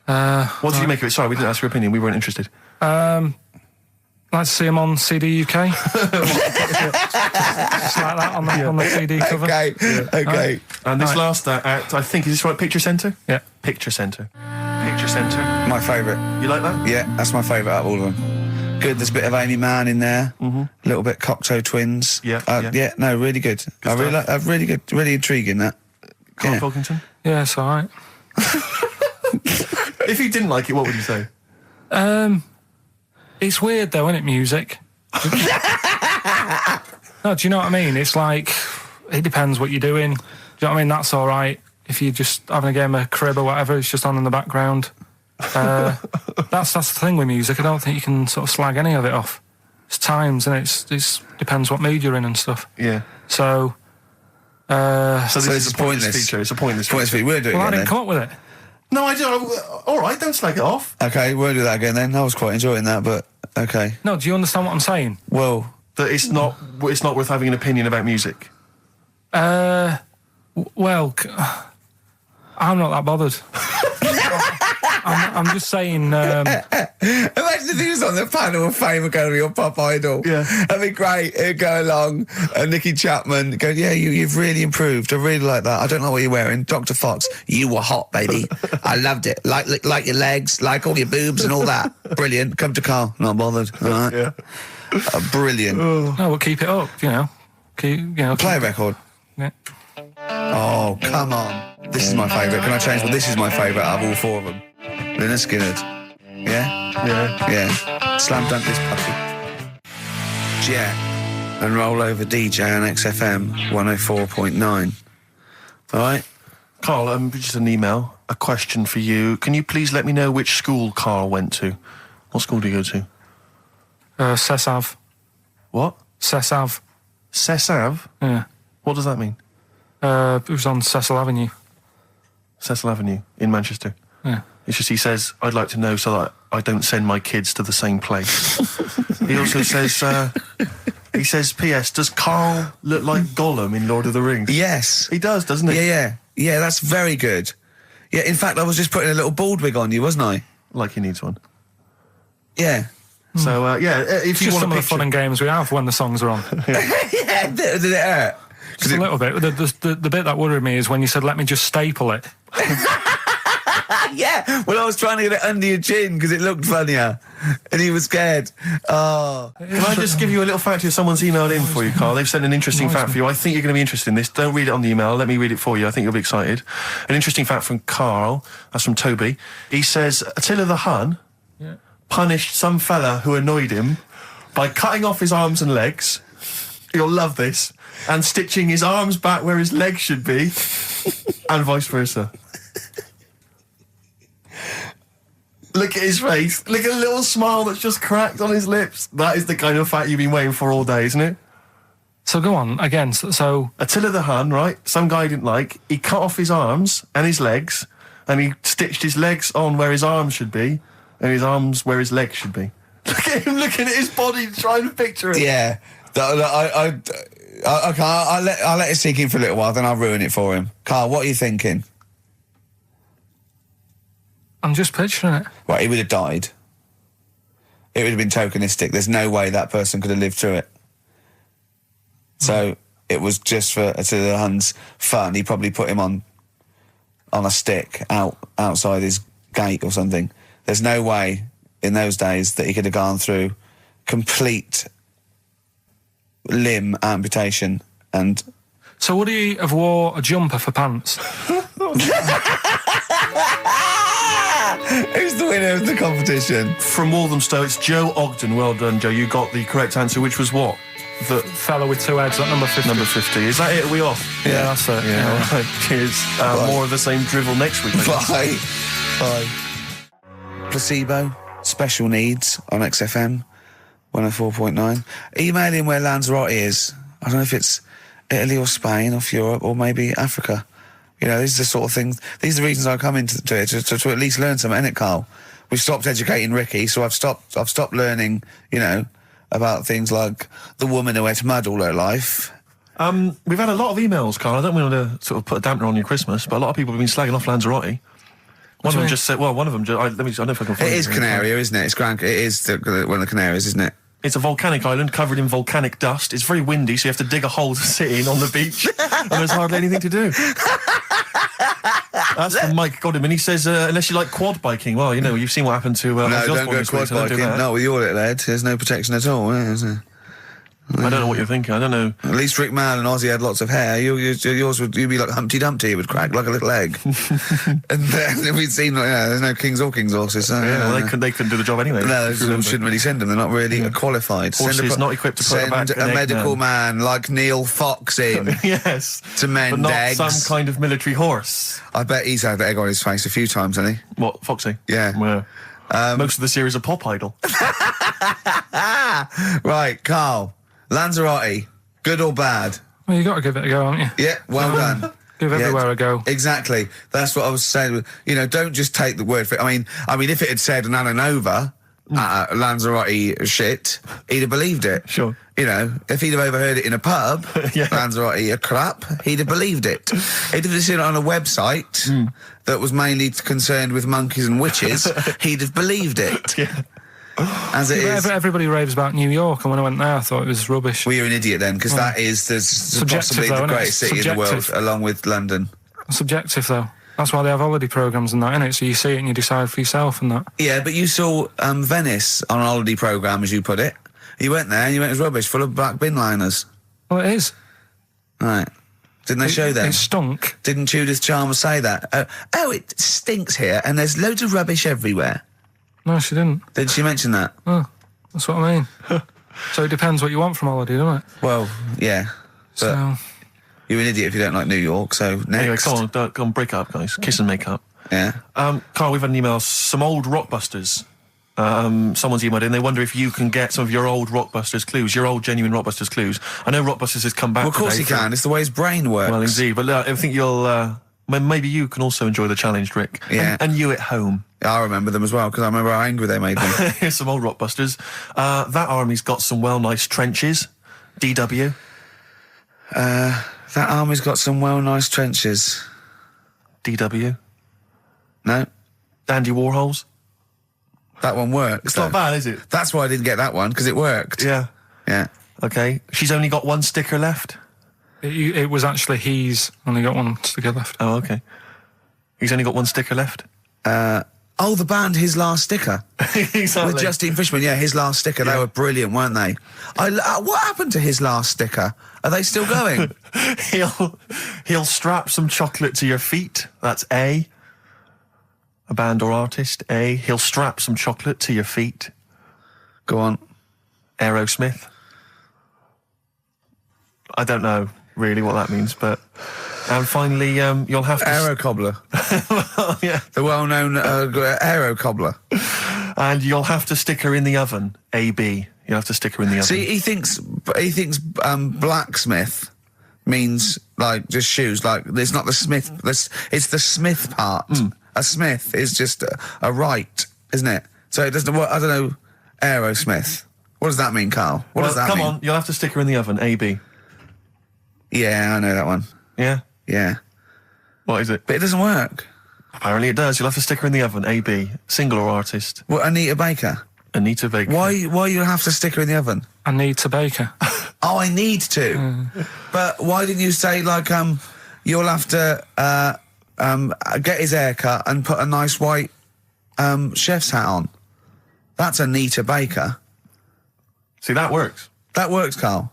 What did you make of it? Sorry, we didn't ask your opinion. We weren't interested. Like to see him on CD UK. Just like that on the CD cover. Okay. And this last act, I think, is this right? Picture Centre? Yeah. Picture Centre. Picture Centre. My favourite. You like that? Yeah, that's my favourite out of all of them. Good. There's a bit of Amy Mann in there. A little bit Cocteau Twins. Yeah. No, really good. I really stuff. like. Really good. Really intriguing that. Karl Yeah. Pilkington? Yeah, it's all right. If you didn't like it, what would you say? It's weird, though, isn't it, music? No, do you know what I mean? It's like, it depends what you're doing. Do you know what I mean? That's all right. If you're just having a game of crib or whatever, it's just on in the background. That's the thing with music. I don't think you can sort of slag any of it off. It's times, and it's depends what mood you're in and stuff. Yeah. So So this it's is a pointless feature. It's a pointless feature. We'll do it I again didn't then. come up with it. No, I don't. All right, don't slag it off. Okay, we'll do that again then. I was quite enjoying that, but okay. No, do you understand what I'm saying? Well, That it's not worth having an opinion about music. Well, I'm not that bothered. I'm just saying. imagine if he was on the panel of fame and going to be your pop idol. Yeah. That'd be great. He'd go along and Nicky Chapman go, yeah, you've really improved. I really like that. I don't know what you're wearing. Dr. Fox, you were hot, baby. I loved it. Like your legs, like all your boobs and all that. Brilliant. Come to Carl. Not bothered. All right. Yeah. Brilliant. No, we'll keep it up. Play a record. Yeah. Oh, come on. This is my favourite. Can I change? Well, this is my favourite out of all four of them. Lynyrd Skynyrd. Yeah? Yeah. Yeah. Slam dunk this puppy. Jet and roll over DJ on XFM 104.9. All right? Karl, just an email, a question for you. Can you please let me know which school Karl went to? What school did you go to? Cessav. What? Cessav. Cessav? Yeah. What does that mean? It was on Cecil Avenue. Cecil Avenue in Manchester. Yeah. It's just he says, I'd like to know so that I don't send my kids to the same place. He also says, he says, P.S. Does Karl look like Gollum in Lord of the Rings? Yes. He does, doesn't he? Yeah. Yeah, that's very good. Yeah, in fact, I was just putting a little bald wig on you, wasn't I? Like he needs one. Yeah. So, if you Just want some a of the fun and games we have when the songs are on. Yeah, did it hurt? Just a little bit. The bit that worried me is when you said, let me just staple it. Yeah, well, I was trying to get it under your chin because it looked funnier, and he was scared. Oh. Can I just give you a little fact here? Someone's emailed in for you, Karl. They've sent an interesting fact for you. I think you're going to be interested in this. Don't read it on the email. Let me read it for you. I think you'll be excited. An interesting fact from Karl. That's from Toby. He says, Attila the Hun punished some fella who annoyed him by cutting off his arms and legs. You'll love this. And stitching his arms back where his legs should be, and vice versa. Look at his face. Look at the little smile that's just cracked on his lips. That is the kind of fact you've been waiting for all day, isn't it? So go on, again, so... Attila the Hun, right? Some guy he didn't like. He cut off his arms and his legs, and he stitched his legs on where his arms should be, and his arms where his legs should be. Look at him looking at his body, trying to picture it. Yeah. Okay, I'll let it sink in for a little while, then I'll ruin it for him. Karl, what are you thinking? I'm just picturing it. Right, he would have died. It would have been tokenistic. There's no way that person could have lived through it. So it was just for Attila the Hun's fun. He probably put him on a stick outside his gate or something. There's no way in those days that he could have gone through complete limb amputation and... So would he have wore a jumper for pants? Who's the winner of the competition? From Walthamstow, it's Joe Ogden. Well done, Joe. You got the correct answer, which was what? The fella with two heads at number 50. Number 50. Is that it? Are we off? Yeah, that's it. Yeah. All right. Cheers. More of the same drivel next week. Bye. Bye. Placebo, Special Needs on XFM 104.9. Email in where Lanzarote is. I don't know if it's Italy or Spain or Europe or maybe Africa. You know, these are the sort of things, these are the reasons I come into it, to at least learn something, innit, Karl? We've stopped educating Ricky, so I've stopped learning, you know, about things like the woman who ate mud all her life. We've had a lot of emails, Karl. I don't want to sort of put a dampener on your Christmas, but a lot of people have been slagging off Lanzarote. One of them just said, well, one of them, I don't know if I can find it. It is Canaria, isn't it? It is one of the Canaries, isn't it? It's a volcanic island covered in volcanic dust. It's very windy, so you have to dig a hole to sit in on the beach, and there's hardly anything to do. That's from Mike Godham, he says, unless you like quad biking, well, you know, you've seen what happened to no, Ozzy don't Osbourne go this week, quad so don't do biking. that. Not with your little head. There's no protection at all, is there? I don't know what you're thinking. I don't know. At least Rick Mann and Ozzy had lots of hair. Yours would, you'd be like Humpty Dumpty. It would crack like a little egg. And then we'd seen, there's no kings or kings horses. So, well, they couldn't do the job anyway. No, they shouldn't really send them. They're not really qualified. Horses not equipped to put back a medical man like Neil Fox in. Yes. To mend but not eggs. some kind of military horse. I bet he's had egg on his face a few times, hasn't he? What, Foxy? Yeah. Well, most of the series are Pop Idol. Right, Karl. Lanzarote, good or bad? Well, you got to give it a go, haven't you? Yeah, well done. Give everywhere a go. Exactly. That's what I was saying. You know, don't just take the word for it. I mean, if it had said an Ananova, Lanzarote shit, he'd have believed it. Sure. You know, if he'd have overheard it in a pub, Lanzarote a crap, he'd have believed it. He'd have seen it on a website that was mainly concerned with monkeys and witches, he'd have believed it. Yeah. As it is. Everybody raves about New York, and when I went there, I thought it was rubbish. Well, you're an idiot then, because that is possibly the greatest city in the world, along with London. Subjective, though. That's why they have holiday programmes and that, innit? So you see it and you decide for yourself and that. Yeah, but you saw Venice on a holiday programme, as you put it. You went there and you went, it was rubbish, full of black bin liners. Well, it is. Right. Didn't they show that? It stunk. Didn't Judith Chalmers say that? Oh, it stinks here and there's loads of rubbish everywhere. No, she didn't. Did she mention that? Oh, that's what I mean. So it depends what you want from holiday, doesn't it? Well, yeah. So... You're an idiot if you don't like New York, so next. Anyway, go on, break up, guys. Kiss and make up. Yeah. Karl, we've had an email, some old Rockbusters. Someone's emailed in, they wonder if you can get some of your old Rockbusters clues, your old genuine Rockbusters clues. I know Rockbusters has come back Well, of course today he can, it's the way his brain works. Well, indeed, but I think you'll maybe you can also enjoy the challenge, Rick. Yeah. And you at home. I remember them as well, because I remember how angry they made me. Here's some old Rockbusters. That army's got some nice trenches. DW. That army's got some nice trenches. DW. No? Dandy Warhols. That one works. It's not bad, is it? That's why I didn't get that one, because it worked. Yeah. Yeah. Okay. She's only got one sticker left. It was actually he's only got one sticker left. Oh, okay. He's only got one sticker left. Oh, the band His Last Sticker. Exactly. With Justine Fishman, yeah, His Last Sticker. They were brilliant, weren't they? What happened to His Last Sticker? Are they still going? He'll strap some chocolate to your feet. That's A. A band or artist. A. He'll strap some chocolate to your feet. Go on. Aerosmith. I don't know really what that means, but... And finally, you'll have to... Aero Cobbler. Yeah. The well-known Aero Cobbler. And you'll have to stick her in the oven. AB. You'll have to stick her in the oven. See, he thinks blacksmith means, like, just shoes. Like, it's not the smith. It's the smith part. A smith is just a right, isn't it? So it doesn't... I don't know... Aerosmith. What does that mean, Carl? What does that mean? Come on, you'll have to stick her in the oven. AB. Yeah, I know that one. Yeah? Yeah. What is it? But it doesn't work. Apparently it does. You'll have to stick her in the oven. AB. Single or artist. What, Anita Baker? Anita Baker. Why you have to stick her in the oven? I need to bake her. Oh, I need to. But why didn't you say, like, you'll have to get his hair cut and put a nice white chef's hat on? That's Anita Baker. See, that works. That works, Carl.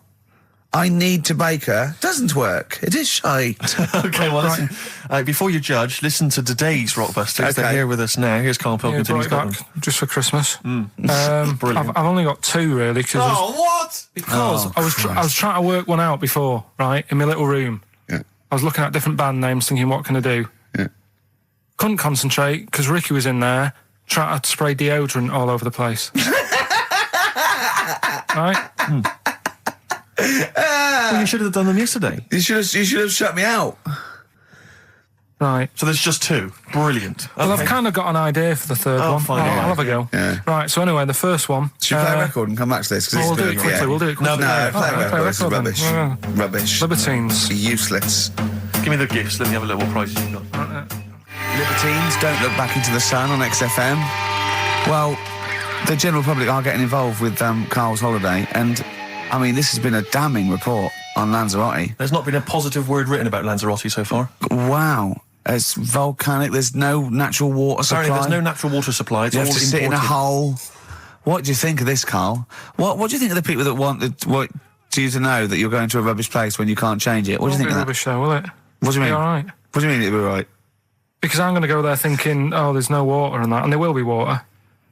I need to bake her. Doesn't work. It is shite. Okay, well, listen, before you judge, listen to today's Rockbusters. Okay. They're here with us now. Here's Karl Pilkington. Yeah, He's brought got it them. back just for Christmas. Brilliant. I've only got two really because what? I was trying to work one out before, right, in my little room. Yeah. I was looking at different band names, thinking, what can I do? Yeah. Couldn't concentrate because Ricky was in there trying to spray deodorant all over the place. Right? Well, you should have done them yesterday. You should have shut me out. Right. So there's just two. Brilliant. Well, Okay. I've kind of got an idea for the third one. fine, I'll yeah. have a go. Yeah. Right, so anyway, the first one... Should we play a record and come back to this? 'Cause We'll it's do been- it quickly, yeah. we'll do it quickly. No, play a Play record. It's record then. rubbish. Yeah. Rubbish. Libertines. Useless. Give me the gifts. Let me have a look what prizes you've got. Libertines, Don't Look Back Into the Sun on XFM. Well, the general public are getting involved with Carl's holiday, and, I mean, this has been a damning report on Lanzarote. There's not been a positive word written about Lanzarote so far. Wow. It's volcanic, there's no natural water supply. Apparently there's no natural water supply. It's You all have to sit in a imported. hole. What do you think of this, Carl? What do you think of the people that want you to know that you're going to a rubbish place when you can't change it? What do you think of that? Rubbish though, will it? What do you mean? Be all right. What do you mean it'll be right? Because I'm going to go there thinking, oh, there's no water and that, and there will be water.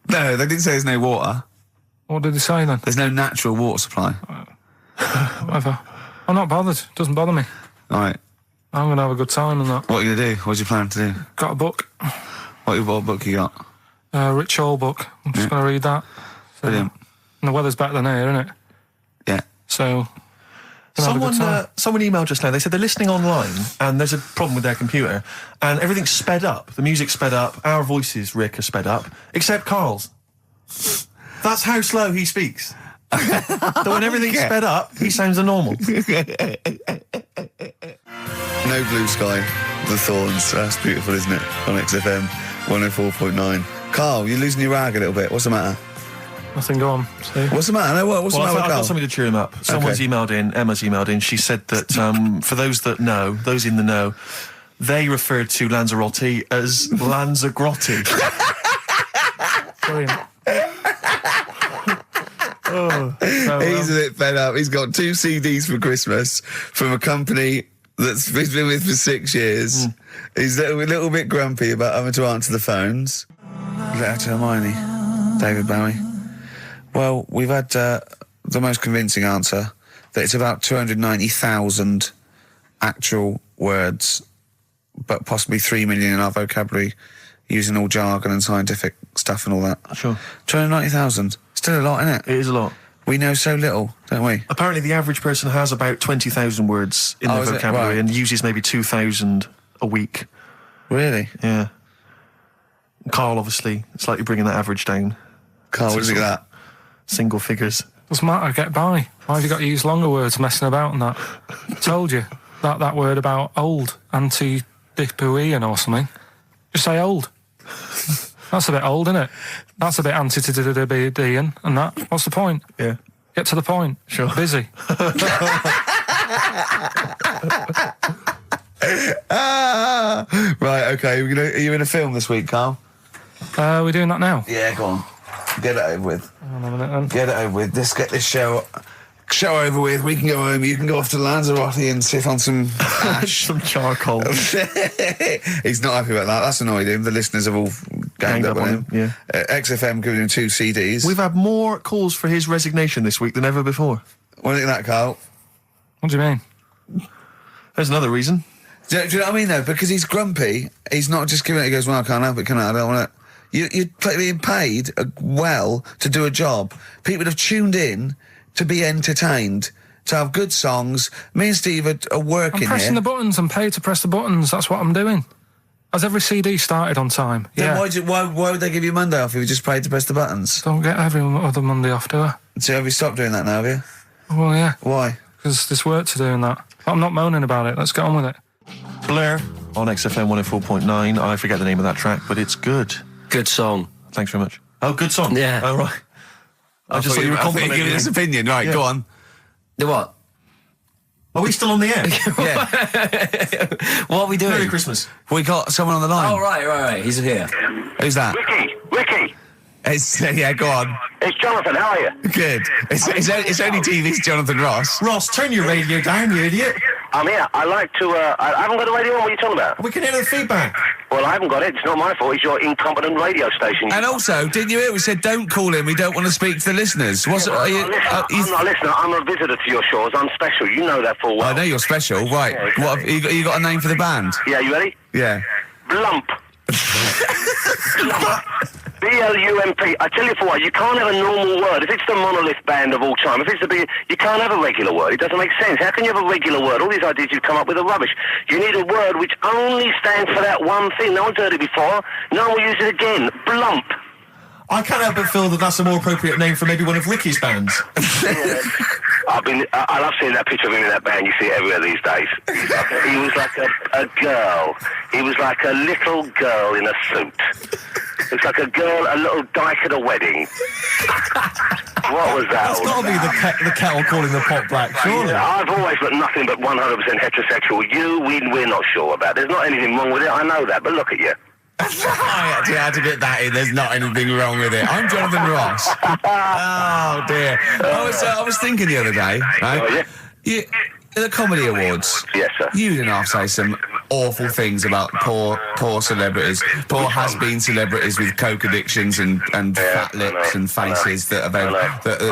No, they didn't say there's no water. What did they say then? There's no natural water supply. Whatever. I'm not bothered. Doesn't bother me. All right. I'm going to have a good time and that. What are you going to do? What's your plan to do? Got a book. What book you got? Rich Hall book. I'm just going to read that. So, Brilliant. and the weather's better than here, isn't it? Yeah. So... gonna have a good time. Someone emailed just now. They said they're listening online and there's a problem with their computer and everything's sped up. The music's sped up. Our voices, Rick, are sped up, except Carl's. That's how slow he speaks. So when everything's sped up, he sounds a normal. No Blue Sky, The Thorns. That's beautiful, isn't it? On XFM 104.9. Carl, you're losing your rag a little bit. What's the matter? Nothing, go on. See? What's the matter? No, what's the matter with I've Carl? got something to cheer him up. Someone's emailed in, Emma's emailed in, she said that for those that know, those in the know, they referred to Lanzarote as Lanzagrotte. Brilliant. He's a bit fed up. He's got 2 CDs for Christmas from a company that's he's been with for 6 years. He's a little bit grumpy about having to answer the phones. Letter to Hermione. David Bowie. Well, we've had the most convincing answer that it's about 290,000 actual words, but possibly 3 million in our vocabulary, using all jargon and scientific stuff and all that. Sure. 290,000. Still a lot, isn't it? It is a lot. We know so little, don't we? Apparently the average person has about 20,000 words in their is it? vocabulary Right. and uses maybe 2,000 a week. Really? Yeah. Carl, obviously, slightly bringing that average down. Carl, what do you think of that? Single figures. Doesn't matter, get by. Why have you got to use longer words messing about and that? Told you. That word about old, anti-dipuian or something. Just say old. That's a bit old, isn't it? That's a bit anti-dipuian and that. What's the point? Yeah. Get to the point. Sure. Busy. Right, okay. Are you in a film this week, Carl? We're doing that now. Yeah, go on. Get it over with. Hang on a minute then. Get it over with. Let's get this show over with. We can go home. You can go off to Lanzarote and sit on some ash. Some charcoal. He's not happy about that. That's annoyed him. The listeners have all ganged up on him. Yeah. XFM giving him 2 CDs. We've had more calls for his resignation this week than ever before. What do you think of that, Carl? What do you mean? There's another reason. Do you know what I mean, though? Because he's grumpy. He's not just giving it. He goes, well, I can't help it, can I? I don't want it. You're being paid well to do a job. People have tuned in to be entertained, to have good songs. Me and Steve are working I'm pressing here. the buttons. I'm paid to press the buttons. That's what I'm doing. Has every CD started on time? Then Yeah. why would they give you Monday off if you just paid to press the buttons? Don't get every other Monday off, do I? So have you stopped doing that now, have you? Well, yeah. Why? Because there's work to do in that. I'm not moaning about it. Let's get on with it. Blur on XFM 104.9. I forget the name of that track, but it's good. Good song. Thanks very much. Oh, good song. Yeah. Oh, right. I just thought you were complimenting giving his opinion. Right, Yeah. go on. The what? Are we still on the air? Yeah. What are we doing? Merry Christmas. We got someone on the line. Oh, right. He's here. Who's that? Ricky, It's, yeah, go on. it's Jonathan. How are you? Good. It's only TV's Jonathan Ross. Ross, turn your radio down, you idiot. I'm here. I like to. I haven't got a radio on. What are you talking about? We can hear the feedback. Well, I haven't got it. It's not my fault. It's your incompetent radio station. And also, didn't you hear we said don't call in, we don't want to speak to the listeners? What's I'm not a listener. I'm a visitor to your shores. I'm special. You know that full well. I know you're special, right. Yeah, exactly. What, you got a name for the band? Yeah, you ready? Yeah. Blump. B-L-U-M-P. I tell you for what, you can't have a normal word. If it's the monolith band of all time, if it's the big, you can't have a regular word. It doesn't make sense. How can you have a regular word? All these ideas you've come up with are rubbish. You need a word which only stands for that one thing. No one's heard it before. No one will use it again. Blump. I can't help but feel that that's a more appropriate name for maybe one of Ricky's bands. I love seeing that picture of him in that band. You see it everywhere these days. He was like a girl. He was like a little girl in a suit. It's like a girl, a little dyke at a wedding. What was that? That's got to be the kettle calling the pot black, surely. I've always got nothing but 100% heterosexual. We're not sure about. There's not anything wrong with it. I know that, but look at you. I actually had to get that in. There's not anything wrong with it. I'm Jonathan Ross. Oh, dear. I was thinking the other day, right? Oh, yeah? The Comedy Awards. Yes, sir. You didn't have to say some awful things about poor celebrities, poor has-been celebrities with coke addictions and fat lips and faces that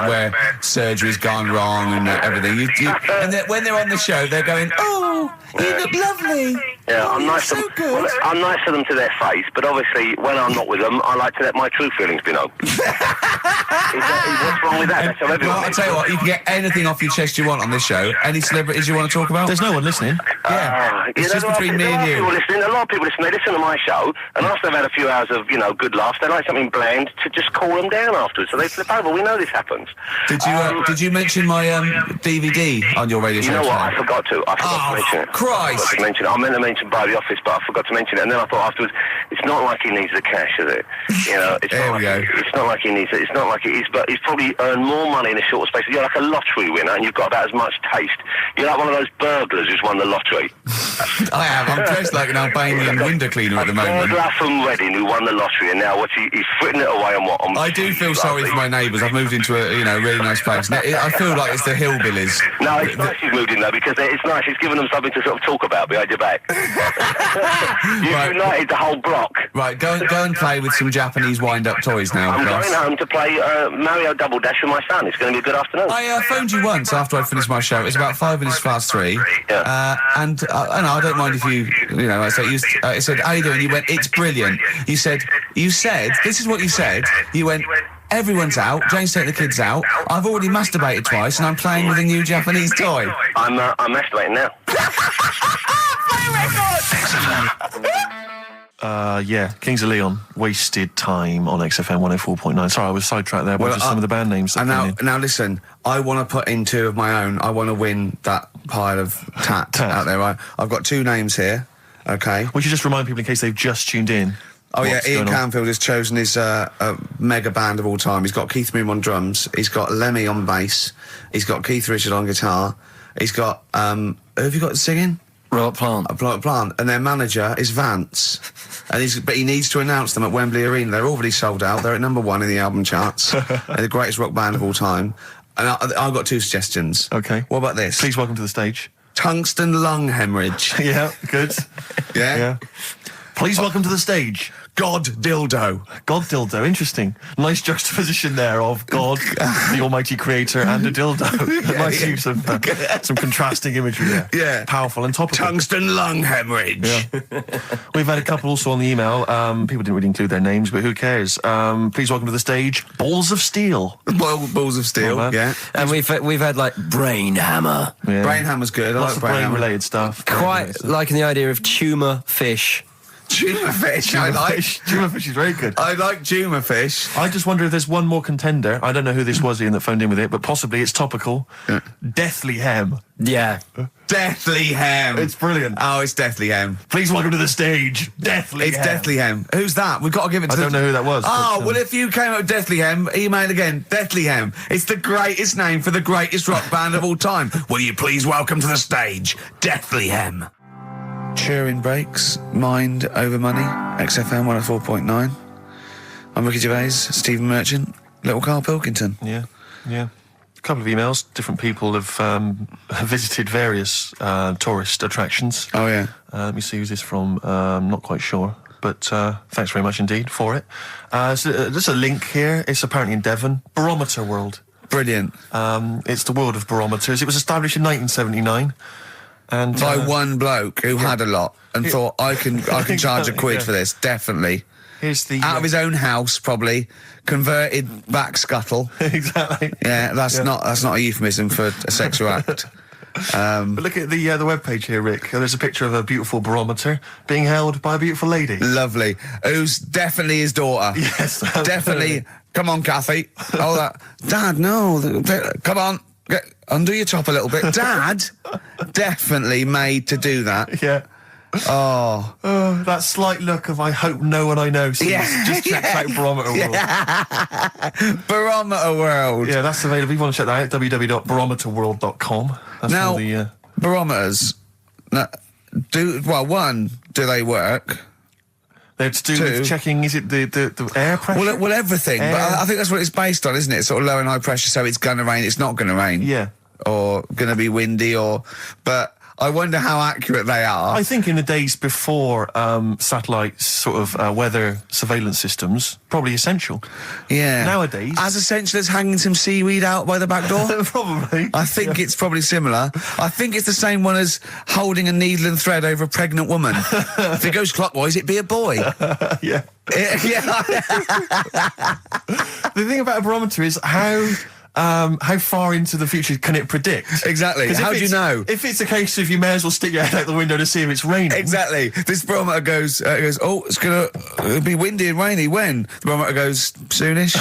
where surgery's gone wrong and everything. And when they're on the show, they're going, "Oh, you look lovely." Yeah, I'm nice so to them. good. Well, I'm nice to them to their face, but obviously when I'm not with them, I like to let my true feelings be known. What's wrong with that? That's how everyone Well, I'll tell you what, you can get anything off your chest you want on this show. Any celebrities you want to talk about? There's no one listening. Yeah, it's just between me and you. A lot of people listen. They listen to my show, and after they've had a few hours of, good laughs, they like something bland to just cool them down afterwards. So they flip over. We know this happens. Did you mention my DVD on your radio show? You know what? today? I forgot to. I forgot to mention it. Christ! I forgot to mention it. I meant to mention by the office, but I forgot to mention it. And then I thought afterwards, it's not like he needs the cash, is it? It's not like he needs it. It's not like it is, but he's probably earned more money in a shorter space. You're like a lottery winner, and you've got about as much taste. You're like one of those burglars who's won the lottery. I am. I'm dressed like an Albanian window cleaner at the moment. Burglar from Reading who won the lottery, and now he's fritting it away on what? I do feel sorry for my neighbours. I've moved into a really nice place. Now, I feel like it's the hillbillies. No, it's nice he's moved in though, because it's nice. He's given them something to sort of talk about behind your back. You've united the whole block. Right, go and play with some Japanese wind-up toys now. I'm Ross. going home to play Mario Double Dash with my son. It's going to be a good afternoon. I phoned you once after I'd finished my show. It's about 5 minutes past 3. Yeah. And I don't mind if I said, how you doing? You went, it's brilliant. You said, this is what you said. You went, everyone's out. Jane's taking the kids out. I've already masturbated twice, and I'm playing with a new Japanese toy. I'm masturbating now. Play record! Yeah, Kings of Leon, Wasted Time on XFM 104.9. Sorry, I was sidetracked there by just some of the band names. And now listen, I want to put in 2 of my own. I want to win that pile of tat out there, right? I've got 2 names here, okay? We should just remind people in case they've just tuned in. Oh yeah, Ian Canfield has chosen his mega band of all time. He's got Keith Moon on drums, he's got Lemmy on bass, he's got Keith Richard on guitar, he's got, who have you got singing? Robert Plant. Robert Plant. And their manager is Vance. But he needs to announce them at Wembley Arena. They're already sold out. They're at number 1 in the album charts. They're the greatest rock band of all time. And I've got 2 suggestions. Okay. What about this? Please welcome to the stage. Tungsten lung hemorrhage. Yeah, good. Yeah? Please welcome to the stage. God dildo. God dildo, interesting. Nice juxtaposition there of God, the almighty creator, and a dildo. Nice use of some contrasting imagery there. Yeah. Powerful and topical. Tungsten lung hemorrhage. Yeah. We've had a couple also on the email. People didn't really include their names, but who cares? Please welcome to the stage, Balls of Steel. Balls of Steel, yeah. And we've had like Brain Hammer. Yeah. Brain Hammer's good. I Lots like of Brain Hammer. brain-related stuff. Quite liking the idea of tumour fish. Tuna fish, I like. Tuna fish is very good. I like tuna fish. I just wonder if there's one more contender. I don't know who this was, Ian, that phoned in with it, but possibly it's topical. Yeah. Deathly Hem. Yeah. Deathly Hem. It's brilliant. Oh, it's Deathly Hem. Please welcome to the stage, Deathly It's Hem. Deathly Hem. Who's that? We've got to give it to I don't know who that was. Oh, but, well, if you came up with Deathly Hem, email again. Deathly Hem. It's the greatest name for the greatest rock band of all time. Will you please welcome to the stage, Deathly Hem. Cheering breaks, mind over money, XFM 104.9. I'm Ricky Gervais, Stephen Merchant, little Karl Pilkington. Yeah. A couple of emails. Different people have visited various tourist attractions. Oh, yeah. Let me see who's this from. Not quite sure. But thanks very much indeed for it. So, there's a link here. It's apparently in Devon. Barometer World. Brilliant. It's the world of barometers. It was established in 1979. And By one bloke who had a lot and thought, I can charge a quid for this, definitely. Here's the out of his own house, probably converted back scuttle. Exactly. Yeah, that's not a euphemism for a sexual act. But look at the webpage here, Rick. There's a picture of a beautiful barometer being held by a beautiful lady. Lovely. Who's definitely his daughter. Yes, definitely. Come on, Kathy. Oh, that. Dad, no. Come on. Undo your top a little bit. Dad, definitely made to do that. Yeah. Oh, that slight look of I hope no one I know sees. Just check out Barometer World. Barometer World. Yeah, that's available. If you want to check that out, www.barometerworld.com. That's now, all the barometers. Now, do they work? They're to do with checking, is it the air pressure? Well, everything. Air. But I think that's what it's based on, isn't it? Sort of low and high pressure, so it's going to rain, it's not going to rain. Yeah. Or going to be windy, but I wonder how accurate they are. I think in the days before satellite sort of weather surveillance systems, probably essential. Yeah. Nowadays. As essential as hanging some seaweed out by the back door? Probably. I think it's probably similar. I think it's the same one as holding a needle and thread over a pregnant woman. If it goes clockwise, it'd be a boy. Yeah. Yeah. The thing about a barometer is how far into the future can it predict? Exactly. How do you know? If it's a case of you may as well stick your head out the window to see if it's raining. Exactly. This barometer goes, oh, it'll be windy and rainy. When? The barometer goes, soonish.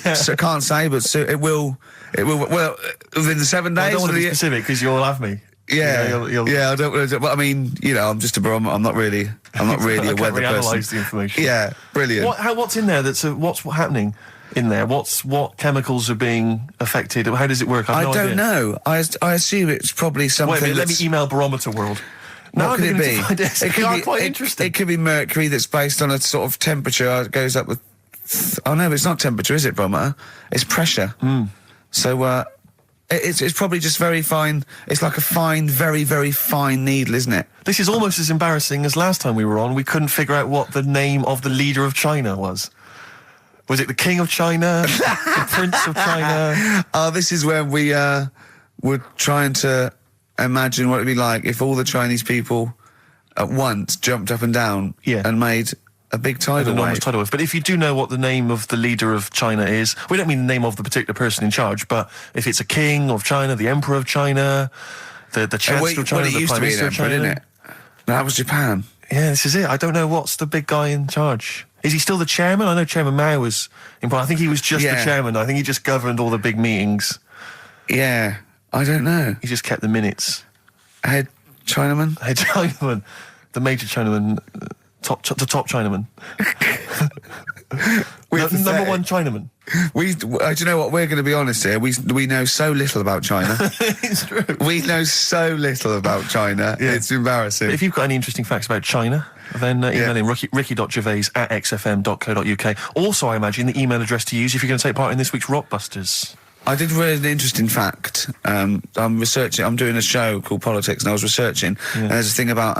Yeah. So I can't say, but it will, well, within the 7 days. I don't want to be specific because you'll have me. Yeah, you'll yeah. I don't. But I mean, I'm just a barometer. I'm not really a weather person. Analyse the information. Yeah, brilliant. What's in there? What's happening in there? What chemicals are being affected? How does it work? I don't know. I assume it's probably something. Wait a minute, let me email Barometer World. What could it be? It could be quite interesting. It could be mercury that's based on a sort of temperature. It goes up with. Oh no, but it's not temperature, is it, barometer? It's pressure. So it's probably just very fine. It's like a fine, very, very fine needle, isn't it? This is almost as embarrassing as last time we were on. We couldn't figure out what the name of the leader of China was. Was it the King of China? The Prince of China? Oh, this is where we were trying to imagine what it'd be like if all the Chinese people at once jumped up and down and made a big tidal wave. Tidal wave. But if you do know what the name of the leader of China is, we don't mean the name of the particular person in charge, but if it's a king of China, the emperor of China, the chancellor of China, the prime minister of China, didn't it? No, that was Japan. Yeah, this is it. I don't know what's the big guy in charge. Is he still the chairman? I know Chairman Mao was important. I think he was just the chairman. I think he just governed all the big meetings. Yeah, I don't know. He just kept the minutes. Head Chinaman? Head Chinaman. The major Chinaman. The top Chinaman. Number one Chinaman. Do you know what? We're going to be honest here. We know so little about China. It's true. We know so little about China. Yeah. It's embarrassing. But if you've got any interesting facts about China, then email in ricky.gervais@xfm.co.uk. Also, I imagine the email address to use if you're going to take part in this week's Rockbusters. I did read an interesting fact. I'm researching. I'm doing a show called Politics, and I was researching. And there's a thing about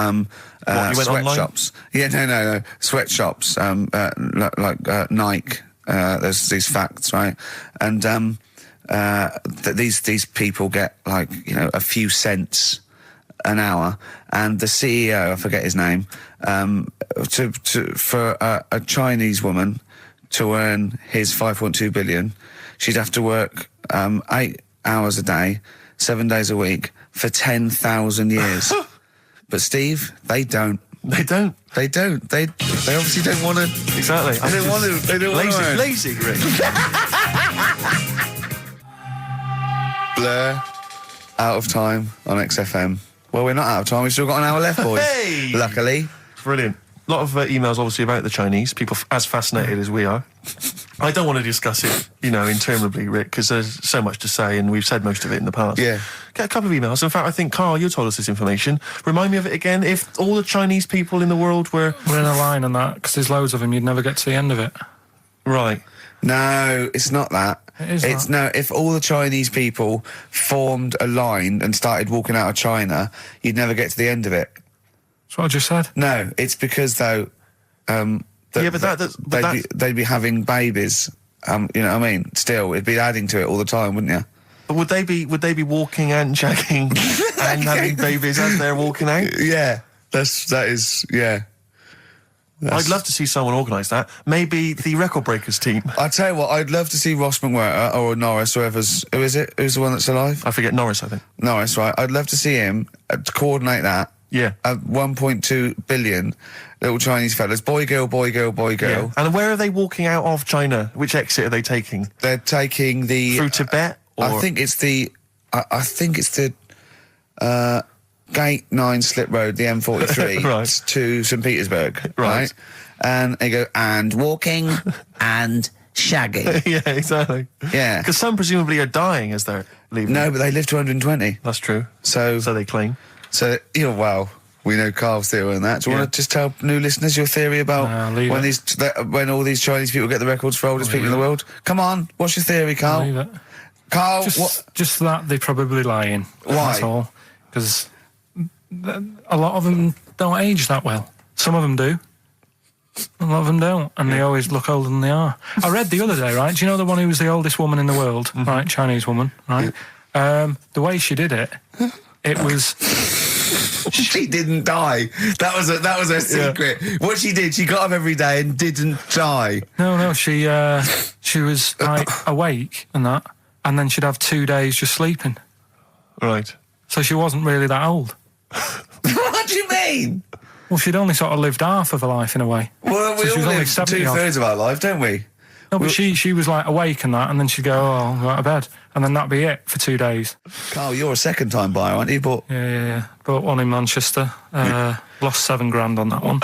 sweatshops. Yeah, no, sweatshops. Like Nike. There's these facts, right? And that these people get like a few cents an hour, and the CEO, I forget his name, for a Chinese woman to earn his 5.2 billion, she'd have to work 8 hours a day, 7 days a week for 10,000 years. But Steve, they don't. They don't. They don't. They obviously don't want to. Exactly. They don't want to. They don't want to. Lazy, Rick. Blur. Out of time on XFM. Well, we're not out of time. We've still got an hour left, boys. Hey! Luckily. Brilliant. A lot of emails, obviously, about the Chinese. People as fascinated as we are. I don't want to discuss it, interminably, Rick, because there's so much to say, and we've said most of it in the past. Yeah. Get a couple of emails. In fact, I think, Carl, you told us this information. Remind me of it again. If all the Chinese people in the world were... We're in a line on that, because there's loads of them, you'd never get to the end of it. Right. No, it's not that. It's no, if all the Chinese people formed a line and started walking out of China, you'd never get to the end of it. That's what I just said. No, it's because, though... they'd be having babies. You know what I mean? Still, it'd be adding to it all the time, wouldn't you? But would they be walking and shagging and having babies as they're walking out? Yeah, that is. I'd love to see someone organise that. Maybe the Record Breakers team. I tell you what, I'd love to see Ross McWhirter or Norris, who is it? Who's the one that's alive? I forget Norris. I think Norris, right? I'd love to see him to coordinate that. Yeah. 1.2 billion little Chinese fellas. Boy, girl, boy, girl, boy, girl. Yeah. And where are they walking out of China? Which exit are they taking? They're taking the... Through Tibet? Or? I think it's the Gate 9 Slip Road, the M43, right. to St. Petersburg. Right. And they go, and walking, and shagging. Yeah, exactly. Yeah. Because some presumably are dying as they're leaving. No, but they live to 120. That's true. So they claim. So, well, we know Carl's theory on that. Do you want to just tell new listeners your theory about when all these Chinese people get the records for oldest people in the world? Come on, what's your theory, Carl? Leave it. Carl, just that they're probably lying. Why? That's all. Because a lot of them don't age that well. Some of them do. A lot of them don't, and they always look older than they are. I read the other day, right? Do you know the one who was the oldest woman in the world, right? Chinese woman, right? The way she did it, it was... She didn't die. That was her secret. Yeah. What she did, she got up every day and didn't die. No, she was like awake and that, and then she'd have 2 days just sleeping. Right. So she wasn't really that old. What do you mean? Well, she'd only sort of lived half of her life in a way. Well, we all live 2/3 of our life, don't we? No, but she was like awake and that, and then she'd go, I'll go to bed, and then that'd be it for 2 days. Carl, you're a second-time buyer, aren't you? Yeah. Bought one in Manchester. Lost $7,000 on that one.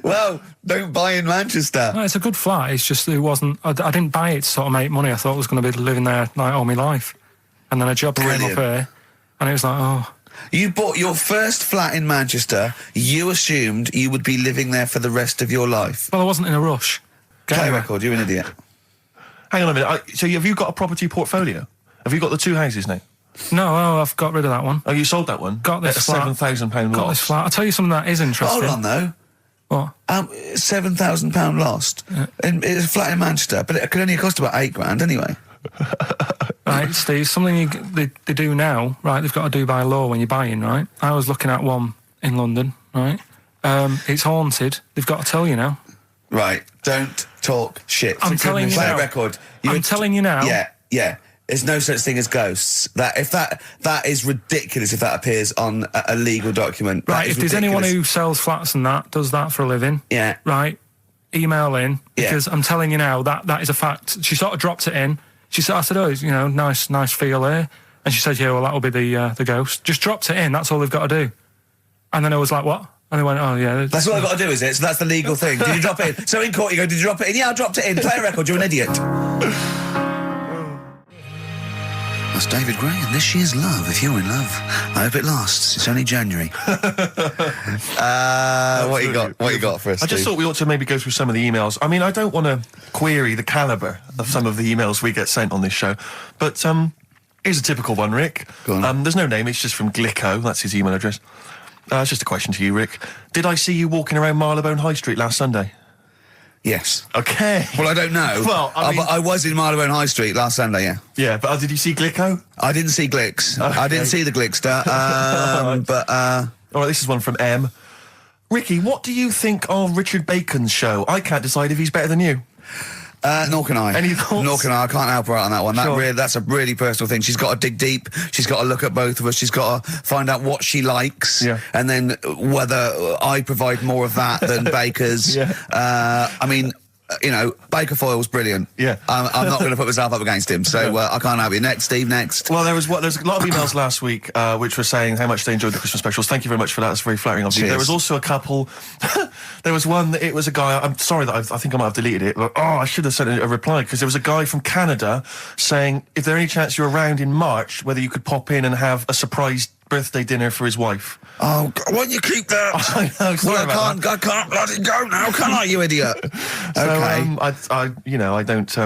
Well, don't buy in Manchester. No, it's a good flat. It's just it wasn't. I didn't buy it to sort of make money. I thought I was going to be living there like all my life, and then a job came up here, and it was like, oh. You bought your first flat in Manchester. You assumed you would be living there for the rest of your life. Well, I wasn't in a rush. Play record, you're an idiot. Hang on a minute. So have you got a property portfolio? Have you got the 2 houses now? No, I've got rid of that one. Oh, you sold that one? Got this at flat. £7,000 loss. Got this flat. I'll tell you something that is interesting. Hold on, though. What? £7,000 lost. Yeah. It's a flat in Manchester, but it could only cost about £8,000 anyway. Right, Steve, something they do now, right, they've got to do by law when you're buying, right? I was looking at one in London, right? It's haunted. They've got to tell you now. Right, don't talk shit. I'm telling you Play now. a record. I'm telling you now. Yeah. There's no such thing as ghosts. That is ridiculous if that appears on a legal document. Right, if there's anyone who sells flats and does that for a living, yeah, right, email in, because I'm telling you now, that is a fact. She sort of dropped it in. I said, oh, you know, nice feel here. And she said, yeah, well, that'll be the ghost. Just dropped it in, that's all they've got to do. And then I was like, what? And they went, oh, yeah. That's what I've got to do, is it? So that's the legal thing. Did you drop it in? So in court you go, did you drop it in? Yeah, I dropped it in. Play a record, you're an idiot. That's David Gray, and this year's Love, if you're in love. I hope it lasts. It's only January. What you got for us, I just Steve? thought we ought to maybe go through some of the emails. I mean, I don't want to query the calibre of some of the emails we get sent on this show, but here's a typical one, Rick. Go on. There's no name, it's just from Glicko, that's his email address. It's just a question to you, Rick. Did I see you walking around Marylebone High Street last Sunday? Yes. Okay. Well, I don't know. Well, I was in Marylebone High Street last Sunday, yeah. Yeah, but did you see Glicko? I didn't see Glicks. Okay. I didn't see the Glickster. But all right, this is one from M. Ricky, what do you think of Richard Bacon's show? I can't decide if he's better than you. Nor can I. Any thoughts? Nor can I. I can't help her out on that one. Sure. That's a really personal thing. She's got to dig deep. She's got to look at both of us. She's got to find out what she likes. Yeah. And then whether I provide more of that than Baker's. Yeah. I mean, you know, Baker Foyle's brilliant. Yeah. I'm not going to put myself up against him. So I can't help you. Next, Steve, next. Well, there's a lot of emails last week which were saying how much they enjoyed the Christmas specials. Thank you very much for that. That's very flattering of you. Cheers. There was also a couple. There was one. It was a guy. I'm sorry that I think I might have deleted it. But I should have sent a reply, because there was a guy from Canada saying if there any chance you're around in March, whether you could pop in and have a surprise birthday dinner for his wife. Oh, God, why don't you keep that? I know. Sorry Well, about I can't bloody go now, can I, you idiot? Okay. So, I don't.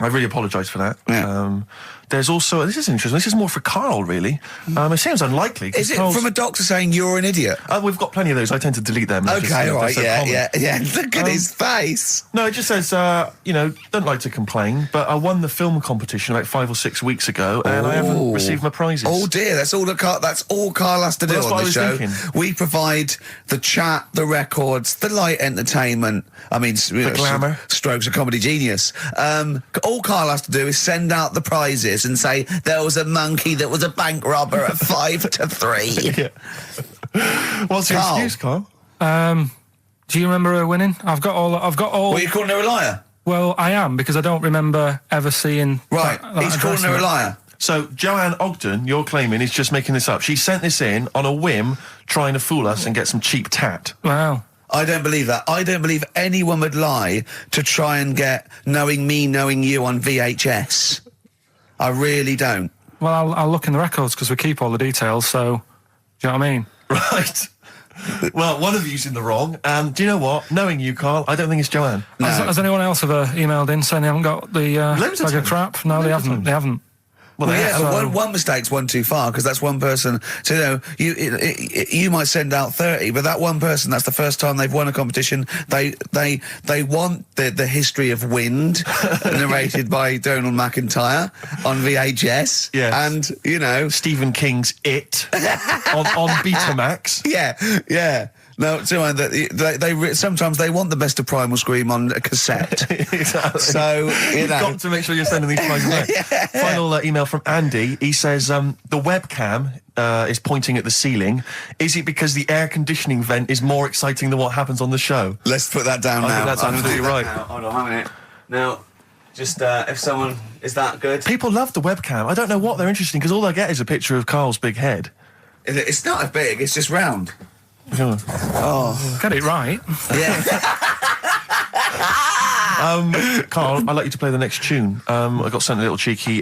I really apologise for that. Yeah. There's also, this is interesting. This is more for Carl, really. It seems unlikely. Is it from a doctor saying you're an idiot? We've got plenty of those. I tend to delete them. Okay, all right, yeah. Look at his face. No, it just says, don't like to complain, but I won the film competition like 5 or 6 weeks ago, and I haven't received my prizes. Oh dear, that's all Carl has to do Well, that's on what I the was show. thinking. We provide the chat, the records, the light entertainment. I mean, the glamour. Strokes of comedy genius. All Carl has to do is send out the prizes and say there was a monkey that was a bank robber at 5 to 3. Yeah. What's your Carl. excuse, Carl? Do you remember her winning? I've got all. What, you calling her a liar? Well, I am, because I don't remember ever seeing. Right, he's calling her a liar. So, Joanne Ogden, you're claiming, is just making this up. She sent this in on a whim, trying to fool us and get some cheap tat. Wow. I don't believe that. I don't believe anyone would lie to try and get Knowing Me, Knowing You on VHS. I really don't. Well, I'll look in the records, because we keep all the details, so... Do you know what I mean? Right. Well, one of you's in the wrong, and do you know what? Knowing you, Carl, I don't think it's Joanne. No. Has anyone else ever emailed in saying they haven't got the Loads of bag of times. crap? No, Loads they of haven't. times. They haven't. Well, Well, yeah, so- one mistake's one too far, because that's one person. So, you might send out 30, but that one person, that's the first time they've won a competition. They want the history of Wind narrated by Donald McIntyre on VHS. Yes. And, Stephen King's It on Betamax. yeah. No, they sometimes they want the best of Primal Scream on a cassette. Exactly. So, You've got to make sure you're sending these prizes out. Final email from Andy. He says, the webcam is pointing at the ceiling. Is it because the air conditioning vent is more exciting than what happens on the show? Let's put that down I now. think that's absolutely right. Hold on a minute. Now, just if someone... Is that good? People love the webcam. I don't know what they're interested in, because all they get is a picture of Carl's big head. It's not as big, it's just round. Oh. Get it right. Yeah. Carl, I'd like you to play the next tune. I got sent a little cheeky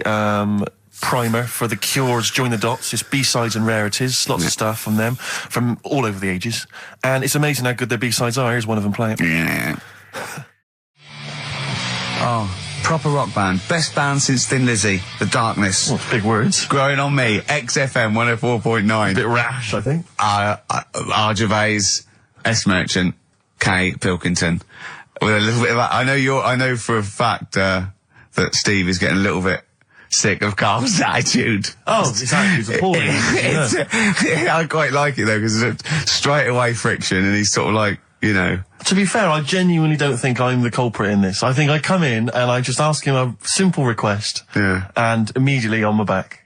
primer for The Cure's Join the Dots. It's B-sides and rarities, lots of stuff from them, from all over the ages. And it's amazing how good their B-sides are. Here's one of them playing. Yeah. Oh, proper rock band. Best band since Thin Lizzy. The Darkness. Well, big words. Growing on me. XFM 104.9. Bit rash, I think. R. Gervais, S. Merchant, K. Pilkington. With a little bit of... I know for a fact that Steve is getting a little bit sick of Carl's attitude. Oh, his attitude's appalling. I quite like it, though, because it's straight away friction, and he's sort of like, you know. To be fair, I genuinely don't think I'm the culprit in this. I think I come in and I just ask him a simple request. Yeah. And immediately on my back.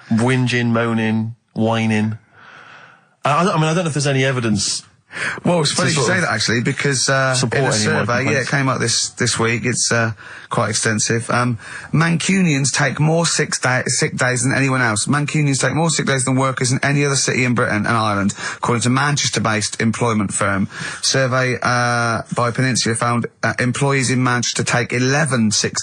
Whinging, moaning, whining. I don't know if there's any evidence. Well, it's funny you say that, actually, because in a survey, it came up this week, it's quite extensive. Mancunians take more sick days than anyone else. Mancunians take more sick days than workers in any other city in Britain and Ireland, according to Manchester-based employment firm. Survey by Peninsula found employees in Manchester take 11 sick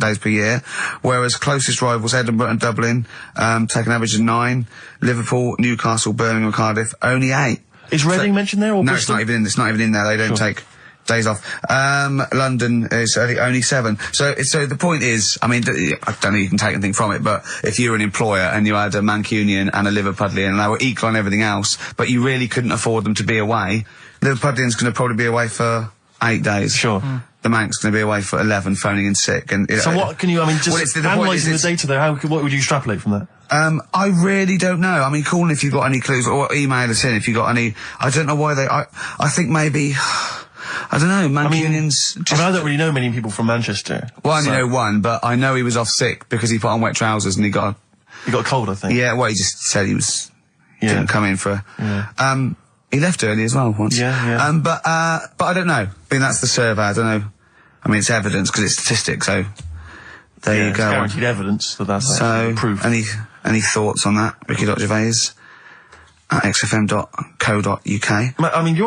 days per year, whereas closest rivals Edinburgh and Dublin take an average of 9. Liverpool, Newcastle, Birmingham and Cardiff, only 8. Is Reading mentioned there, or no? Bristol? It's not even in there. They don't take days off. London is only 7. So the point is, I mean, I don't know you can take anything from it, but if you were an employer and you had a Mancunian and a Liverpudlian and they were equal on everything else, but you really couldn't afford them to be away, Liverpudlian's going to probably be away for 8 days. Sure. The Manc's going to be away for 11, phoning in sick. And so what can you? I mean, just analysing the data there. What would you extrapolate from that? I really don't know. I mean, call in if you've got any clues, or email us in if you've got any. I don't know why I think maybe. I don't know. Mancunians. I don't really know many people from Manchester. Well, I only know one, but I know he was off sick because he put on wet trousers and he got a cold, I think. Yeah. Well, he just said he was didn't come in for. Yeah. He left early as well once. Yeah. But I don't know. I mean, that's the survey. I don't know. I mean, it's evidence because it's statistics. So there you go. It's guaranteed evidence that's proof. Any thoughts on that, Ricky.Gervais at xfm.co.uk? I mean,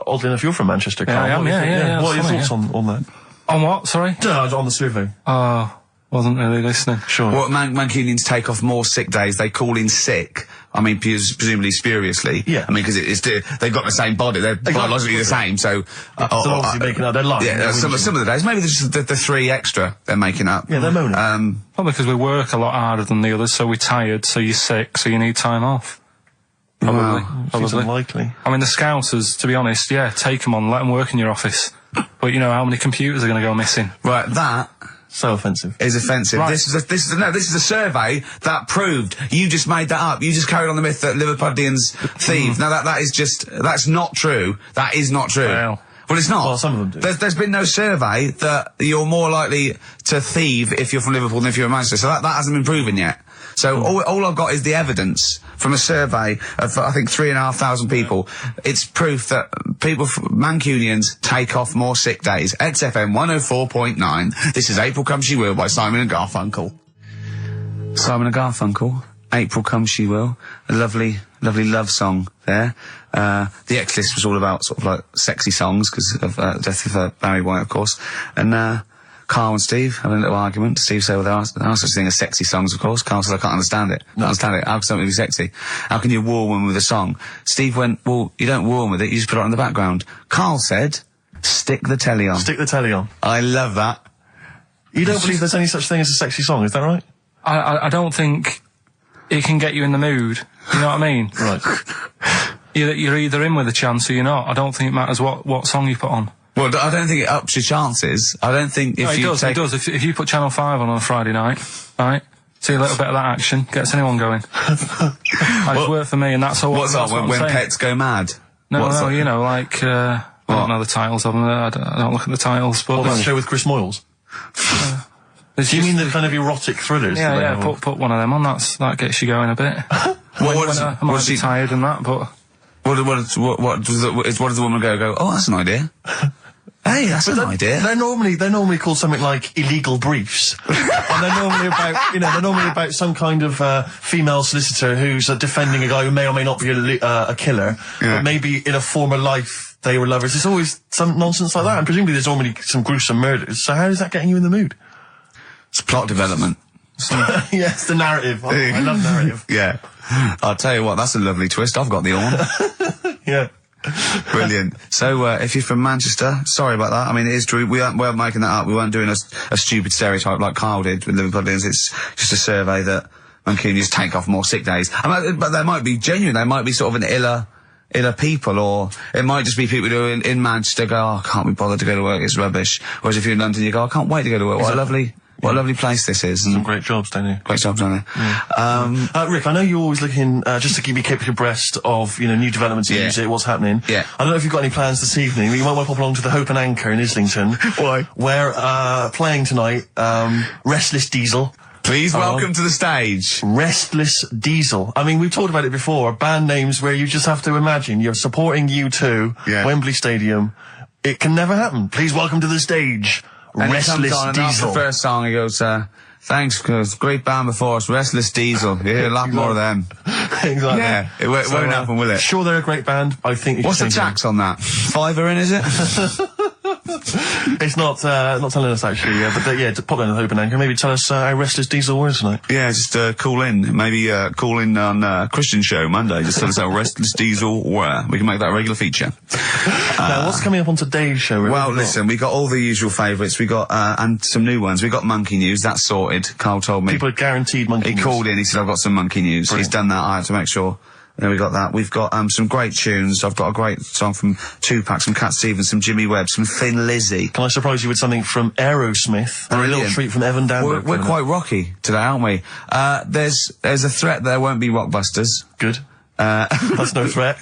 oddly enough, you're from Manchester, Carl. Yeah, I am, yeah. What are your thoughts on that? On what, sorry? No, on the survey. Wasn't really listening. Sure. Well, Mancunians take off more sick days. They call in sick. I mean, presumably spuriously. Yeah. I mean, because they've got the same body. They're biologically the same, so... they're obviously making up. They're lying. Yeah, some of the days. Maybe there's just the 3 extra they're making up. Yeah, they're moaning. Probably because we work a lot harder than the others, so we're tired, so you're sick, so you need time off. Probably. Seems unlikely. I mean, the Scousers, to be honest, take them on, let them work in your office. But you know how many computers are going to go missing? Right, that... So offensive. Is offensive. Right. This is a survey that proved. You just made that up. You just carried on the myth that Liverpudlians thieve. Now that's not true. That is not true. Well, it's not. Well, some of them do. There's been no survey that you're more likely to thieve if you're from Liverpool than if you're a Manchester. So that hasn't been proven yet. So all I've got is the evidence from a survey of, I think, 3,500 people. It's proof that Mancunians take off more sick days. XFM 104.9. This is April Come She Will by Simon and Garfunkel. Simon and Garfunkel, April Come She Will. A lovely love song there. The X-List was all about sort of like sexy songs because of death of Barry White, of course. And Carl and Steve having a little argument. Steve said, well, there are such thing as sexy songs, of course. Carl said, I can't understand it. How can something be sexy? How can you woo a woman with a song? Steve went, well, you don't woo a woman with it, you just put it on the background. Carl said, stick the telly on. Stick the telly on. I love that. You don't believe there's any such thing as a sexy song, is that right? I don't think it can get you in the mood. You know what I mean? Right. You're either in with a chance or you're not. I don't think it matters what song you put on. Well, I don't think it ups your chances. I don't think if it does. If you put Channel 5 on a Friday night, right, see a little bit of that action, gets anyone going. It's worked for me, and that's all. What's that, when pets go mad? No, you know, like, I don't know the titles of them, I don't look at the titles, but... What about the show with Chris Moyles? Do you mean the kind of erotic thrillers? Yeah, put one of them on, that gets you going a bit. I might be tired and that, but... What does the woman go, oh, that's an idea. Hey, that's an idea. They're normally called something like illegal briefs, and they're normally about some kind of female solicitor who's defending a guy who may or may not be a killer, but maybe in a former life they were lovers. It's always some nonsense like that, and presumably there's normally some gruesome murders. So how is that getting you in the mood? It's plot development. Yes, the narrative. I love narrative. Yeah, I'll tell you what, that's a lovely twist. I've got the horn. Yeah. Brilliant. So, if you're from Manchester, sorry about that. I mean, it is true. We weren't making that up. We weren't doing a stupid stereotype like Carl did with Liverpudlians. It's just a survey that Mancunians take off more sick days. But they might be genuine. They might be sort of an iller people, or it might just be people who are in Manchester go, oh, I can't be bothered to go to work, it's rubbish. Whereas if you're in London, you go, I can't wait to go to work. What a lovely What a lovely place this is. Some great jobs, don't you? Great jobs, don't they? Rick, I know you're always looking just to keep you abreast of new developments in music, what's happening. Yeah. I don't know if you've got any plans this evening. You might want to pop along to the Hope and Anchor in Islington. Why? Where playing tonight, Restless Diesel. Please welcome to the stage. Restless Diesel. I mean, we've talked about it before. Band names where you just have to imagine you're supporting U2, Wembley Stadium. It can never happen. Please welcome to the stage, And Restless he comes on, and after Diesel. the first song, he goes, thanks, because great band before us, Restless Diesel. You hear a lot more of them. Exactly. Yeah, it won't happen, will it? Sure, they're a great band. I think. What's the tax on that? £5 in, is it? It's not telling us actually. But to pop down to the Hope and Anchor. Maybe tell us how Restless Diesel was tonight. Yeah, just call in. Maybe call in on Christian show Monday. Just tell us how Restless Diesel were. We can make that a regular feature. Now, what's coming up on today's show? Well, listen, we got all the usual favourites. We got and some new ones. We got Monkey News. That's sorted. Carl told me. People are guaranteed Monkey News. He called in. He said, "I've got some Monkey News." Brilliant. He's done that. I have to make sure. Then we got that. We've got some great tunes. I've got a great song from Tupac, some Cat Stevens, some Jimmy Webb, some Thin Lizzy. Can I surprise you with something from Aerosmith? And a little treat from Evan Danberg. We're quite rocky today, aren't we? There's a threat there won't be Rockbusters. Good. That's no threat.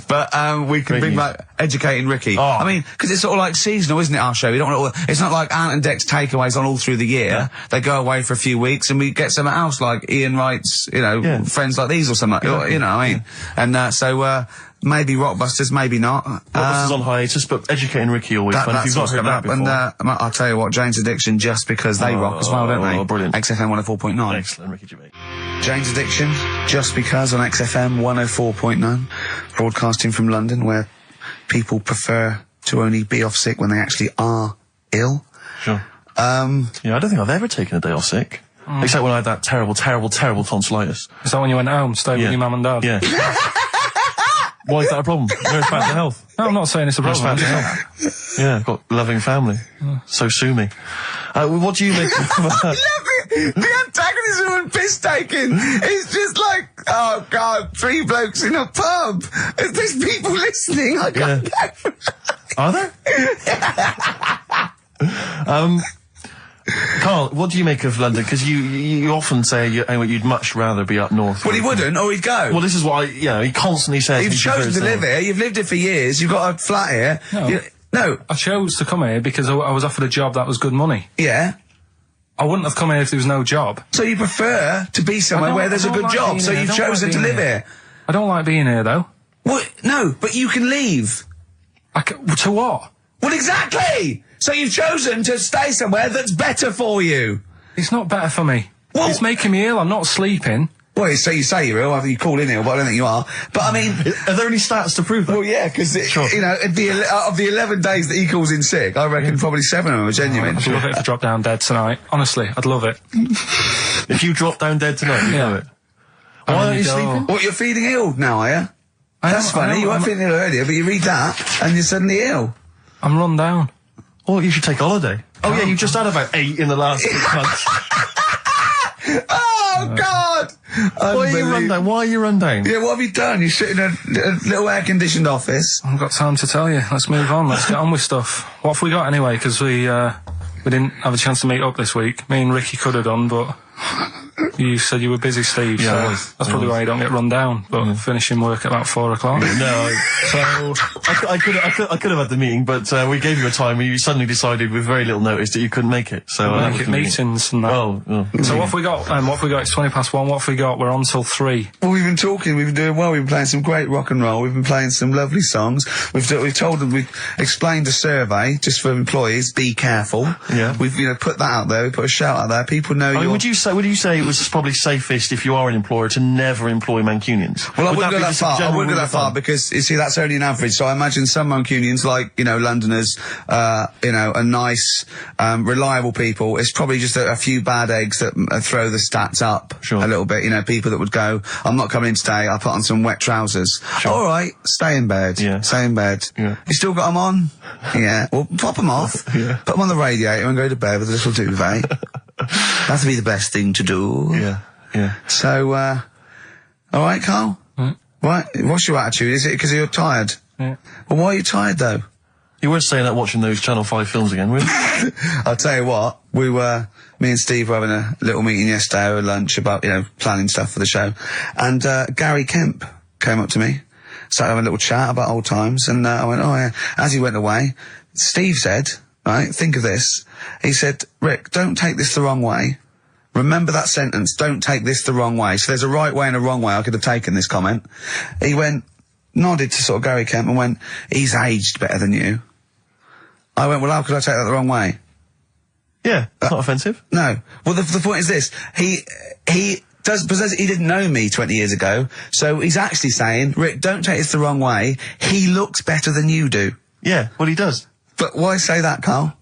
But we can bring back Educating Ricky. Oh. I mean, because it's sort of like seasonal, isn't it, our show? We don't want it's not like Ant and Dec's takeaways on all through the year. Yeah. They go away for a few weeks and we get something else like Ian Wright's, Friends Like These or something. You know what I mean? And so maybe Rockbusters, maybe not. Rockbusters on hiatus, but Educating Ricky always fun. If you've not heard that before. And I'll tell you what, Jane's Addiction, just because they rock as well, don't they? Oh, brilliant. XFM 104.9. Excellent, Ricky Gervais. Jane's Addiction, just because on XFM 104.9, broadcasting from London, where people prefer to only be off sick when they actually are ill. Sure. I don't think I've ever taken a day off sick. Except when I had that terrible tonsillitis. Is that when you went home, stayed with your mum and dad? Yeah. Why is that a problem? No, it's bad for health. No, I'm not saying it's a problem. It's bad for health. Yeah, I've got a loving family. So sue me. What do you make of that? The antagonism and piss taking is just like, oh God, 3 blokes in a pub. There's people listening. I can't go. Are there? Carl, what do you make of London? Because you often say you'd much rather be up north. Well, he wouldn't, or he'd go. Well, this is why he constantly says you've chosen to live here. You've lived here for years. You've got a flat here. No. I chose to come here because I was offered a job that was good money. Yeah. I wouldn't have come here if there was no job. So you prefer to be somewhere where there's a good job, so you've chosen to live here. I don't like being here, though. Well, no, but you can leave. To what? Well, exactly! So you've chosen to stay somewhere that's better for you. It's not better for me. Well, it's making me ill. I'm not sleeping. Well, so you say you're ill, after you call in ill, but I don't think you are. But I mean... Are there any stats to prove that? Well, yeah, because, of the 11 days that he calls in sick, I reckon probably 7 of them are genuine. I'd love it if I drop down dead tonight. Honestly, I'd love it. If you drop down dead tonight, you know it. Why aren't you sleeping? What, you're feeling ill now, are you? That's funny. You weren't feeling ill earlier, but you read that, and you're suddenly ill. I'm run down. Well, you should take a holiday. Oh, yeah, you just had about 8 in the last 6 months. Oh, God! Why are you run down? Yeah, what have you done? You sit in a little air-conditioned office. I haven't got time to tell you. Let's move on. Let's get on with stuff. What have we got anyway? Because we didn't have a chance to meet up this week. Me and Ricky could have done, but you said you were busy, Steve, so that's probably why you don't get run down, but finishing work at about 4 o'clock. No, so I could have had the meeting, but we gave you a time and you suddenly decided with very little notice that you couldn't make it. So make it meetings and that. So what have we got? What have we got? It's 1:20. What have we got? We're on till 3. Well, we've been talking, we've been doing well, we've been playing some great rock and roll, we've been playing some lovely songs, we've told them, we've explained a survey, just for employees, be careful. Yeah. We've, put that out there, we put a shout out there, people know would you say it was probably safest if you are an employer to never employ Mancunians? Well, I wouldn't go that far. I wouldn't go that far because, you see, that's only an average. So I imagine some Mancunians, like, Londoners, are nice, reliable people. It's probably just a few bad eggs that throw the stats up a little bit. People that would go, I'm not coming in today, I'll put on some wet trousers. Sure. All right, stay in bed. Yeah. Stay in bed. Yeah. You still got them on? Yeah. Well, pop them off. Yeah. Put them on the radiator and go to bed with a little duvet. That'd be the best thing to do. Yeah, yeah. So, all right, Carl? Right, what's your attitude? Is it because you're tired? Yeah. Well, why are you tired, though? You weren't staying up watching those Channel 5 films again, were you? I'll tell you what, me and Steve were having a little meeting yesterday over lunch about, planning stuff for the show. And, Gary Kemp came up to me, started having a little chat about old times, and, I went, oh yeah. As he went away, Steve said, right, think of this. He said, Rick, don't take this the wrong way. Remember that sentence, don't take this the wrong way. So there's a right way and a wrong way I could have taken this comment. He nodded to sort of Gary Kemp and went, he's aged better than you. I went, well, how could I take that the wrong way? Yeah, it's not offensive. No. Well, the point is this. He didn't know me 20 years ago, so he's actually saying, Rick, don't take this the wrong way. He looks better than you do. Yeah, well, he does. But why say that, Carl?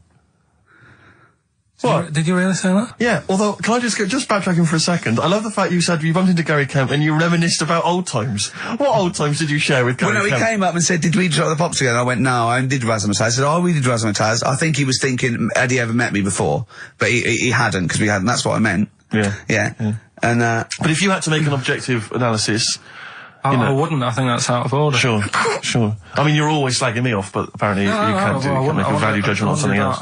What? Did you really say that? Yeah, although, can I just backtracking for a second? I love the fact you said you bumped into Gary Kemp and you reminisced about old times. What old times did you share with Gary Kemp? Well, no, he came up and said, did we drop the pops together? I went, no, I did Razzmatazz. I said, oh, we did Razzmatazz. I think he was thinking, had he ever met me before? But he hadn't, because we hadn't. That's what I meant. Yeah. And, but if you had to make an objective analysis... I wouldn't. I think that's out of order. Sure. I mean, you're always slagging me off, but apparently you can't make a value judgment on something else.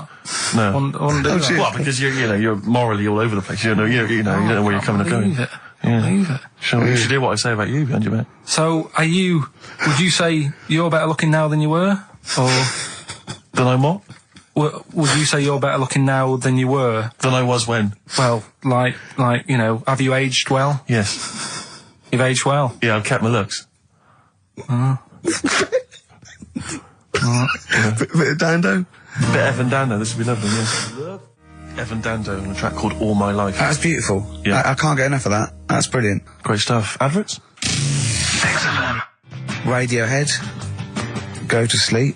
No. I wouldn't do that. Well, because you're morally all over the place. You don't know where you're coming and going. Believe it. Sure, you should hear what I say about you behind your back. So, would you say you're better looking now than you were? Or... Than I'm what? Would you say you're better looking now than you were? Than I was when? Well, have you aged well? Yes. You've aged well? Yeah, I've kept my looks. Bit of Dando? Bit Evan Dando, this would be lovely, yes. Evan Dando on a track called All My Life. That's beautiful. Yeah. I can't get enough of that. That's brilliant. Great stuff. Adverts? XFM. Radiohead. Go to Sleep.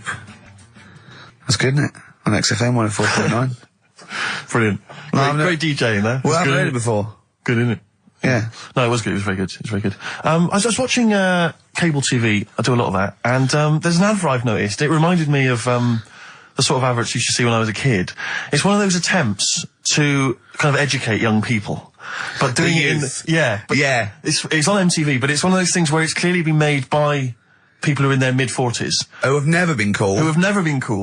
That's good, isn't it? On XFM 104.9. Brilliant. Great DJing there. Well, I haven't heard it before. Good, isn't it? Yeah. No, it was good. It was very good. It was very good. I was watching cable TV. I do a lot of that. And there's an advert I've noticed. It reminded me of the sort of adverts you used to see when I was a kid. It's one of those attempts to kind of educate young people. But doing it in... Yeah. Yeah. It's on MTV, but it's one of those things where it's clearly been made by people who are in their mid-40s. Who have never been cool.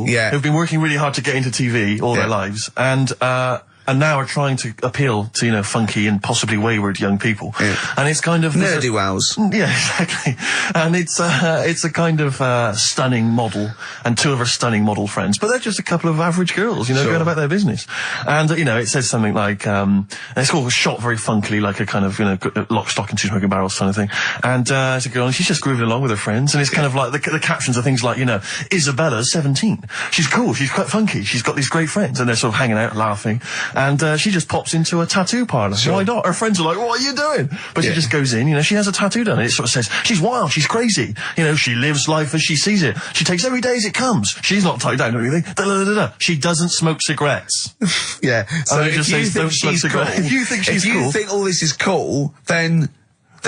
Yeah. Who've been working really hard to get into TV all their lives. And now are trying to appeal to, funky and possibly wayward young people. Yeah. And it's kind of... Nerdy wows. Yeah, exactly. And it's a kind of stunning model, and two of her stunning model friends, but they're just a couple of average girls, going about their business. And, it says something like, it's all shot very funkily, like a kind of, lock, stock and two smoking barrels kind of thing. And it's a girl, and she's just grooving along with her friends, and it's kind of like, the captions are things like, Isabella's 17. She's cool, she's quite funky, she's got these great friends, and they're sort of hanging out, laughing. And she just pops into a tattoo parlour. Sure. Why not? Her friends are like, what are you doing? But she just goes in, she has a tattoo done, and it sort of says, she's wild, she's crazy. She lives life as she sees it. She takes every day as it comes. She's not tied down or anything. She doesn't smoke cigarettes. Yeah. So if you think she's cool, if you think she's cool, if you think all this is cool, then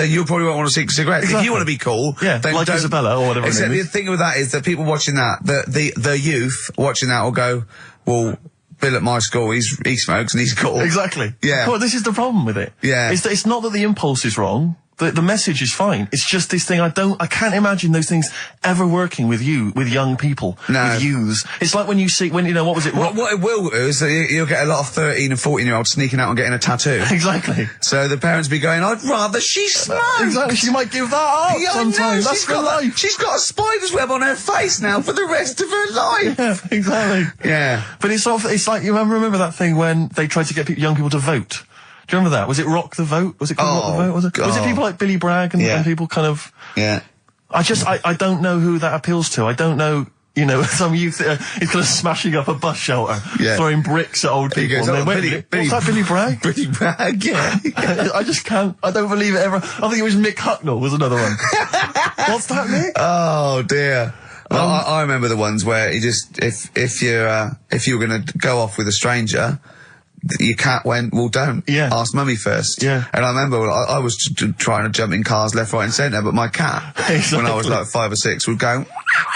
you probably won't want to smoke cigarettes. Exactly. If you want to be cool, then like don't. Isabella or whatever. Except the thing with that is that people watching that, the youth watching that will go, well, Bill at my school, he smokes and he's cool. Exactly. Yeah. Well, this is the problem with it. Yeah. It's not that the impulse is wrong. The message is fine. It's just this thing I can't imagine those things ever working with young people. No. With youths. It's like when what was it? What it will do is that you'll get a lot of 13 and 14-year-olds sneaking out and getting a tattoo. Exactly. So the parents be going, I'd rather she smoked. Exactly. She might give that up sometimes. That's for life. She's got a spider's web on her face now for the rest of her life. Yeah, exactly. Yeah. But it's like, you remember that thing when they tried to get young people to vote? Do you remember that? Was it Rock the Vote? Was it called Rock the Vote? Was it people like Billy Bragg and people kind of... Yeah. I don't know who that appeals to. I don't know, some youth is kind of smashing up a bus shelter, throwing bricks at old people. Goes, and what's that, Billy Bragg? Billy Bragg, yeah. I just can't, I don't believe it ever. I think it was Mick Hucknall was another one. What's that, Mick? Oh, dear. Well, I remember the ones where you just, if you were going to go off with a stranger, your cat went, well, don't. Yeah. Ask mummy first. Yeah. And I remember I was trying to jump in cars left, right and centre, but my cat, when I was like 5 or 6, would go,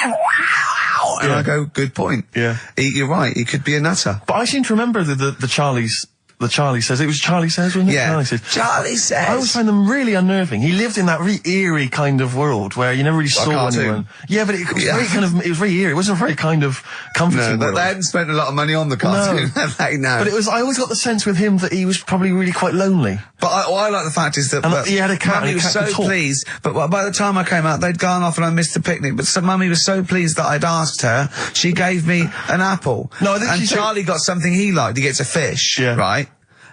and I go, good point. Yeah. You're right, he could be a nutter. But I seem to remember the Charlies the Charlie Says. It was Charlie Says, wasn't it? Yeah. Charlie Says. Charlie Says. I always find them really unnerving. He lived in that really eerie kind of world where you never really saw cartoon. anyone. Yeah, but it was very kind of, it was very eerie. It wasn't a very kind of comforting No, world. they hadn't spent a lot of money on the cartoon. No. But it was, I always got the sense with him that he was probably really quite lonely. But I like the fact is that... And he had a cat, Mummy and the was cat so could talk. pleased, but by the time I came out, they'd gone off and I missed the picnic, but so Mummy was so pleased that I'd asked her, she gave me an apple. No, I think and she said- Charlie got something he liked. He gets a fish, right?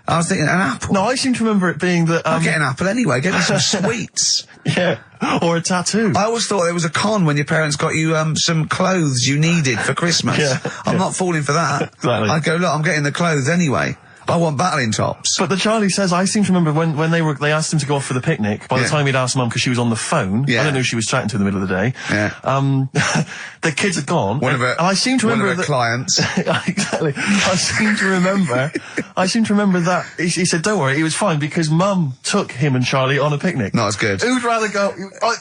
I was thinking, an apple? No, I seem to remember it being that... I'll get an apple anyway, get me some sweets. Yeah, or a tattoo. I always thought there was a con when your parents got you some clothes you needed for Christmas. I'm not falling for that. Exactly. I'd go, look, I'm getting the clothes anyway. I want battling tops. But the Charlie Says, I seem to remember when they asked him to go off for the picnic, by the time he'd asked Mum, because she was on the phone, I don't know who she was chatting to in the middle of the day, the kids had gone, and I seem to remember one of her clients. Exactly. I seem to remember that he said, don't worry, he was fine, because Mum took him and Charlie on a picnic. Not as good. Who'd rather go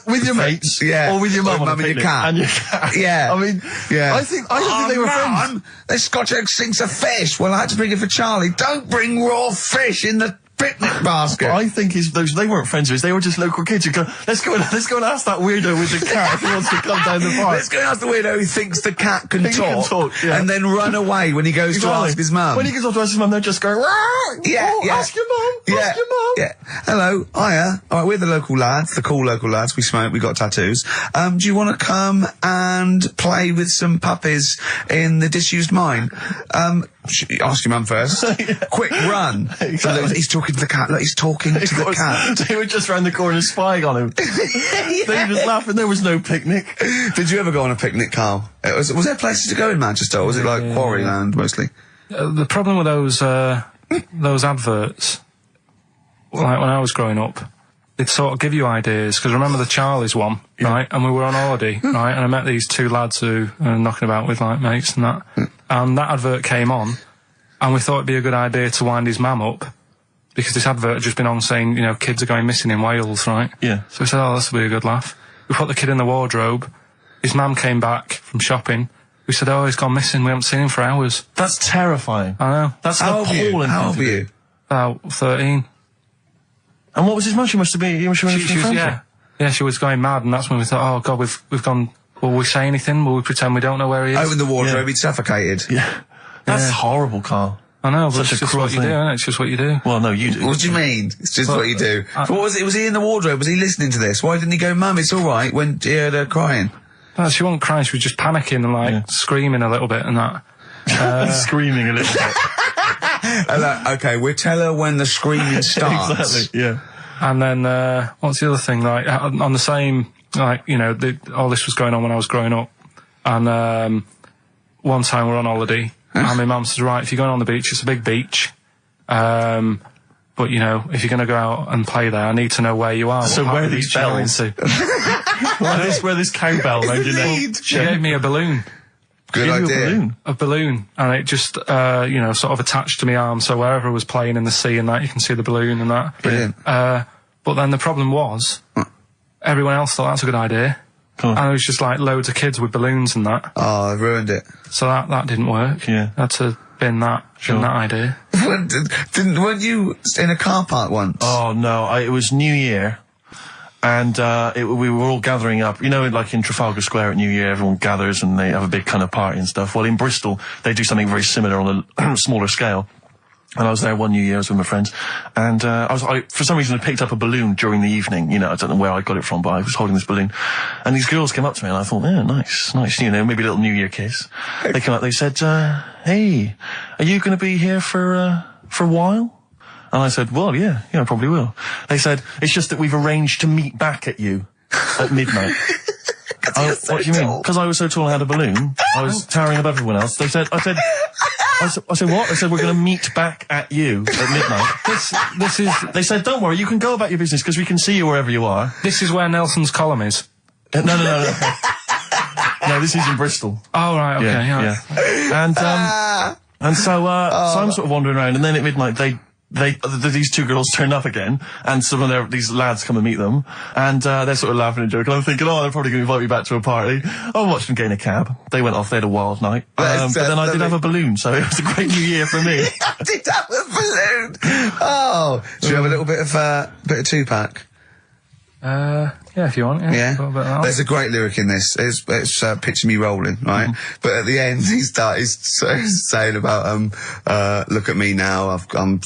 with your mates, or with your mum on a and picnic? your cat. And your cat. Yeah. I mean, I think they were friends. Mum, the Scotch egg sinks a fish. Well, I had to bring it for Charlie. Don't bring raw fish in the picnic basket. I think they weren't friends with us. They were just local kids who go, let's go and ask that weirdo with the cat if he wants to come down the park. Let's go and ask the weirdo who thinks the cat can talk, yeah. and then run away when he goes to ask his mum. When he goes off to ask his mum, they're just going, ask your mum, ask your mum. Yeah. Hello, hiya. All right, we're the local lads, the cool local lads. We smoke, we got tattoos. Do you want to come and play with some puppies in the disused mine? Ask your mum first. Quick, run. Exactly. Look, he's talking to the cat. Look, he's talking to the cat. They were just round the corner spying on him. They were just laughing. There was no picnic. Did you ever go on a picnic, Carl? Was there places to go in Manchester, or was it like Quarryland mostly? The problem with those adverts, like when I was growing up, they'd sort of give you ideas, because remember the Charlie's one, right? And we were on holiday, right? And I met these two lads who are knocking about with like mates and that. And that advert came on, and we thought it'd be a good idea to wind his mum up, because this advert had just been on saying, you know, kids are going missing in Wales, right? Yeah. So we said, oh, this will be a good laugh. We put the kid in the wardrobe. His mum came back from shopping. We said, oh, he's gone missing. We haven't seen him for hours. That's terrifying. I know. That's appalling. How old were you? About 13. And what was his mum? She must have been. Yeah, she was going mad, and that's when we thought, oh God, we've gone. Will we say anything? Will we pretend we don't know where he is? Open the wardrobe, he'd suffocated. Yeah, that's horrible, Carl. I know, but Such it's a just cruel what you thing. do, isn't it? It's just what you do. Well, no, you do. What do you mean? It's just what you do. What was it? Was he in the wardrobe? Was he listening to this? Why didn't he go, Mum, it's all right, when he heard her crying? No, she wasn't crying. She was just panicking and like screaming a little bit and that. Screaming a little bit. Okay, we'll tell her when the screaming starts. Exactly. Yeah. And then what's the other thing? Like on the same, like, you know, all this was going on when I was growing up. And one time we're on holiday, and my mum says, right, if you're going on the beach, it's a big beach. But, you know, if you're going to go out and play there, I need to know where you are. So where are these bells? Where this cowbell around your neck? She gave me a balloon. Good idea. A balloon, and it just, you know, sort of attached to my arm, so wherever I was playing in the sea and that, you can see the balloon and that. Brilliant. But then the problem was, everyone else thought that's a good idea. And it was just like loads of kids with balloons and that. Oh, I ruined it. So that didn't work. Yeah. I had to bin that idea. Weren't you in a car park once? Oh, no, it was New Year. And we were all gathering up, you know, like in Trafalgar Square at New Year, everyone gathers and they have a big kind of party and stuff. Well, in Bristol, they do something very similar on a smaller scale. And I was there one New Year, I was with my friends, and I for some reason I picked up a balloon during the evening. You know, I don't know where I got it from, but I was holding this balloon, and these girls came up to me, and I thought, yeah, nice, you know, maybe a little New Year kiss. They came up, they said, hey, are you going to be here for a while? And I said, well, yeah, I probably will. They said, it's just that we've arranged to meet back at you at midnight. What do you mean? Because I was so tall and had a balloon, I was towering above everyone else. I said, what? I said, we're going to meet back at you at midnight. This is. They said, don't worry, you can go about your business because we can see you wherever you are. This is where Nelson's column is. No. No, this is in Bristol. Oh, right, okay, yeah. And so I'm sort of wandering around, and then at midnight these two girls turn up again, and some of these lads come and meet them, and they're sort of laughing and joking. I'm thinking, they're probably going to invite me back to a party. I watched them gain a cab. They went off. They had a wild night. But then I did have a balloon, so it was a great New Year for me. I did have a balloon. Oh, should we have a little bit of Tupac? Yeah, if you want. Yeah. A little bit of that. There's a great lyric in this. It's picture me rolling, right? But at the end, he's saying about, look at me now. I'm,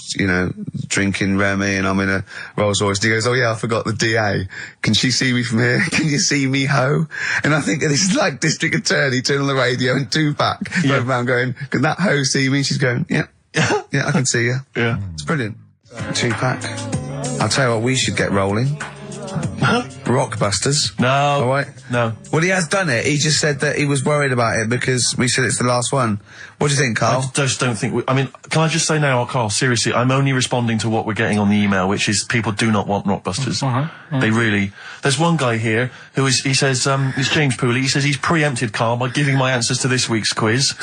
drinking Remy and I'm in a Rolls Royce. And he goes, oh yeah, I forgot the DA. Can she see me from here? Can you see me, ho? And I think this is like District Attorney turning on the radio and Tupac going around going, can that ho see me? She's going, yeah, I can see you. Yeah. It's brilliant. Tupac. I'll tell you what, we should get rolling. Rockbusters. No. All right. No. Well, he has done it. He just said that he was worried about it because we said it's the last one. What do you think, Carl? I just don't think... can I just say now, Carl, seriously, I'm only responding to what we're getting on the email, which is people do not want Rockbusters. They really... There's one guy here who he says, it's James Pooley, he says he's preempted Carl by giving my answers to this week's quiz.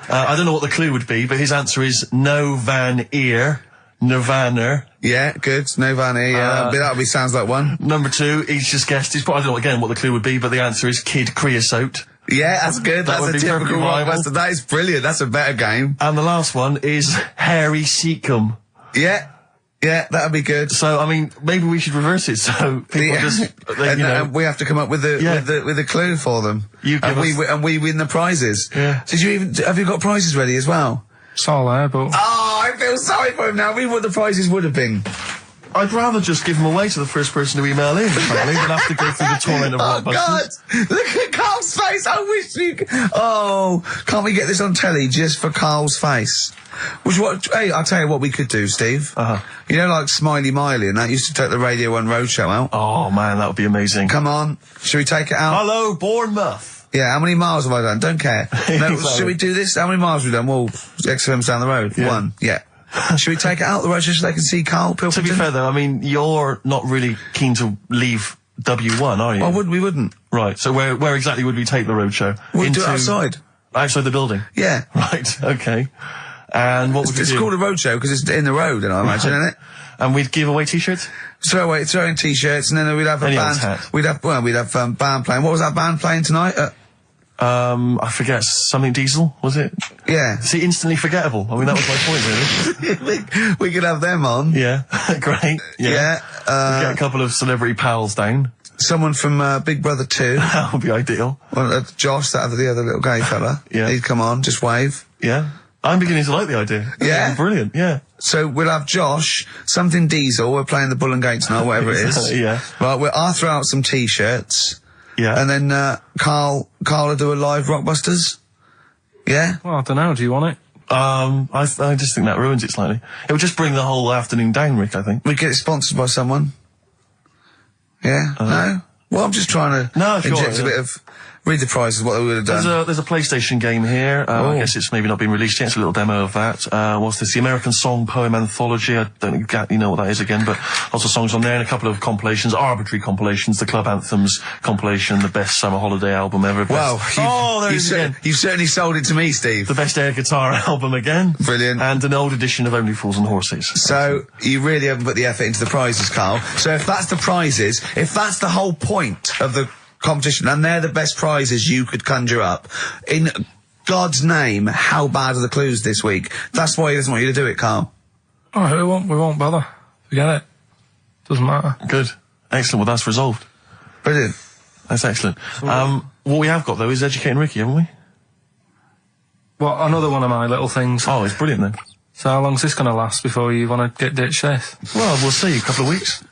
I don't know what the clue would be, but his answer is no van ear. Nirvana. Yeah, good. Nirvana, yeah. That sounds like one. Number 2, he's just guessed. I don't know again what the clue would be, but the answer is Kid Creosote. Yeah, that's good. That's a typical Rockbuster. That is brilliant. That's a better game. And the last one is Harry Seacombe. Yeah. Yeah, that'd be good. So, maybe we should reverse it so people and we have to come up with the clue for them. And we win the prizes. Yeah. Have you got prizes ready as well? It's all there, but... Oh, I feel sorry for him now. I mean, what the prizes would have been. I'd rather just give them away to the first person to email in, frankly, than have to go through the torrent of Rockbusters. God! Look at Carl's face! I wish you could... Oh, can't we get this on telly just for Carl's face? Hey, I'll tell you what we could do, Steve. You know, like Smiley Miley and that used to take the Radio 1 Roadshow out? Oh, man, that would be amazing. Come on. Should we take it out? Hello, Bournemouth. Yeah, how many miles have I done? Don't care. No, should we do this? How many miles have we done? Well, XFM's down the road. Yeah. 1. Yeah. Should we take it out the road just so they can see Karl Pilkington? To be fair, though, you're not really keen to leave W1, are you? Oh, we wouldn't. Right. So where exactly would we take the roadshow? We'd do it outside. Outside the building? Yeah. Right. Okay. And what would we do? It's called a roadshow because it's in the road, I imagine, isn't it? And we'd give away T-shirts? Throw in T-shirts, and then we'd have a band. Hat. We'd have band playing. What was that band playing tonight? I forget, something Diesel, was it? Yeah. See, instantly forgettable. That was my point, really. we could have them on. Yeah. Great. Yeah. Get a couple of celebrity pals down. Someone from Big Brother 2. That would be ideal. Well, Josh, the other little gay fella. Yeah. He'd come on, just wave. Yeah. I'm beginning to like the idea. Yeah. Brilliant, yeah. So we'll have Josh, something Diesel, we're playing the Bull and Gates tonight, whatever it is. Yeah. Right, I'll throw out some T-shirts. Yeah. And then, Carl will do a live Rockbusters. Yeah? Well, I don't know. Do you want it? I just think that ruins it slightly. It would just bring the whole afternoon down, Rick, I think. We'd get it sponsored by someone. Yeah? No? Well, I'm just trying to inject a bit of... Read the prizes, what they would have done. There's a PlayStation game here. I guess it's maybe not been released yet. It's a little demo of that. What's this? The American Song Poem Anthology. I don't exactly know what that is again, but lots of songs on there and a couple of compilations, arbitrary compilations, the Club Anthems compilation, the best summer holiday album ever. Wow. There it is again. You've certainly sold it to me, Steve. The best air guitar album again. Brilliant. And an old edition of Only Fools and Horses. So, you really haven't put the effort into the prizes, Carl. So if that's the prizes, if that's the whole point of the competition, and they're the best prizes you could conjure up, in God's name, how bad are the clues this week? That's why he doesn't want you to do it, Carl. Oh, we won't bother. Forget it. Doesn't matter. Good. Excellent. Well, that's resolved. Brilliant. That's excellent. What we have got, though, is Educating Ricky, haven't we? Well, another one of my little things. Oh, it's brilliant, then. So how long's this going to last before you want to get ditched this? Well, we'll see. A couple of weeks.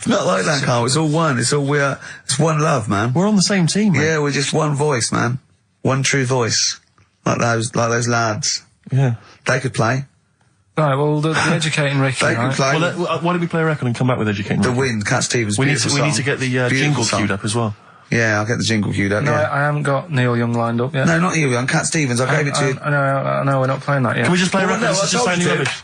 Not like that, Carl. It's all one. It's one love, man. We're on the same team, man. Yeah, we're just one voice, man. One true voice. Like those lads. Yeah. They could play. Right, well, the Educating Ricky, They could play. Well, why don't we play a record and come back with Educating Ricky? The Wind, Cat Stevens, we need to get the jingle queued up as well. Yeah, I'll get the jingle queued up, No, yeah. I haven't got Neil Young lined up yet. No, not Neil Young, Cat Stevens. I gave it to you. I know, we're not playing that yet. Can we just play a record?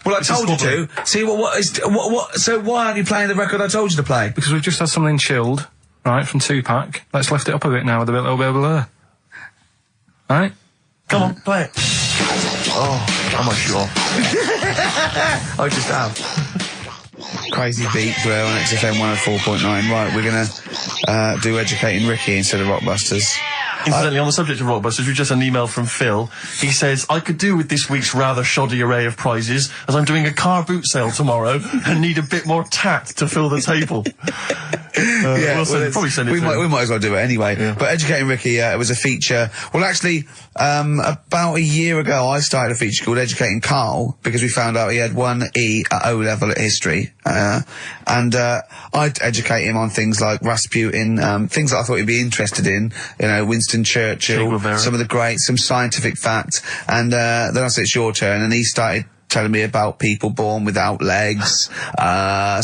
Well, I told you to. See, so why aren't you playing the record I told you to play? Because we've just had something chilled, right, from Tupac. Let's lift it up a bit now with a little bit of blur. Right? Come on, play it. Oh, I'm not sure. I just am. Crazy beat there on XFM 104.9. Right, we're gonna do Educating Ricky instead of Rockbusters. Incidentally, on the subject of Rockbusters, we've just had an email from Phil. He says, I could do with this week's rather shoddy array of prizes, as I'm doing a car boot sale tomorrow and need a bit more tact to fill the table. We'll probably send it we might as well do it anyway. Yeah. But Educating Ricky, it was a feature. Well, actually, about a year ago, I started a feature called Educating Karl, because we found out he had 1 E at O level at history. And I'd educate him on things like Rasputin, things that I thought he'd be interested in, Winston Churchill, some of the greats, some scientific facts. And then I said, it's your turn, and he started telling me about people born without legs.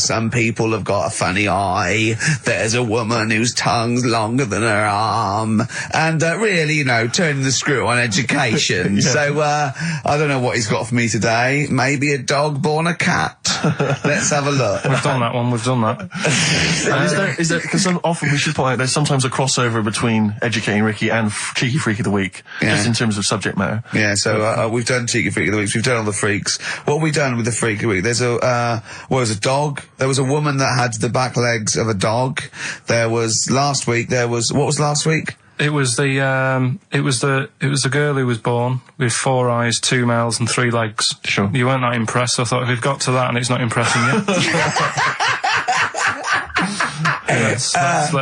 Some people have got a funny eye. There's a woman whose tongue's longer than her arm. And really, turning the screw on education. So I don't know what he's got for me today. Maybe a dog born a cat. Let's have a look. We've done that one. We've done that. Is there, because often we should point out there's sometimes a crossover between Educating Ricky and Cheeky Freak of the Week, just in terms of subject matter. Yeah, so we've done Cheeky Freak of the Week. We've done all the freaks. What have we done with the Freak of the Week? There's a dog. There was a woman that had the back legs of a dog. What was last week? It was the girl who was born with 4 eyes, 2 mouths, and 3 legs. Sure. You weren't that impressed. I thought if we've got to that and it's not impressing you.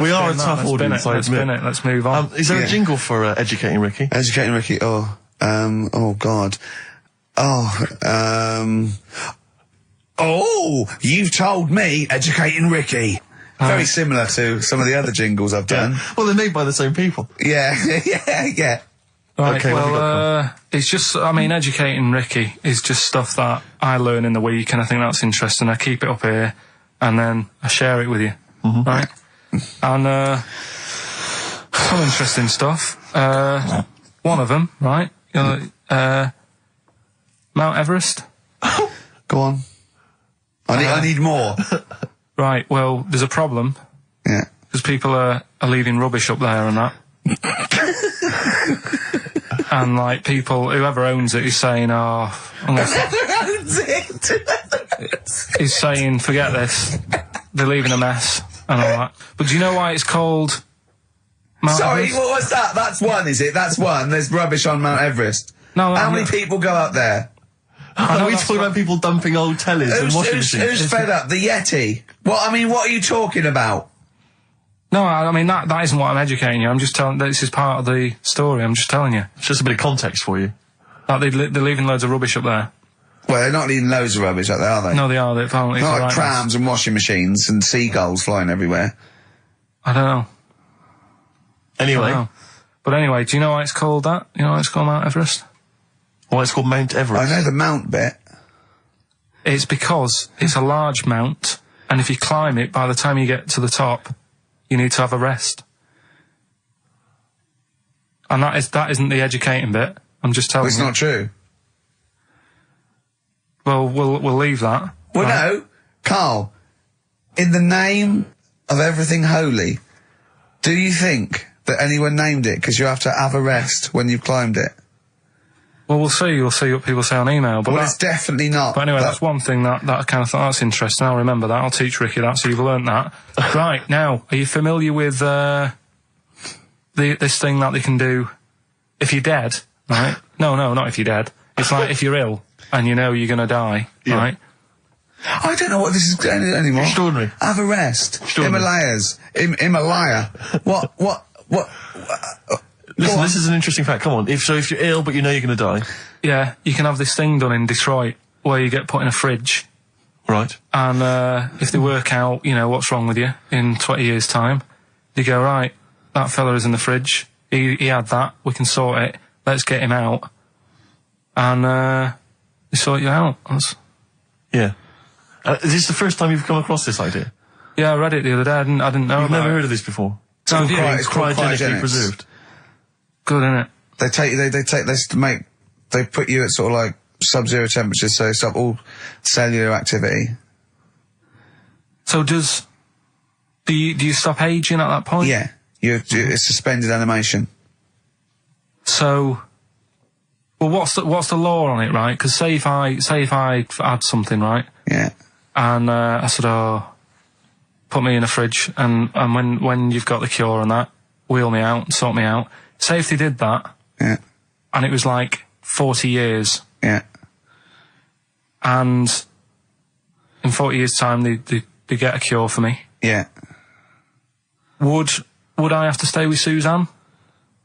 We are a tough audience. Let's spin it. Let's move on. Is there a jingle for Educating Ricky? Educating Ricky. Oh God. You've told me Educating Ricky. Very similar to some of the other jingles I've done. Well, they're made by the same people. Yeah. Right, okay, it's just, Educating Ricky is just stuff that I learn in the week, and I think that's interesting. I keep it up here, and then I share it with you, right? And, some interesting stuff. One of them, right? Mount Everest. Go on. I need more. Right, well, there's a problem. Yeah. Because people are leaving rubbish up there and that. And, whoever owns it is saying, he's saying, forget this. They're leaving a mess and all that. But do you know why it's called Mount Everest? What was that? That's one, is it? That's one. There's rubbish on Mount Everest. No, How many people go up there? Are we talking about people dumping old tellies and washing machines? Who's fed up? The Yeti? What are you talking about? No, that isn't what I'm educating you. I'm just telling, this is part of the story. I'm just telling you. It's just a bit of context for you. They're leaving loads of rubbish up there. Well, they're not leaving loads of rubbish up there, are they? No, they are. They're apparently not like trams and washing machines and seagulls flying everywhere. I don't know. Anyway. But anyway, do you know why it's called that? You know why it's called Mount Everest? Why it's called Mount Everest? I know the mount bit. It's because it's a large mount, and if you climb it, by the time you get to the top, you need to have a rest. And that isn't the educating bit. I'm just telling you. It's not true. Well, we'll leave that. Well, no, Karl. In the name of everything holy, do you think that anyone named it because you have to have a rest when you've climbed it? Well, we'll see. You'll see what people say on email. But it's definitely not. But anyway, that's one thing that I kind of thought, that's interesting. I'll remember that. I'll teach Ricky that, so you've learnt that. Right, now, are you familiar with this thing that they can do if you're dead, right? No, not if you're dead. It's like if you're ill and you know you're going to die, right? I don't know what this is anymore. Extraordinary. Have a rest. Himalayas. Himalaya. What? Listen, this is an interesting fact. Come on. If you're ill but you know you're going to die. Yeah, you can have this thing done in Detroit where you get put in a fridge. Right. And if they work out, what's wrong with you in 20 years' time, they go, right, that fella is in the fridge. He had that. We can sort it. Let's get him out. And they sort you out. Yeah. Is this the first time you've come across this idea? Yeah, I read it the other day. I didn't know. You've never heard of this before? It's cryogenically preserved. Good, isn't it? They put you at sort of like sub-zero temperatures, so stop all cellular activity. So do you stop aging at that point? Yeah, it's suspended animation. So Well, what's the law on it, right? Because say if I had something, right? Yeah. And I said, oh, put me in a fridge, and when you've got the cure and that, wheel me out, sort me out. Say if they did that, Yeah. and it was like 40 years, Yeah. and in 40 years' time they get a cure for me. Yeah. Would I have to stay with Suzanne?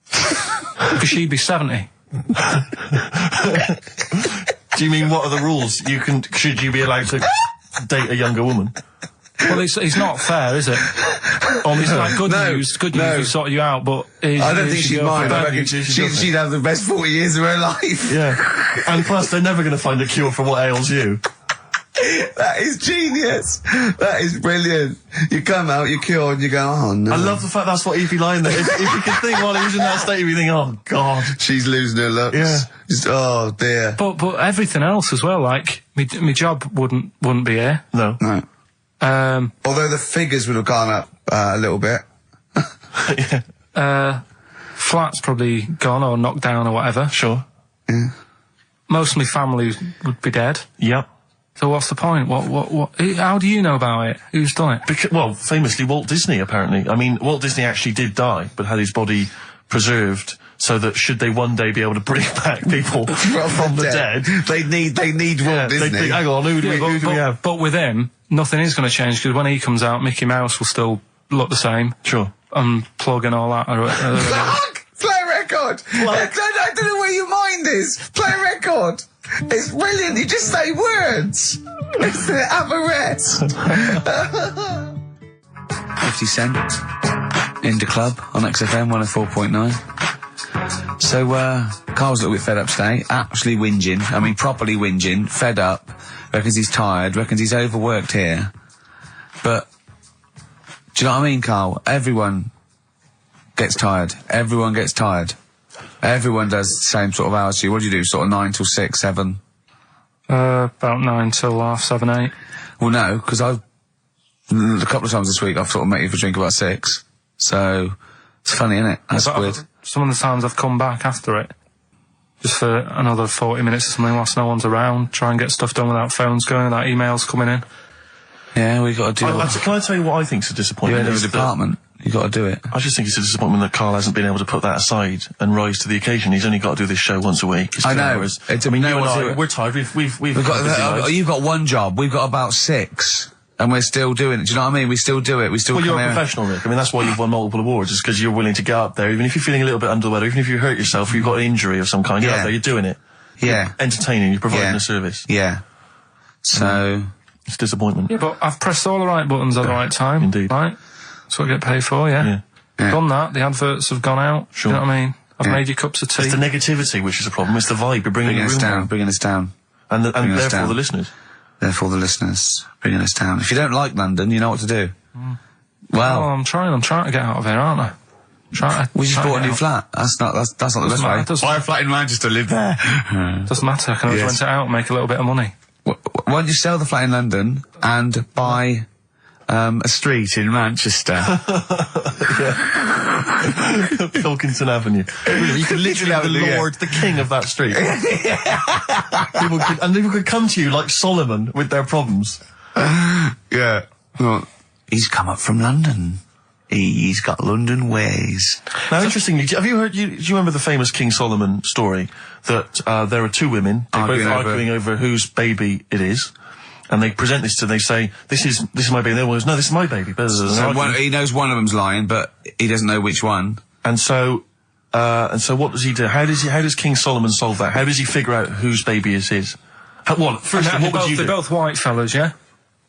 Because she'd be 70. Do you mean what are the rules? Should you be allowed to date a younger woman? Well, it's not fair, is it? It's like good news, we sorted you out, but... I don't think she'd mind. I reckon she'd have the best 40 years of her life. Yeah. And plus, they're never going to find a cure for what ails you. That is genius. That is brilliant. You come out, you cure, and you go, oh no. I love the fact that's what he'd be lying there. If you could think while he was in that state, you'd be thinking, oh God. She's losing her looks. Yeah. Just, oh dear. But everything else as well, like, my job wouldn't be here. No. No. Although the figures would have gone up a little bit. Yeah. Flat's probably gone or knocked down or whatever. Sure. Yeah. Most of my family would be dead. Yep. So what's the point? What? How do you know about it? Who's done it? Well, famously Walt Disney, apparently. I mean, Walt Disney actually did die, but had his body preserved so that should they one day be able to bring back people from the dead, they need Walt Disney. Hang on, who do we have? But with him, nothing is going to change, because when he comes out, Mickey Mouse will still look the same. Sure. Unplug and all that. Play a record! I don't know where your mind is. Play a record! It's brilliant, you just say words! It's the Averett! 50 Cent in the club on XFM 104.9. So, Carl's a little bit fed up today, actually whinging, I mean properly whinging, fed up, reckons he's tired, reckons he's overworked here. But, do you know what I mean, Carl? Everyone gets tired. Everyone gets tired. Everyone does the same sort of hours to you. What do you do, sort of 9 till 6, 7? About 9 till 7, 8. Well, no, because a couple of times this week I've sort of met you for a drink about 6. So, it's funny, isn't it? That's weird. Some of the times I've come back after it, just for another 40 minutes or something whilst no one's around, try and get stuff done without phones going, without emails coming in. Yeah, we got to do it. Can I tell you what I think's a disappointment? You're in the department. You got to do it. I just think it's a disappointment that Carl hasn't been able to put that aside and rise to the occasion. He's only got to do this show once a week. It's I know. Hours. It's, I mean, no you and one's I, doing it. we're tired. We've got you've got one job. We've got about 6, and we're still doing it. Do you know what I mean? We still do it. We still. Well, come you're a here. professional, Rick. I mean, that's why you've won multiple awards. Is because you're willing to get up there, even if you're feeling a little bit under the weather, even if you hurt yourself, or you've got an injury of some kind. You're up there. You're doing it. Yeah. You're entertaining. You're providing a service. Yeah. So. It's disappointment. Yeah, but I've pressed all the right buttons at the right time. Indeed. Right? That's what I get paid for, yeah. Done that. The adverts have gone out. Sure. You know what I mean? I've made you cups of tea. It's the negativity which is the problem. It's the vibe. You're bringing us down. Bringing us down. And therefore the listeners. Therefore the listeners. Bringing us down. If you don't like London, you know what to do. Well. I'm trying to get out of here, aren't I? We just bought a new flat. That's not the best way. Buy a flat in Manchester, live there. Doesn't matter. I can always rent it out and make a little bit of money. Why don't you sell the flat in London and buy a street in Manchester? Pilkington Avenue. You could literally be the lord, the king of that street. People could come to you like Solomon with their problems. Yeah. Well, he's come up from London. He's got London ways. Now, interestingly, have you heard? Do you remember the famous King Solomon story that there are 2 women arguing over whose baby it is, and they present this to? They say, "This is my baby." And the other one goes, "No, this is my baby." So he knows one of them's lying, but he doesn't know which one. And so what does he do? How does King Solomon solve that? How does he figure out whose baby is his? First, what would you do? They're both white fellas, yeah.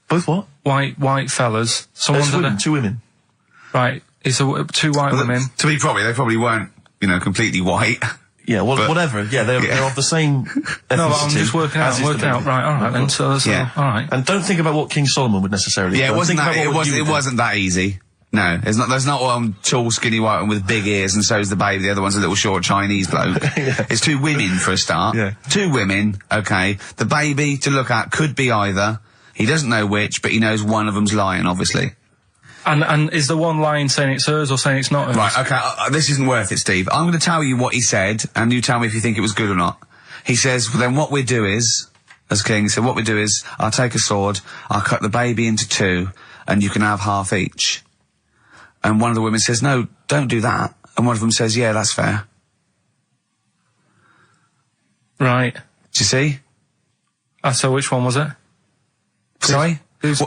Both what? White fellas. Women, 2 women. Right, it's 2 white women. To be they probably weren't, completely white. Yeah, whatever. Yeah, they're of the same ethnicity. No, I'm just working out. Right, all right then. So, all right. And don't think about what King Solomon would necessarily. Yeah, it wasn't that easy. No, there's not one tall, skinny white one with big ears, and so's the baby. The other one's a little short Chinese bloke. It's 2 women for a start. Yeah. 2 women. Okay, the baby to look at could be either. He doesn't know which, but he knows one of them's lying, obviously. And is the one lying saying it's hers or saying it's not hers? Right, okay, this isn't worth it, Steve. I'm going to tell you what he said, and you tell me if you think it was good or not. He says, well, then what we do is, as king, he said, what we do is, I'll take a sword, I'll cut the baby into two, and you can have half each. And one of the women says, no, don't do that. And one of them says, yeah, that's fair. Right. Do you see? So which one was it? Sorry? Who's...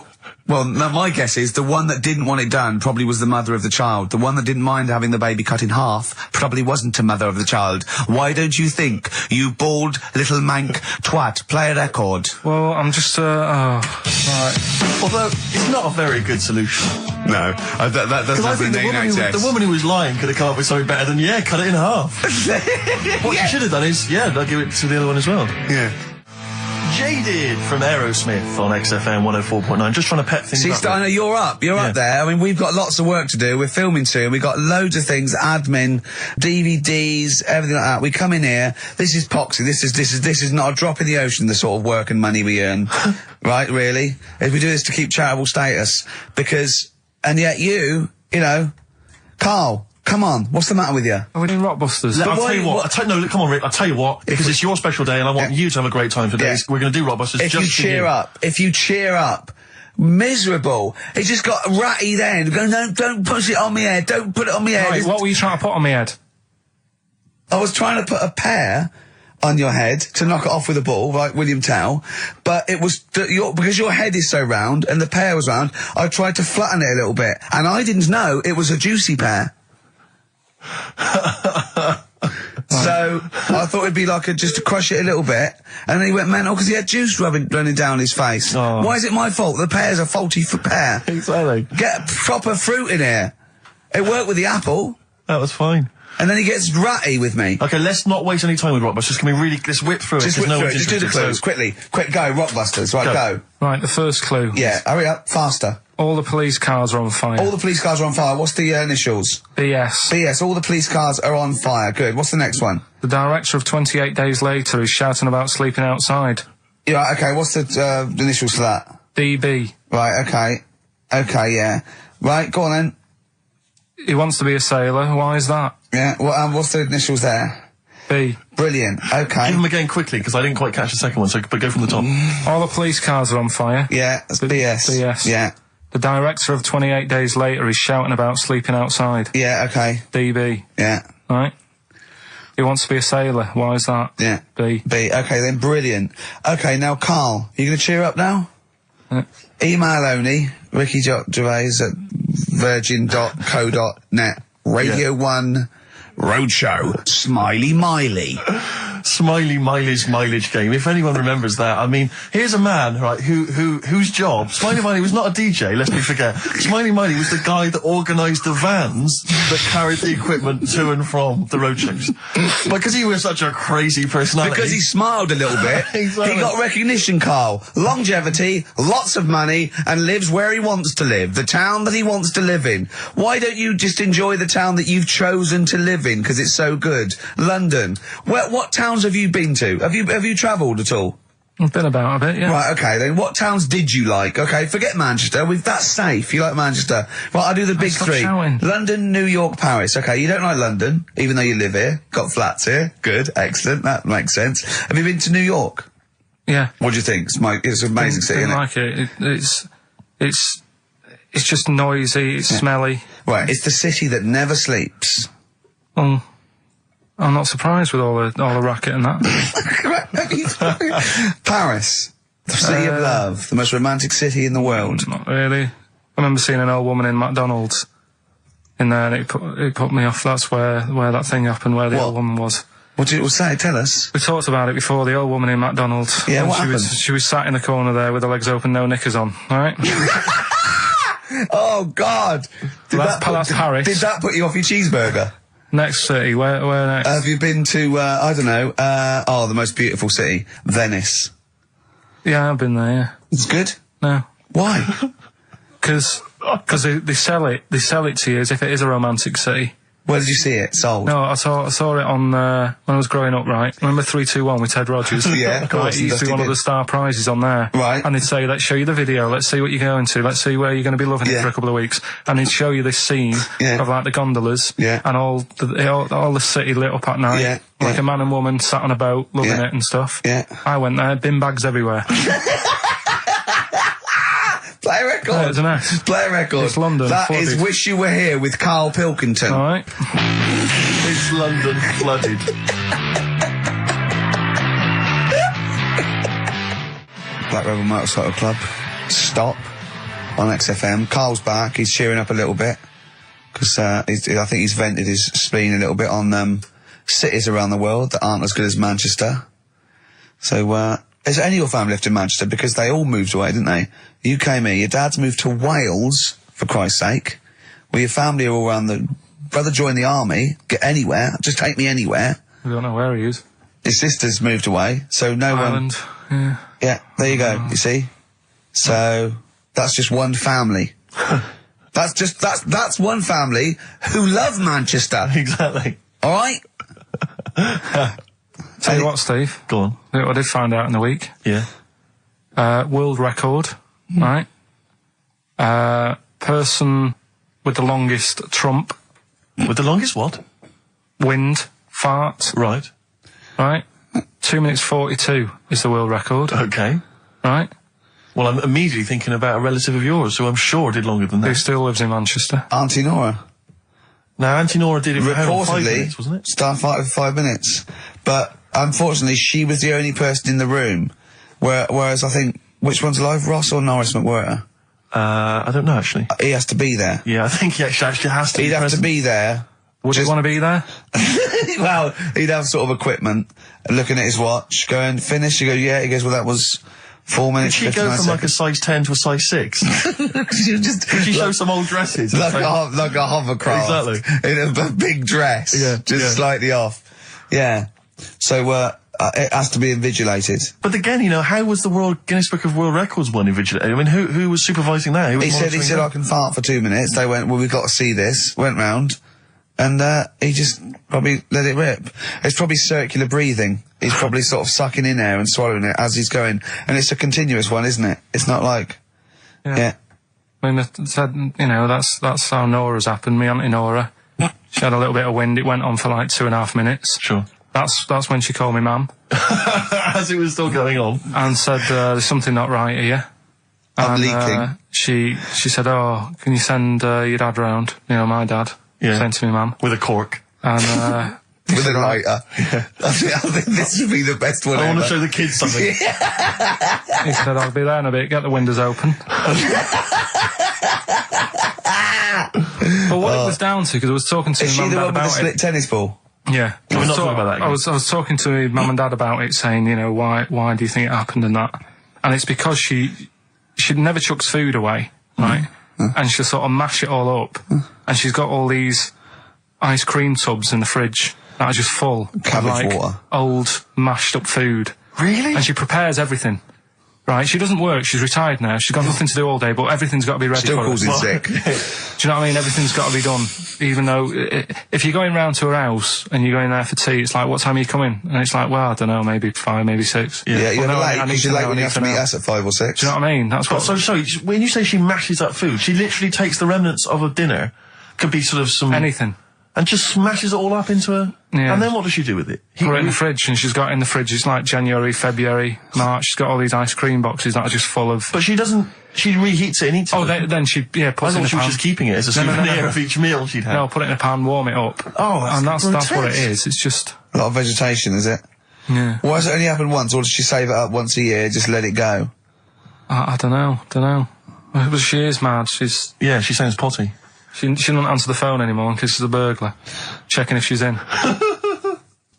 Well, no, my guess is the one that didn't want it done probably was the mother of the child. The one that didn't mind having the baby cut in half probably wasn't a mother of the child. Why don't you think, you bald little mank twat? Play a record. Well, I'm just, right. Although, it's not a very good solution. No, that doesn't I think the woman who was lying could have come up with something better than, cut it in half. What she should have done is, I'll give it to the other one as well. Yeah. Jaded from Aerosmith on XFM 104.9. Just trying to pet things up. See, I know you're up there. I mean, we've got lots of work to do. We're filming soon. We've got loads of things, admin, DVDs, everything like that. We come in here. This is Poxy. This is not a drop in the ocean, the sort of work and money we earn. Right, really? If we do this to keep charitable status. And yet you know, Carl, come on, what's the matter with you? Are we doing Rockbusters? I'll tell you what, come on, Rick, I'll tell you what, because it's your special day and I want you to have a great time today. We're going to do Rockbusters if you cheer up, miserable. It just got ratty then. Go, don't push it on my head, don't put it on my head. Right, what were you trying to put on my head? I was trying to put a pear on your head to knock it off with a ball, like William Tell, but it was, because your head is so round and the pear was round, I tried to flatten it a little bit, and I didn't know it was a juicy pear. So I thought it'd be like just to crush it a little bit, and then he went mental because he had juice running down his face. Oh. Why is it my fault? The pear's a faulty pear. Exactly. Get proper fruit in here. It worked with the apple. That was fine. And then he gets ratty with me. Okay, let's not waste any time with Rockbusters. let's whip through it. Just whip through it. Just do the clues quickly. Quick, go Rockbusters. Right, go. Right, the first clue. Yeah, hurry up, faster. All the police cars are on fire. All the police cars are on fire. What's the initials? BS. BS. All the police cars are on fire. Good. What's the next one? The director of 28 Days Later is shouting about sleeping outside. Yeah, okay. What's the initials for that? DB. Right, okay. Okay, yeah. Right, go on then. He wants to be a sailor. Why is that? Yeah, well, what's the initials there? B. Brilliant. Okay. Give them again quickly, because I didn't quite catch the second one, but go from the top. All the police cars are on fire. Yeah, that's BS. BS. Yeah. The director of 28 Days Later is shouting about sleeping outside. Yeah, okay. DB. Yeah. Right? He wants to be a sailor. Why is that? Yeah. B. B. Okay, then, brilliant. Okay, now, Carl, you going to cheer up now? Email only, Ricky Gervais at virgin.co.net. Radio 1 Roadshow. Smiley Miley. Smiley Miley's mileage game. If anyone remembers that, I mean, here's a man, right, whose job, Smiley Miley was not a DJ, lest we forget. Smiley Miley was the guy that organised the vans that carried the equipment to and from the road shows. Because he was such a crazy personality. Because he smiled a little bit. Exactly. He got recognition, Carl. Longevity, lots of money, and lives where he wants to live. The town that he wants to live in. Why don't you just enjoy the town that you've chosen to live in, because it's so good? London. What towns have you been to? Have you travelled at all? I've been about a bit, yeah. Right, okay, then what towns did you like? Okay, forget Manchester. That's safe. You like Manchester. Right, I'll do the big three. Shouting. London, New York, Paris. Okay, you don't like London, even though you live here. Got flats here. Good, excellent. That makes sense. Have you been to New York? Yeah. What do you think? It's an amazing city, isn't it? Like it's just noisy, it's smelly. Right, it's the city that never sleeps. I'm not surprised with all the racket and that. Paris, the city of love, the most romantic city in the world. Not really. I remember seeing an old woman in McDonald's in there, and it put me off. That's where that thing happened, where the old woman was. What did it say? Tell us. We talked about it before. The old woman in McDonald's. Yeah, what happened? She was sat in the corner there with her legs open, no knickers on. All right. Oh God! That's Paris. Did that put you off your cheeseburger? Next city, where next? Have you been to, I don't know, the most beautiful city, Venice? Yeah, I've been there, yeah. It's good? No. Why? Because they sell it to you as if it is a romantic city. Where did you see it? Sold? No, I saw it on, when I was growing up, right? Remember 3-2-1 with Ted Rogers? Yeah, of course. Right, it used to be one of the star prizes on there. Right. And they'd say, let's show you the video, let's see what you're going to, let's see where you're going to be loving it Yeah. for a couple of weeks. And they'd show you this scene of like the gondolas and all the city lit up at night. Like a man and woman sat on a boat loving it and stuff. Yeah. I went there, bin bags everywhere. Play a record. Yeah, it's a mess. Play a record. It's London. That flooded. is Wish You Were Here with Karl Pilkington. Alright. It's London flooded. Black Rebel Motorcycle Club. Stop. On XFM. Carl's back. He's cheering up a little bit. Because I think he's vented his spleen a little bit on cities around the world that aren't as good as Manchester. So, is any of your family left in Manchester? Because they all moved away, didn't they? You came here. Your dad's moved to Wales, for Christ's sake. Well, your family are all around brother joined the army. Get anywhere. Just take me anywhere. We don't know where he is. His sister's moved away, so no Ireland. one... Yeah, there you go, you see? So, that's just one family. That's one family who love Manchester. Exactly. Alright? Tell you what, Steve. Go on. Look what I did find out in the week. Yeah. World record, right? Person with the longest trump. With the longest what? Wind. Fart. Right. Right? 2 minutes 42 is the world record. Okay. Right? Well, I'm immediately thinking about a relative of yours who I'm sure did longer than Who that. still lives in Manchester. Auntie Nora. Now, Auntie Nora did it for how long? 5 Reportedly, minutes, wasn't it? Starfighter for 5 minutes. But, unfortunately, she was the only person in the room. Whereas I think, which one's alive, Ross or Norris McWhirter? I don't know, actually. He has to be there. Yeah, I think he actually has to He'd be have present. to be there. Would you want to be there? Well, he'd have sort of equipment, looking at his watch, going, finish? He goes, yeah. He goes, well, that was 4 minutes, Did she go 59 from like a seconds. size 10 to a size 6? She just, Did she show some old dresses? like a hovercraft. Exactly. In a big dress. Yeah, Just yeah. slightly off. Yeah. So, it has to be invigilated. But again, you know, how was the Guinness Book of World Records one invigilated? I mean, who was supervising that? Who was He said, monitoring that? I can fart for 2 minutes. They went, well, we've got to see this. Went round. And, he just probably let it rip. It's probably circular breathing. He's probably sort of sucking in air and swallowing it as he's going. And it's a continuous one, isn't it? It's not like, yeah. I mean, I said, you know, that's how Nora's happened. Me Auntie Nora. She had a little bit of wind. It went on for like 2.5 minutes. Sure. That's when she called me mum. As it was still going on. And said, there's something not right here. I'm And, leaking. She said, oh, can you send your dad round? You know, my dad. Yeah. Sent to me mum. With a cork. And, With a lighter. I think this would be the best one I ever. want to show the kids something. he said, I'll be there in a bit, get the windows open. But what it was down to, because I was talking to Is my she mum the and one dad with the about split it. tennis ball? Yeah. We're not talking about that again. I was talking to my mum and dad about it, saying, you know, why do you think it happened and that? And it's because she never chucks food away, right? And she'll sort of mash it all up. And she's got all these ice cream tubs in the fridge that are just full Cabbage of like water. old mashed up food. Really? And she prepares everything. Right, she doesn't work, she's retired now, she's got nothing to do all day, but everything's got to be ready Still for her. calls in sick. Do you know what I mean? Everything's got to be done. Even though, if you're going round to her house and you're going there for tea, it's like, what time are you coming? And it's like, well, I don't know, maybe 5, maybe 6. Yeah, you're Well, no, late, I need because to you're late know, when I you need have to to meet know. us at 5 or 6. Do you know what I mean? That's what... So, sorry, when you say she mashes up food, she literally takes the remnants of a dinner, could be sort of some... Anything. And just smashes it all up into a... Yeah. And then what does she do with it? Put it in the fridge, and she's got in the fridge, it's like January, February, March, she's got all these ice cream boxes that are just full of... But she doesn't... She reheats it and eats it. Oh, then she, puts I it in thought the she was pan. just keeping it as a No, souvenir no. of each meal she'd had. No, put it in a pan, warm it up. Oh, And that's what it grotesque. is, it's just... A lot of vegetation, is it? Yeah. Why has it only happened once, or does she save it up once a year, just let it go? I don't know. But she is mad, Yeah, she sounds potty. She doesn't answer the phone anymore in case there's a burglar. Checking if she's in.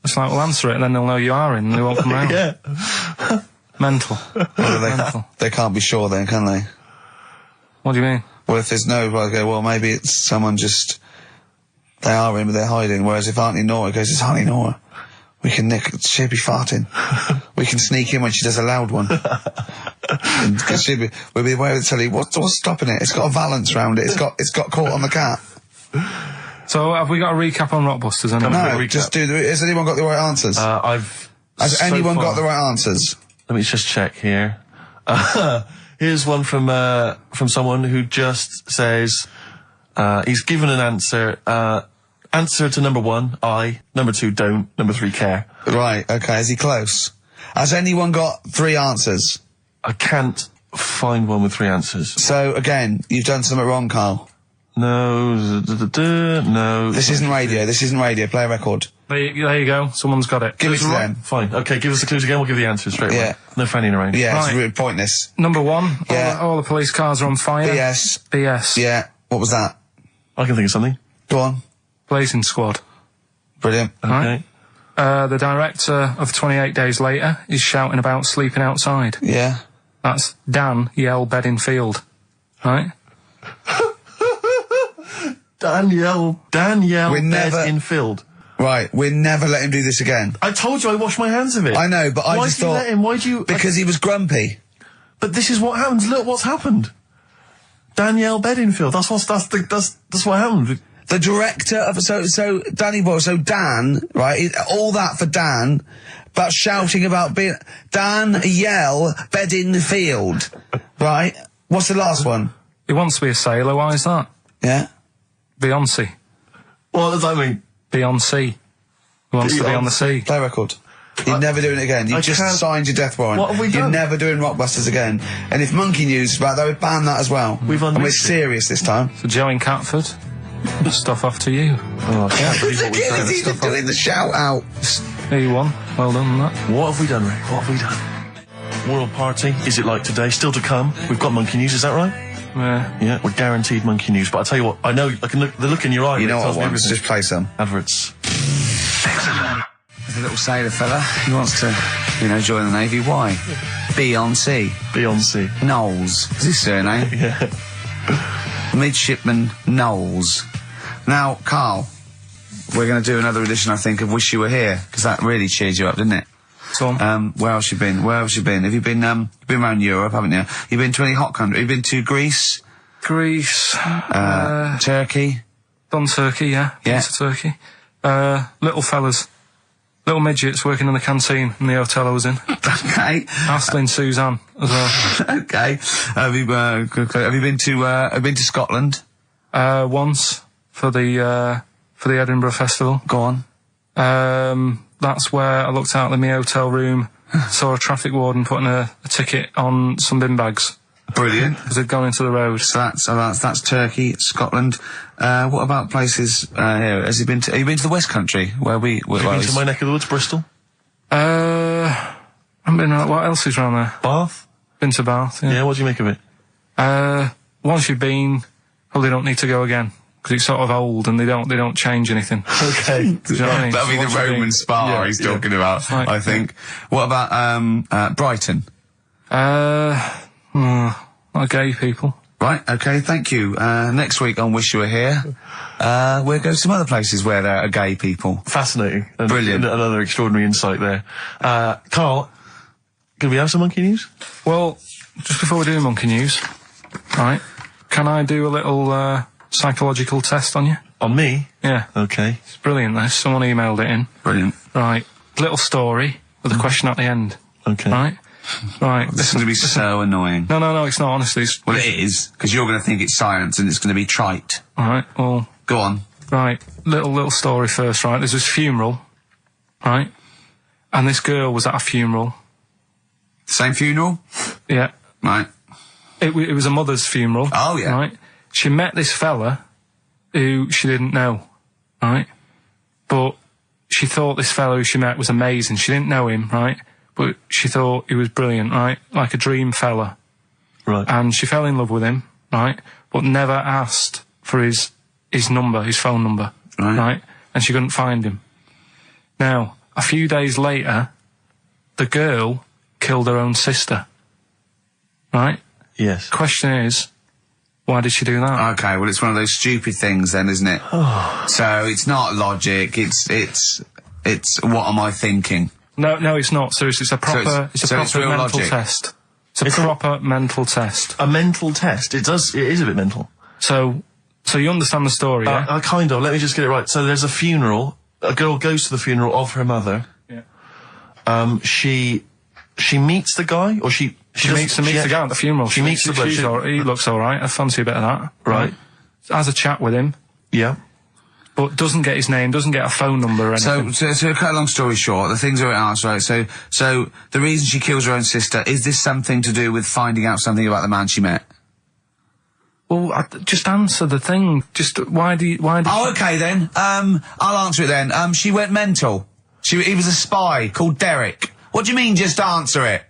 It's like, well, answer it and then they'll know you are in and they won't come round. Yeah. Mental. Well, they can't be sure then, can they? What do you mean? Well, if there's no, well, I go, well, maybe it's someone just, they are in, but they're hiding. Whereas if Auntie Nora goes, it's Auntie Nora, we can she'll be farting. We can sneak in when she does a loud one. Because we'll be aware of the telly, what's stopping it? It's got a valance round it. It's got caught on the cap. So have we got a recap on Rockbusters? No, just do has anyone got the right answers? Has anyone got the right answers? Let me just check here. Here's one from someone who just says, he's given an answer, answer to number 1, I, number 2, don't, number 3, care. Right, okay, is he close? Has anyone got 3 answers? I can't find one with 3 answers. So, again, you've done something wrong, Carl. No, no. This isn't radio, play a record. There you go, someone's got it. Give it to them. Fine, okay, give us the clues again, we'll give the answers straight away. No fanning around. Yeah, Right. it's really pointless. Number 1, Yeah. all the police cars are on fire. BS. Yeah, what was that? I can think of something. Go on. Blazing Squad. Brilliant. Okay. The director of 28 Days Later is shouting about sleeping outside. Yeah. That's Dan Yell Bedingfield. Right? Danielle Bedingfield. Right, we'll never let him do this again. I told you I washed my hands of it. I know, but I Why just did you thought... let him? Why do you... Because he was grumpy. But this is what happens. Look what's happened. Danielle Bedingfield. That's what happened. The director of... So Danny Boyle, so Dan, right, all that for Dan, but shouting about being... Dan Yell Bedingfield, right? What's the last one? He wants to be a sailor, why is that? Yeah? Beyonce. What does that mean? Beyonce. He wants to be on the sea. Play record. You're never doing it again. You just signed your death warrant. What have we done? You're never doing Rockbusters again. And if Monkey News is back, they would ban that as well. And we're serious this time. So Joe in Catford, stuff off to you. Oh, I can't believe what we've done. He's even doing the shout out. There you won. Well done on that. What have we done, Ray? What have we done? World Party, is it like today? Still to come. We've got Monkey News, is that right? Yeah, we're guaranteed Monkey News. But I tell you what, I know, I can look, the look in your eye. You know what tells I me want? everything. Just play some. Adverts. There's a little sailor fella. He wants to, join the Navy. Why? Beyonce. Knowles. Is his surname? Yeah. Midshipman Knowles. Now, Carl, we're going to do another edition, I think, of Wish You Were Here, because that really cheered you up, didn't it? So where else you been? Have you been? You've been around Europe, haven't you? You've been to any hot country? You've been to Greece? Turkey? Done Turkey, yeah. Yeah. Been to Turkey. Little fellas. Little midgets working in the canteen in the hotel I was in. Okay. Astley Suzanne as well. Okay. Have you been to Scotland? Once for the Edinburgh Festival. Go on. That's where I looked out of my hotel room, saw a traffic warden putting a ticket on some bin bags. Brilliant. Because they'd gone into the road. So that's Turkey, Scotland. What about places here? Have you been to the West Country where Have you been to my neck of the woods, Bristol? I haven't been. What else is around there? Bath? Been to Bath. Yeah. Yeah, what do you make of it? Once you've been, probably don't need to go again. Because it's sort of old and they don't change anything. Okay. Do you know what I mean? That'll be the Once you've Roman been- spa he's talking about, Right. I think. What about Brighton? Not gay people. Right, okay, thank you. Next week on Wish You Were Here, we'll go to some other places where there are gay people. Fascinating. And Brilliant. Another extraordinary insight there. Carl, can we have some Monkey News? Well, just before we do Monkey News, right, can I do a little psychological test on you? On me? Yeah. Okay. It's brilliant, this. Someone emailed it in. Brilliant. Right. Little story with a question at the end. Okay. Right? Right. This is going to be so annoying. No, it's not, honestly. Well, it is, because you're going to think it's science and it's going to be trite. Alright, well... Go on. Right, little story first, right? There's this funeral, right? And this girl was at a funeral. Same funeral? Yeah. Right. It was a mother's funeral. Oh, yeah. Right? She met this fella who she didn't know, right? But she thought this fellow who she met was amazing. She didn't know him, right? But she thought he was brilliant, right? Like a dream fella. Right. And she fell in love with him, right? But never asked for his number, his phone number, right? And she couldn't find him. Now, a few days later, the girl killed her own sister, right? Yes. Question is, why did she do that? Okay, well, it's one of those stupid things then, isn't it? So it's not logic, it's what am I thinking? No, it's not. Seriously, it's a proper, it's proper real mental logic. test. It's a proper mental test. A mental test. It is a bit mental. So, So you understand the story, yeah? Kind of. Let me just get it right. So there's a funeral. A girl goes to the funeral of her mother. Yeah. She meets the guy, or she meets the guy at the funeral. She meets the bloke. He looks all right. I fancy a bit of that. Right. Has a chat with him. Yeah. But doesn't get his name, doesn't get a phone number or anything. So to cut a long story short, the things are answered, right? So the reason she kills her own sister, is this something to do with finding out something about the man she met? Well, just answer the thing. Just, why do okay then. I'll answer it then. She went mental. He was a spy called Derek. What do you mean, just answer it?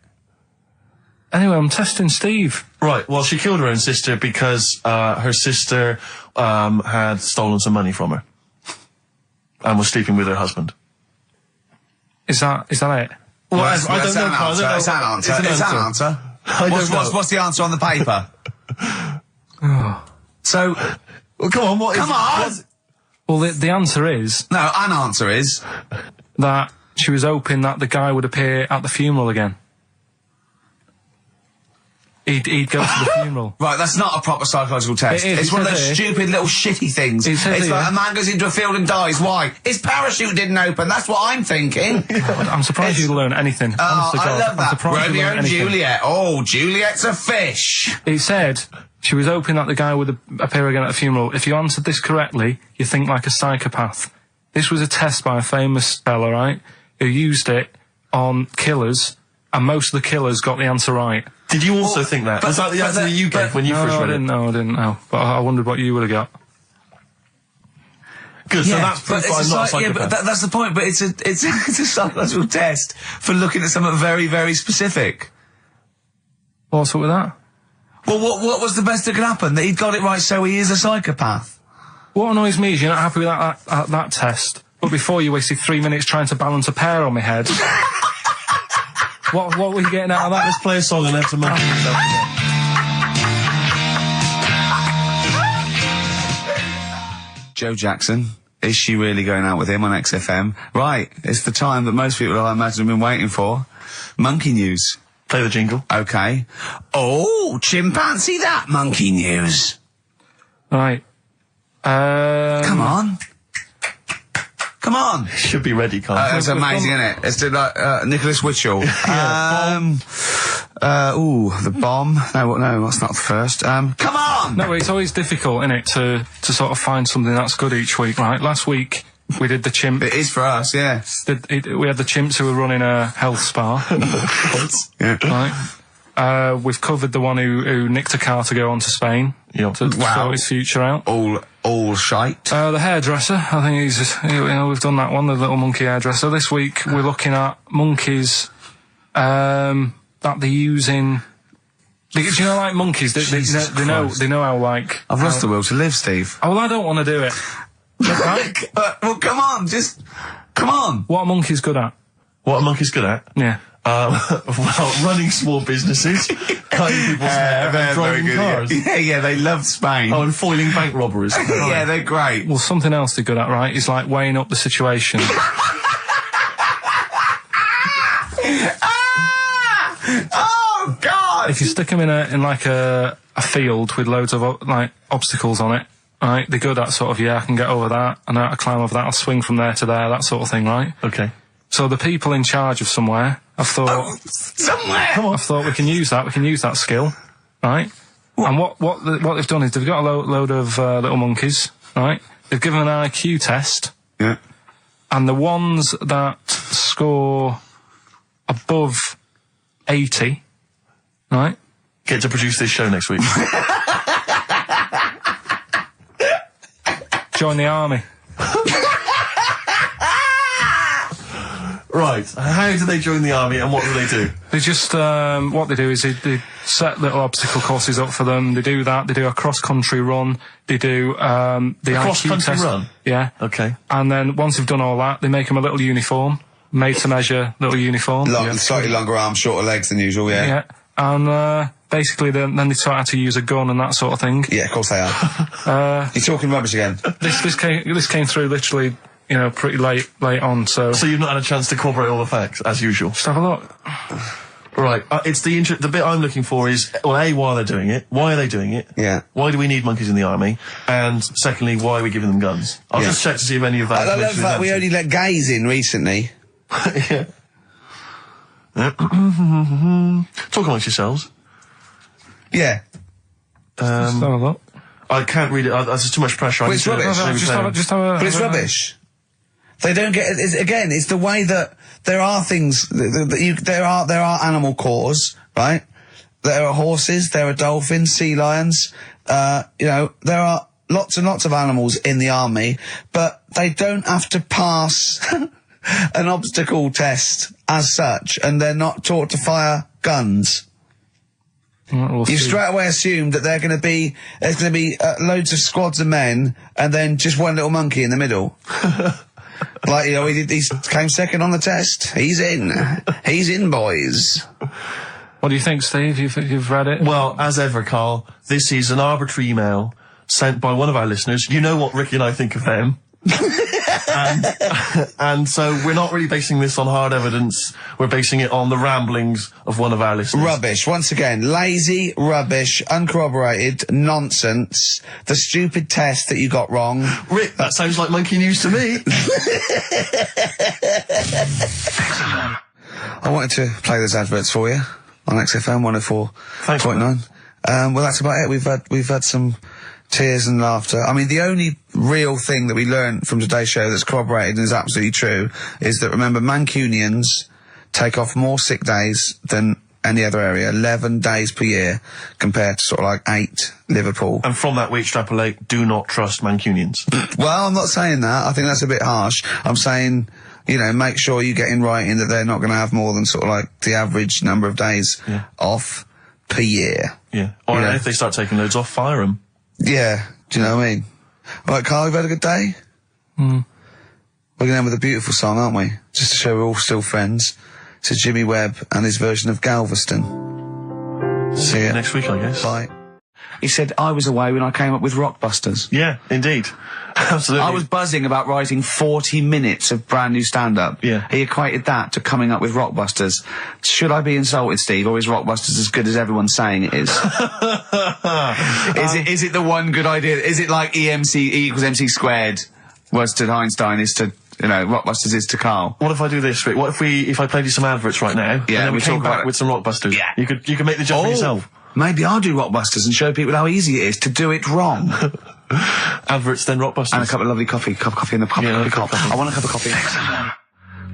Anyway, I'm testing Steve. Right, well, she killed her own sister because, her sister, had stolen some money from her. And was sleeping with her husband. Is that it? Well, I don't know. It's an answer. It's an answer. What's the answer on the paper? So, well, come on, what is... Come on! Well, the answer is... No, an answer is... that she was hoping that the guy would appear at the funeral again. He'd go to the funeral. Right, that's not a proper psychological test. It is. It's one of those stupid little shitty things. It's like a man goes into a field and dies. Why? His parachute didn't open. That's what I'm thinking. I'm surprised you learn anything. Honest to God. I love that. I'm surprised you Romeo learn and anything. Juliet. Oh, Juliet's a fish. It said she was hoping that the guy would appear again at the funeral. If you answered this correctly, you think like a psychopath. This was a test by a famous fella, right, who used it on killers, and most of the killers got the answer right. Did you also think that? Was that the answer that you gave when you first read it? No, I didn't know. But I wondered what you would have got. Good, so that's proof I'm not a psychopath. Yeah, but that's the point, but it's a psychological test for looking at something very, very specific. What's up with that? Well, what was the best that could happen? That he'd got it right, so he is a psychopath. What annoys me is you're not happy with that test, but before you wasted 3 minutes trying to balance a pear on my head. What were you getting out of that? Let's play a song and have some monkey yourself again. Joe Jackson. Is she really going out with him on XFM? Right, it's the time that most people, I imagine, have been waiting for. Monkey news. Play the jingle. Okay. Oh, chimpanzee that monkey news. Right. Come on. Come on. Should be ready, Carl. It's amazing, isn't it? It's like Nicholas Witchell. The bomb. No, that's not the first. Come on! No, it's always difficult, isn't it, to sort of find something that's good each week, right? Last week, we did the chimp. It is for us, yeah. We had the chimps who were running a health spa. Yeah. Right. We've covered the one who nicked a car to go on to Spain. Yep. To sort his future out. All shite. The hairdresser, I think we've done that one, the little monkey hairdresser. This week, we're looking at monkeys, that they're using. Do you know, like monkeys? They know how, like. I've lost the will to live, Steve. Oh, well, I don't want to do it. Right? Well, come on, come on. What are monkeys good at? What are monkeys good at? Yeah. Well, running small businesses, cutting people's hair, and driving cars. Yeah, they love Spain. Oh, and foiling bank robberies. Yeah, they're great. Well, something else they're good at, right, is like weighing up the situation. Oh, God! If you stick them in a field with loads of, like, obstacles on it, right, they're good at sort of, I can get over that, and I climb over that, I'll swing from there to there, that sort of thing, right? Okay. So the people in charge of somewhere, I've thought... somewhere! Come on. I've thought we can use that skill, right? And what they've done is they've got a load of little monkeys, right? They've given an IQ test. Yeah. And the ones that score above 80, right? Get to produce this show next week. Join the army. Right. How do they join the army and what do they do? They just, what they do is they set little obstacle courses up for them. They do that. They do a cross-country run. They do, the IQ cross-country test. run? Yeah. Okay. And then once they've done all that, they make them a little uniform. Made to measure little uniform. Slightly longer arms, shorter legs than usual, yeah. Yeah. And, basically then they taught how to use a gun and that sort of thing. Yeah, of course they are. You're talking rubbish again. This came through literally, pretty late on, so... So you've not had a chance to incorporate all the facts, as usual? Just have a look. Right, it's the bit I'm looking for is, well, A, why are they doing it? Why are they doing it? Yeah. Why do we need monkeys in the army? And secondly, why are we giving them guns? I'll just check to see if any of that... I love that we only let gays in recently. Yeah. Talk amongst yourselves. Yeah. I can't read it. There's too much pressure. Well, it's rubbish. But it's rubbish. They don't get. It's the way that there are things. There are animal cores, right? There are horses. There are dolphins, sea lions. You know, there are lots and lots of animals in the army, but they don't have to pass an obstacle test as such, and they're not taught to fire guns. You've straight away assumed that there's going to be loads of squads of men and then just one little monkey in the middle. Like, you know, he came second on the test. He's in, boys. What do you think, Steve? You've read it? Well, as ever, Carl, this is an arbitrary email sent by one of our listeners. You know what Ricky and I think of them. and so we're not really basing this on hard evidence. We're basing it on the ramblings of one of our listeners. Rubbish. Once again, lazy, rubbish, uncorroborated, nonsense. The stupid test that you got wrong. Rick, that sounds like monkey news to me. I wanted to play those adverts for you on XFM 104.9. Well, that's about it. We've had some tears and laughter. I mean, the only real thing that we learned from today's show that's corroborated and is absolutely true is that, remember, Mancunians take off more sick days than any other area, 11 days per year, compared to sort of like 8 Liverpool. And from that we extrapolate, do not trust Mancunians. Well, I'm not saying that. I think that's a bit harsh. I'm saying, you know, make sure you get in writing that they're not going to have more than sort of like the average number of days off per year. Yeah. Or if they start taking loads off, fire them. Yeah, do you know what I mean? Right, Carl, we've had a good day? We're going to end with a beautiful song, aren't we? Just to show we're all still friends. To Jimmy Webb and his version of Galveston. See you next week, I guess. Bye. He said I was away when I came up with Rockbusters. Yeah, indeed. Absolutely. I was buzzing about writing 40 minutes of brand new stand-up. Yeah. He equated that to coming up with Rockbusters. Should I be insulted, Steve, or is Rockbusters as good as everyone's saying it is? Is it the one good idea? Is it like EMC equals MC squared was to Einstein is to, you know, Rockbusters is to Carl? What if I do this, Rick? What if I played you some adverts right now? Yeah, and then we came talk back about with some Rockbusters. Yeah. You could make the jump yourself. Maybe I'll do Rockbusters and show people how easy it is to do it wrong. Adverts, then Rockbusters. And a cup of lovely coffee. Cup of coffee in the cup. I want a cup of coffee.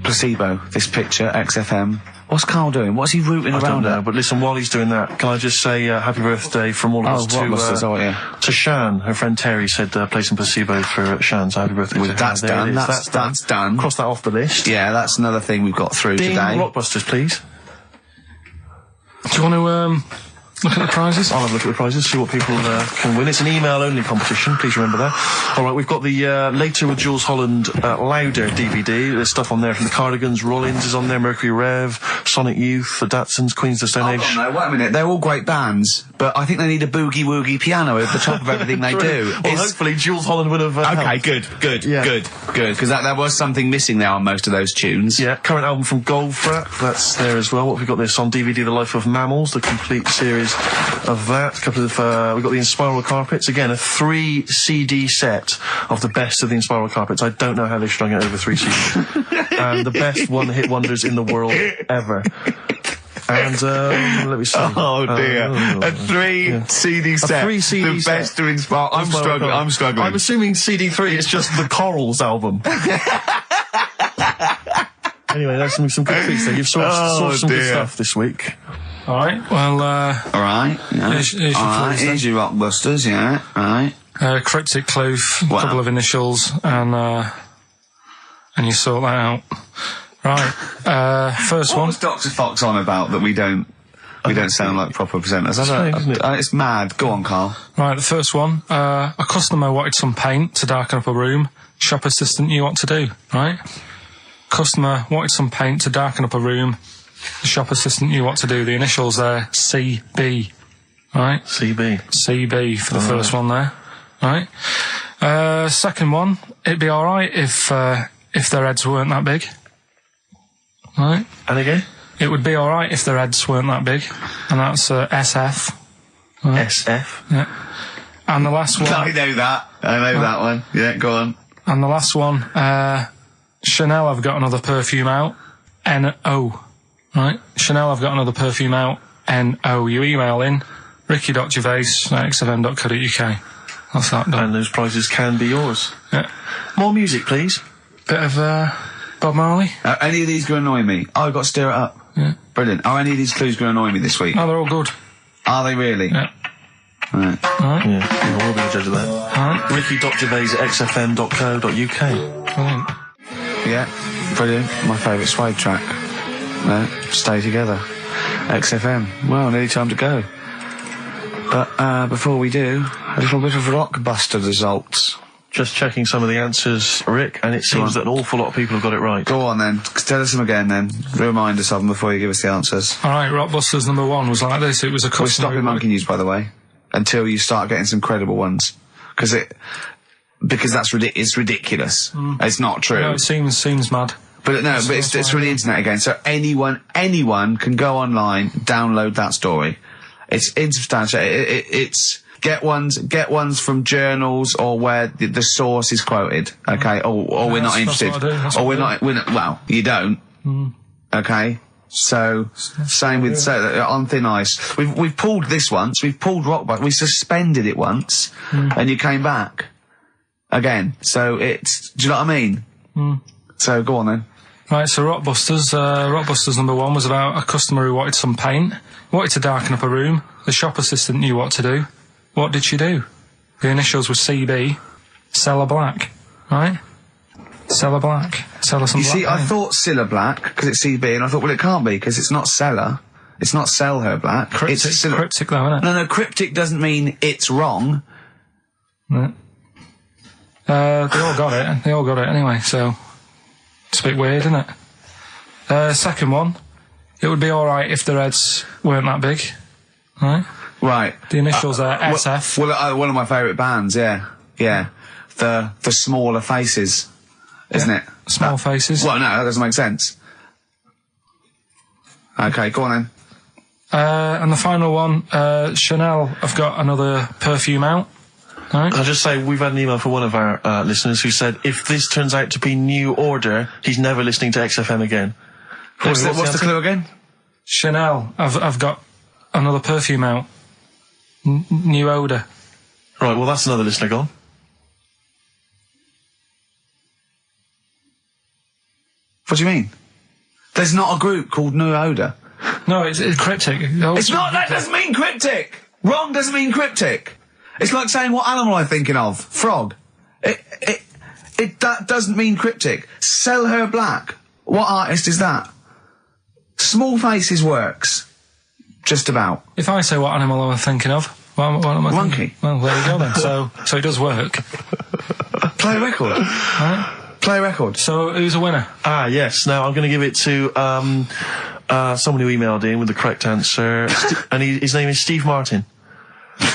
Placebo, this picture, XFM. What's Carl doing? What's he rooting I around don't know, at? but listen, while he's doing that, can I just say happy birthday from all of us to Shan. Her friend Terry said play some Placebo for Shan, so happy birthday to her. That's done. That's done. Cross that off the list. Yeah, that's another thing we've got through Ding, today. Rockbusters, please. Do you want to look at the prizes? I'll have a look at the prizes, see what people can win. It's an email-only competition, please remember that. All right, we've got the Later with Jules Holland Louder DVD. There's stuff on there from the Cardigans, Rollins is on there, Mercury Rev, Sonic Youth, the Datsuns, Queens of the Stone Age. No, wait a minute. They're all great bands, but I think they need a boogie-woogie piano over the top of everything they do. Well, hopefully Jules Holland would have Okay, helped. good, because that was something missing there on most of those tunes. Yeah, current album from Goldfrapp, that's there as well. What have we got this on DVD? The Life of Mammals, the complete series of that. A couple of we've got the Inspiral Carpets, again a 3 CD set of the best of the Inspiral Carpets. I don't know how they strung it over 3 CDs. And the best one-hit wonders in the world ever. And let me see. Oh dear, a 3 CD set. A 3 CD the set. best to inspire. I'm struggling. I'm assuming CD3 is just the Corals album. Anyway, there's some good treats there. You've sourced some good stuff this week. All right. Well, all right. Yeah. Here's your clues, here's your Rockbusters. Yeah. All right. Cryptic clue, a couple of initials, and you sort that out. Right. First what one. was Dr. Fox on about that we don't sound like proper presenters? It's mad. Go on, Carl. Right. The first one. A customer wanted some paint to darken up a room. Shop assistant knew what to do. Right. Customer wanted some paint to darken up a room. The shop assistant knew what to do. The initials there, CB. Right? CB for the first one there. Right? Second one, it'd be alright if their heads weren't that big. Right? And again? It would be alright if their heads weren't that big. And that's SF. Right. SF? Yeah. And the last one... I know that. I know that one. Yeah, go on. And the last one, Chanel have got another perfume out. N-O. Right? Chanel have got another perfume out. N-O. You email in ricky.gervais@xfm.co.uk. That's that done. And those prizes can be yours. Yeah. More music, please. Bit of Bob Marley. Any of these going to annoy me? Oh, I've got to stir it up. Yeah. Brilliant. Are any of these clues going to annoy me this week? Oh, they're all good. Are they really? Yeah. Right. Alright. Yeah, we'll be the judge of that. Alright. ricky.gervais@xfm.co.uk. Brilliant. Yeah, brilliant. My favourite Suede track. Stay Together. XFM. Well, nearly time to go. But before we do, a little bit of Rockbuster results. Just checking some of the answers, Rick, and it seems that an awful lot of people have got it right. Go on then. Tell us them again then. Remind us of them before you give us the answers. Alright, Rockbusters number 1 was like this. It was a customer... We're stopping Monkey News, by the way, until you start getting some credible ones. Because that's it's ridiculous. It's not true. No, it seems mad. But no, but it's from the internet again. So anyone can go online, download that story. It's insubstantial. It's get ones from journals or where the source is quoted. Okay, or we're not interested. Or we're not. Well, you don't. Okay. So same with on thin ice. We've pulled this once. We've pulled Rockbuster. We suspended it once, and you came back again. So it's. Do you know what I mean? So go on then. Right, so Rockbusters number 1 was about a customer who wanted some paint, wanted to darken up a room. The shop assistant knew what to do. What did she do? The initials were CB, Cellar Black, right? Cellar Black. Cellar some black. You see, I paint. thought Cilla Black, because it's CB, and I thought, well, it can't be, because it's not Cellar. It's not Sell Her Black. Cryptic, it's cryptic though, isn't it? No, cryptic doesn't mean it's wrong. Yeah. They all got it. They all got it anyway, so... It's a bit weird, isn't it? Second one, it would be alright if their heads weren't that big. Right? Right. The initials are SF. Well, one of my favourite bands, yeah. Yeah. The Smaller Faces, isn't it? Small Faces. Well, no, that doesn't make sense. Okay, go on then. And the final one, Chanel have got another perfume out. Right. I'll just say we've had an email from one of our listeners who said if this turns out to be New Order, he's never listening to XFM again. What's the clue again? Chanel I've got another perfume out. New Odour. Right, well that's another listener gone. What do you mean? There's not a group called New Odour. No, it's cryptic. It's not. That doesn't mean cryptic. Wrong doesn't mean cryptic. It's like saying what animal I'm thinking of. Frog. That doesn't mean cryptic. Sell Her Black. What artist is that? Small Faces works. Just about. If I say what animal I'm thinking of, what am I Monkey. thinking? Well, there you go then. So it does work. Play a record. Right? Play a record. So who's a winner? Yes. Now I'm going to give it to someone who emailed in with the correct answer, and his name is Steve Martin.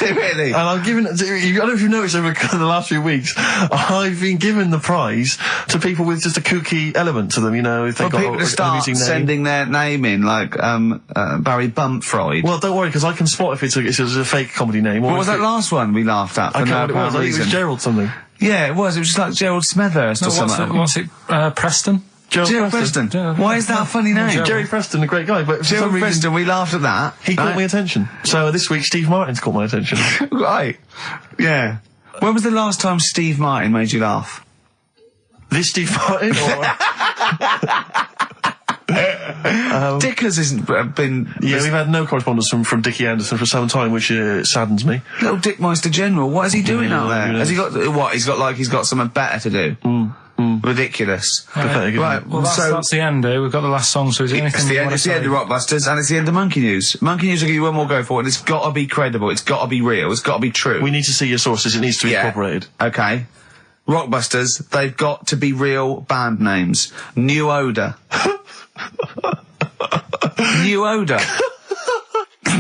Really? And I'm giving, I don't know if you've noticed over the last few weeks, I've been given the prize to people with just a kooky element to them, you know, if they've got people to start sending their name in, like, Barry Bumpfroyd. Well, don't worry, because I can spot if it's a fake comedy name. What was that last one we laughed at? I can't remember what it was. I think it was Gerald something. Yeah, it was. It was just like Gerald Smethurst or something. What's it? Preston? Gerald Preston. Why is that a funny name? Jerry Preston, a great guy, but for Gerald some reason, Preston, we laughed at that. He caught my attention. So this week, Steve Martin's caught my attention. Right. Yeah. When was the last time Steve Martin made you laugh? This Steve Martin? Dickers hasn't been... Yeah, we've had no correspondence from Dickie Anderson for some time, which saddens me. Little Dickmeister General, what is he doing out there? Has he got... What? He's got something better to do? Ridiculous. Pathetic, right, well, that's the end, We've got the last song, so is there anything it's the end of Rockbusters, and it's the end of Monkey News. Monkey News will give you one more go for it, and it's got to be credible, it's got to be real, it's got to be true. We need to see your sources, it needs to be corroborated. Okay. Rockbusters, they've got to be real band names. New Odour. New Odour.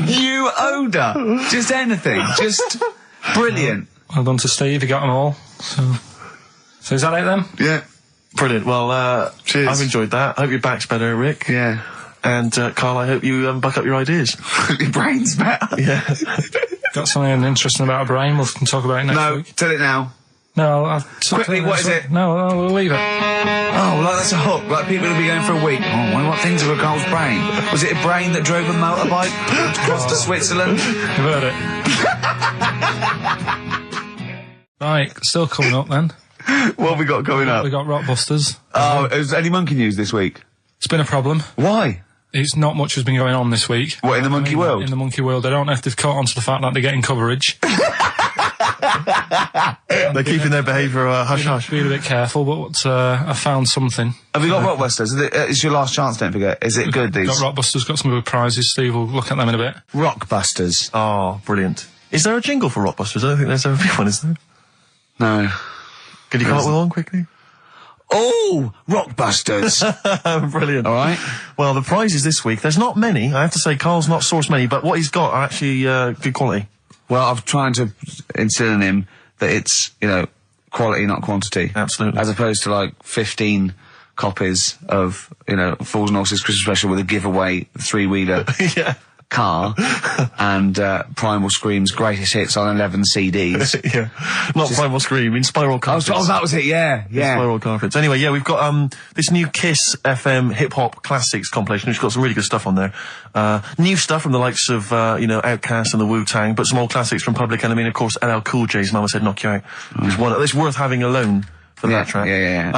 New Odour. Just anything. Just brilliant. Well done to Steve, he got them all. So is that it then? Yeah. Brilliant. Well, cheers. I've enjoyed that. I hope your back's better, Rick. Yeah. And, Carl, I hope you buck up your ideas. Your brain's better. Yeah. Got something interesting about a brain? We can talk about it next No, week. tell it now. No, I'll Quickly, what is it? No, we'll leave it. Oh, like that's a hook. Like people will be going for a week. Oh, I wonder what things are a Carl's brain. Was it a brain that drove a motorbike across to Switzerland? You've heard it. Right, still coming up then. What have we got coming up? We got Rockbusters. Oh, is any monkey news this week? It's been a problem. Why? It's not much has been going on this week. What, in the monkey world? In the monkey world. I don't know if they've caught on to the fact that they're getting coverage. They're keeping their behaviour hush-hush. Be a bit careful, but I found something. Have you got Rockbusters? It's your last chance, don't forget. Is it good, these? Got Rockbusters, got some good prizes. Steve will look at them in a bit. Rockbusters. Oh, brilliant. Is there a jingle for Rockbusters? I don't think there's ever been one, is there? No. Could you come up with one quickly? Oh, Rockbusters. Brilliant. All right. Well, the prizes this week, there's not many. I have to say, Carl's not sourced many, but what he's got are actually good quality. Well, I'm trying to instill in him that it's, quality, not quantity. Absolutely. As opposed to, 15 copies of, Fools and Horses Christmas Special with a giveaway three-wheeler Yeah. car and Primal Scream's greatest hits on 11 CDs. Yeah. Not Primal Scream, in Spiral Carpets. Oh, that was it, yeah. Spiral Carpets. Anyway, yeah, we've got this new Kiss FM hip-hop classics compilation, which has got some really good stuff on there. New stuff from the likes of, Outkast and the Wu-Tang, but some old classics from Public Enemy, and of course LL Cool J's Mama Said Knock You Out. It's worth having alone for that track. Yeah.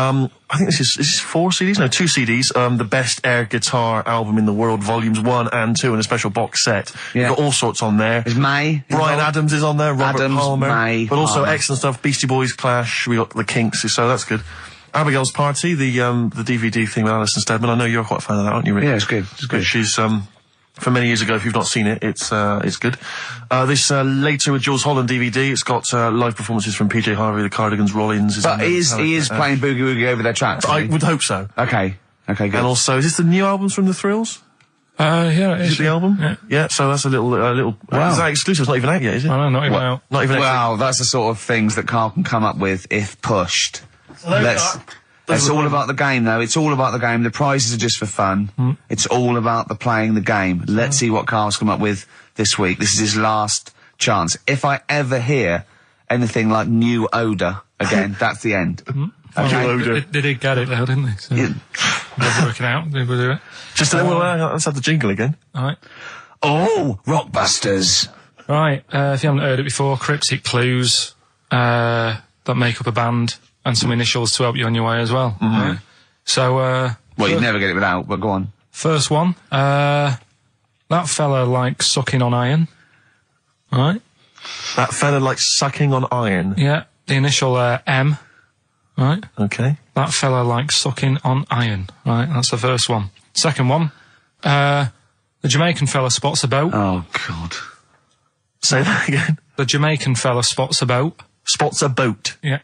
I think this is 4 CDs? No, 2 CDs. The Best Air Guitar Album in the World, Volumes 1 and 2, and a special box set. Yeah. You've got all sorts on there. Is May Brian Adams is on there, Robert Adams, Palmer. May, but also Palmer. excellent stuff. Beastie Boys, Clash, we got the Kinks, so that's good. Abigail's Party, the DVD thing with Alison Steadman. I know you're quite a fan of that, aren't you, Rick? Yeah, it's good. It's good. She's, from many years ago, if you've not seen it, it's good. This, Later with Jules Holland DVD, it's got, live performances from PJ Harvey, the Cardigans, Rollins. But he is playing Boogie Woogie over their tracks. I would hope so. Okay, good. And also, is this the new albums from The Thrills? Yeah, it Is is. it the album? Yeah. Yeah, so that's a little, Wow. Is that exclusive? It's not even out yet, is it? I know, not even out. Not even out. Wow, that's the sort of things that Carl can come up with if pushed. It's all about the game, though. It's all about the game. The prizes are just for fun. It's all about the playing the game. Let's see what Carl's come up with this week. This is his last chance. If I ever hear anything like new odour again, that's the end. Okay. They did get it though, didn't they? So they're working out. They will do it. Just let's have the jingle again. All right. Oh, Rockbusters. Right, if you haven't heard it before, cryptic clues that make up a band and some initials to help you on your way as well. Right? So, Well, you'd never get it without, but go on. First one, that fella likes sucking on iron. Right? That fella likes sucking on iron. Yeah, the initial M. Right? Okay. That fella likes sucking on iron. Right, that's the first one. Second one, the Jamaican fella spots a boat. Oh, God. Say that again. The Jamaican fella spots a boat. Spots a boat. Yeah.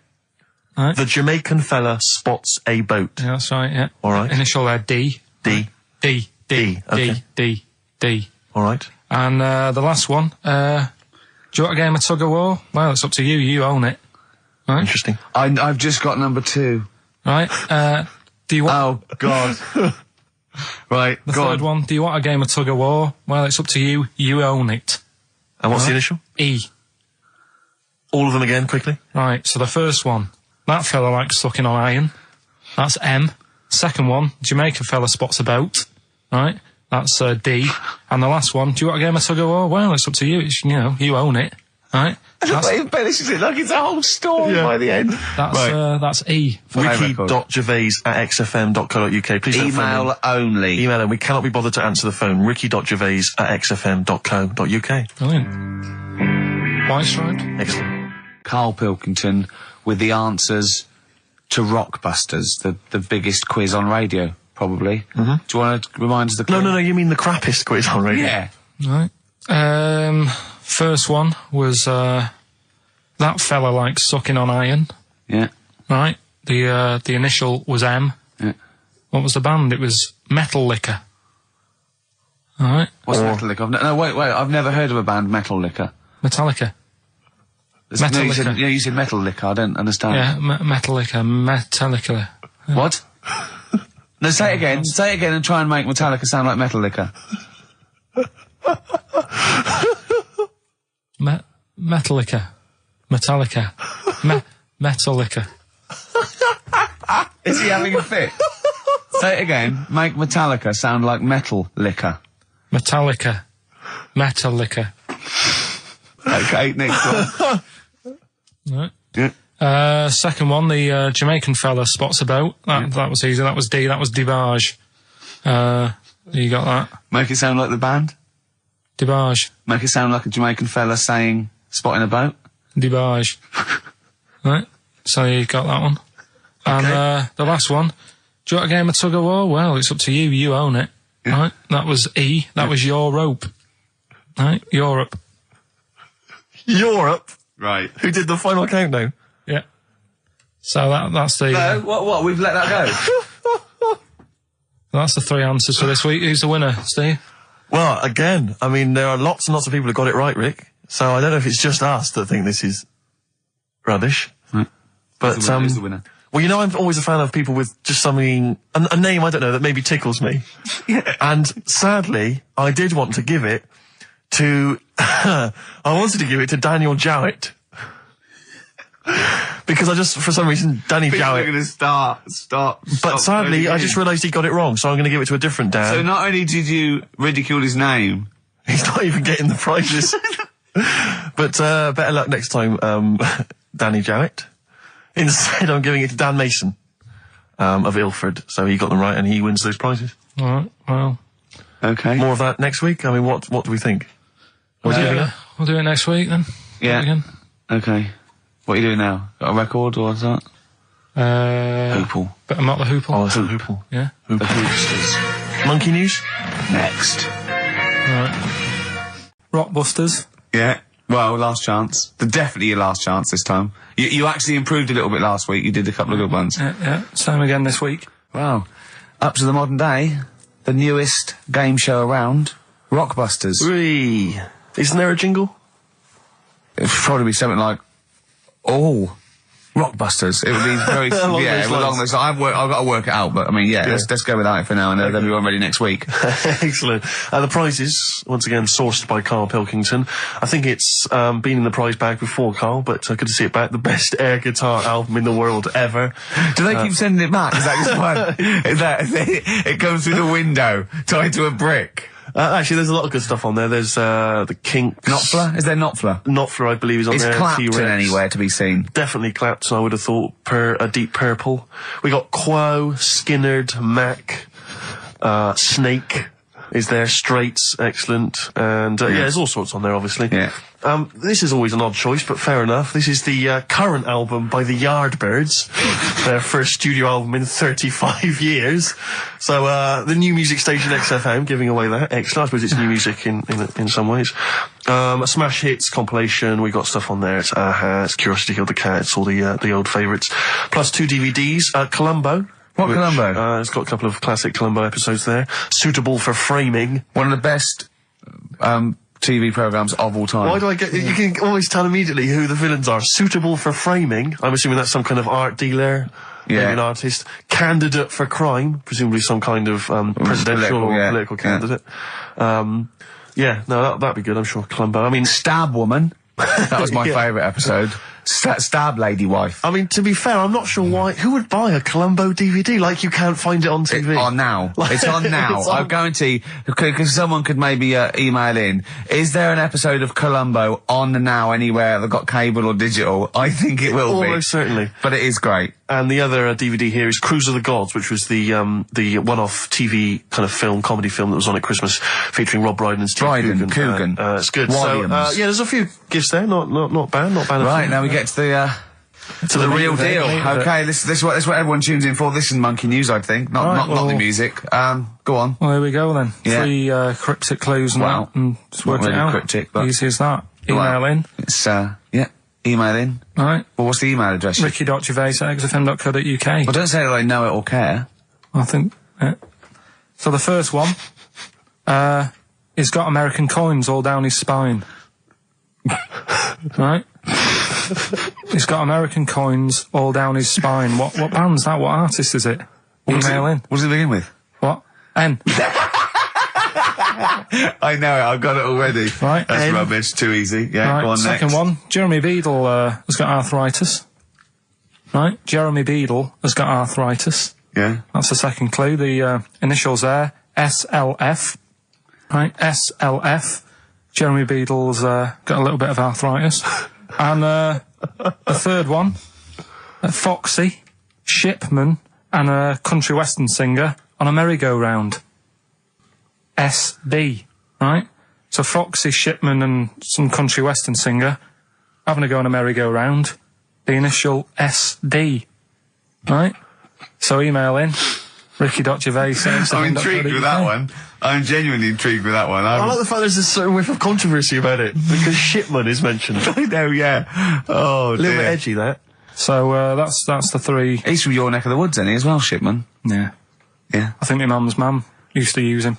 Right. The Jamaican fella spots a boat. Yeah, that's right, yeah. All right. Initial D. D. D. Okay. D. All right. And the last one, do you want a game of tug of war? Well, it's up to you. You own it. Right? Interesting. I've just got number 2. Right. Do you want... Oh, God. Right, The go third on. one, do you want a game of tug of war? Well, it's up to you. You own it. And what's the initial? E. All of them again, quickly. Right, so the first one, that fella likes sucking on iron. That's M. Second one, Jamaican fella spots a boat. Right, that's D. And the last one, do you want a game of tug of war? Well, it's up to you. It's, you own it. Right? He embellishes it like it's a whole story by the end. That's E. Ricky.gervais@xfm.co.uk. Please don't phone Email only. Email, and we cannot be bothered to answer the phone. Ricky.gervais@xfm.co.uk. Brilliant. White Striped. Excellent. Karl Pilkington with the answers to Rockbusters, the biggest quiz on radio, probably. Do you want to remind us the clue? No, you mean the crappiest quiz on radio? Yeah. Right. First one was, that fella likes sucking on iron. Yeah. Right. The initial was M. Yeah. What was the band? It was Metal Liquor. Alright. What's Metal Liquor? No, wait, I've never heard of a band, Metal Liquor. Metallica. Metal Liquor. You said Metal Liquor, I don't understand. Yeah, Metal Liquor. Metallica. What? No, say it again. Say it again and try and make Metallica sound like Metallica. Metallica. Metallica. Metallica. Is he having a fit? Say it again. Make Metallica sound like Metal Liquor. Metallica. Metallica. Okay, next one. Right. Yeah. Second one, the Jamaican fella spots a boat. That was easy. That was D. That was Debage. You got that? Make it sound like the band. Debage. Make it sound like a Jamaican fella saying spotting a boat. Debage. Right. So you got that one. And the last one. Do you want a game of tug of war? Well, it's up to you. You own it. Yeah. Right. That was E. That was your rope. Right. Europe. Europe? Right. Who did the final countdown? Yeah. So that's the... No, what? We've let that go? That's the 3 answers for this week. Who's the winner, Steve? Well, again, I mean, there are lots and lots of people who got it right, Rick. So I don't know if it's just us that think this is rubbish. Right. But, who's the winner? Well, you know, I'm always a fan of people with just something, a name, I don't know, that maybe tickles me. Yeah. And sadly, I did want to give it to, I wanted to give it to Daniel Jowett. Because I just, for some reason, Danny Jowett. We're going to start. But sadly, I just realised he got it wrong, so I'm going to give it to a different Dan. So not only did you ridicule his name, he's not even getting the prizes. But better luck next time, Danny Jowett. Instead, I'm giving it to Dan Mason of Ilford. So he got them right, and he wins those prizes. All right. Well. Okay. More of that next week. I mean, what do we think? We'll do it next week then. Yeah. Again. Okay. What are you doing now? Got a record or what's that? Hoople. But I'm not the Hoople. Oh, it's a Hoople. Yeah. The Hoopsters. Monkey News? Next. Right. Rockbusters. Yeah. Well, last chance. Definitely your last chance this time. You actually improved a little bit last week. You did a couple of good ones. Yeah. Same again this week. Wow. Up to the modern day, the newest game show around, Rockbusters. Whee! Isn't there a jingle? It'd probably be something like, oh, Rockbusters. It would be very, along those lines. I've got to work it out, but I mean, let's go with that for now, and then we'll be ready next week. Excellent. The prizes, once again, sourced by Karl Pilkington. I think it's been in the prize bag before, Karl, but good to see it back. The best air guitar album in the world ever. Do they keep sending it back? Is that just one? It comes through the window, tied to a brick. Actually, there's a lot of good stuff on there. There's the Kinks. Knopfler? Is there Knopfler? Knopfler, I believe, is on there. Is Clapton anywhere to be seen? Definitely Clapton, I would have thought, a Deep Purple. We got Quo, Skinnerd, Mac, Snake is there, Straits, excellent, and there's all sorts on there, obviously. Yeah. This is always an odd choice, but fair enough. This is the current album by the Yardbirds, their first studio album in 35 years. So the new music station XFM giving away that. Excellent. I suppose it's new music in some ways. A smash hits compilation. We got stuff on there. It's Aha, it's Curiosity Killed the Cat. It's all the old favourites. Plus 2 DVDs. Columbo. What Columbo? It's got a couple of classic Columbo episodes there. Suitable for framing. One of the best TV programmes of all time. Why do I get... You can always tell immediately who the villains are. Suitable for framing. I'm assuming that's some kind of art dealer. Yeah. Maybe an artist. Candidate for crime. Presumably some kind of presidential or political candidate. That'd be good, I'm sure. Columbo. I mean... Stab Woman. That was my favourite episode. Stab Lady Wife. I mean, to be fair, I'm not sure why... Who would buy a Columbo DVD? Like, you can't find it on TV. It's on now. It's on now. I guarantee, because someone could maybe email in, is there an episode of Columbo on now anywhere that got cable or digital? I think it will be. Almost certainly. But it is great. And the other DVD here is Cruise of the Gods, which was the one-off TV kind of film, comedy film that was on at Christmas, featuring Rob Brydon and Steve Coogan. It's good. Williams. So, there's a few gifts there. Not bad. Not bad. Right, now we get to the real deal. Okay, this is what everyone tunes in for. This is Monkey News, I think. Not the music. Go on. Well, here we go then. Yeah. 3 cryptic clues and that, and just work it out. Cryptic, but easy as that. Email in. It's email in. All right. Well, what's the email address? ricky.gervais@xfm.co.uk. Well, don't say that I know it or care. I think. So the first one, he's got American coins all down his spine. Right? He's got American coins all down his spine. What band's that? What artist is it? Email in. What does it begin with? What? N. I know it. I've got it already. Right. That's rubbish. Too easy. Yeah. Right, Go on second next. one. Jeremy Beadle has got arthritis. Right. Jeremy Beadle has got arthritis. Yeah. That's the second clue. The initials there, SLF. Right. SLF. Jeremy Beadle's got a little bit of arthritis. And the third one, Foxy, Shipman, and a country western singer on a merry-go-round. SB, right? So Foxy, Shipman, and some country western singer having a go on a merry-go-round. The initial SD, right? So email in, ricky.gervais. I'm intrigued with that one. I'm genuinely intrigued with that one. I like the fact there's a certain whiff of controversy about it, because Shipman is mentioned. I know, yeah. Oh, A little bit dear. edgy, that. So that's the three. He's from your neck of the woods, isn't he, as well, Shipman? Yeah. Yeah. I think my mum's mum used to use him.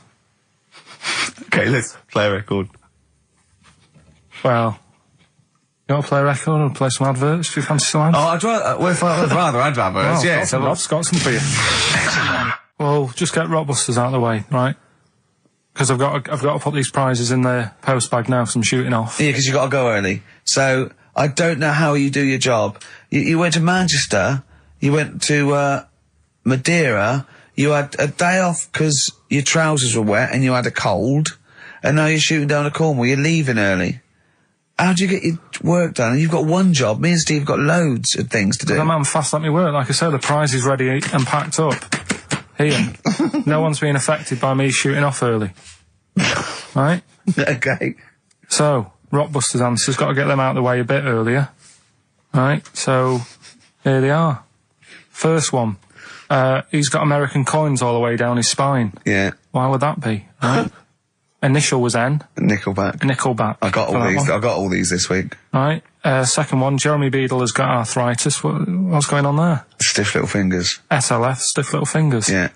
Okay, let's play a record. Well, you want to play a record or play some adverts? Do you fancy some ads? Oh, I'd rather I'd adverts, Well, yeah. I've got some for you. Well, just get Rockbusters out of the way, right? Because I've got to put these prizes in the post bag now, so I'm shooting off. Yeah, because you got to go early. So, I don't know how you do your job. You went to Manchester, you went to Madeira, you had a day off because your trousers were wet and you had a cold, and now you're shooting down to Cornwall, you're leaving early. How do you get your work done? You've got one job, me and Steve have got loads of things to do. The man fast let me work. Like I said, the prize is ready and packed up. Here. No one's being affected by me shooting off early. Right? Okay. So, Rockbusters answers, got to get them out of the way a bit earlier. Right? So, here they are. First one. He's got American coins all the way down his spine. Yeah. Why would that be? Right? Initial was N. Nickelback. I got all these. I got all these this week. Right. Second one, Jeremy Beadle has got arthritis. What's going on there? Stiff little fingers. SLF, stiff little fingers. Yeah.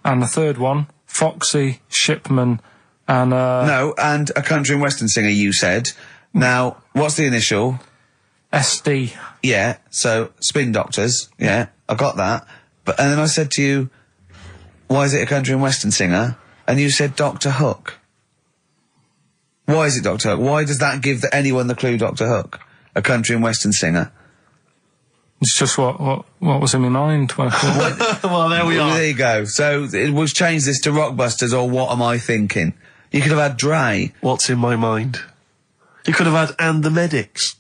And the third one, Foxy, Shipman, and No, and a country and western singer, you said. Now, what's the initial? SD. Yeah, so Spin Doctors. Yeah, I got that. But and then I said to you, why is it a country and western singer? And you said Dr. Hook. Why is it Dr. Hook? Why does that give anyone the clue Dr. Hook? A country and western singer. It's just what was in my mind. When Well, there we are. There you go. So we'll change this to Rockbusters, or what am I thinking? You could have had Dre. What's in my mind? You could have had And the Medics.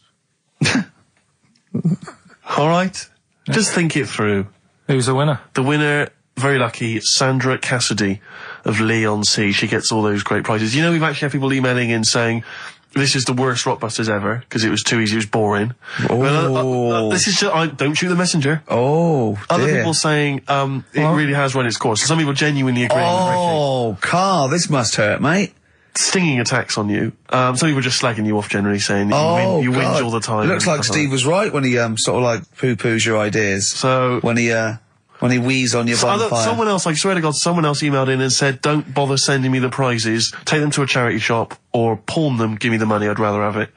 All right? Just think it through. Who's the winner? The winner, very lucky, Sandra Cassidy of Leon C. She gets all those great prizes. You know, we've actually had people emailing in saying, this is the worst Rockbusters ever, because it was too easy, it was boring. Oh. This is just, don't shoot the messenger. Oh, Other dear. people saying, it really has run its course. Some people genuinely agree with Ricky. Oh, Carl, this must hurt, mate. Stinging attacks on you. Some people just slagging you off generally, saying that you whinge all the time. It looks like Steve was right when he sort of like poo-poos your ideas. So when he wheezed on your bonfire. Someone else, I swear to God, someone else emailed in and said, don't bother sending me the prizes, take them to a charity shop, or pawn them, give me the money, I'd rather have it.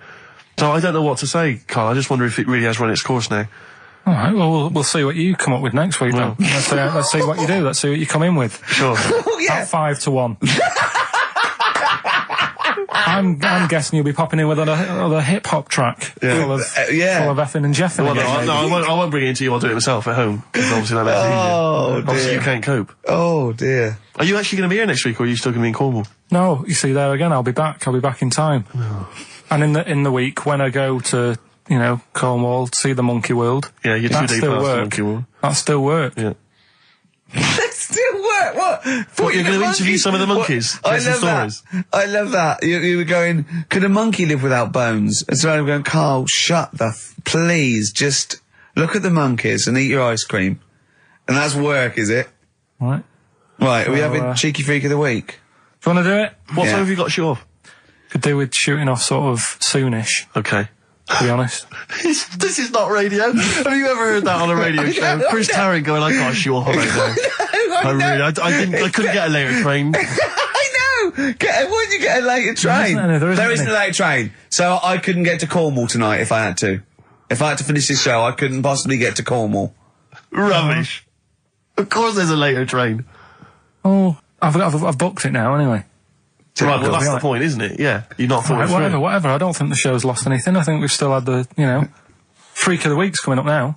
So I don't know what to say, Carl. I just wonder if it really has run its course now. All right, well, we'll see what you come up with next week, then. Let's see what you do. Let's see what you come in with. Sure. Oh, yeah. At 5-1. I'm guessing you'll be popping in with another hip-hop track full of effing and jeffing. Well, again, I won't bring it into you, I'll do it myself at home, because obviously that makes it easier. Oh, dear. Obviously you can't cope. Oh, dear. Are you actually going to be here next week, or are you still going to be in Cornwall? No, you see, there again, I'll be back in time. No. And in the week, when I go to, Cornwall, see the Monkey World. Yeah, you're 2 days past the Monkey World. That's still work. Yeah. That's still work. What? What, you're going to interview some of the monkeys? I Get some love stories? that. I love that. You were going, could a monkey live without bones? And so I'm going, Carl, shut please, just look at the monkeys and eat your ice cream. And that's work, is it? Right. Right, are we having Cheeky Freak of the Week? Do you want to do it? What time have you got to shoot off? Could do with shooting off sort of soonish, Okay. to be honest. This is not radio. Have you ever heard that on a radio show? Chris Tarrant going, I can't shoot off on radio. I couldn't get a later train. I know! Why did you get a later train? There isn't a later train. So I couldn't get to Cornwall tonight if I had to. If I had to finish this show, I couldn't possibly get to Cornwall. Rubbish. Of course there's a later train. Oh, I've booked it now anyway. Right, well, that's the point, isn't it? Yeah. You're not thought it through. Whatever. I don't think the show's lost anything. I think we've still had the, Freak of the Week's coming up now.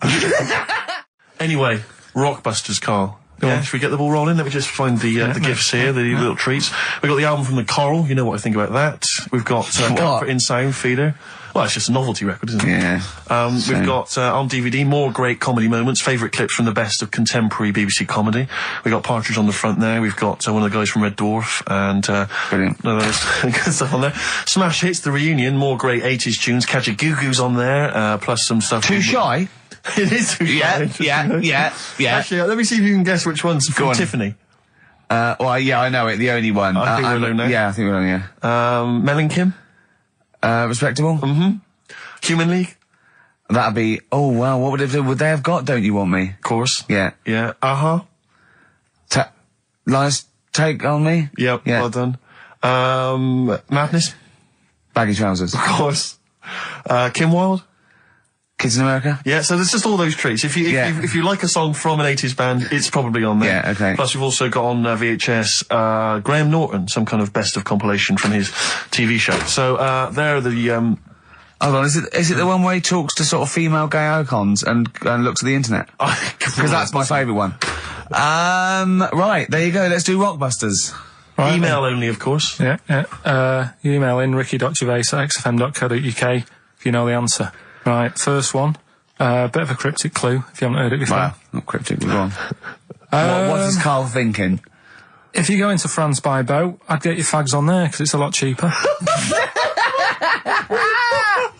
Anyway, Rockbusters, Carl. Yeah, should we get the ball rolling? Let me just find the gifts here, the little treats. We've got the album from the Coral, you know what I think about that. We've got Comfort in Sound Feeder. Well, it's just a novelty record, isn't it? Yeah. We've got, on DVD, more great comedy moments, favourite clips from the best of contemporary BBC comedy. We've got Partridge on the front there. We've got one of the guys from Red Dwarf and, Brilliant. good stuff on there. Smash Hits, the reunion, more great 80s tunes. Catch a Goo Goo's on there, plus some stuff. Too Shy? It is Too Shy. Yeah. Actually, let me see if you can guess which one's from Tiffany. Well, yeah, I know it. The only one. I think we're alone now. Yeah, I think we're alone, yeah. Mel and Kim? Respectable? Mm-hmm. Human League? That'd be, oh wow, what would they have got, Don't You Want Me? Of course. Yeah. Yeah. Lies Take On Me? Yep, Yeah. well done. Madness? Baggy Trousers. Of course. Kim Wilde? Kids in America? Yeah, so there's just all those treats. If you like a song from an 80s band, it's probably on there. Yeah, okay. Plus we've also got on VHS, Graham Norton, some kind of best of compilation from his TV show. So, there are the, Hold on, is it the one where he talks to sort of female gay icons and looks at the internet? Because that's my favourite one. Right, there you go, let's do Rockbusters. Right, email only, of course. Yeah. You email in ricky.gervais@xfm.co.uk if you know the answer. Right, first one. Bit of a cryptic clue, if you haven't heard it before. Wow, not cryptic, we're on. What is Carl thinking? If you go into France by boat, I'd get your fags on there, because it's a lot cheaper.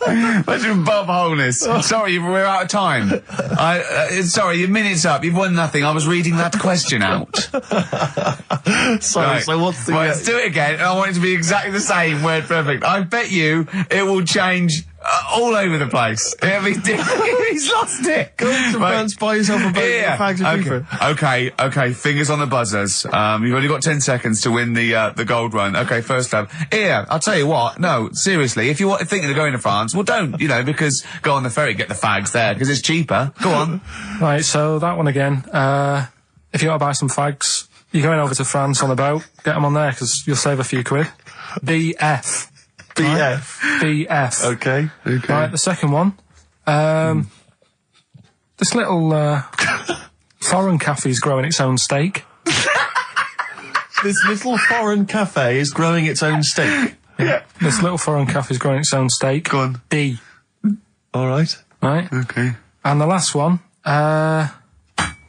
Imagine Bob Holness. Sorry, we're out of time. Sorry, your minute's up. You've won nothing. I was reading that question out. Sorry, right. So what's the... Right, let's do it again, and I want it to be exactly the same, word perfect. I bet you it will change all over the place. It'll be different. He's lost it. Go to France, buy yourself a boat, yeah. fags are cheaper. Okay, fingers on the buzzers. You've only got 10 seconds to win the gold run. Okay, first up. Here, I'll tell you what, no, seriously, if you're thinking of going to France, well don't, because go on the ferry, get the fags there, because it's cheaper. Go on. Right, so that one again. If you want to buy some fags, you're going over to France on a boat, get them on there, because you'll save a few quid. BF. BF. BF. Okay. Right, the second one. This little foreign cafe's growing its own steak. This little foreign cafe is growing its own steak. Yeah. This little foreign cafe's growing its own steak. Go on. D. All right. Right. Okay. And the last one. Is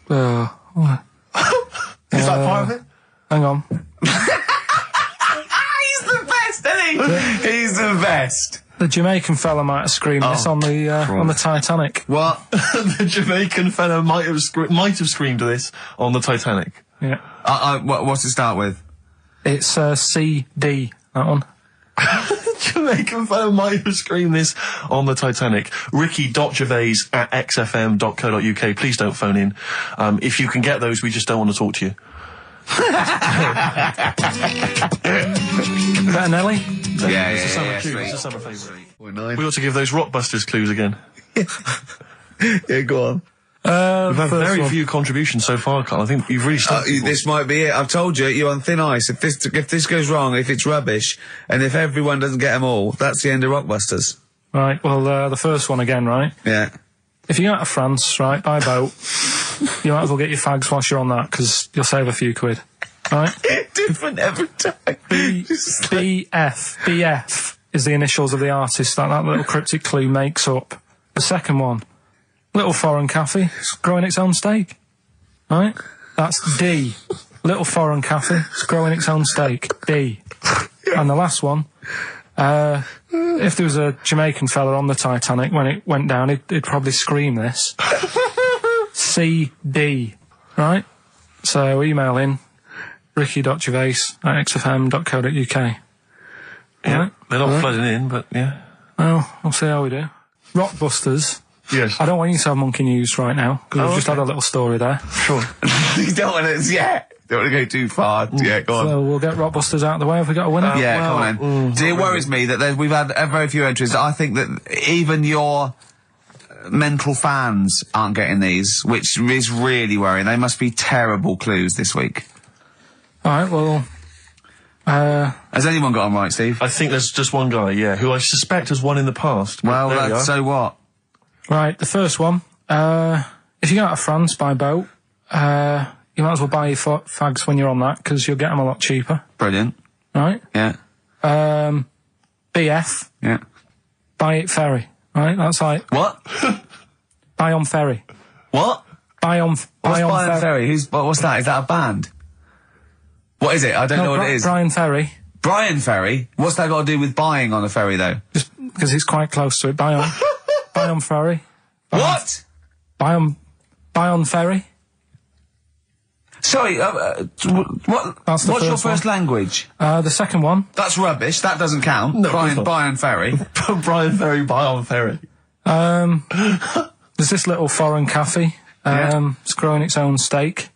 that part of it? Hang on. He's the best, isn't he? He's the best. The Jamaican fella might have screamed this on the Titanic. What? The Jamaican fella might have screamed this on the Titanic. Yeah. What's it start with? It's CD, that one. Jamaican fella might have screamed this on the Titanic. Ricky.gervais@xfm.co.uk. Please don't phone in. If you can get those, we just don't want to talk to you. Is that an Ellie? Yeah, It's a summer tune. It's a summer favourite. We ought to give those Rockbusters clues again. Yeah, go on. We've had very few contributions so far, Carl. I think you've really started. This might be it. I've told you, you're on thin ice. If this goes wrong, if it's rubbish, and if everyone doesn't get them all, that's the end of Rockbusters. Right, well, the first one again, right? Yeah. If you go out to France, right, by boat, you might as well get your fags whilst you're on that, because you'll save a few quid. Right? Different every time. BF is the initials of the artist that little cryptic clue makes up. The second one, little foreign cafe, it's growing its own steak. Right? That's D. Little foreign cafe, it's growing its own steak. D. And the last one, if there was a Jamaican fella on the Titanic when it went down, he'd probably scream this. CD. Right? So email in ricky.gervais@xfm.co.uk. Yeah, right? they're not flooding in, but yeah. Well, we'll see how we do. Rockbusters. Yes. I don't want you to have monkey news right now, because we've just had a little story there. Sure. You don't want to, don't want to go too far. Yeah, go on. So we'll get Rockbusters out of the way. Have we got a winner? Come on then. See, it worries me that we've had very few entries. I think that even your mental fans aren't getting these, which is really worrying. They must be terrible clues this week. All right, well... Has anyone got them right, Steve? I think there's just one guy, yeah, who I suspect has won in the past. Well, There we are. so what? Right, the first one. If you go out of France by boat, you might as well buy your fags when you're on that, because you'll get them a lot cheaper. Brilliant. Right? Yeah. BF, Yeah. buy it ferry. Right? That's like, What? buy on ferry. What? Buy on What's Brian Ferry? What's that? Is that a band? What is it? I don't know what it is. Brian Ferry. Brian Ferry? What's that got to do with buying on a ferry, though? Just because it's quite close to it. Buy on, buy on ferry. What? Buy on ferry. Sorry, That's the what's your first first language? The second one. That's rubbish. That doesn't count. No, Brian Ferry. Brian Ferry, Brian Ferry. There's this little foreign cafe. It's growing its own steak.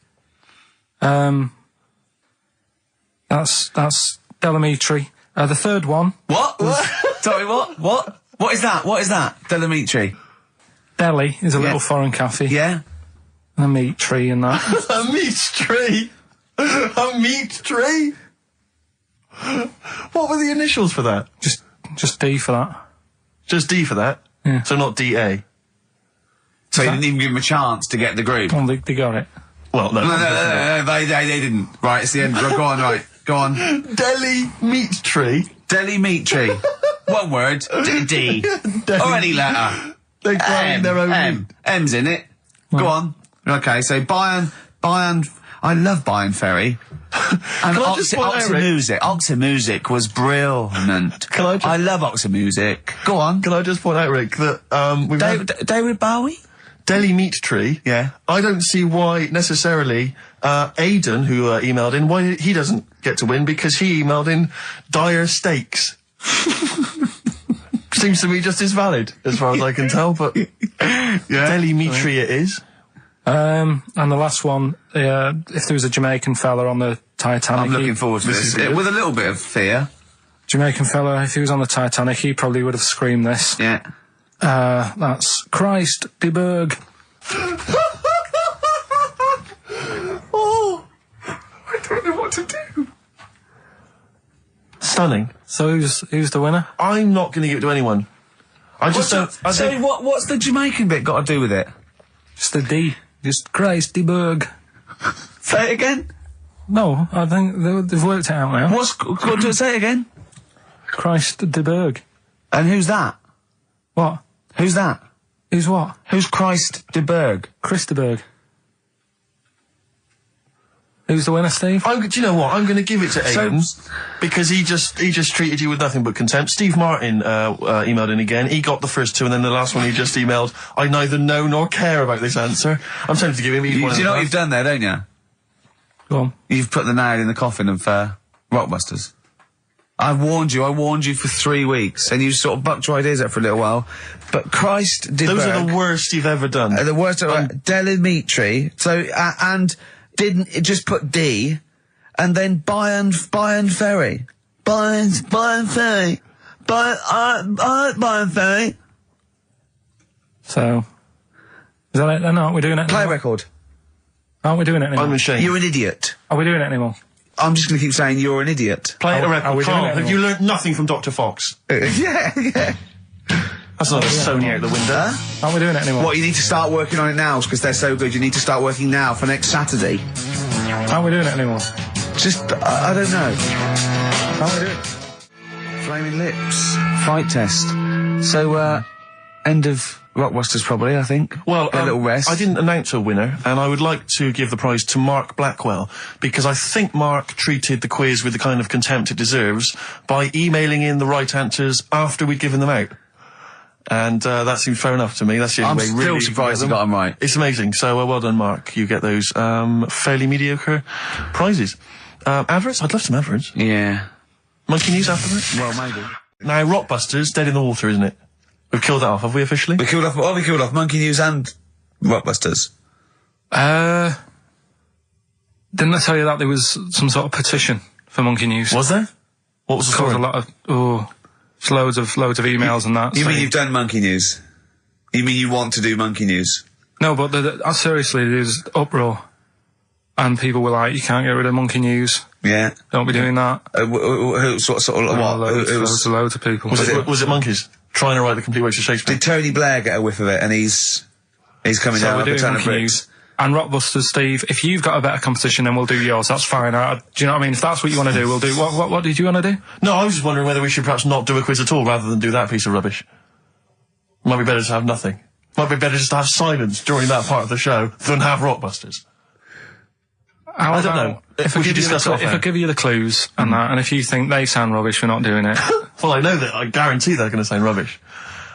That's Delamitri. The third one. What? Sorry, what? What? What is that? What is that? Delamitri. Delhi is a little foreign cafe. Yeah? And a meat tree and that. A meat tree? A meat tree? What were the initials for that? Just D for that. Just D for that? Yeah. So not DA? So you didn't even give him a chance to get the group? Well, they got it. Well, no. No, they didn't. Right, it's the end. Go on, right. Go on. Delhi meat tree? Delhi meat tree. One word. D. Or any letter. They're growing their own meat. M's in it. Go on. Okay, so Bayern, I love Bayern Ferry. And Oxymusic was brilliant. I love Oxymusic. Go on. Can I just point out, Rick, that we've had David Bowie? Delhi meat tree. Yeah. I don't see why necessarily Aidan, who emailed in, why he doesn't get to win, because he emailed in dire steaks. Seems to me just as valid, as far as I can tell, but Delhi meat tree it is. And the last one, if there was a Jamaican fella on the Titanic... I'm looking forward to this. With a little bit of fear. Jamaican fella, if he was on the Titanic, he probably would have screamed this. Yeah. That's Christ de Berg. Oh, I don't know what to do. Stunning. So who's the winner? I'm not going to give it to anyone. I just don't... So what's the Jamaican bit got to do with it? Just the D. Just Christ de Berg. Say it again? No, I think they've worked it out now. Say it again? Christ de Berg. And who's that? What? Who's that? Who's what? Who's Christ de Berg? Chris de Berg. Who's the winner, Steve? Do you know what? I'm going to give it to Aidan, because he just treated you with nothing but contempt. Steve Martin emailed in again. He got the first two, and then the last one he just emailed, I neither know nor care about this answer. I'm tempted to give him each one. Do you know what you've done there, don't you? Go on. You've put the nail in the coffin of Rockbusters. I warned you for 3 weeks, and you sort of bucked your ideas up for a little while. But Christ de Berg... Those are the worst you've ever done. The worst... Delamitri. So, and... Didn't it just put D, and then Bayern Ferry. Bayern Ferry. Bayern Ferry. So, is that it then? Aren't we doing it Play anymore? record. Aren't we doing it anymore? I'm ashamed. You're an idiot. Are we doing it anymore? I'm just going to keep saying you're an idiot. Play a Are record. we doing Carl, it have you learnt nothing from Dr. Fox? Yeah. That's not a Sony out the window. Huh? Aren't we doing it anymore? What, you need to start working on it now, because they're so good. You need to start working now for next Saturday. Aren't we doing it anymore? Just, I don't know. Aren't we doing it? Flaming Lips. Fight test. So, end of Rockbusters probably, I think. Well, a little rest. I didn't announce a winner, and I would like to give the prize to Mark Blackwell, because I think Mark treated the quiz with the kind of contempt it deserves by emailing in the right answers after we'd given them out. And that seems fair enough to me. That's the only way I'm really still surprised you got them right. It's amazing. So well done, Mark. You get those fairly mediocre prizes. Adverts? I'd love some adverts. Yeah. Monkey News afterwards? Well, maybe. Now, Rockbusters, dead in the water, isn't it? We've killed that off, have we officially? We killed off Monkey News and Rockbusters. Didn't I tell you that there was some sort of petition for Monkey News? Was there? What was the story? A lot of, just loads of emails and that. You mean saying- you've done Monkey News? You mean you want to do monkey news? No, but seriously, there's uproar. And people were like, you can't get rid of monkey news. Yeah. Don't be doing that. Sort of what? Loads of people. Was it monkeys? Trying to write the complete works of Shakespeare? Did Tony Blair get a whiff of it, and he's coming down like a ton of bricks? And Rockbusters, Steve, if you've got a better competition, then we'll do yours. That's fine. Do you know what I mean? If that's what you want to do, we'll do. What did you want to do? No, I was just wondering whether we should perhaps not do a quiz at all rather than do that piece of rubbish. Might be better to have nothing. Might be better just to have silence during that part of the show than have Rockbusters. I don't know. If I give you the clues and that, and if you think they sound rubbish, we're not doing it. Well, I know that. I guarantee they're going to sound rubbish.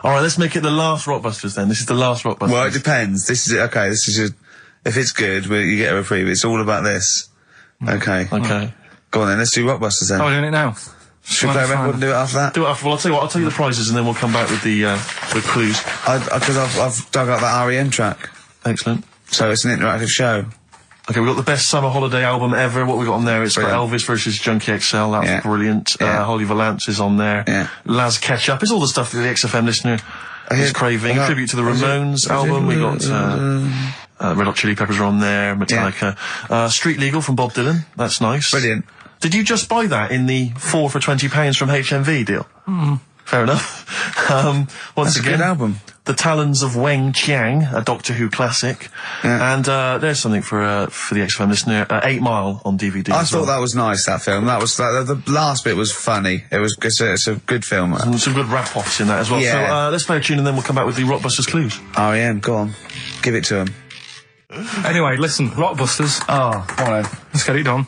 All right, let's make it the last Rockbusters then. This is the last Rockbusters. Well, it depends. This is if it's good, you get a reprieve. It's all about this. Okay. Okay. Go on then. Let's do Rockbusters then. Oh, we're doing it now. Should we play a record and do it after that? Do it after. Well, I'll tell you what. I'll tell you the prizes and then we'll come back with the clues. Because I've dug up that REM track. Excellent. So it's an interactive show. Okay, we've got the best summer holiday album ever. What we got on there? It's got Elvis versus Junkie XL. That's brilliant. Holly Valance is on there. Yeah. Laz Ketchup. It's all the stuff that the XFM listener is craving. A tribute to the Ramones album. We got Red Hot Chili Peppers are on there. Metallica. Street Legal from Bob Dylan. That's nice. Brilliant. Did you just buy that in the 4 for £20 from HMV deal? Fair enough. Once That's again, a good album. The Talons of Weng Chiang, a Doctor Who classic. Yeah. And there's something for the XFM listener, 8 Mile on DVD. I thought that was nice, that film. That was the last bit was funny. It's a good film. Some good rap-offs in that as well. Yeah. So let's play a tune and then we'll come back with the Rockbusters clues. REM, go on. Give it to him. Anyway, listen, Rockbusters. Oh, come on then. Let's get it done.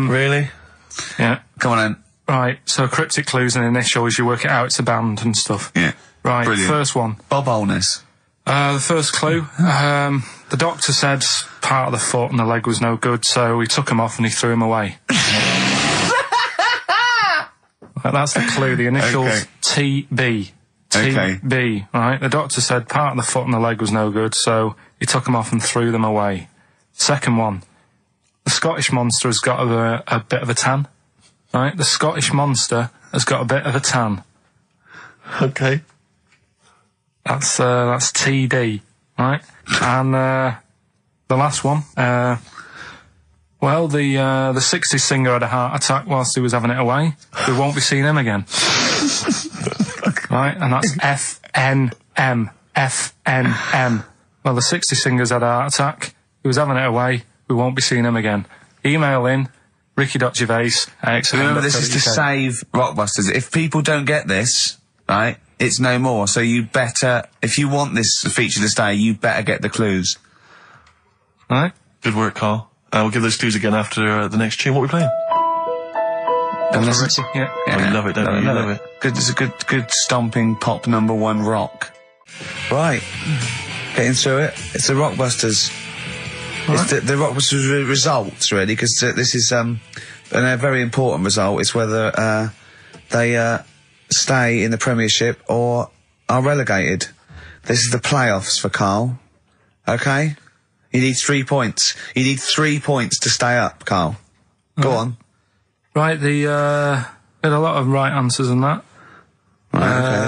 Really? Yeah. Come on then. Right, so cryptic clues and initials, you work it out, it's a band and stuff. Yeah. Right, Brilliant. First one. Bob Holness. The first clue, the doctor said part of the foot and the leg was no good, so he took him off and he threw him away. Right, that's the clue, the initials TB. TB, right? The doctor said part of the foot and the leg was no good, so he took them off and threw them away. Second one, the Scottish monster has got a bit of a tan. Right, the Scottish monster has got a bit of a tan. Okay. That's TD, right? And the last one, well, the 60s singer had a heart attack whilst he was having it away. We won't be seeing him again. Right, and that's FNM. FNM. Well, the 60s singer's had a heart attack. He was having it away. We won't be seeing him again. Email in ricky.gervais. Remember, this is to save Rockbusters. If people don't get this, right, it's no more. So you better, if you want this feature to stay, you better get the clues. Right? Good work, Carl. We'll give those clues again after the next tune. What are we playing? Yeah. We love it, don't we? You love it. Good, it's a good stomping pop #1 rock. Right. Getting through it. It's the Rockbusters. It's the Rockbusters results, really, because this is a very important result. It's whether they stay in the Premiership or are relegated. This is the playoffs for Carl. Okay? You need 3 points. You need 3 points to stay up, Carl. Go on. Right, we had a lot of right answers in that. Right, okay,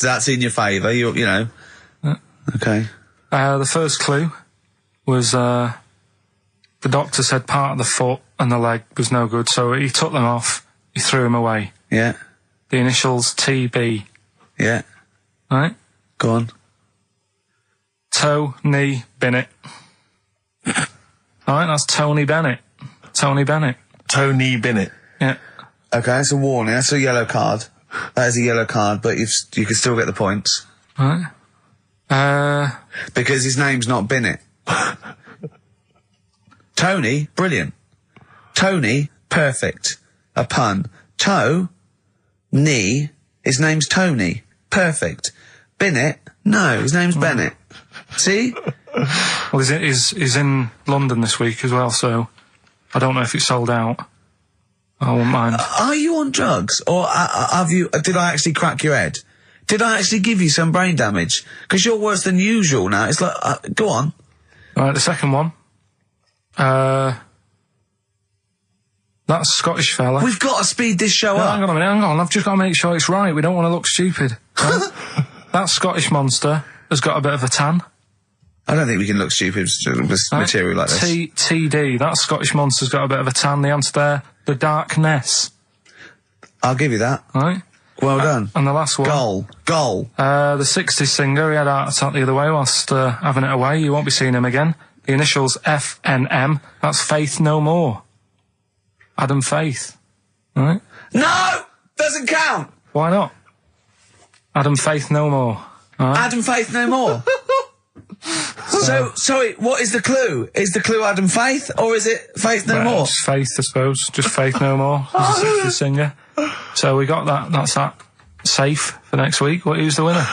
that's in your favour, you know. Okay. The first clue was, the doctor said part of the foot and the leg was no good, so he took them off, he threw them away. Yeah. The initials TB. Yeah. Right? Go on. Tony Bennett. Alright, that's Tony Bennett. Tony Bennett. Tony Bennett. Yeah. Okay, that's a warning. That's a yellow card. That is a yellow card, but you can still get the points. Right. Because his name's not Bennett. Tony, brilliant. Tony, perfect. A pun. Knee, his name's Tony. Perfect. Bennett, no, his name's Bennett. See? Well, he's in London this week as well, so I don't know if it's sold out. I won't mind. Are you on drugs? Or did I actually crack your head? Did I actually give you some brain damage? Because you're worse than usual now. It's like, go on. Right, the second one. That Scottish fella. We've got to speed this show up. Hang on a minute, hang on. I've just got to make sure it's right. We don't want to look stupid. Right? That Scottish monster has got a bit of a tan. I don't think we can look stupid with material like this. TD, that Scottish monster's got a bit of a tan. The answer there, the darkness. I'll give you that. Right. Well done. And the last one. Goal. The 60s singer, he had a heart attack the other way whilst having it away. You won't be seeing him again. The initials FNM. That's Faith No More. Adam Faith. Right? No! Doesn't count! Why not? Adam Faith No More. Right? Adam Faith No More. So, sorry, what is the clue? Is the clue Adam Faith, or is it Faith No More? Just Faith, I suppose. Just Faith No More. He's a 60s singer. So we got that. That's that. Safe for next week. Who's the winner?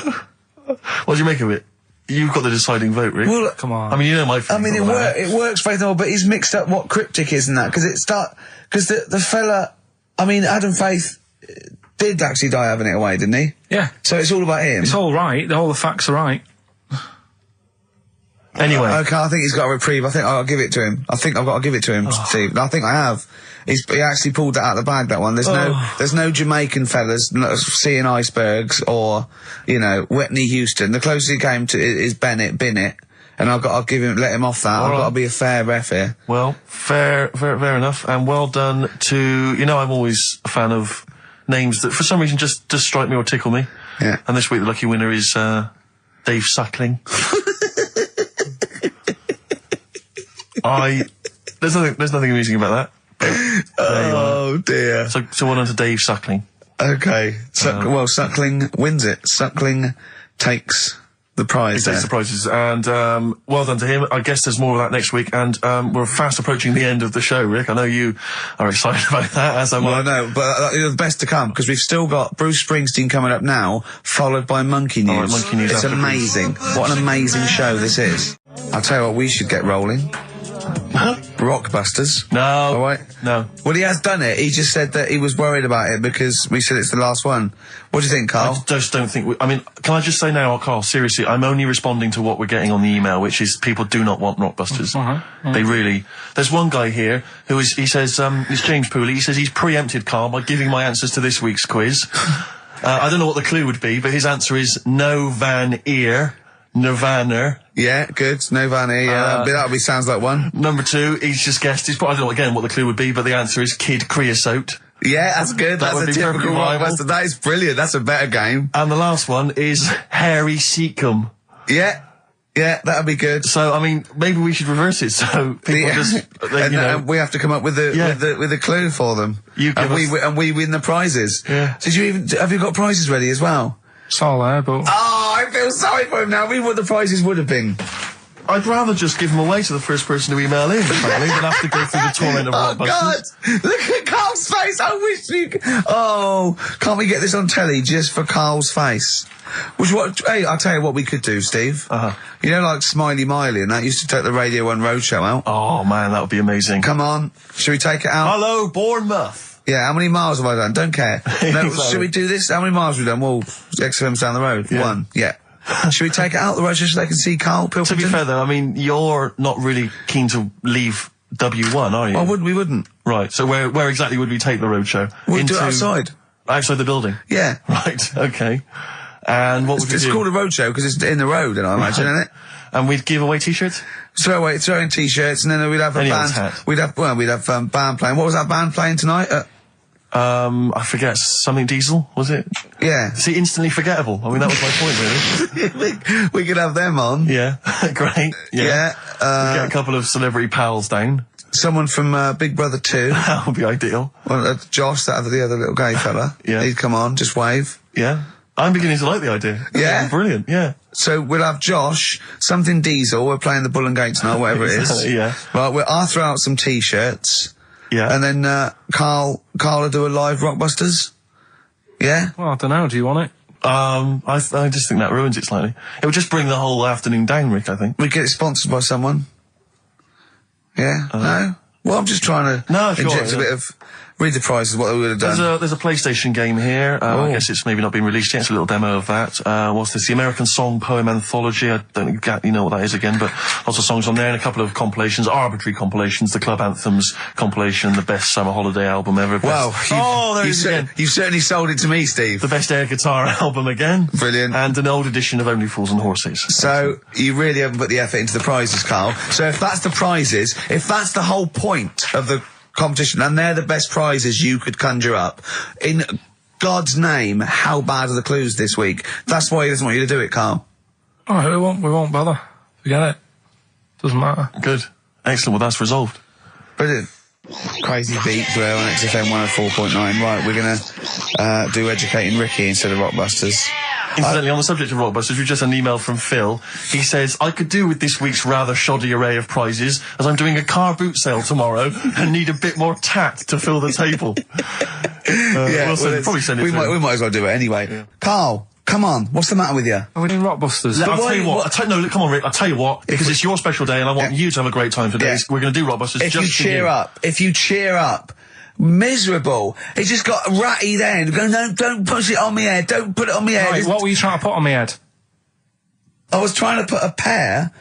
What do you make of it? You've got the deciding vote, Rick. Well, come on. I mean, you know my feelings. I mean, it works, Faith No More, but he's mixed up what cryptic is and that, because the fella, I mean, Adam Faith did actually die having it away, didn't he? Yeah. So it's all about him. It's all right. All the facts are right. Anyway. Okay, I think he's got a reprieve. I think I'll give it to him. I think I've got to give it to him, Steve. I think I have. He actually pulled that out of the bag, that one. There's no Jamaican fellas seeing icebergs or, Whitney Houston. The closest he came to is Bennett, and I'll let him off that. I've got to be a fair ref here. Well, fair enough, and well done to, I'm always a fan of names that for some reason just strike me or tickle me. Yeah. And this week the lucky winner is, Dave Suckling. There's nothing amusing about that. Oh dear. So well done to Dave Suckling. Okay. Suckling wins it. Suckling takes the prize. He takes the prizes, and well done to him. I guess there's more of that next week, and we're fast approaching the end of the show, Rick. I know you are excited about that, as am I. Well, I know, but the best to come, because we've still got Bruce Springsteen coming up now, followed by Monkey News. All right, Monkey News. It's amazing. What an amazing show this is. I'll tell you what, we should get rolling. Rockbusters. No. All right? No. Well, he has done it. He just said that he was worried about it because we said it's the last one. What do you think, Carl? I just don't think... can I just say now, Carl, seriously, I'm only responding to what we're getting on the email, which is people do not want Rockbusters. They really... There's one guy here he says, it's James Pooley, he says he's preempted Carl by giving my answers to this week's quiz. I don't know what the clue would be, but his answer is No Van Ear. Nirvana. Yeah, good. Nirvana, yeah. That sounds like one. Number 2, he's just guessed. I don't know again what the clue would be, but the answer is Kid Creosote. Yeah, that's good. That's a typical Rockbuster. That is brilliant. That's a better game. And the last one is Harry Seacombe. Yeah. Yeah, that'd be good. So, maybe we should reverse it so people and we have to come up with the clue for them. And we win the prizes. Yeah. Have you got prizes ready as well? It's all there, but... Oh, I feel sorry for him now. I mean, what the prizes would have been. I'd rather just give them away to the first person to email in, frankly, than have to go through the torrent of Rockbusters. God! Look at Carl's face! I wish you could... Oh, can't we get this on telly just for Carl's face? Hey, I'll tell you what we could do, Steve. You know, like Smiley Miley and that used to take the Radio 1 Roadshow out? Oh, man, that would be amazing. Come on. Should we take it out? Hello, Bournemouth. Yeah, how many miles have I done? Don't care. No, should we do this? How many miles have we done? Well, XFM's down the road. Yeah. 1. Yeah. Should we take it out the road just so they can see Karl Pilkington? To be fair, though, you're not really keen to leave W1, are you? Oh, we wouldn't. Right, so where exactly would we take the roadshow? We'd do it outside. Outside the building? Yeah. Right, okay. And what would we do? It's called a roadshow because it's in the road, I imagine, isn't it? And we'd give away T-shirts? Throw in T-shirts, and then we'd have a band. Hat. We'd have band playing. What was that band playing tonight? I forget, something Diesel, was it? Yeah. See, instantly forgettable. That was my point, really. we could have them on. Yeah. Great. Yeah. We'd get a couple of celebrity pals down. Someone from Big Brother 2. That would be ideal. Well, Josh, the other little gay fella. Yeah. He'd come on, just wave. Yeah. I'm beginning to like the idea. Yeah. Brilliant, yeah. So we'll have Josh, something Diesel, we're playing the Bull and Gates night, whatever it is. Yeah. Right, I'll throw out some T-shirts. Yeah. And then, Carl will do a live Rockbusters. Yeah? Well, I don't know. Do you want it? I just think that ruins it slightly. It would just bring the whole afternoon down, Rick, I think. We'd get it sponsored by someone. Yeah? No? Well, I'm just trying to inject a bit of Read the prizes, what they would have done. There's a PlayStation game here. I guess it's maybe not been released yet. It's a little demo of that. What's this? The American Song Poem Anthology. I don't exactly know what that is again, but lots of songs on there and a couple of compilations, arbitrary compilations, the Club Anthems compilation, the best summer holiday album ever. Wow. There it is again. You've certainly sold it to me, Steve. The best air guitar album again. Brilliant. And an old edition of Only Fools and Horses. So, you really haven't put the effort into the prizes, Carl. So if that's the prizes, if that's the whole point of the competition, and they're the best prizes you could conjure up, in God's name, how bad are the clues this week? That's why he doesn't want you to do it, Carl. Oh, we won't bother. Forget it. Doesn't matter. Good. Excellent. Well, that's resolved. Brilliant. Crazy beat there on XFM 104.9. Right, we're gonna do Educating Ricky instead of Rockbusters. Incidentally, on the subject of Rockbusters, we've just had an email from Phil. He says, I could do with this week's rather shoddy array of prizes, as I'm doing a car boot sale tomorrow and need a bit more tact to fill the table. We'll probably send it we might as well do it anyway. Yeah. Carl, come on, what's the matter with you? Are we doing Rockbusters? I'll tell you what. Come on, Rick. I'll tell you what, because it's your special day and I want you to have a great time today. We're going to do Rockbusters if you cheer up. Miserable. He just got ratty then. Going, don't push it on my head. Don't put it on my head. Right, what were you trying to put on my head? I was trying to put a pear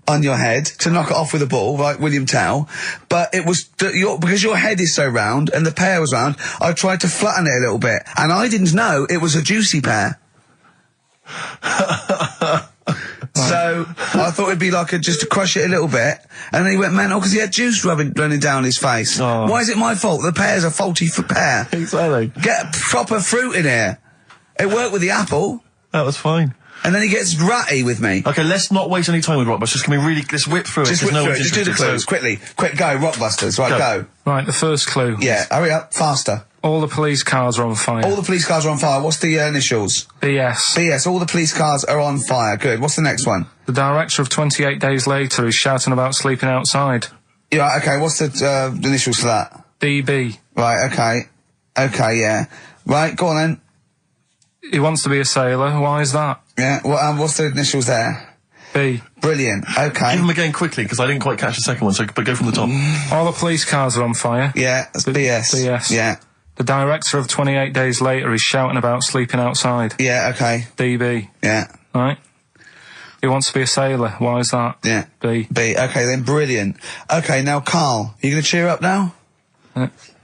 on your head to knock it off with a ball, like William Tell, but it was because your head is so round and the pear was round, I tried to flatten it a little bit, and I didn't know it was a juicy pear. So I thought it'd be like just to crush it a little bit, and then he went mental because he had juice running down his face. Oh. Why is it my fault? The pear's a faulty pear. Exactly. Get proper fruit in here. It worked with the apple. That was fine. And then he gets ratty with me. Okay, let's not waste any time with Rockbusters. Can we really let's whip through it? Just whip through it. Just do the clues quickly. Quick, go Rockbusters. Right, go. Right, the first clue. Yeah, hurry up, faster. All the police cars are on fire. All the police cars are on fire. What's the initials? BS. BS. All the police cars are on fire. Good. What's the next one? The director of 28 Days Later is shouting about sleeping outside. Yeah, okay. What's the initials for that? DB. Right, okay. Okay, yeah. Right, go on then. He wants to be a sailor. Why is that? Yeah, well, what's the initials there? B. Brilliant. Okay. Give them again quickly, because I didn't quite catch the second one, but go from the top. All the police cars are on fire. Yeah, that's BS. BS. Yeah. The director of 28 Days Later is shouting about sleeping outside. Yeah, okay. DB. Yeah. Right? He wants to be a sailor. Why is that? Yeah. B. B. Okay, then brilliant. Okay, now Carl, you going to cheer up now?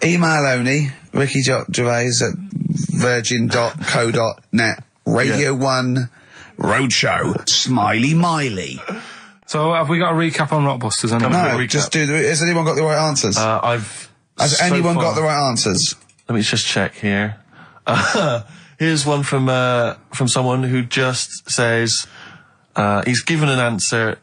Email only, Ricky Gervais at virgin.co.net. Radio 1 Roadshow. Smiley Miley. So have we got a recap on Rockbusters? No, just do has anyone got the right answers? Has anyone got the right answers? Let me just check here. Here's one from someone who just says, he's given an answer.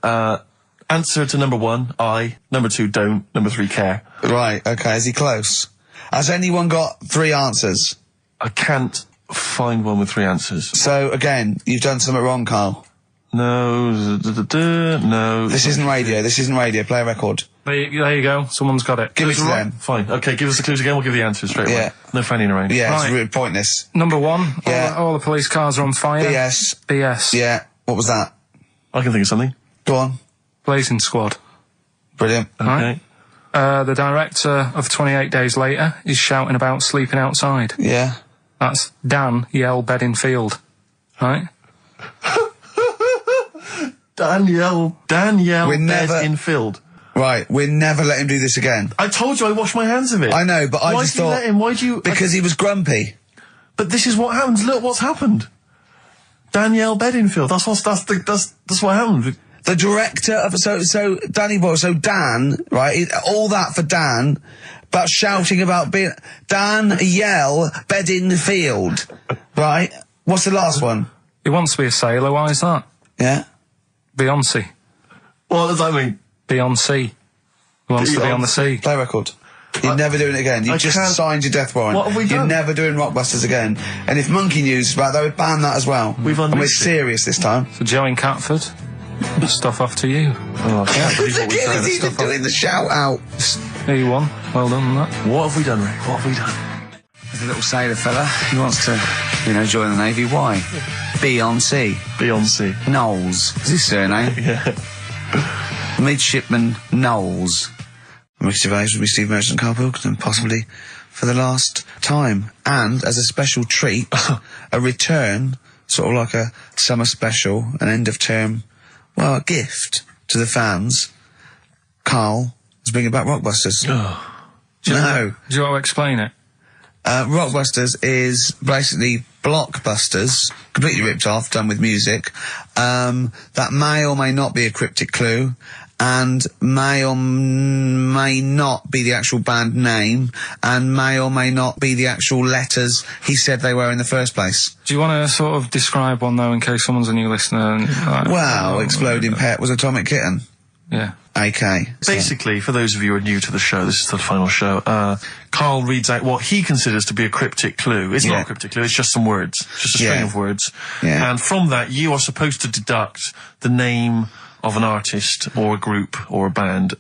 Answer to number 1, I. Number 2, don't. Number 3, care. Right, okay. Is he close? Has anyone got 3 answers? I can't find one with 3 answers. So, again, you've done something wrong, Carl. No. No. This isn't radio. This isn't radio. Play a record. There you go. Someone's got it. Give it to them. Fine. Okay, give us the clues again. We'll give the answers straight away. No fanning around. Yeah, right. It's really pointless. Number 1. Yeah. All the police cars are on fire. BS. BS. Yeah. What was that? I can think of something. Go on. Blazing Squad. Brilliant. Okay. Right. The director of 28 Days Later is shouting about sleeping outside. Yeah. That's Dan Yell Bedingfield. Right? Danielle Bedingfield. Right, we'll never let him do this again. I told you I washed my hands of it. I know, but I just thought... Why'd you let him? Why'd you... Because he was grumpy. But this is what happens. Look what's happened. Danielle Bedingfield. That's what happened. The director of so Danny Boyle, so Dan, right? All that for Dan, but shouting about being Dan Yell Bedingfield, right? What's the last one? He wants to be a sailor. Why is that? Yeah. Beyonce. What does that mean? Beyonce. He wants to be on the sea. Play record. You're never doing it again. You just signed your death warrant. What have we done? You're never doing Rockbusters again. And if Monkey News is about, they would ban that as well. And we're serious this time. So Joe in Catford, stuff off to you. Oh, I can't believe what we've done. He's doing the shout out. There you won. Well done on that. What have we done, Rick? What have we done? There's a little sailor fella. He wants to, join the Navy. Why? Beyonce. Knowles. Is his surname? Yeah. Midshipman Knowles. Ricky Gervais would be Steve Merchant, Karl Pilkington, possibly for the last time. And as a special treat, a return, sort of like a summer special, an end of term, well, a gift to the fans. Karl is bringing back Rockbusters. Do you want to explain it? Rockbusters is basically blockbusters, completely ripped off, done with music, that may or may not be a cryptic clue, and may or may not be the actual band name, and may or may not be the actual letters he said they were in the first place. Do you want to sort of describe one, though, in case someone's a new listener? Well, Exploding Pet was Atomic Kitten. Yeah. AK. Basically, for those of you who are new to the show, this is the final show, Karl reads out what he considers to be a cryptic clue. It's not a cryptic clue, it's just some words. Just a string of words. Yeah. And from that, you are supposed to deduct the name of an artist or a group or a band.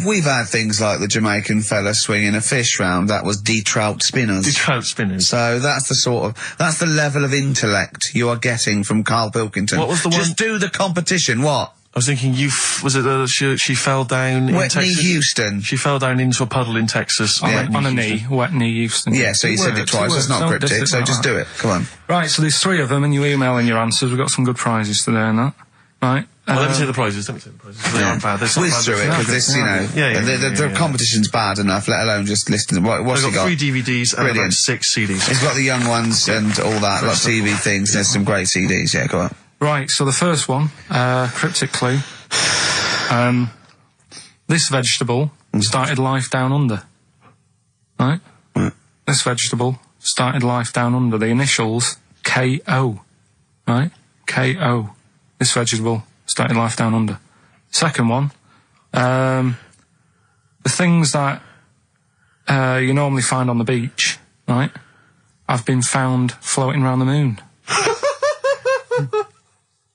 We've had things like the Jamaican fella swinging a fish round. That was D-Trout Spinners. D-Trout Spinners. So that's the level of intellect you are getting from Karl Pilkington. What was the one? Just do the competition. What? I was thinking, she fell down in Whitney Texas? Houston. She fell down into a puddle in Texas. On a knee, Whitney Houston. Yeah, so you said it twice. It's not cryptic, so just do it. Come on. Right, so there's 3 of them, and you email in your answers. We've got some good prizes today and that. Right. Well, let me say the prizes. They aren't bad. Whiz through it, because this, the competition's bad enough, let alone just listing. What's he got? 3 DVDs and about 6 CDs. He's got the young ones and all that, like TV things. There's some great CDs. Yeah, go on. Right, so the first one, cryptic clue. This vegetable started life down under. Right? This vegetable started life down under. The initials K-O. Right? K-O. This vegetable started life down under. Second one, the things that you normally find on the beach, right, have been found floating around the moon.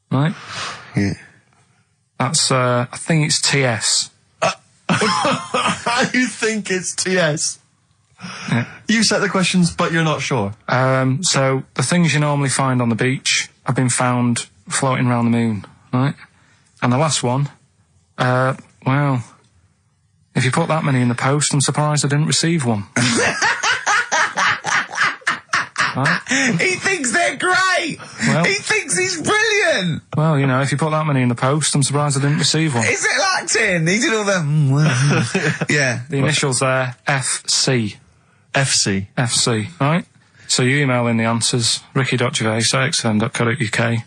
Right? Yeah. That's, I think it's TS. You think it's TS? Yeah. You set the questions, but you're not sure. So, the things you normally find on the beach have been found floating around the moon, right? And the last one, well, if you put that many in the post, I'm surprised I didn't receive one. Right? He thinks they're great! Well, he thinks he's brilliant! Well, if you put that many in the post, I'm surprised I didn't receive one. Is it acting? He did all the... yeah. The initials there, FC. FC. FC, right? So you email in the answers, ricky.gervais@xfm.co.uk.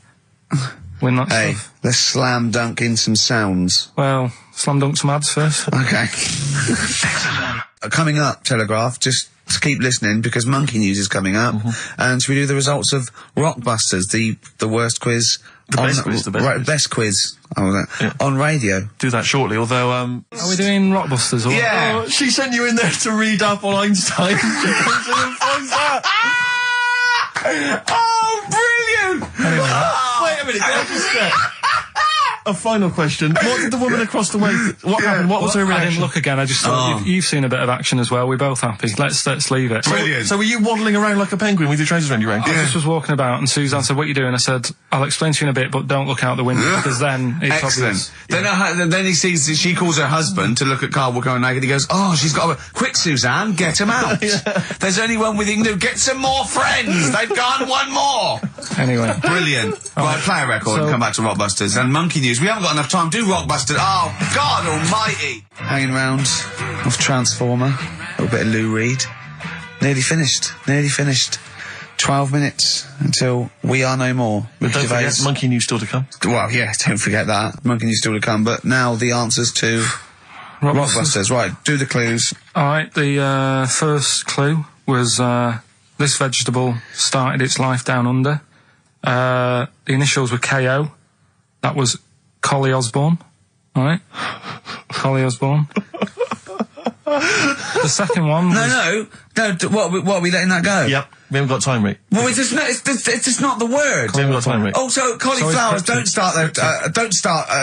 Win that stuff. Let's slam dunk in some sounds. Well, slam dunk some ads first. Okay. Coming up, Telegraph, just keep listening, because Monkey News is coming up, and we do the results of Rockbusters, the worst quiz. The best quiz. Best quiz. On radio. Do that shortly, although, Are we doing Rockbusters? Or Yeah. Oh, she sent you in there to read up on Einstein. She comes in and finds that. Oh, brilliant! Wait a minute, can I just get a final question? What did the woman across the way... What happened? What was her I reaction? didn't look again, I just thought you've seen a bit of action as well. We're both happy. Let's leave it. Brilliant. So were you waddling around like a penguin with your trousers around your ankles? I just was walking about, and Suzanne said, "What are you doing?" I said, "I'll explain to you in a bit, but don't look out the window, because then it's obvious." Then he sees, she calls her husband to look at Karl going naked. He goes, "Oh, she's got a... Quick, Suzanne, get him out. There's only one we can do. Get some more friends. They've gone one more." Anyway. Brilliant. Right, play a record and come back to Rockbusters. And Monkey News. We haven't got enough time. Do Rockbusters. Oh, God almighty. Hanging around off Transformer. A little bit of Lou Reed. Nearly finished. 12 minutes until We Are No More. But don't forget, Monkey News still to come. Well, yeah, don't forget that. Monkey News still to come. But now the answers to Rockbusters. Right, do the clues. Alright, the first clue was this vegetable started its life down under. The initials were KO. That was Collie Osborne. Alright? Collie Osborne. The second one was... No, what are we letting that go? Yep, we haven't got time, Rick. Well, it's just not the word. We haven't got time, Rick. Oh, so cauliflowers don't start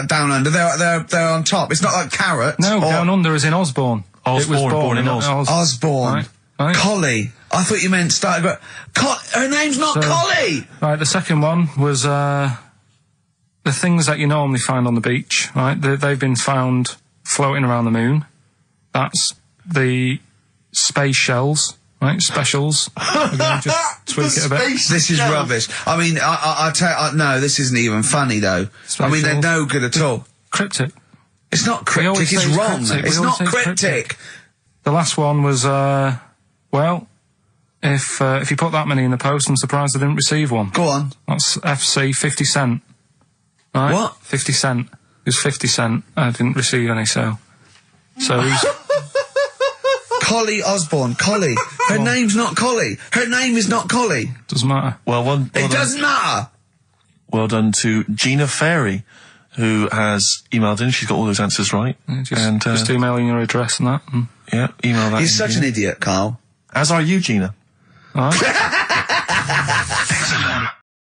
down under. They're on top. It's not like carrots. No, down under is in Osborne. Osborne, It was born in Oz. Osborne. Right. Collie. I thought you meant started. Her name's not Collie. Right, the second one was the things that you normally find on the beach. Right, they've been found floating around the moon. That's the space shells Right, specials. We're going to just tweak it a bit. This is rubbish. I mean, I tell you, no, this isn't even funny though. I mean, they're no good at all. Cryptic. It's not cryptic, it's wrong. It's not cryptic. The last one was, well, if you put that many in the post, I'm surprised I didn't receive one. Go on. That's FC 50 cent. Right? What? 50 cent. It was 50 cent. I didn't receive any, so who's... Collie Osborne. Collie. Her name's not Collie. Her name is not Collie. Doesn't matter. It doesn't matter. Well done to Gina Ferry, who has emailed in. She's got all those answers right. Yeah, just emailing your address and that. Yeah, email that. You're such an idiot, Carl. As are you, Gina. All right.